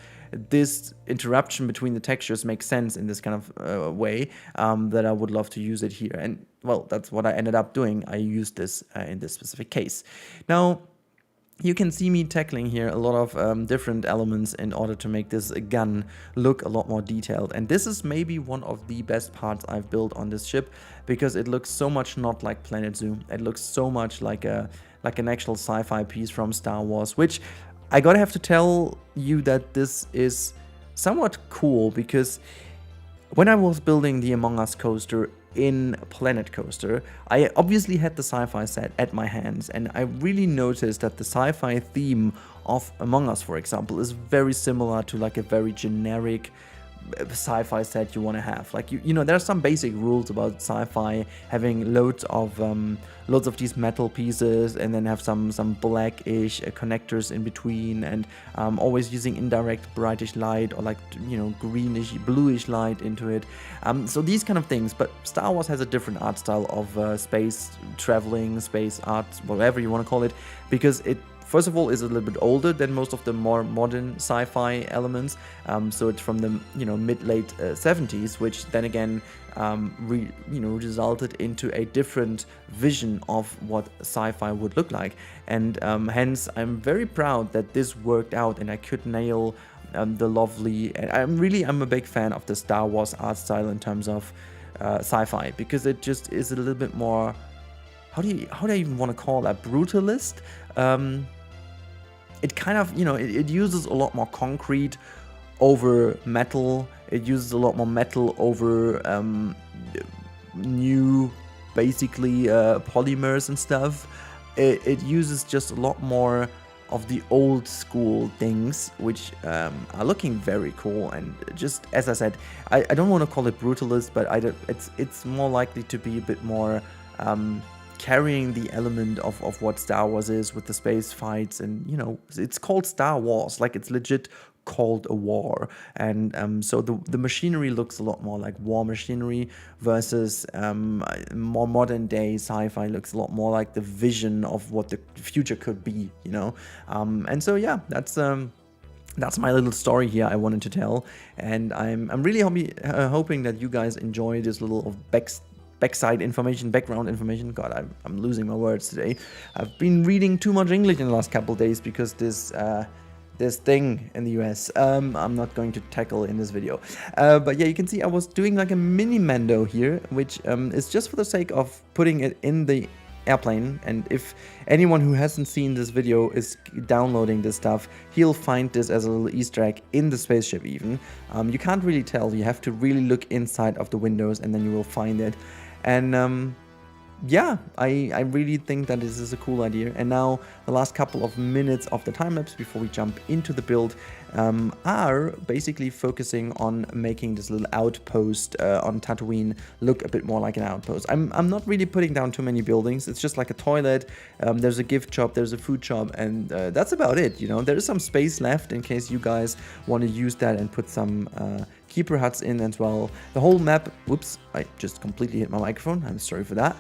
this interruption between the textures makes sense in this kind of way, that I would love to use it here. And well, that's what I ended up doing. I used this in this specific case. Now, you can see me tackling here a lot of different elements in order to make this gun look a lot more detailed. And this is maybe one of the best parts I've built on this ship, because it looks so much not like Planet Zoo. It looks so much like an actual sci-fi piece from Star Wars, which I gotta have to tell you that this is somewhat cool, because when I was building the Among Us coaster in Planet Coaster, I obviously had the sci-fi set at my hands, and I really noticed that the sci-fi theme of Among Us, for example, is very similar to like a very generic sci-fi set you want to have. Like there are some basic rules about sci-fi, having loads of these metal pieces, and then have some blackish connectors in between, and always using indirect brightish light, or like greenish bluish light into it. So these kind of things. But Star Wars has a different art style of space traveling, space art, whatever you want to call it, because it first of all is a little bit older than most of the more modern sci-fi elements. So it's from the mid-late 70s, which then again resulted into a different vision of what sci-fi would look like. And hence I'm very proud that this worked out, and I could nail the lovely, and I'm a big fan of the Star Wars art style in terms of sci-fi, because it just is a little bit more, how do I even want to call that, brutalist. It kind of, it uses a lot more concrete over metal. It uses a lot more metal over new, basically, polymers and stuff. It uses just a lot more of the old school things, which are looking very cool. And just as I said, I don't want to call it brutalist, but it's more likely to be a bit more carrying the element of what Star Wars is, with the space fights. And you know, it's called Star Wars, like it's legit called a war. And so the machinery looks a lot more like war machinery, versus more modern day sci-fi looks a lot more like the vision of what the future could be, you know. And so yeah, that's my little story here I wanted to tell. And I'm really hoping that you guys enjoy this little backside information, background information. God, I'm losing my words today. I've been reading too much English in the last couple of days because this thing in the US I'm not going to tackle in this video. But yeah, you can see I was doing like a mini Mando here, which is just for the sake of putting it in the airplane. And if anyone who hasn't seen this video is downloading this stuff, he'll find this as a little Easter egg in the spaceship even. You can't really tell, you have to really look inside of the windows and then you will find it. And yeah, I really think that this is a cool idea. And now the last couple of minutes of the time lapse before we jump into the build are basically focusing on making this little outpost on Tatooine look a bit more like an outpost. I'm not really putting down too many buildings. It's just like a toilet, there's a gift shop, there's a food shop, and that's about it, you know. There is some space left in case you guys want to use that and put some keeper huts in as well. The whole map, whoops, I just completely hit my microphone, I'm sorry for that,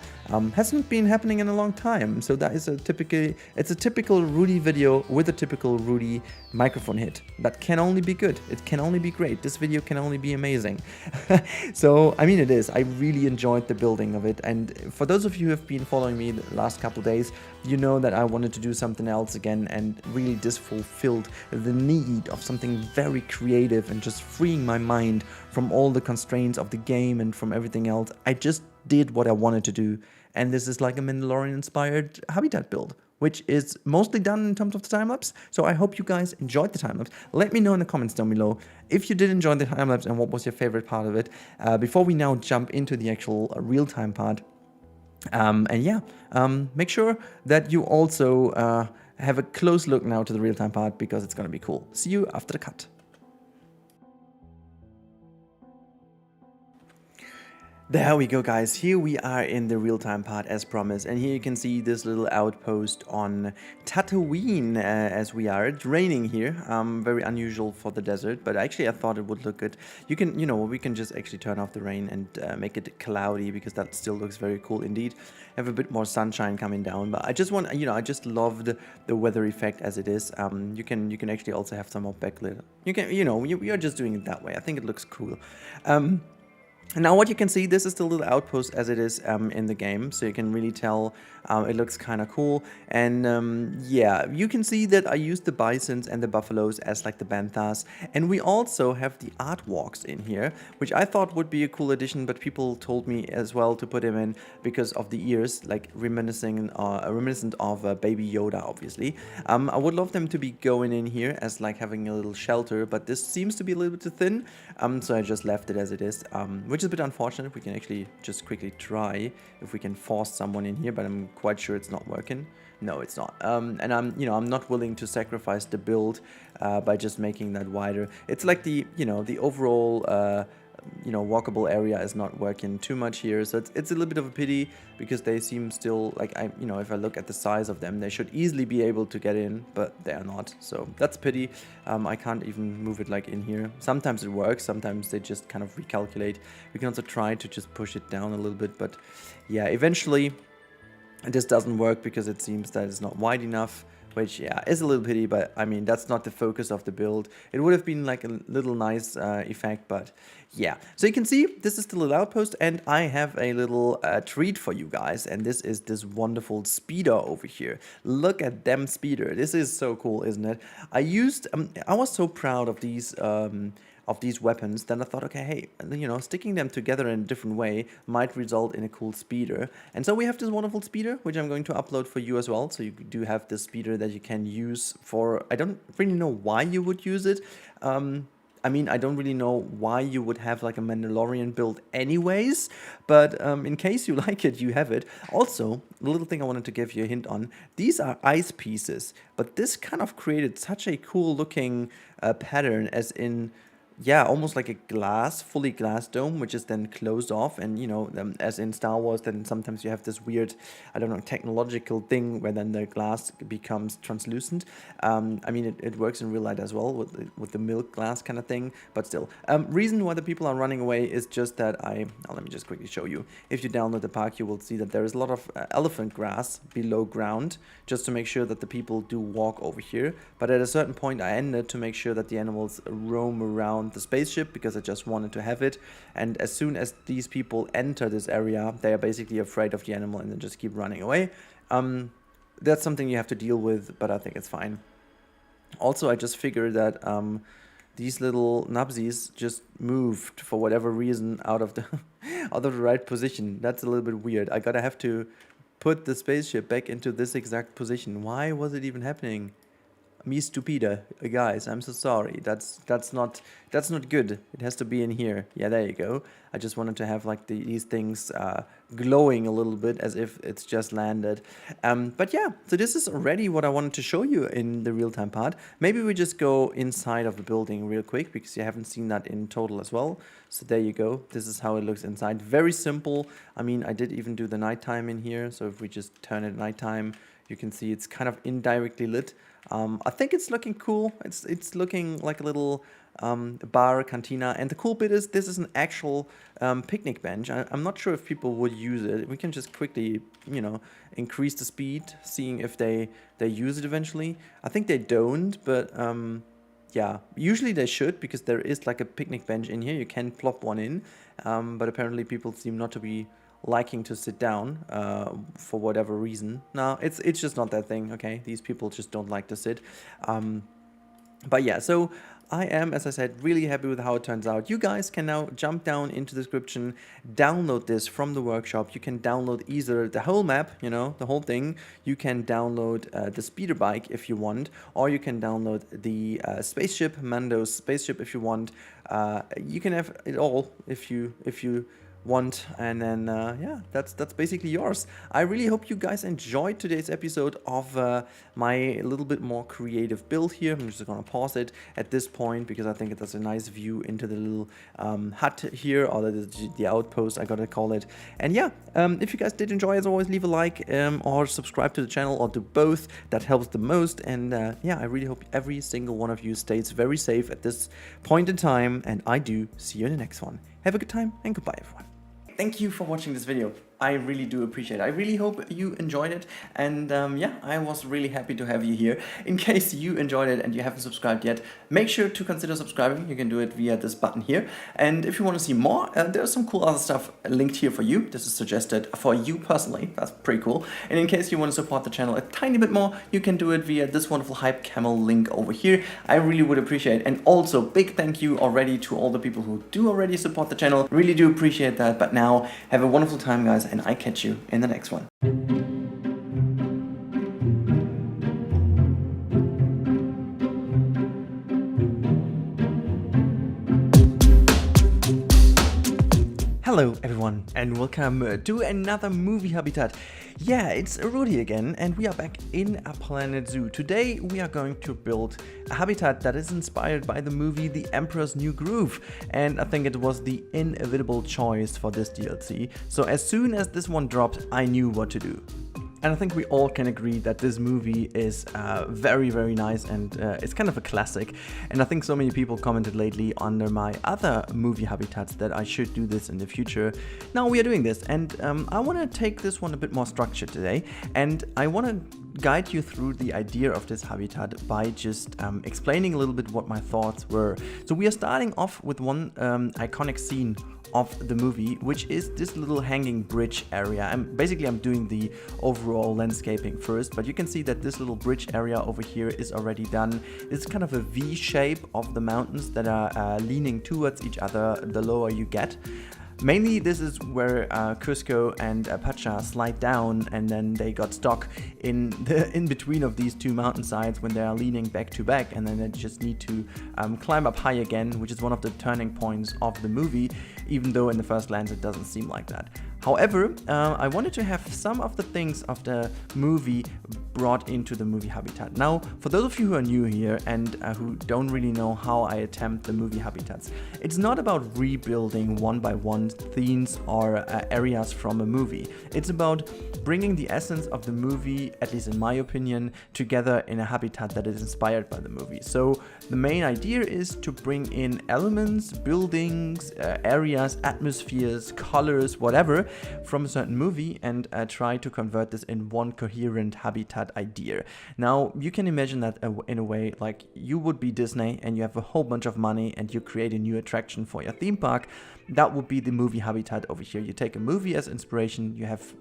hasn't been happening in a long time. So that is it's a typical Rudi video with a typical Rudi microphone hit. That can only be good, it can only be great, this video can only be amazing. So I mean, it is, I really enjoyed the building of it. And for those of you who have been following me the last couple days, you know that I wanted to do something else again, and really this fulfilled the need of something very creative and just freeing my mind from all the constraints of the game and from everything else. I just did what I wanted to do, and this is like a Mandalorian inspired habitat build, which is mostly done in terms of the time-lapse. So I hope you guys enjoyed the time-lapse. Let me know in the comments down below if you did enjoy the time-lapse and what was your favorite part of it, before we now jump into the actual real-time part. And yeah, make sure that you also have a close look now to the real-time part, because it's going to be cool. See you after the cut. There we go, guys. Here we are in the real-time part as promised, and here you can see this little outpost on Tatooine as we are. It's raining here, very unusual for the desert, but actually I thought it would look good. You can, you know, we can just actually turn off the rain and make it cloudy, because that still looks very cool indeed. Have a bit more sunshine coming down, but I just want, you know, I just love the weather effect as it is. You can actually also have some more backlit. You can, you know, we are just doing it that way. I think it looks cool. And now what you can see, this is the little outpost as it is in the game, so you can really tell it looks kind of cool. And yeah, you can see that I used the bisons and the buffaloes as like the banthas, and we also have the aardwarks in here, which I thought would be a cool addition, but people told me as well to put him in because of the ears, like reminiscent of Baby Yoda, obviously. I would love them to be going in here as like having a little shelter, but this seems to be a little bit too thin, so I just left it as it is, which is a bit unfortunate. We can actually just quickly try if we can force someone in here, but I'm quite sure it's not working. No, it's not. And I'm not willing to sacrifice the build by just making that wider. It's like the overall walkable area is not working too much here, so it's a little bit of a pity, because they seem still like, if I look at the size of them, they should easily be able to get in, but they are not, so that's a pity. I can't even move it like in here. Sometimes it works, sometimes they just kind of recalculate. We can also try to just push it down a little bit, but yeah, eventually this doesn't work because it seems that it's not wide enough, which, yeah, is a little pity, but I mean, that's not the focus of the build. It would have been like a little nice effect, but yeah. So you can see, this is the little outpost, and I have a little treat for you guys, and this is this wonderful speeder over here. Look at them speeder. This is so cool, isn't it? I was so proud of these weapons, then I thought, okay, hey, sticking them together in a different way might result in a cool speeder. And so we have this wonderful speeder, which I'm going to upload for you as well. So you do have this speeder that you can use for, I don't really know why you would use it. I mean, I don't really know why you would have like a Mandalorian build anyways, but in case you like it, you have it. Also, the little thing I wanted to give you a hint on, these are ice pieces, but this kind of created such a cool looking pattern, as in, yeah, almost like a glass, fully glass dome, which is then closed off. And, you know, as in Star Wars, then sometimes you have this weird, I don't know, technological thing where then the glass becomes translucent. I mean, it works in real life as well with the milk glass kind of thing, but still. Reason why the people are running away is just that let me just quickly show you. If you download the park, you will see that there is a lot of elephant grass below ground, just to make sure that the people do walk over here. But at a certain point, I ended to make sure that the animals roam around the spaceship, because I just wanted to have it. And as soon as these people enter this area, they are basically afraid of the animal and then just keep running away. That's something you have to deal with, but I think it's fine. Also, I just figured that these little nubsies just moved for whatever reason out of the out of the right position. That's a little bit weird. I gotta have to put the spaceship back into this exact position. Why was it even happening? Me stupida, guys, I'm so sorry. That's not good. It has to be in here. Yeah, there you go. I just wanted to have like these things glowing a little bit as if it's just landed. But yeah, so this is already what I wanted to show you in the real-time part. Maybe we just go inside of the building real quick, because you haven't seen that in total as well. So there you go. This is how it looks inside. Very simple. I mean, I did even do the nighttime in here. So if we just turn it nighttime, you can see it's kind of indirectly lit. I think it's looking cool. It's looking like a little bar, cantina. And the cool bit is this is an actual picnic bench. I'm not sure if people would use it. We can just quickly, you know, increase the speed, seeing if they use it eventually. I think they don't, but yeah, usually they should, because there is like a picnic bench in here. You can plop one in, but apparently people seem not to be liking to sit down for whatever reason. No, it's just not that thing, okay? These people just don't like to sit. But yeah, so I am, as I said, really happy with how it turns out. You guys can now jump down into the description, download this from the workshop. You can download either the whole map, you know, the whole thing. You can download the speeder bike if you want, or you can download the spaceship, Mando's spaceship if you want. You can have it all if you want, and then yeah, that's basically yours. I really hope you guys enjoyed today's episode of my little bit more creative build here. I'm just gonna pause it at this point, because I think it has a nice view into the little hut here, or the outpost, I gotta call it. And yeah, if you guys did enjoy, as always, leave a like or subscribe to the channel, or do both. That helps the most. And yeah, I really hope every single one of you stays very safe at this point in time, and I do see you in the next one. Have a good time, and goodbye, everyone. Thank you for watching this video. I really do appreciate it. I really hope you enjoyed it. And yeah, I was really happy to have you here. In case you enjoyed it and you haven't subscribed yet, make sure to consider subscribing. You can do it via this button here. And if you want to see more, there's some cool other stuff linked here for you. This is suggested for you personally. That's pretty cool. And in case you want to support the channel a tiny bit more, you can do it via this wonderful Hype Camel link over here. I really would appreciate it. And also, big thank you already to all the people who do already support the channel. Really do appreciate that. But now, have a wonderful time, guys, and I catch you in the next one. Hello everyone, and welcome to another movie habitat. Yeah, it's Rudi again, and we are back in a Planet Zoo. Today we are going to build a habitat that is inspired by the movie The Emperor's New Groove, and I think it was the inevitable choice for this DLC. So as soon as this one dropped, I knew what to do. And I think we all can agree that this movie is very, very nice, and it's kind of a classic. And I think so many people commented lately under my other movie habitats that I should do this in the future. Now we are doing this, and I want to take this one a bit more structured today. And I want to guide you through the idea of this habitat by just explaining a little bit what my thoughts were. So we are starting off with one iconic scene of the movie, which is this little hanging bridge area. I'm doing the overall landscaping first, but you can see that this little bridge area over here is already done. It's kind of a V shape of the mountains that are leaning towards each other the lower you get. Mainly this is where Cusco and Pacha slide down, and then they got stuck in between of these two mountainsides when they are leaning back to back, and then they just need to climb up high again, which is one of the turning points of the movie, even though in the first glance it doesn't seem like that. However, I wanted to have some of the things of the movie brought into the movie habitat. Now, for those of you who are new here and who don't really know how I attempt the movie habitats, it's not about rebuilding one by one themes or areas from a movie. It's about bringing the essence of the movie, at least in my opinion, together in a habitat that is inspired by the movie. So the main idea is to bring in elements, buildings, areas, atmospheres, colors, whatever, from a certain movie and try to convert this in one coherent habitat idea. Now, you can imagine that in a way like you would be Disney and you have a whole bunch of money and you create a new attraction for your theme park. That would be the movie habitat over here. You take a movie as inspiration, you have,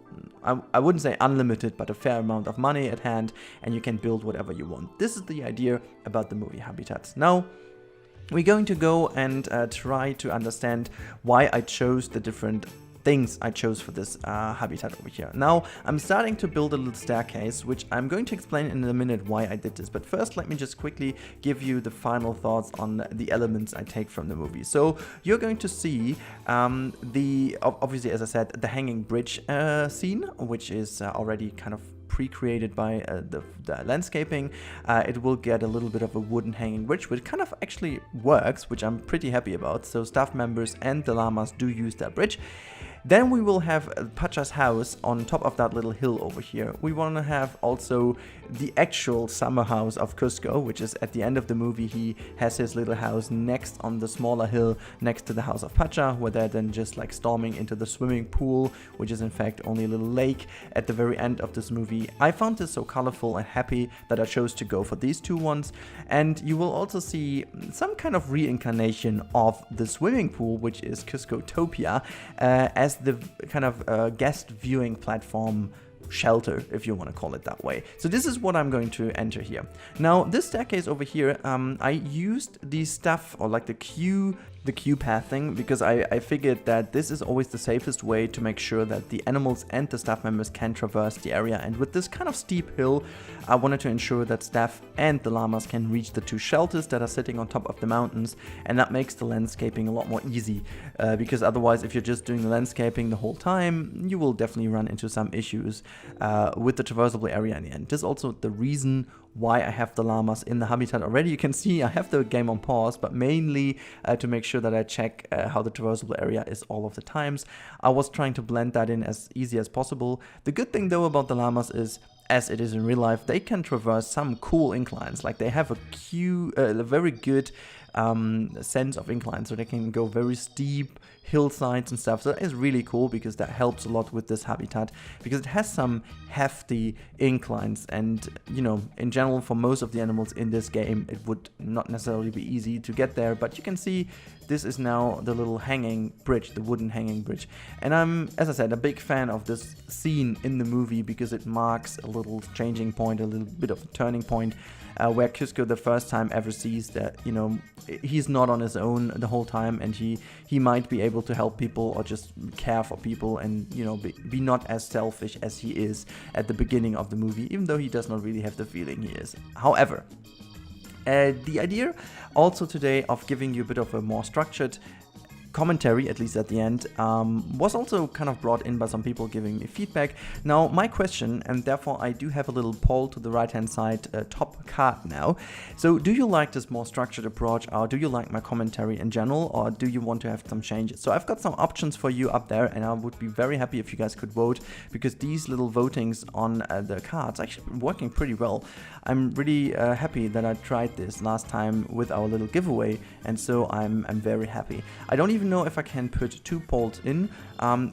I wouldn't say unlimited, but a fair amount of money at hand, and you can build whatever you want. This is the idea about the movie habitats. Now, we're going to go and try to understand why I chose the different things I chose for this habitat over here. Now, I'm starting to build a little staircase, which I'm going to explain in a minute why I did this. But first, let me just quickly give you the final thoughts on the elements I take from the movie. So you're going to see obviously, as I said, the hanging bridge scene, which is already kind of pre-created by the landscaping. It will get a little bit of a wooden hanging bridge, which kind of actually works, which I'm pretty happy about. So staff members and the llamas do use that bridge. Then we will have Pacha's house on top of that little hill over here. We want to have also the actual summer house of Cusco, which is at the end of the movie. He has his little house next on the smaller hill next to the house of Pacha, where they're then just like storming into the swimming pool, which is in fact only a little lake at the very end of this movie. I found this so colorful and happy that I chose to go for these two ones. And you will also see some kind of reincarnation of the swimming pool, which is Cuscotopia, as the kind of guest viewing platform shelter, if you want to call it that way. So this is what I'm going to enter here. Now, this staircase over here, I used the stuff or like the queue path thing, because I figured that this is always the safest way to make sure that the animals and the staff members can traverse the area. And with this kind of steep hill, I wanted to ensure that staff and the llamas can reach the two shelters that are sitting on top of the mountains, and that makes the landscaping a lot more easy, because otherwise, if you're just doing the landscaping the whole time, you will definitely run into some issues with the traversable area in the end. This is also the reason why I have the llamas in the habitat already. You can see I have the game on pause, but mainly to make sure that I check how the traversable area is all of the times. I was trying to blend that in as easy as possible. The good thing though about the llamas is, as it is in real life, they can traverse some cool inclines. Like they have a very good sense of incline, so they can go very steep hillsides and stuff. So that is really cool, because that helps a lot with this habitat, because it has some hefty inclines, and you know, in general, for most of the animals in this game, it would not necessarily be easy to get there. But you can see this is now the little hanging bridge, the wooden hanging bridge, and I'm, as I said, a big fan of this scene in the movie, because it marks a little changing point, a little bit of a turning point, where Cusco the first time ever sees that, you know, he's not on his own the whole time, and he might be able to help people or just care for people, and you know, be not as selfish as he is at the beginning of the movie, even though he does not really have the feeling he is. However, the idea also today of giving you a bit of a more structured commentary, at least at the end, was also kind of brought in by some people giving me feedback. Now, my question, and therefore I do have a little poll to the right hand side top card now. So do you like this more structured approach, or do you like my commentary in general, or do you want to have some changes? So I've got some options for you up there, and I would be very happy if you guys could vote, because these little votings on the cards are actually working pretty well. I'm really happy that I tried this last time with our little giveaway, and so I'm very happy. I don't even know if I can put two polls in.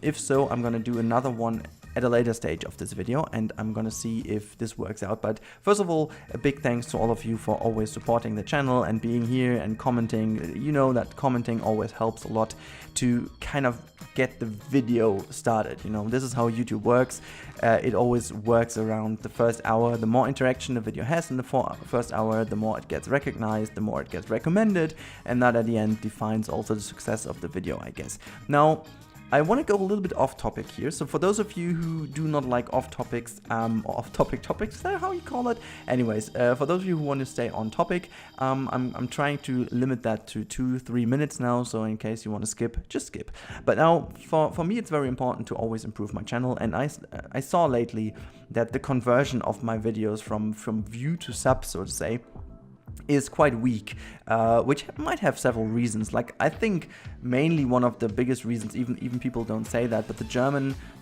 If so, I'm gonna do another one at a later stage of this video, and I'm gonna see if this works out. But first of all, a big thanks to all of you for always supporting the channel and being here and commenting. You know that commenting always helps a lot to kind of get the video started. You know, this is how YouTube works. It always works around the first hour. The more interaction the video has in the first hour, the more it gets recognized, the more it gets recommended, and that at the end defines also the success of the video, I guess. Now, I want to go a little bit off topic here. So for those of you who do not like off topics, or off topics, is that how you call it? Anyways, for those of you who want to stay on topic, I'm trying to limit that to 2-3 minutes now. So in case you want to skip, just skip. But now for me, it's very important to always improve my channel. And I saw lately that the conversion of my videos from view to sub, so to say, is quite weak, which might have several reasons. Like, I think mainly one of the biggest reasons, even people don't say that, but the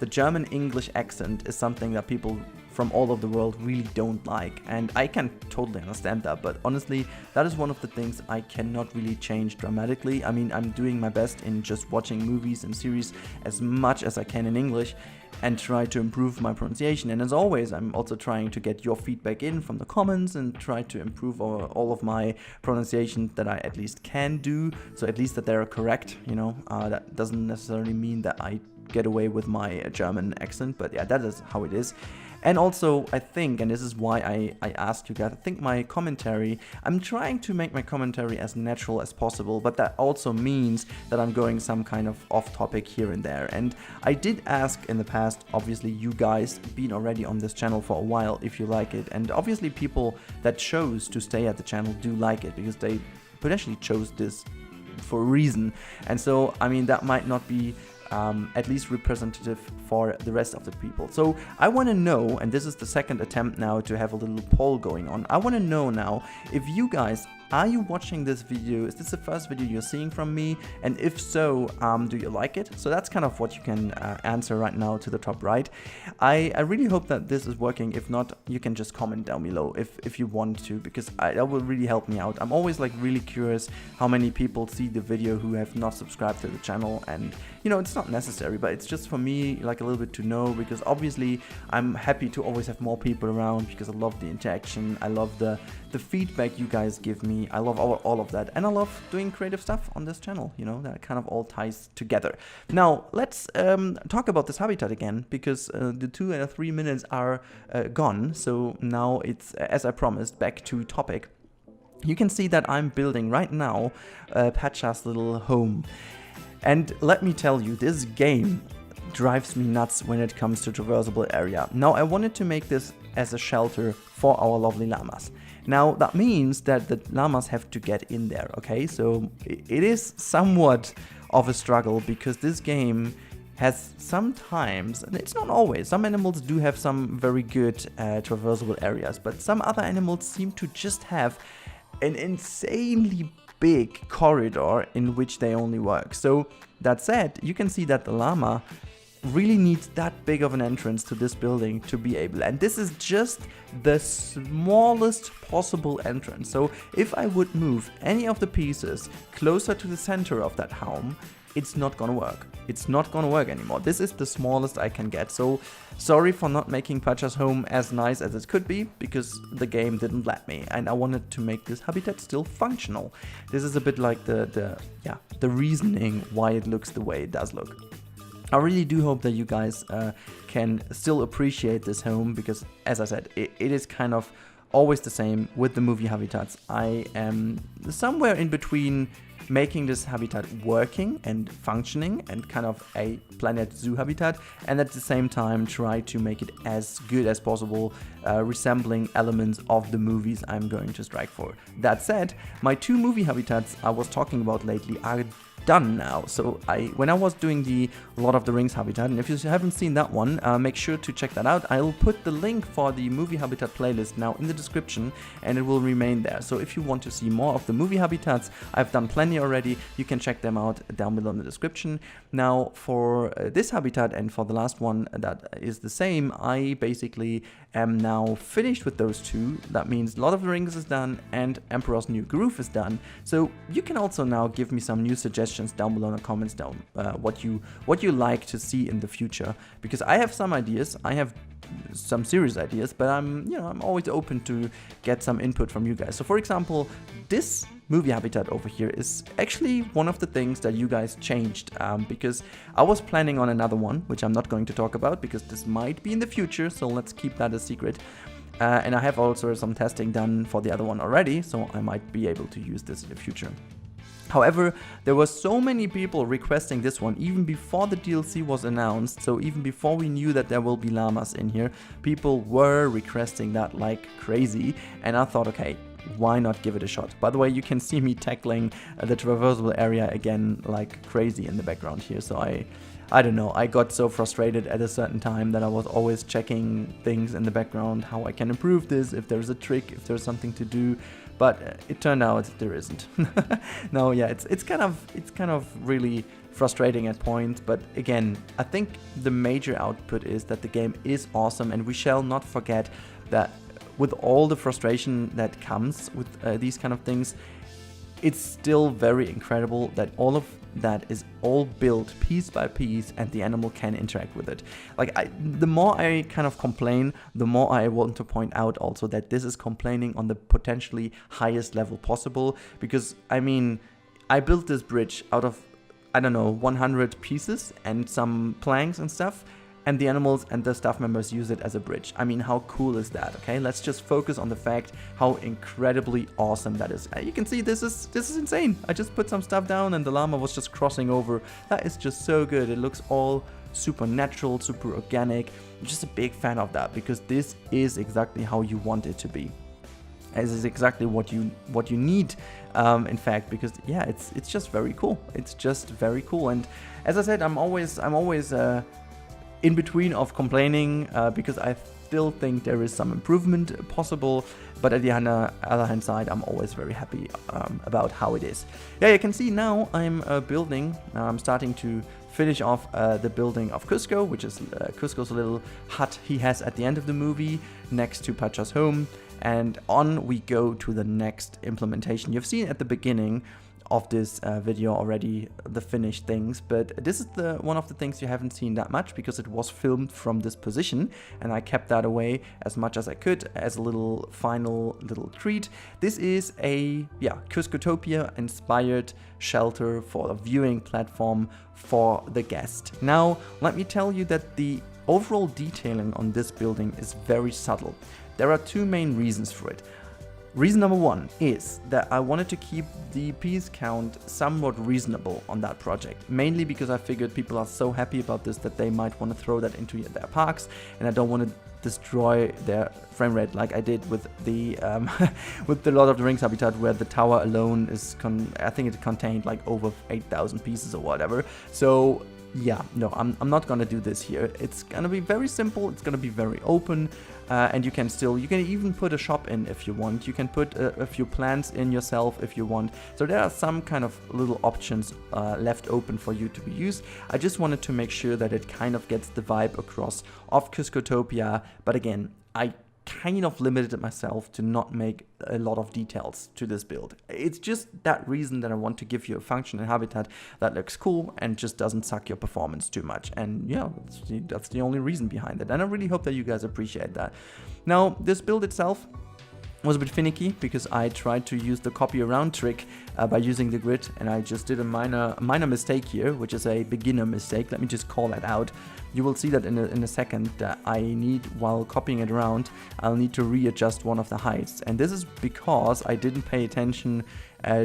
German English accent is something that people from all over the world really don't like, and I can totally understand that. But honestly, that is one of the things I cannot really change dramatically. I mean, I'm doing my best in just watching movies and series as much as I can in English and try to improve my pronunciation. And as always, I'm also trying to get your feedback in from the comments and try to improve all of my pronunciation that I at least can do, so at least that they're correct, you know. That doesn't necessarily mean that I get away with my German accent, but yeah, that is how it is. And also, I think, and this is why I asked you guys, I think my commentary, I'm trying to make my commentary as natural as possible, but that also means that I'm going some kind of off topic here and there. And I did ask in the past, obviously you guys been already on this channel for a while, if you like it. And obviously people that chose to stay at the channel do like it, because they potentially chose this for a reason. And so, I mean, that might not be at least representative for the rest of the people. So I want to know, and this is the second attempt now to have a little poll going on, I want to know now if you guys, are you watching this video? Is this the first video you're seeing from me? And if so, do you like it? So that's kind of what you can answer right now to the top right. I really hope that this is working. If not, you can just comment down below if you want to, because that will really help me out. I'm always like really curious how many people see the video who have not subscribed to the channel. And you know, it's not necessary, but it's just for me like a little bit to know, because obviously I'm happy to always have more people around, because I love the interaction, I love the feedback you guys give me, I love all of that, and I love doing creative stuff on this channel, you know, that kind of all ties together. Now let's talk about this habitat again, because the 2 and 3 minutes are gone. So now it's, as I promised, back to topic. You can see that I'm building right now Pacha's little home. And let me tell you, this game drives me nuts when it comes to traversable area. Now, I wanted to make this as a shelter for our lovely llamas. Now, that means that the llamas have to get in there, okay? So it is somewhat of a struggle, because this game has sometimes, and it's not always, some animals do have some very good traversable areas, but some other animals seem to just have an insanely big corridor in which they only work. So that said, you can see that the llama really needs that big of an entrance to this building to be able, and this is just the smallest possible entrance. So if I would move any of the pieces closer to the center of that home, it's not gonna work. It's not gonna work anymore. This is the smallest I can get. So sorry for not making Pacha's home as nice as it could be, because the game didn't let me, and I wanted to make this habitat still functional. This is a bit like the reasoning why it looks the way it does look. I really do hope that you guys can still appreciate this home, because as I said, it is kind of always the same with the movie habitats. I am somewhere in between making this habitat working and functioning and kind of a Planet Zoo habitat, and at the same time try to make it as good as possible, resembling elements of the movies I'm going to strike for. That said, my 2 movie habitats I was talking about lately are done now. So when I was doing the Lord of the Rings habitat, and if you haven't seen that one, make sure to check that out. I'll put the link for the movie habitat playlist now in the description, and it will remain there. So if you want to see more of the movie habitats, I've done plenty already, you can check them out down below in the description. Now for this habitat and for the last one that is the same, I basically am now finished with those 2. That means Lord of the Rings is done and Emperor's New Groove is done. So you can also now give me some new suggestions down below in the comments down what you like to see in the future, because I have some ideas, I have some serious ideas, but I'm always open to get some input from you guys. So for example, this movie habitat over here is actually one of the things that you guys changed, because I was planning on another one, which I'm not going to talk about because this might be in the future, so let's keep that a secret. And I have also some testing done for the other one already, so I might be able to use this in the future. However, there were so many people requesting this one even before the DLC was announced, so even before we knew that there will be llamas in here, people were requesting that like crazy, and I thought, okay, why not give it a shot? By the way, you can see me tackling the traversable area again like crazy in the background here, so I don't know, I got so frustrated at a certain time that I was always checking things in the background, how I can improve this, if there's a trick, if there's something to do, but it turned out there isn't. No, yeah, it's kind of really frustrating at points, but again, I think the major output is that the game is awesome, and we shall not forget that with all the frustration that comes with these kind of things, it's still very incredible that all of that is all built piece by piece and the animal can interact with it. Like, the more I kind of complain, the more I want to point out also that this is complaining on the potentially highest level possible, because I mean, I built this bridge out of, I don't know, 100 pieces and some planks and stuff, and the animals and the staff members use it as a bridge. I mean, how cool is that? Okay, let's just focus on the fact how incredibly awesome that is. You can see this is insane. I just put some stuff down and the llama was just crossing over. That is just so good. It looks all super natural, super organic. I'm just a big fan of that, because this is exactly how you want it to be. This is exactly what you need, in fact, because yeah, it's just very cool. It's just very cool. And as I said, I'm always in between of complaining, because I still think there is some improvement possible, but at the other hand side, I'm always very happy about how it is. Yeah, you can see now I'm building, I'm starting to finish off the building of Cusco, which is Cusco's little hut he has at the end of the movie next to Pacha's home, and on we go to the next implementation. You've seen at the beginning of this video already the finished things, but this is one of the things you haven't seen that much, because it was filmed from this position and I kept that away as much as I could as a little final little treat. This is a Cuscotopia inspired shelter for a viewing platform for the guest. Now let me tell you that the overall detailing on this building is very subtle. There are two main reasons for it. Reason number one is that I wanted to keep the piece count somewhat reasonable on that project, mainly because I figured people are so happy about this that they might want to throw that into their parks, and I don't want to destroy their frame rate like I did with the with the Lord of the Rings habitat, where the tower alone is I think it contained like over 8,000 pieces or whatever. So yeah, no, I'm not gonna do this here. It's gonna be very simple, it's gonna be very open, and you can even put a shop in if you want. You can put a few plants in yourself if you want. So there are some kind of little options left open for you to be used. I just wanted to make sure that it kind of gets the vibe across of Cuscotopia, but again, I kind of limited myself to not make a lot of details to this build. It's just that reason that I want to give you a function and habitat that looks cool and just doesn't suck your performance too much. And yeah, that's the only reason behind it. And I really hope that you guys appreciate that. Now, this build itself was a bit finicky because I tried to use the copy around trick by using the grid, and I just did a minor mistake here, which is a beginner mistake. Let me just call that out. You will see that in a second that I need, while copying it around, I'll need to readjust one of the heights, and this is because I didn't pay attention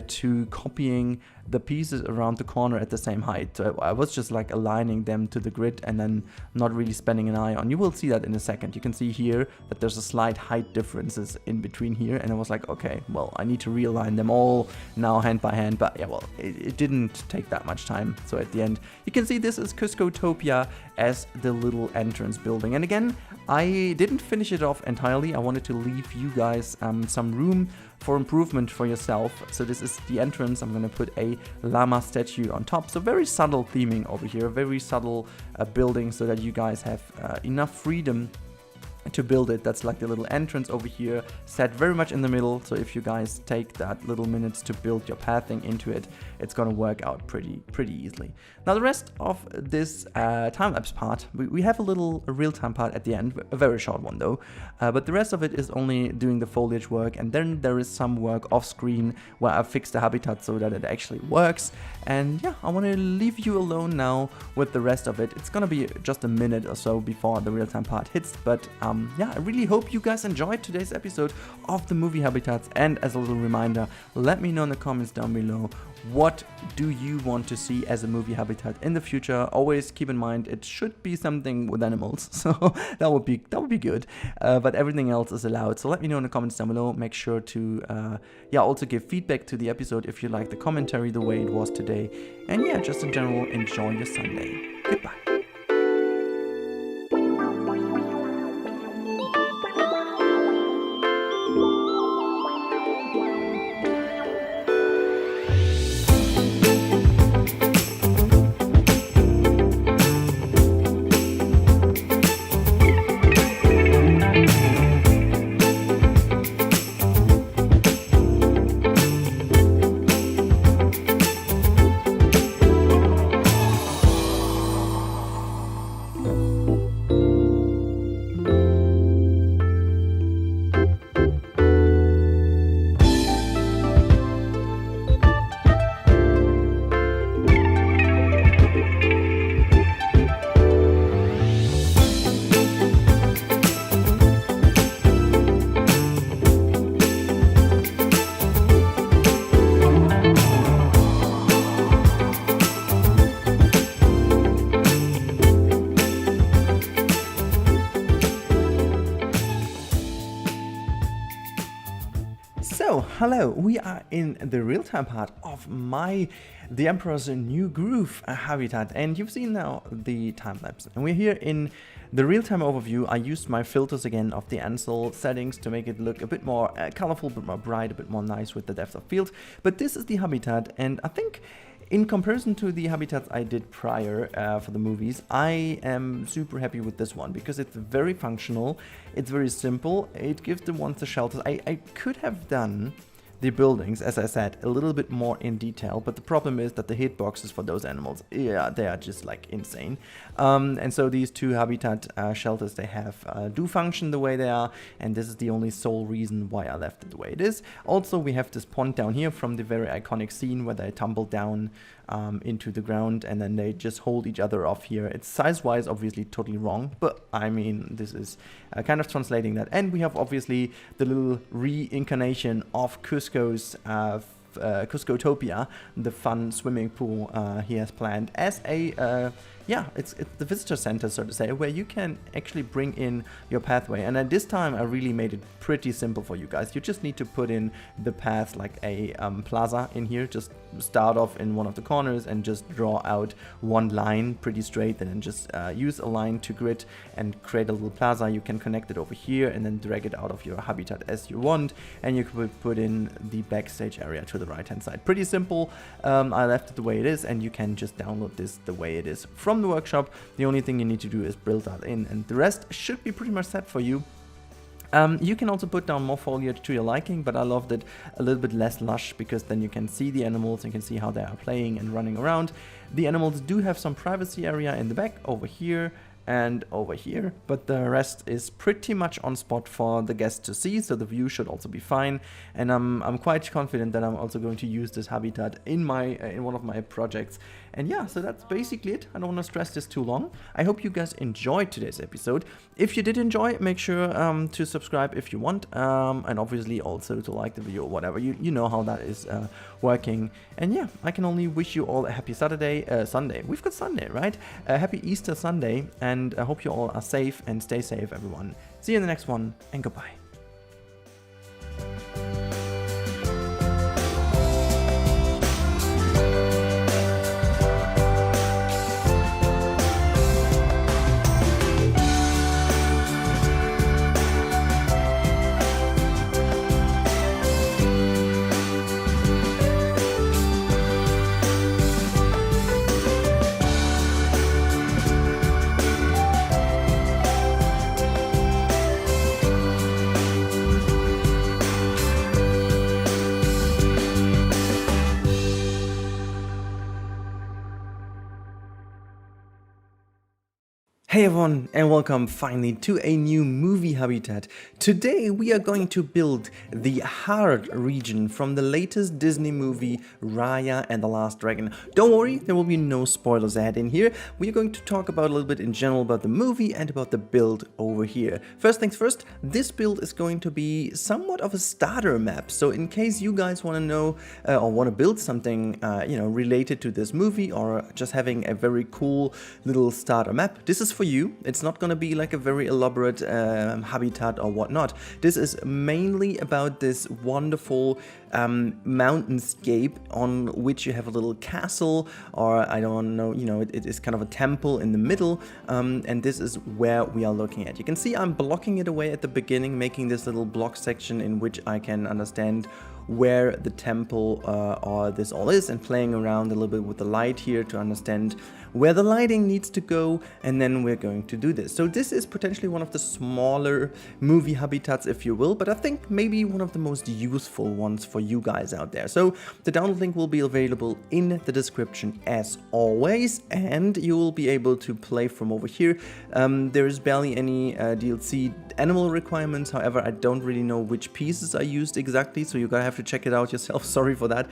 to copying the pieces around the corner at the same height. So I was just like aligning them to the grid and then not really spending an eye on. You will see that in a second. You can see here that there's a slight height differences in between here, and I was like, okay, well, I need to realign them all now hand by hand. But yeah, well, it didn't take that much time. So at the end, you can see this is Cuscotopia as the little entrance building. And again, I didn't finish it off entirely. I wanted to leave you guys some room for improvement for yourself. So this is the entrance. I'm going to put a llama statue on top. So very subtle theming over here, very subtle building, so that you guys have enough freedom to build it. That's like the little entrance over here, set very much in the middle. So if you guys take that little minutes to build your pathing into it, it's gonna work out pretty easily. Now the rest of this time-lapse part, we have a real-time part at the end, a very short one though, but the rest of it is only doing the foliage work, and then there is some work off screen where I fixed the habitat so that it actually works. And yeah, I want to leave you alone now with the rest of it. It's gonna be just a minute or so before the real-time part hits, but yeah, I really hope you guys enjoyed today's episode of the movie habitats. And as a little reminder, let me know in the comments down below, what do you want to see as a movie habitat in the future? Always keep in mind it should be something with animals, so that would be good. But everything else is allowed. So let me know in the comments down below. Make sure to yeah, also give feedback to the episode if you like the commentary the way it was today. And yeah, just in general, enjoy your Sunday. Goodbye. So, hello, we are in the real-time part of The Emperor's New Groove habitat, and you've seen now the time-lapse. And we're here in the real-time overview. I used my filters again of the Ansel settings to make it look a bit more colorful, a bit more bright, a bit more nice with the depth of field. But this is the habitat, and I think in comparison to the habitats I did prior for the movies, I am super happy with this one because it's very functional, it's very simple, it gives the ones the shelters. I could have done the buildings, as I said, a little bit more in detail, but the problem is that the hitboxes for those animals, yeah, they are just like insane. And so these two habitat shelters they have do function the way they are, and this is the only sole reason why I left it the way it is. Also, we have this pond down here from the very iconic scene where they tumble down into the ground and then they just hold each other off here. It's size-wise obviously totally wrong, but I mean, this is kind of translating that. And we have obviously the little reincarnation of Cusco's Cuscotopia, the fun swimming pool he has planned as a yeah, it's the visitor center, so to say, where you can actually bring in your pathway. And at this time, I really made it pretty simple for you guys. You just need to put in the path like a plaza in here. Just start off in one of the corners and just draw out one line pretty straight, and then just use a line to grid and create a little plaza. You can connect it over here and then drag it out of your habitat as you want, and you could put in the backstage area to the right hand side. Pretty simple. I left it the way it is, and you can just download this the way it is from the workshop. The only thing you need to do is build that in, and the rest should be pretty much set for you. You can also put down more foliage to your liking, but I loved it a little bit less lush because then you can see the animals and can see how they are playing and running around. The animals do have some privacy area in the back over here and over here, but the rest is pretty much on spot for the guests to see, so the view should also be fine. And I'm quite confident that I'm also going to use this habitat in one of my projects. And yeah, so that's basically it. I don't want to stress this too long. I hope you guys enjoyed today's episode. If you did enjoy, make sure to subscribe if you want, and obviously also to like the video or whatever. You know how that is working. And yeah, I can only wish you all a happy Sunday. We've got Sunday, right? A happy Easter Sunday, and I hope you all are safe and stay safe, everyone. See you in the next one, and goodbye. Hey everyone, and welcome finally to a new movie habitat. Today we are going to build the heart region from the latest Disney movie Raya and the Last Dragon. Don't worry, there will be no spoilers ahead in here. We are going to talk about a little bit in general about the movie and about the build over here. First things first, this build is going to be somewhat of a starter map. So in case you guys want to know or want to build something related to this movie, or just having a very cool little starter map, this is for you. It's not going to be like a very elaborate habitat or whatnot. This is mainly about this wonderful mountainscape on which you have a little castle, or I don't know, it is kind of a temple in the middle, and this is where we are looking at. You can see I'm blocking it away at the beginning, making this little block section in which I can understand where the temple or this all is, and playing around a little bit with the light here to understand where the lighting needs to go, and then we're going to do this. So this is potentially one of the smaller movie habitats, if you will, but I think maybe one of the most useful ones for you guys out there. So the download link will be available in the description as always, and you will be able to play from over here. There is barely any DLC animal requirements, however I don't really know which pieces are used exactly, so you're gonna have to check it out yourself. Sorry for that.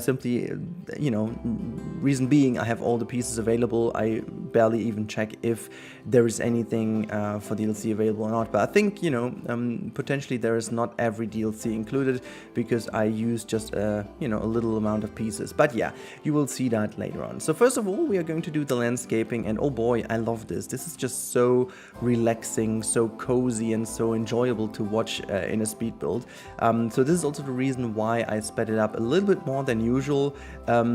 Simply, reason being, I have all the pieces available. I barely even check if there is anything for DLC available or not, but I think, potentially there is not every DLC included, because I use just a little amount of pieces. But yeah, you will see that later on. So first of all, we are going to do the landscaping, and oh boy, I love this. This is just so relaxing, so cozy, and so enjoyable to watch in a speed build. So this is also the reason why I sped it up a little bit more than usual,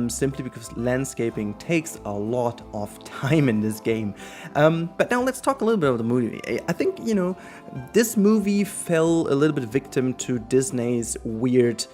simply because landscaping takes a lot of time in this game. But now let's talk a little bit about the movie. I think, this movie fell a little bit victim to Disney's weird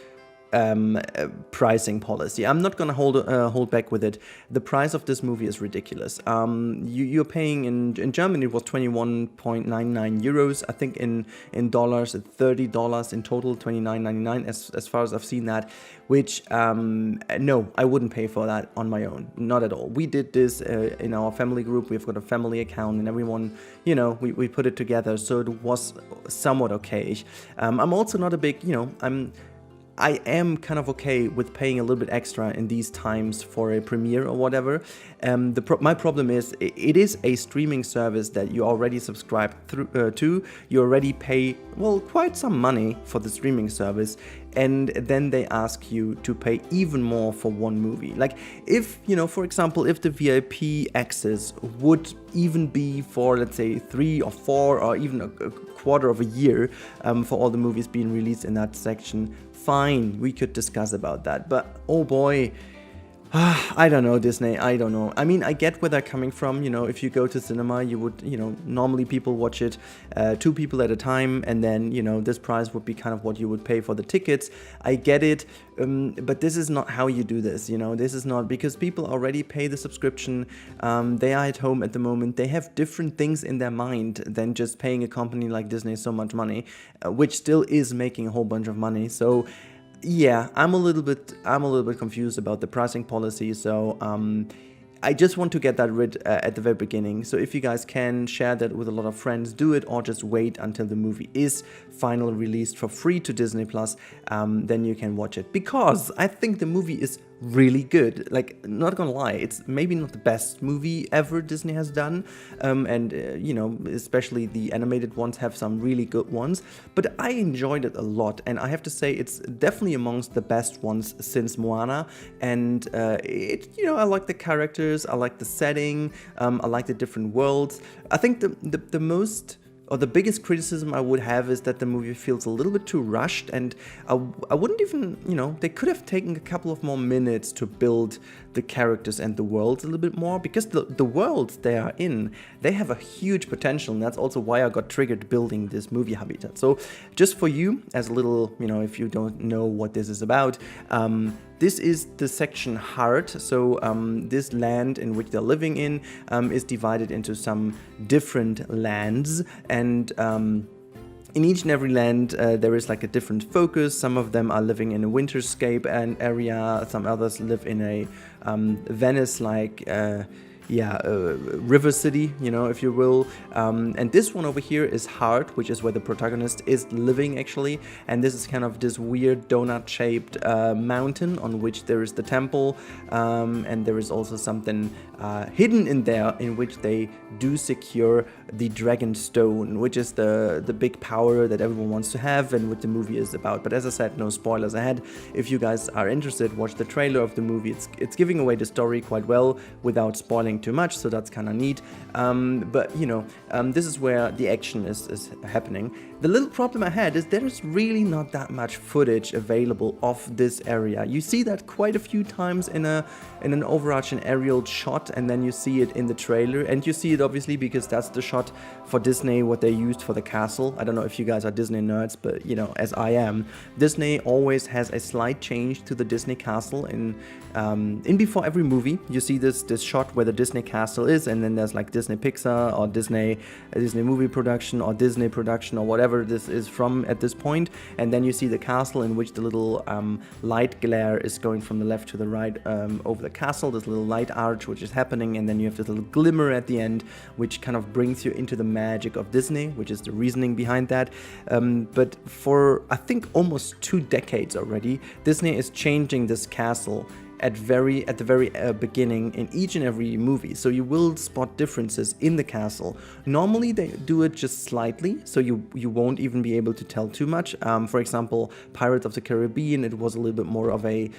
pricing policy. I'm not gonna hold back with it. The price of this movie is ridiculous. You're paying in Germany it was 21.99 euros. I think in dollars it's $30 in total, 29.99 as far as I've seen that. Which no, I wouldn't pay for that on my own, not at all. We did this in our family group. We've got a family account, and everyone, we put it together, so it was somewhat okay. I'm also not a big, I am kind of okay with paying a little bit extra in these times for a premiere or whatever. My problem is, it is a streaming service that you already subscribe to. You already pay, well, quite some money for the streaming service, and then they ask you to pay even more for one movie. Like, if, for example, if the VIP access would even be for, let's say, 3 or 4 or even a quarter of a year for all the movies being released in that section, fine, we could discuss about that. But oh boy, I don't know, Disney, I don't know. I mean, I get where they're coming from. If you go to cinema, you would, normally people watch it 2 people at a time, and then, this price would be kind of what you would pay for the tickets. I get it, but this is not how you do this, This is not, because people already pay the subscription. They are at home at the moment. They have different things in their mind than just paying a company like Disney so much money, which still is making a whole bunch of money. So yeah, I'm a little bit confused about the pricing policy. So I just want to get that rid at the very beginning. So if you guys can share that with a lot of friends, do it, or just wait until the movie is finally released for free to Disney Plus. Then you can watch it, because I think the movie is really good. Like, not gonna lie, it's maybe not the best movie ever Disney has done, and especially the animated ones have some really good ones, but I enjoyed it a lot, and I have to say it's definitely amongst the best ones since Moana. And I like the characters, I like the setting, I like the different worlds. I think the most, or the biggest criticism I would have, is that the movie feels a little bit too rushed, and I wouldn't even, they could have taken a couple of more minutes to build the characters and the worlds a little bit more, because the worlds they are in, they have a huge potential, and that's also why I got triggered building this movie habitat. So just for you, as a little, if you don't know what this is about, this is the section Heart. So this land in which they're living in is divided into some different lands, and in each and every land there is like a different focus. Some of them are living in a winterscape area, some others live in a Venice-like river city, you know, if you will. And this one over here is Heart, which is where the protagonist is living actually. And this is kind of this weird donut-shaped mountain on which there is the temple, and there is also something hidden in there in which they do secure the Dragon Stone, which is the big power that everyone wants to have and what the movie is about. But as I said, no spoilers ahead. If you guys are interested, watch the trailer of the movie. It's giving away the story quite well without spoiling too much, so that's kind of neat. But you know, this is where the action is happening. The little problem I had is there is really not that much footage available of this area. You see that quite a few times in an overarching aerial shot, and then you see it in the trailer, and you see it obviously because that's the shot for Disney, what they used for the castle. I don't know if you guys are Disney nerds, but you know, as I am, Disney always has a slight change to the Disney castle in before every movie. You see this shot where the Disney castle is, and then there's like Disney Pixar or Disney movie production or Disney production or whatever this is from at this point, and then you see the castle in which the little light glare is going from the left to the right over the castle, this little light arch which is happening, and then you have this little glimmer at the end which kind of brings you into the magic of Disney, which is the reasoning behind that. But for I think almost 2 decades already, Disney is changing this castle at the very beginning in each and every movie, so you will spot differences in the castle. Normally they do it just slightly, so you won't even be able to tell too much. For example, Pirates of the Caribbean, it was a little bit more of a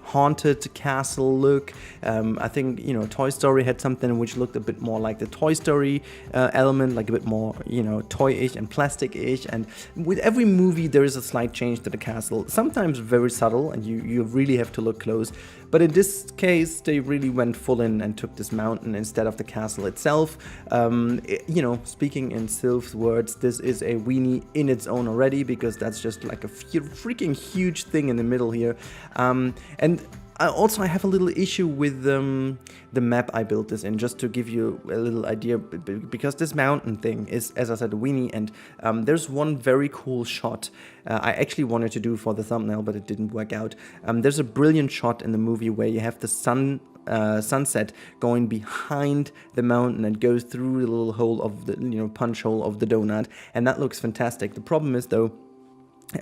haunted castle look. I think, you know, Toy Story had something which looked a bit more like the Toy Story element, like a bit more, you know, toy-ish and plastic-ish, and with every movie there is a slight change to the castle, sometimes very subtle, and you really have to look close. But in this case, they really went full in and took this mountain instead of the castle itself. You know, speaking in Sylph's words, this is a weenie in its own already, because that's just like a freaking huge thing in the middle here. And I have a little issue with the map I built this in, just to give you a little idea, because this mountain thing is, as I said, a weenie, and there's one very cool shot I actually wanted to do for the thumbnail, but it didn't work out. There's a brilliant shot in the movie where you have the sunset going behind the mountain and goes through the little hole of the, you know, punch hole of the donut, and that looks fantastic. The problem is though,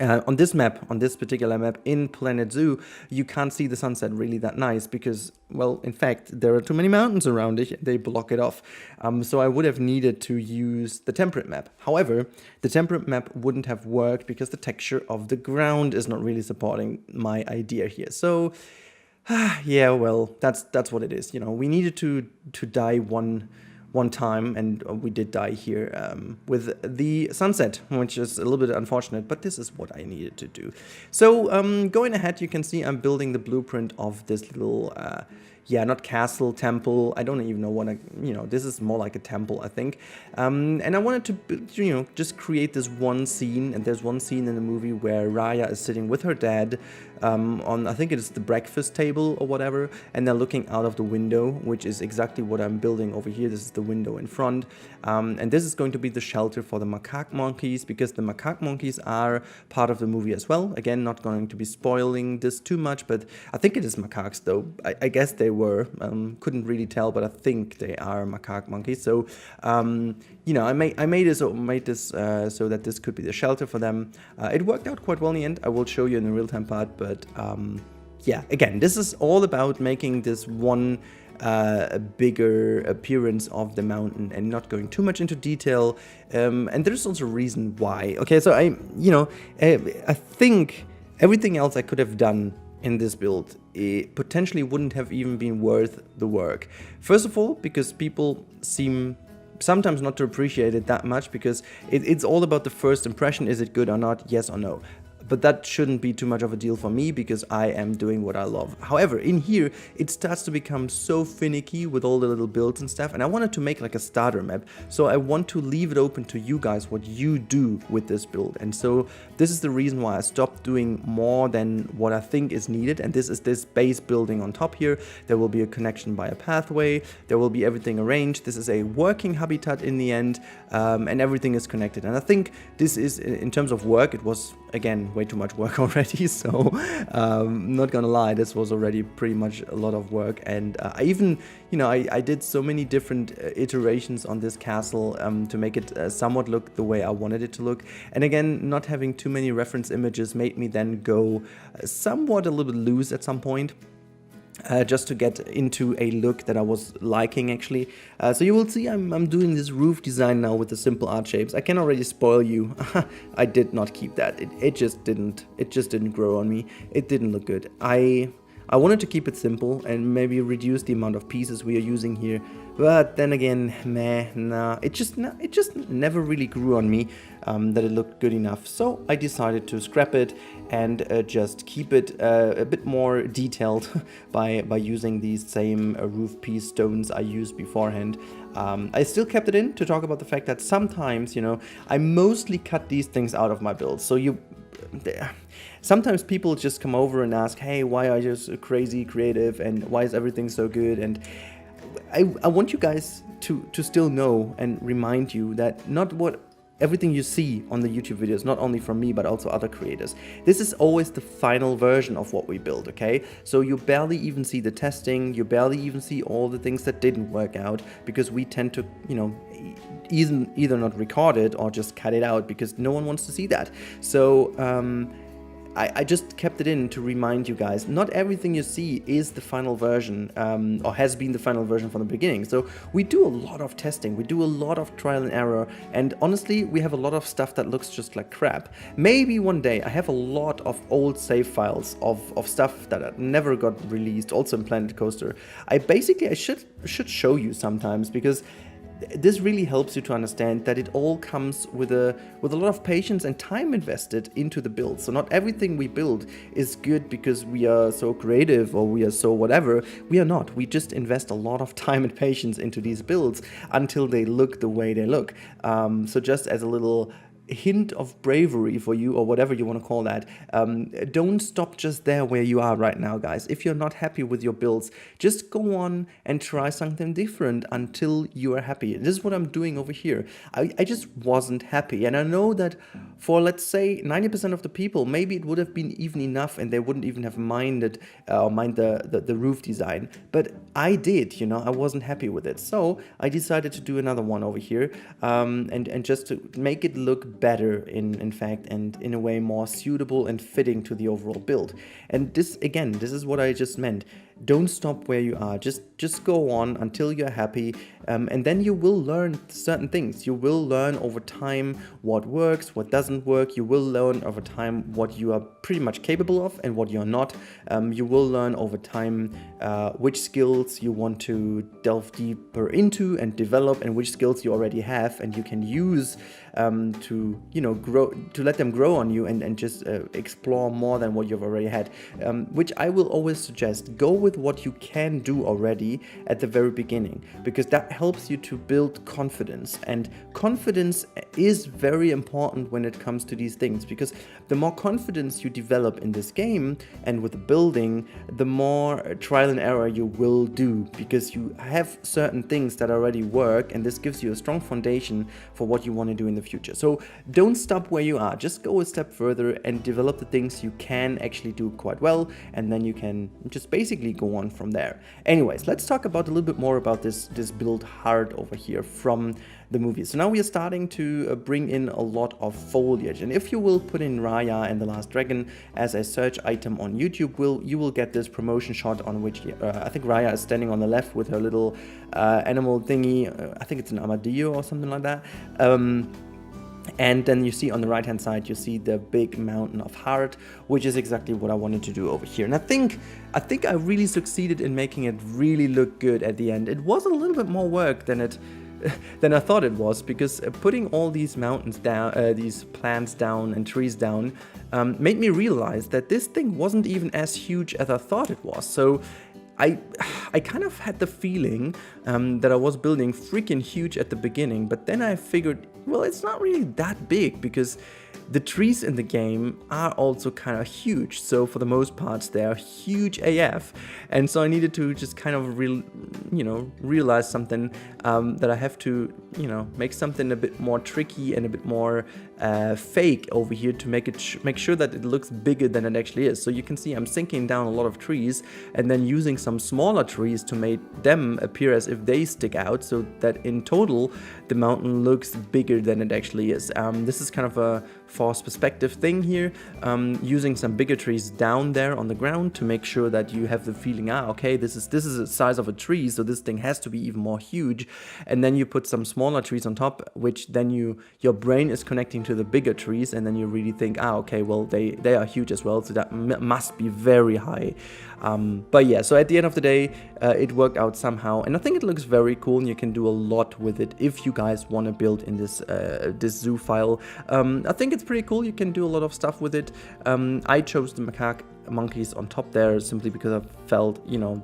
on this particular map in Planet Zoo, you can't see the sunset really that nice because, well, in fact, there are too many mountains around it. They block it off. So I would have needed to use the temperate map. However, the temperate map wouldn't have worked because the texture of the ground is not really supporting my idea here. So, yeah, well, that's what it is. You know, we needed to die one time, and we did die here with the sunset, which is a little bit unfortunate, but this is what I needed to do. So going ahead, you can see I'm building the blueprint of this little not castle, temple. I don't even know what this is more like a temple, I think. And I wanted to, just create this one scene. And there's one scene in the movie where Raya is sitting with her dad on, I think it is the breakfast table or whatever. And they're looking out of the window, which is exactly what I'm building over here. This is the window in front. And this is going to be the shelter for the macaque monkeys, because the macaque monkeys are part of the movie as well. Again, not going to be spoiling this too much, but I think it is macaques though. I guess they were. Couldn't really tell, but I think they are macaque monkeys. So, I made this so that this could be the shelter for them. It worked out quite well in the end. I will show you in the real-time part, but again, this is all about making this one bigger appearance of the mountain and not going too much into detail. And there's also a reason why. Okay, so I think everything else I could have done in this build, it potentially wouldn't have even been worth the work. First of all, because people seem sometimes not to appreciate it that much, because it's all about the first impression. Is it good or not? Yes or no? But that shouldn't be too much of a deal for me, because I am doing what I love. However, in here, it starts to become so finicky with all the little builds and stuff, and I wanted to make like a starter map. So I want to leave it open to you guys what you do with this build. And so this is the reason why I stopped doing more than what I think is needed. And this is this base building on top here. There will be a connection by a pathway. There will be everything arranged. This is a working habitat in the end, and everything is connected. And I think this is, in terms of work, it was, again, way too much work already. So not gonna lie, this was already pretty much a lot of work. And I even, I did so many different iterations on this castle to make it somewhat look the way I wanted it to look. And again, not having too many reference images made me then go somewhat a little bit loose at some point. Just to get into a look that I was liking, actually. So you will see I'm doing this roof design now with the simple art shapes. I can already spoil you. I did not keep that. It just didn't grow on me. It didn't look good. I wanted to keep it simple and maybe reduce the amount of pieces we are using here. But then again, nah. It just never really grew on me that it looked good enough. So I decided to scrap it and just keep it a bit more detailed by using these same roof piece stones I used beforehand. I still kept it in to talk about the fact that sometimes, I mostly cut these things out of my builds. So sometimes people just come over and ask, hey, why are you so crazy creative and why is everything so good? And I want you guys to still know and remind you that not everything you see on the YouTube videos, not only from me, but also other creators. This is always the final version of what we build, okay? So you barely even see the testing, you barely even see all the things that didn't work out, because we tend to, either not record it or just cut it out because no one wants to see that. So, I just kept it in to remind you guys, not everything you see is the final version, or has been the final version from the beginning. So we do a lot of testing, we do a lot of trial and error, and honestly, we have a lot of stuff that looks just like crap. Maybe one day I have a lot of old save files of stuff that never got released, also in Planet Coaster. I should show you sometimes, because this really helps you to understand that it all comes with a lot of patience and time invested into the build. So not everything we build is good because we are so creative or we are so whatever. We are not. We just invest a lot of time and patience into these builds until they look the way they look. So just as a little hint of bravery for you, or whatever you want to call that, don't stop just there where you are right now, guys. If you're not happy with your builds, just go on and try something different until you are happy. This is what I'm doing over here. I just wasn't happy, and I know that for, let's say, 90% of the people, maybe it would have been even enough and they wouldn't even have mind the roof design, but I did, I wasn't happy with it. So I decided to do another one over here, and just to make it look better in fact, and in a way more suitable and fitting to the overall build. And this is what I just meant. Don't stop where you are. Just go on until you're happy, and then you will learn certain things. You will learn over time what works, what doesn't work. You will learn over time what you are pretty much capable of and what you're not. You will learn over time which skills you want to delve deeper into and develop, and which skills you already have and you can use to grow, to let them grow on you and just explore more than what you've already had, which I will always suggest. Go with what you can do already at the very beginning, because that helps you to build confidence, and confidence is very important when it comes to these things, because the more confidence you develop in this game and with the building, the more trial and error you will do, because you have certain things that already work, and this gives you a strong foundation for what you want to do in the future. So don't stop where you are, just go a step further and develop the things you can actually do quite well, and then you can just basically go on from there. Anyways, let's talk about a little bit more about this build heart over here from the movie. So now we are starting to bring in a lot of foliage, and if you will put in Raya and the Last Dragon as a search item on YouTube, you will get this promotion shot on which I think Raya is standing on the left with her little animal thingy. I think it's an armadillo or something like that. And then you see on the right hand side, you see the big mountain of heart, which is exactly what I wanted to do over here. And I think I really succeeded in making it really look good at the end. It was a little bit more work than I thought it was, because putting all these mountains down, these plants down and trees down, made me realize that this thing wasn't even as huge as I thought it was. So I kind of had the feeling that I was building freaking huge at the beginning, but then I figured, well, it's not really that big, because The trees in the game are also kind of huge, so for the most part they are huge AF, and so I needed to just kind of realize something, that I have to make something a bit more tricky and a bit more fake over here to make sure that it looks bigger than it actually is. So you can see I'm sinking down a lot of trees and then using some smaller trees to make them appear as if they stick out, so that in total the mountain looks bigger than it actually is. This is kind of a forced perspective thing here, using some bigger trees down there on the ground to make sure that you have the feeling, okay, this is the size of a tree, so this thing has to be even more huge. And then you put some smaller trees on top, which then your brain is connecting to the bigger trees, and then you really think, okay, well they are huge as well, so that must be very high. But yeah, so at the end of the day, it worked out somehow, and I think it looks very cool, and you can do a lot with it if you guys want to build in this zoo file. I think it's pretty cool. You can do a lot of stuff with it. I chose the monkeys on top there simply because I felt,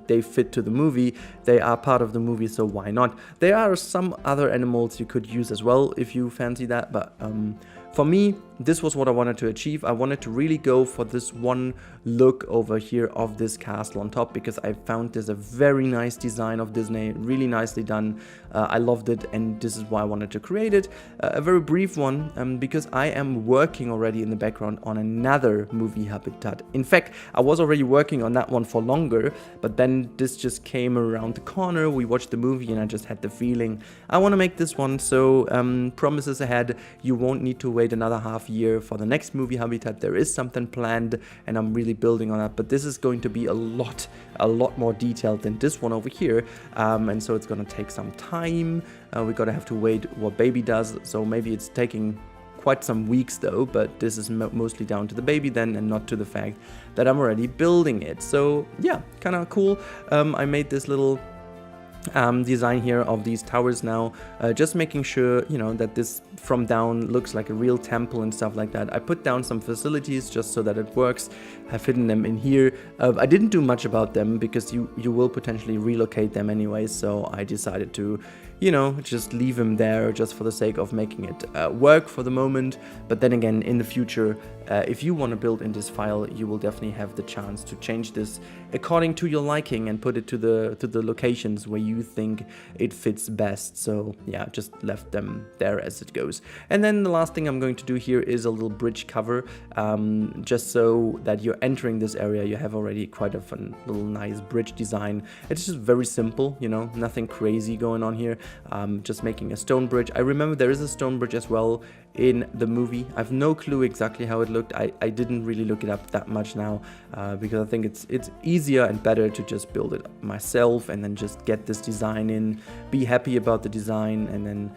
they fit to the movie. They are part of the movie, so why not? There are some other animals you could use as well if you fancy that, but for me, this was what I wanted to achieve. I wanted to really go for this one look over here of this castle on top, because I found this a very nice design of Disney, really nicely done. I loved it, and this is why I wanted to create it. A very brief one, because I am working already in the background on another movie habitat. In fact, I was already working on that one for longer, but then this just came around the corner. We watched the movie and I just had the feeling I want to make this one. So promises ahead, you won't need to wait another half year for the next movie habitat. There is something planned and I'm really building on that, but this is going to be a lot more detailed than this one over here, and so it's going to take some time. We're going to have to wait what baby does, so maybe it's taking quite some weeks though, but this is mostly down to the baby then, and not to the fact that I'm already building it. So yeah, kind of cool. I made this little design here of these towers now, just making sure that this from down looks like a real temple and stuff like that. I put down some facilities just so that it works. I've hidden them in here. I didn't do much about them because you will potentially relocate them anyway, so I decided to just leave them there just for the sake of making it work for the moment. But then again, in the future, if you want to build in this file, you will definitely have the chance to change this according to your liking and put it to the locations where you think it fits best. So yeah, just left them there as it goes. And then the last thing I'm going to do here is a little bridge cover, just so that you're entering this area, you have already quite a fun little nice bridge design. It's just very simple, nothing crazy going on here. Just making a stone bridge. I remember there is a stone bridge as well in the movie. I have no clue exactly how it looked. I didn't really look it up that much now, because I think it's easier and better to just build it myself and then just get this design in, be happy about the design, and then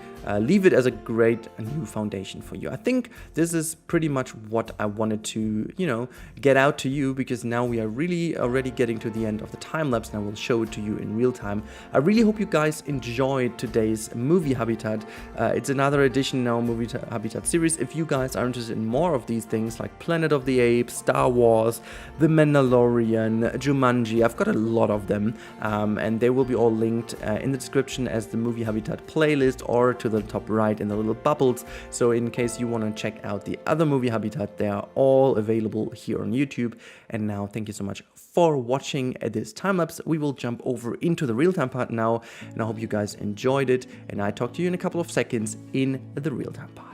leave it as a great new foundation for you. I think this is pretty much what I wanted to get out to you, because now we are really already getting to the end of the time lapse, and I will show it to you in real time. I really hope you guys enjoyed today's movie habitat. It's another edition now, movie habitat series. If you guys are interested in more of these things like Planet of the Apes, Star Wars, The Mandalorian, Jumanji, I've got a lot of them, and they will be all linked in the description as the movie habitat playlist, or to the top right in the little bubbles. So in case you want to check out the other movie habitat, they are all available here on YouTube. And now thank you so much for watching this time lapse. We will jump over into the real-time part now, and I hope you guys enjoyed it, and I talk to you in a couple of seconds in the real-time part.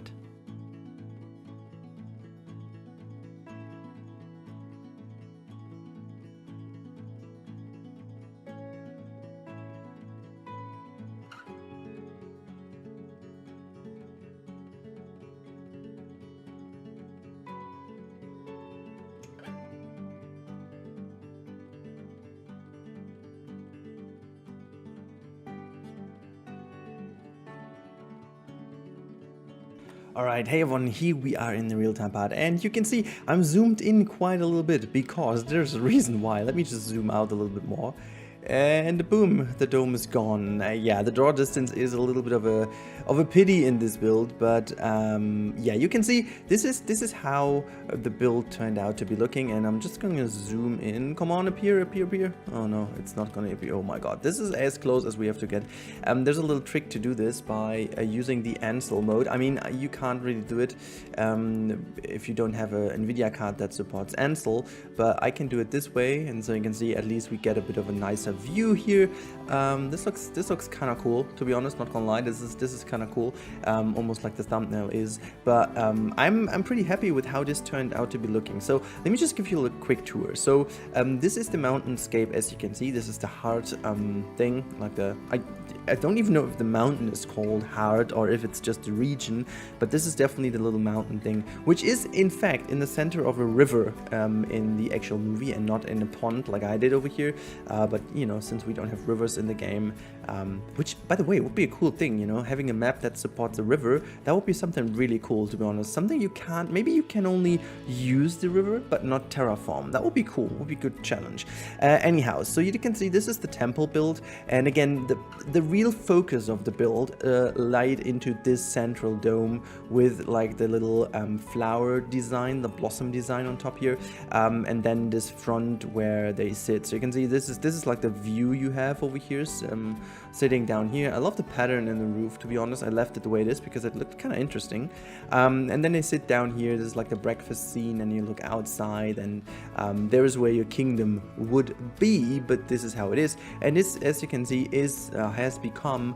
Alright, hey everyone, here we are in the real-time part, and you can see I'm zoomed in quite a little bit because there's a reason why. Let me just zoom out a little bit more. and boom, the dome is gone. Yeah, the draw distance is a little bit of a pity in this build, but yeah, you can see this is how the build turned out to be looking, and I'm just going to zoom in. Come on, appear. Oh no, it's not going to appear. Oh my god, this is as close as we have to get. There's a little trick to do this by using the Ansel mode. I mean, you can't really do it if you don't have a NVIDIA card that supports Ansel, but I can do it this way, and so you can see at least we get a bit of a nicer view here. This looks kind of cool, to be honest, not gonna lie. This is kind of cool, almost like the thumbnail is, but I'm pretty happy with how this turned out to be looking. So let me just give you a quick tour. So this is the mountainscape, as you can see. This is the heart thing, like I don't even know if the mountain is called Heart or if it's just the region, but this is definitely the little mountain thing, which is in fact in the center of a river in the actual movie and not in a pond like I did over here. But you know, since we don't have rivers in the game, which by the way would be a cool thing, you know, having a map that supports a river, that would be something really cool, to be honest. Something you can't, maybe you can only use the river but not terraform. That would be cool, would be a good challenge. Anyhow, so you can see this is the temple build, and again the real focus of the build lied into this central dome with like the little flower design, the blossom design on top here, and then this front where they sit. So you can see this is like the view you have over here, sitting down here. I love the pattern in the roof, to be honest. I left it the way it is because it looked kind of interesting. And then they sit down here. This is like the breakfast scene, and you look outside, and there is where your kingdom would be, but this is how it is. And this, as you can see, has become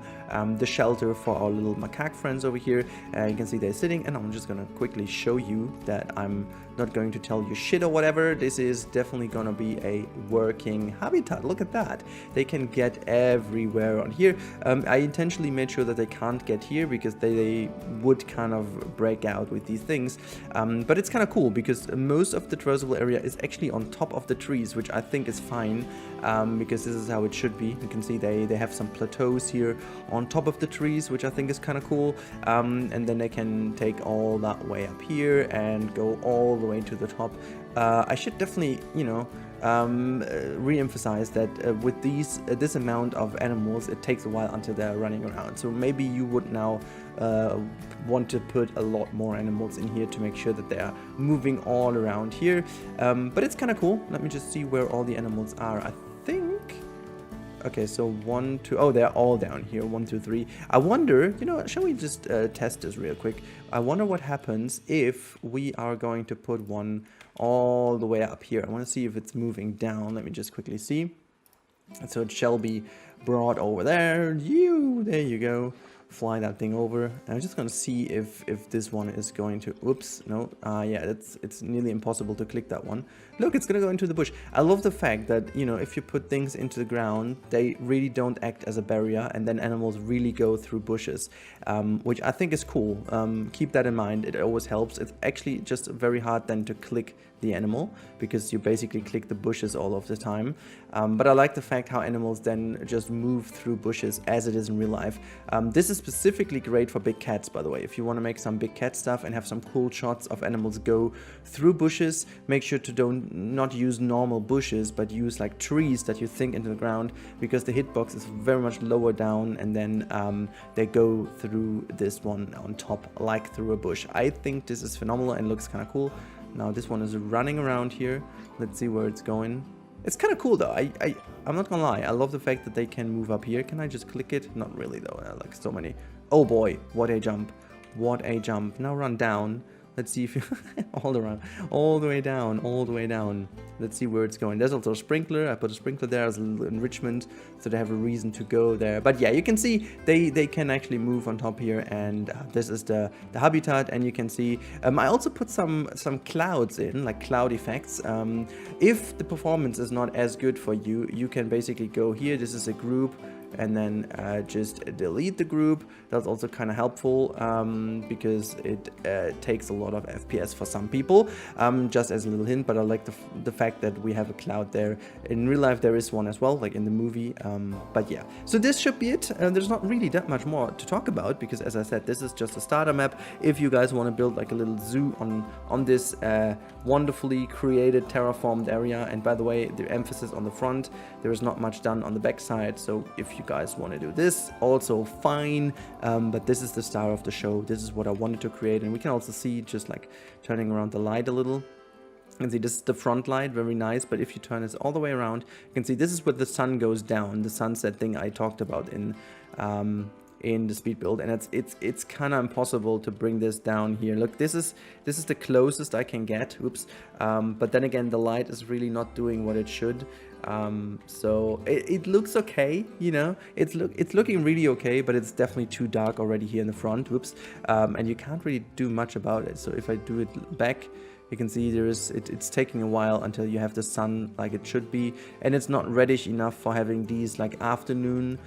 the shelter for our little macaque friends over here. You can see they're sitting, and I'm just gonna quickly show you that I'm not going to tell you shit or whatever. This is definitely gonna be a working habitat. Look at that. They can get everywhere on here. I intentionally made sure that they can't get here because they would kind of break out with these things. But it's kind of cool because most of the traversable area is actually on top of the trees, which I think is fine, because this is how it should be. You can see they have some plateaus here on top of the trees, which I think is kind of cool. And then they can take all that way up here and go all the way to the top. I should definitely, you know, re-emphasize that with this amount of animals, it takes a while until they're running around. So maybe you would now want to put a lot more animals in here to make sure that they are moving all around here. But it's kind of cool. Let me just see where all the animals are. I think... Okay, so 1, 2... Oh, they're all down here. 1, 2, 3. I wonder, you know, shall we just test this real quick? I wonder what happens if we are going to put one all the way up here. I want to see if it's moving down. Let me just quickly see. So it shall be brought over there. There you go. Fly that thing over. And I'm just gonna see if this one is going to... Oops, no. Yeah, it's nearly impossible to click that one. Look, it's gonna go into the bush. I love the fact that, you know, if you put things into the ground, they really don't act as a barrier, and then animals really go through bushes, which I think is cool. Keep that in mind. It always helps. It's actually just very hard then to click the animal because you basically click the bushes all of the time. But I like the fact how animals then just move through bushes as it is in real life. This is specifically great for big cats, by the way. If you want to make some big cat stuff and have some cool shots of animals go through bushes, make sure to not use normal bushes, but use like trees that you sink into the ground, because the hitbox is very much lower down, and then they go through this one on top like through a bush. I think this is phenomenal and looks kind of cool. Now this one is running around here. Let's see where it's going. It's kind of cool though. I'm not gonna lie. I love the fact that they can move up here. Can I just click it? Not really though. I like so many. Oh boy, what a jump. What a jump. Now run down. Let's see if you... all around. All the way down. All the way down. Let's see where it's going. There's also a sprinkler. I put a sprinkler there as a little enrichment, so they have a reason to go there. But yeah, you can see they can actually move on top here, and this is the habitat, and you can see... I also put some clouds in, like cloud effects. If the performance is not as good for you, you can basically go here. This is a group. and then just delete the group. That's also kind of helpful because it takes a lot of FPS for some people, just as a little hint. But I like the fact that we have a cloud there. In real life there is one as well, like in the movie, but yeah, so this should be it. There's not really that much more to talk about because, as I said, this is just a starter map. If you guys want to build like a little zoo on this wonderfully created terraformed area, and by the way, the emphasis on the front, there is not much done on the back side, so if you guys want to do this, also fine, but this is the star of the show. This is what I wanted to create, and we can also see, just like turning around the light a little, you can see this is the front light, very nice, but if you turn this all the way around, you can see this is where the sun goes down, the sunset thing I talked about in the speed build, and it's kind of impossible to bring this down here. Look, this is the closest I can get. Oops. But then again, the light is really not doing what it should. So it looks okay, you know, it's looking really okay, but it's definitely too dark already here in the front. Whoops. And you can't really do much about it. So if I do it back, you can see it's taking a while until you have the sun like it should be, and it's not reddish enough for having these like afternoon.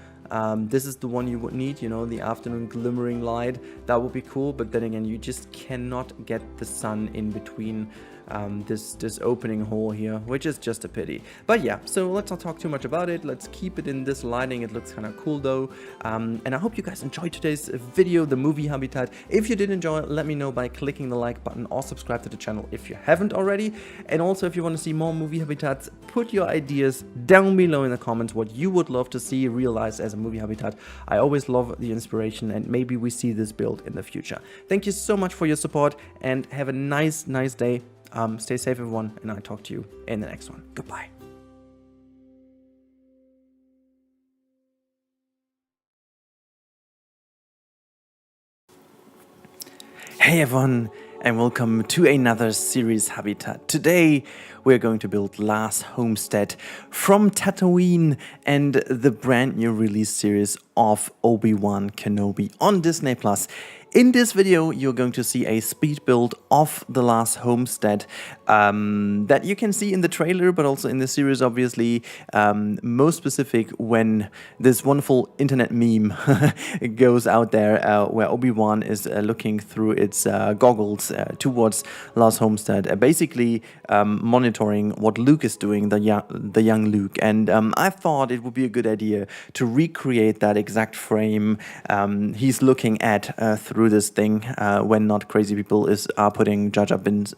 This is the one you would need, you know, the afternoon glimmering light. That would be cool, but then again, you just cannot get the sun in between this opening hole here, which is just a pity. But yeah, so let's not talk too much about it. Let's keep it in this lighting. It looks kind of cool though. And I hope you guys enjoyed today's video, the movie habitat. If you did enjoy it, let me know by clicking the like button or subscribe to the channel if you haven't already. And also, if you want to see more movie habitats, put your ideas down below in the comments what you would love to see realized as a movie habitat. I always love the inspiration, and maybe we see this build in the future. Thank you so much for your support, and have a nice day. Stay safe, everyone, and I'll talk to you in the next one. Goodbye. Hey everyone, and welcome to another series habitat. Today we're going to build Last Homestead from Tatooine and the brand new release series of Obi-Wan Kenobi on Disney+. In this video, you're going to see a speed build of the Last Homestead that you can see in the trailer, but also in the series, obviously. Most specific when this wonderful internet meme goes out there where Obi-Wan is looking through its goggles towards Last Homestead, basically monitoring what Luke is doing, the young Luke. And I thought it would be a good idea to recreate that exact frame he's looking at through this thing when not crazy people are putting Jar Jar Binks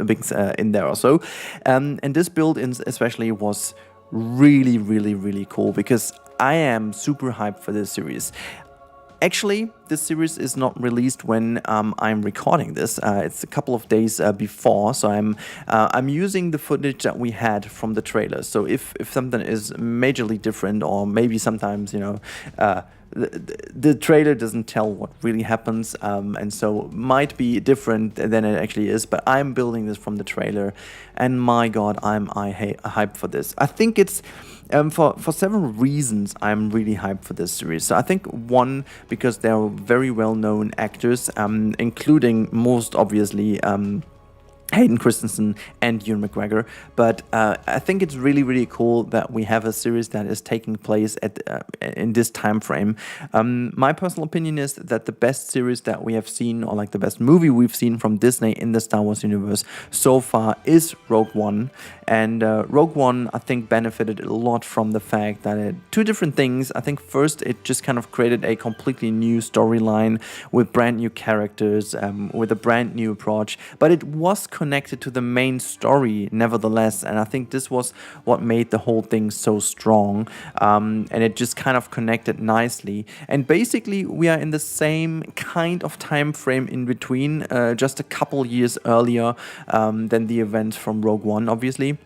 in there or so. And this build especially was really cool because I am super hyped for this series. Actually, this series is not released when I'm recording this. It's a couple of days before, so I'm using the footage that we had from the trailer. So if something is majorly different, or maybe sometimes, you know, the trailer doesn't tell what really happens, and so might be different than it actually is, but I'm building this from the trailer, and my god, I'm hyped for this. I think it's for several reasons I'm really hyped for this series. So I think one, because they're very well-known actors, including most obviously Hayden Christensen and Ewan McGregor, but I think it's really cool that we have a series that is taking place in this time frame. My personal opinion is that the best series that we have seen, or like the best movie we've seen from Disney in the Star Wars universe so far, is Rogue One. And Rogue One, I think, benefited a lot from the fact that two different things. I think first, it just kind of created a completely new storyline with brand new characters, with a brand new approach, but it was connected to the main story nevertheless, and I think this was what made the whole thing so strong, and it just kind of connected nicely. And basically we are in the same kind of time frame in between, just a couple years earlier than the events from Rogue One, obviously.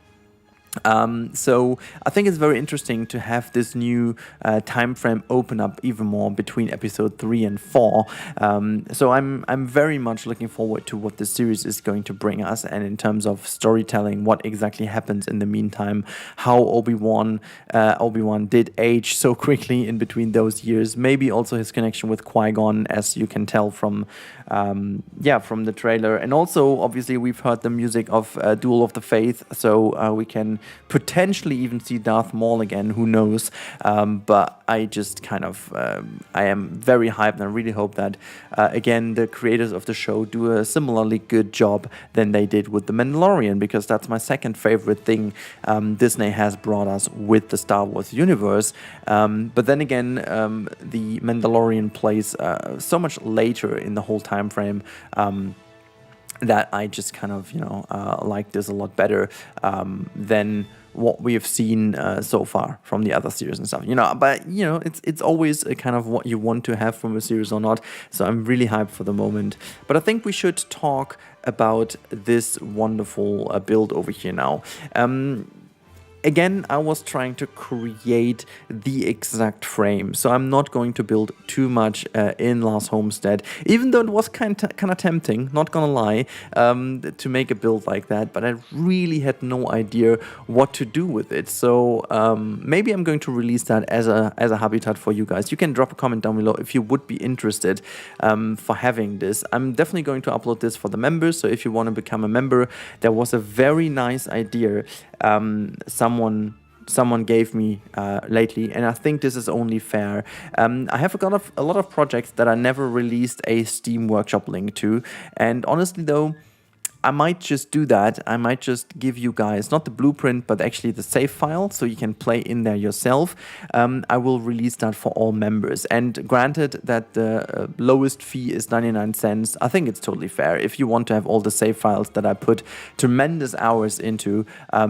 So I think it's very interesting to have this new time frame open up even more between episode 3 and 4. So I'm very much looking forward to what this series is going to bring us, and in terms of storytelling, what exactly happens in the meantime, how Obi-Wan did age so quickly in between those years, maybe also his connection with Qui-Gon, as you can tell from the trailer. And also obviously we've heard the music of Duel of the Faith, so we can potentially even see Darth Maul again, who knows. But I just kind of, I am very hyped, and I really hope that, again, the creators of the show do a similarly good job than they did with The Mandalorian, because that's my second favorite thing Disney has brought us with the Star Wars universe. But then again, The Mandalorian plays so much later in the whole time frame that I just kind of, like this a lot better than what we have seen so far from the other series and stuff, but it's always a kind of what you want to have from a series or not. So I'm really hyped for the moment, but I think we should talk about this wonderful build over here now. Again, I was trying to create the exact frame, so I'm not going to build too much in Last Homestead, even though it was kind of tempting, not gonna lie, to make a build like that, but I really had no idea what to do with it. So maybe I'm going to release that as a habitat for you guys. You can drop a comment down below if you would be interested for having this. I'm definitely going to upload this for the members, so if you want to become a member, there was a very nice idea someone gave me lately, and I think this is only fair. I have a lot of projects that I never released a Steam Workshop link to, and honestly though, I might just do that. I might just give you guys, not the blueprint, but actually the save file, so you can play in there yourself. I will release that for all members. And granted that the lowest fee is 99 cents, I think it's totally fair. If you want to have all the save files that I put tremendous hours into,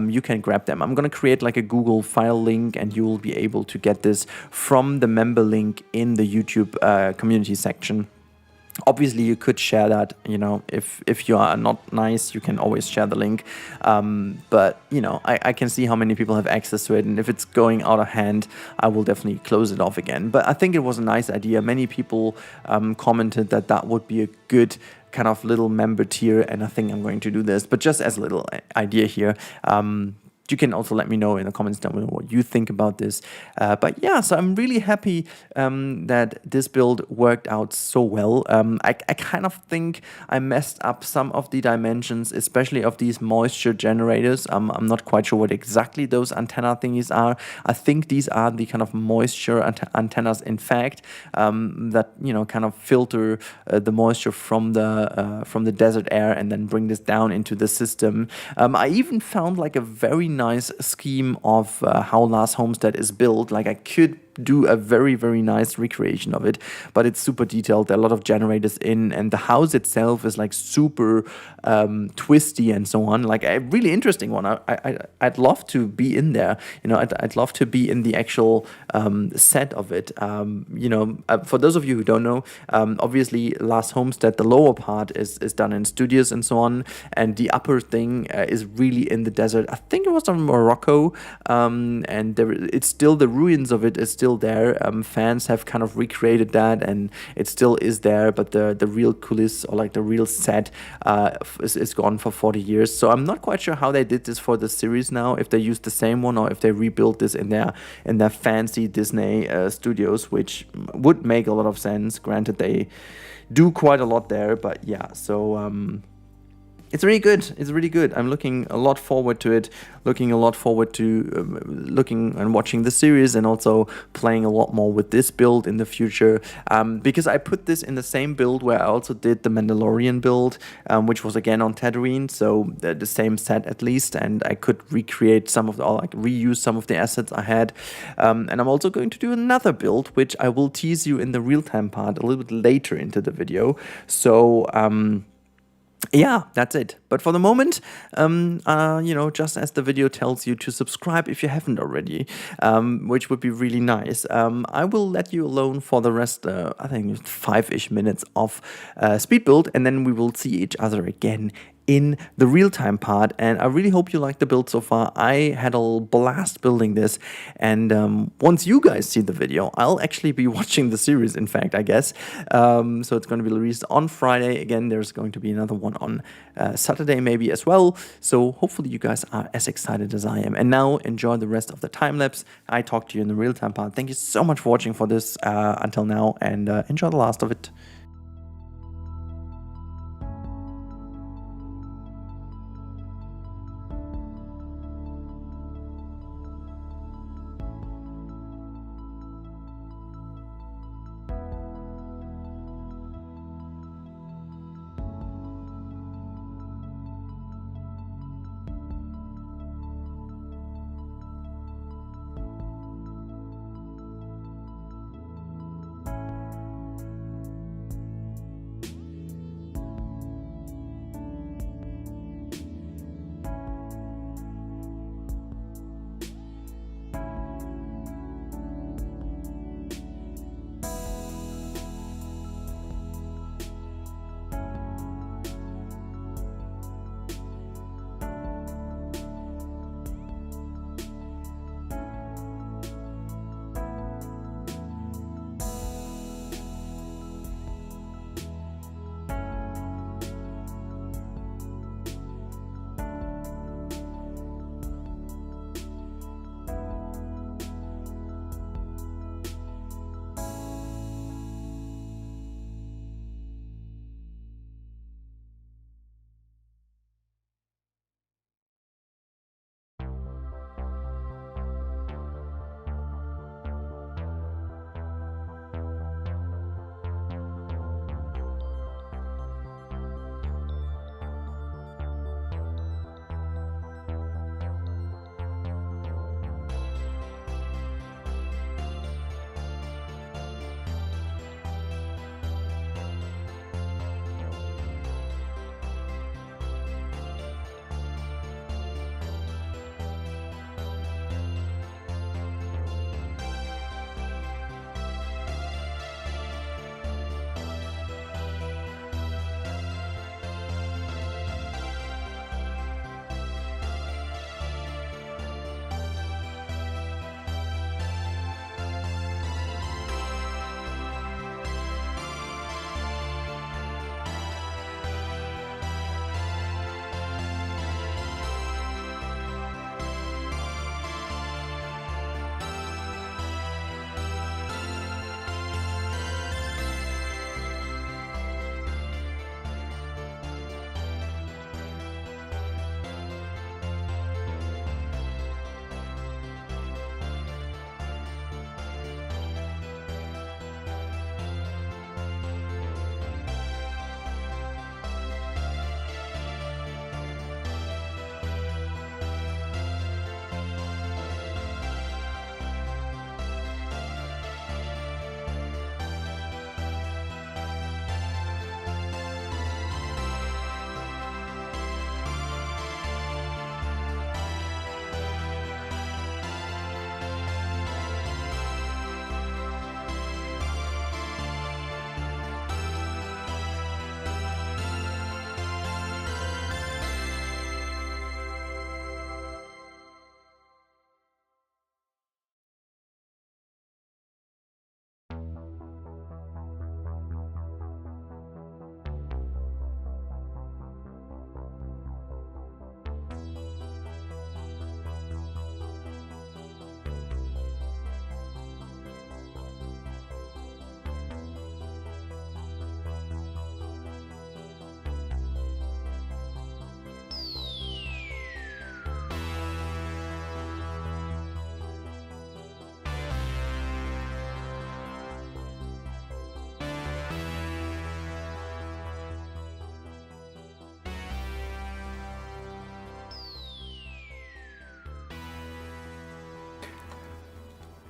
you can grab them. I'm going to create like a Google file link, and you will be able to get this from the member link in the YouTube community section. Obviously, you could share that, if you are not nice, you can always share the link. But, I can see how many people have access to it. And if it's going out of hand, I will definitely close it off again. But I think it was a nice idea. Many people commented that would be a good kind of little member tier. And I think I'm going to do this. But just as a little idea here. You can also let me know in the comments down below what you think about this. But yeah, so I'm really happy that this build worked out so well. I kind of think I messed up some of the dimensions, especially of these moisture generators. I'm not quite sure what exactly those antenna thingies are. I think these are the kind of moisture antennas, in fact, that kind of filter the moisture from the desert air and then bring this down into the system. I even found like a very nice scheme of how Last Homestead is built. Like I could do a very, very nice recreation of it, but it's super detailed. There are a lot of generators in, and the house itself is like super twisty and so on. Like a really interesting one. I'd love to be in there. I'd love to be in the actual set of it. For those of you who don't know, obviously Last Homestead, the lower part is done in studios and so on, and the upper thing is really in the desert. I think it was from Morocco, and it's still, the ruins of it is still there. Fans have kind of recreated that, and it still is there, but the real coulisses, or like the real set, is gone for 40 years. So I'm not quite sure how they did this for the series now, if they used the same one or if they rebuilt this in their fancy Disney studios, which would make a lot of sense. Granted, they do quite a lot there, but yeah, so it's really good. It's really good. I'm looking a lot forward to it. Looking a lot forward to looking and watching the series, and also playing a lot more with this build in the future. Because I put this in the same build where I also did the Mandalorian build, which was again on Tatooine, so the same set at least, and I could recreate some of the, or like reuse some of the assets I had. And I'm also going to do another build, which I will tease you in the real-time part a little bit later into the video. So yeah, that's it. But for the moment, just as the video tells you to subscribe if you haven't already, which would be really nice. I will let you alone for the rest, I think 5-ish minutes of Speedbuild, and then we will see each other again in the real-time part. And I really hope you liked the build so far. I had a blast building this, and once you guys see the video, I'll actually be watching the series, in fact, I guess. So it's going to be released on Friday. Again, there's going to be another one on Saturday maybe as well. So hopefully you guys are as excited as I am. And now enjoy the rest of the time-lapse. I talk to you in the real-time part. Thank you so much for watching for this until now, and enjoy the last of it.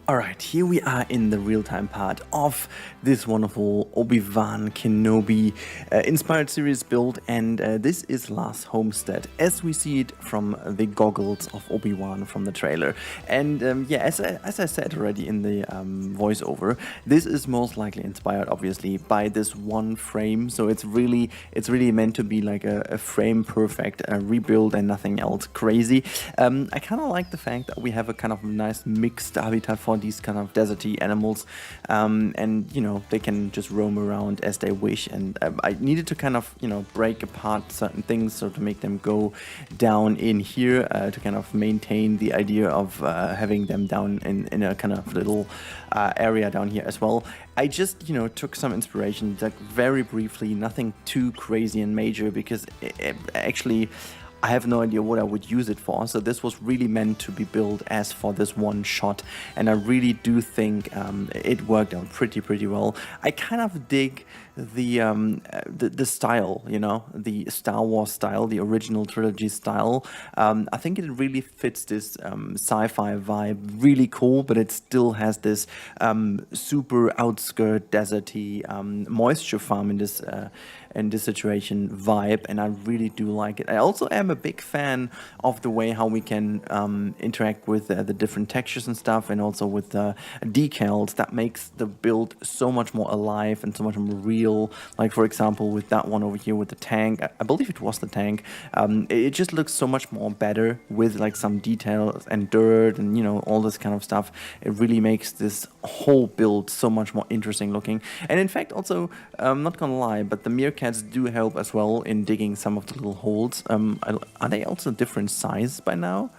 Alright, here we are in the real-time part of this wonderful Obi-Wan Kenobi inspired series build, and this is Last Homestead as we see it from the goggles of Obi-Wan from the trailer. And yeah, as I said already in the voiceover, this is most likely inspired obviously by this one frame, so it's really meant to be like a frame perfect rebuild and nothing else crazy. I kind of like the fact that we have a kind of nice mixed habitat for these kind of deserty animals, and you know, they can just roam around as they wish, and I needed to kind of, you know, break apart certain things so to make them go down in here to kind of maintain the idea of having them down in a kind of little area down here as well. I just, you know, took some inspiration, like very briefly, nothing too crazy and major, because actually I have no idea what I would use it for, so this was really meant to be built as for this one shot, and I really do think it worked out pretty well. I kind of dig the style, you know, the Star Wars style, the original trilogy style. I think it really fits this sci-fi vibe really cool, but it still has this super outskirt deserty moisture farm in this situation vibe, and I really do like it. I also am a big fan of the way how we can interact with the different textures and stuff, and also with the decals. That makes the build so much more alive and so much more real. Like for example with that one over here with the tank, I believe it was the tank, it just looks so much more better with like some details and dirt and, you know, all this kind of stuff. It really makes this whole build so much more interesting looking. And in fact also, I'm not gonna lie, but the meerkats do help as well in digging some of the little holes. Are they also different size by now?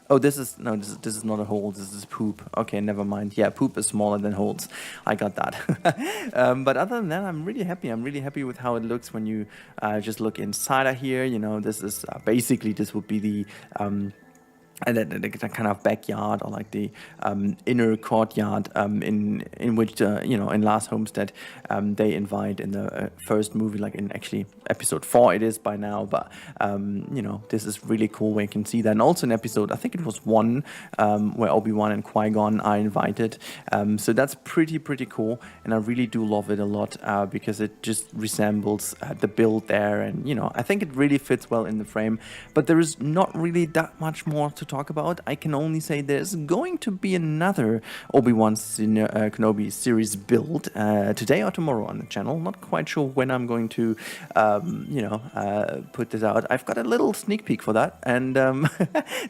Oh, this is not a hole, this is poop. Okay, never mind. Yeah, poop is smaller than holes. I got that. But other than that, I'm really happy. I'm really happy with how it looks when you just look inside of here. You know, this is basically, this would be the kind of backyard, or like the inner courtyard in which you know, in Last Homestead they invite in the first movie, like in actually episode 4 it is by now, but you know, this is really cool where you can see that. And also in episode, I think it was 1, where Obi-Wan and Qui-Gon are invited, so that's pretty cool, and I really do love it a lot because it just resembles the build there, and you know, I think it really fits well in the frame. But there is not really that much more to talk about. I can only say there's going to be another Obi-Wan Kenobi series build today or tomorrow on the channel. Not quite sure when I'm going to you know, put this out. I've got a little sneak peek for that, and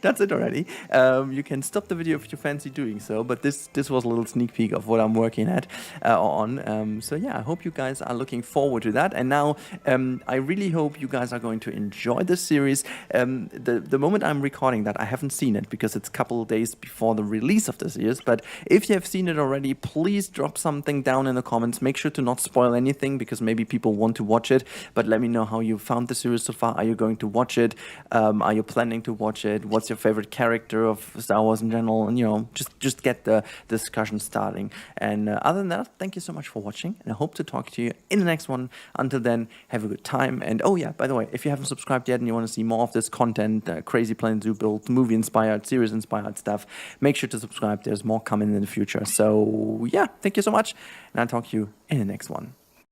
that's it already. You can stop the video if you fancy doing so, but this was a little sneak peek of what I'm working at on. So yeah, I hope you guys are looking forward to that. And now I really hope you guys are going to enjoy this series. The moment I'm recording that, I haven't seen it because it's a couple of days before the release of the series, but if you have seen it already, please drop something down in the comments. Make sure to not spoil anything, because maybe people want to watch it, but let me know how you found the series so far. Are you going to watch it? Are you planning to watch it? What's your favorite character of Star Wars in general? And you know, just get the discussion starting. And other than that, thank you so much for watching, and I hope to talk to you in the next one. Until then, have a good time. And oh yeah, by the way, if you haven't subscribed yet and you want to see more of this content, crazy Planet Zoo build, movie inspired, series inspired stuff, make sure to subscribe. There's more coming in the future. So yeah, thank you so much, and I'll talk to you in the next one.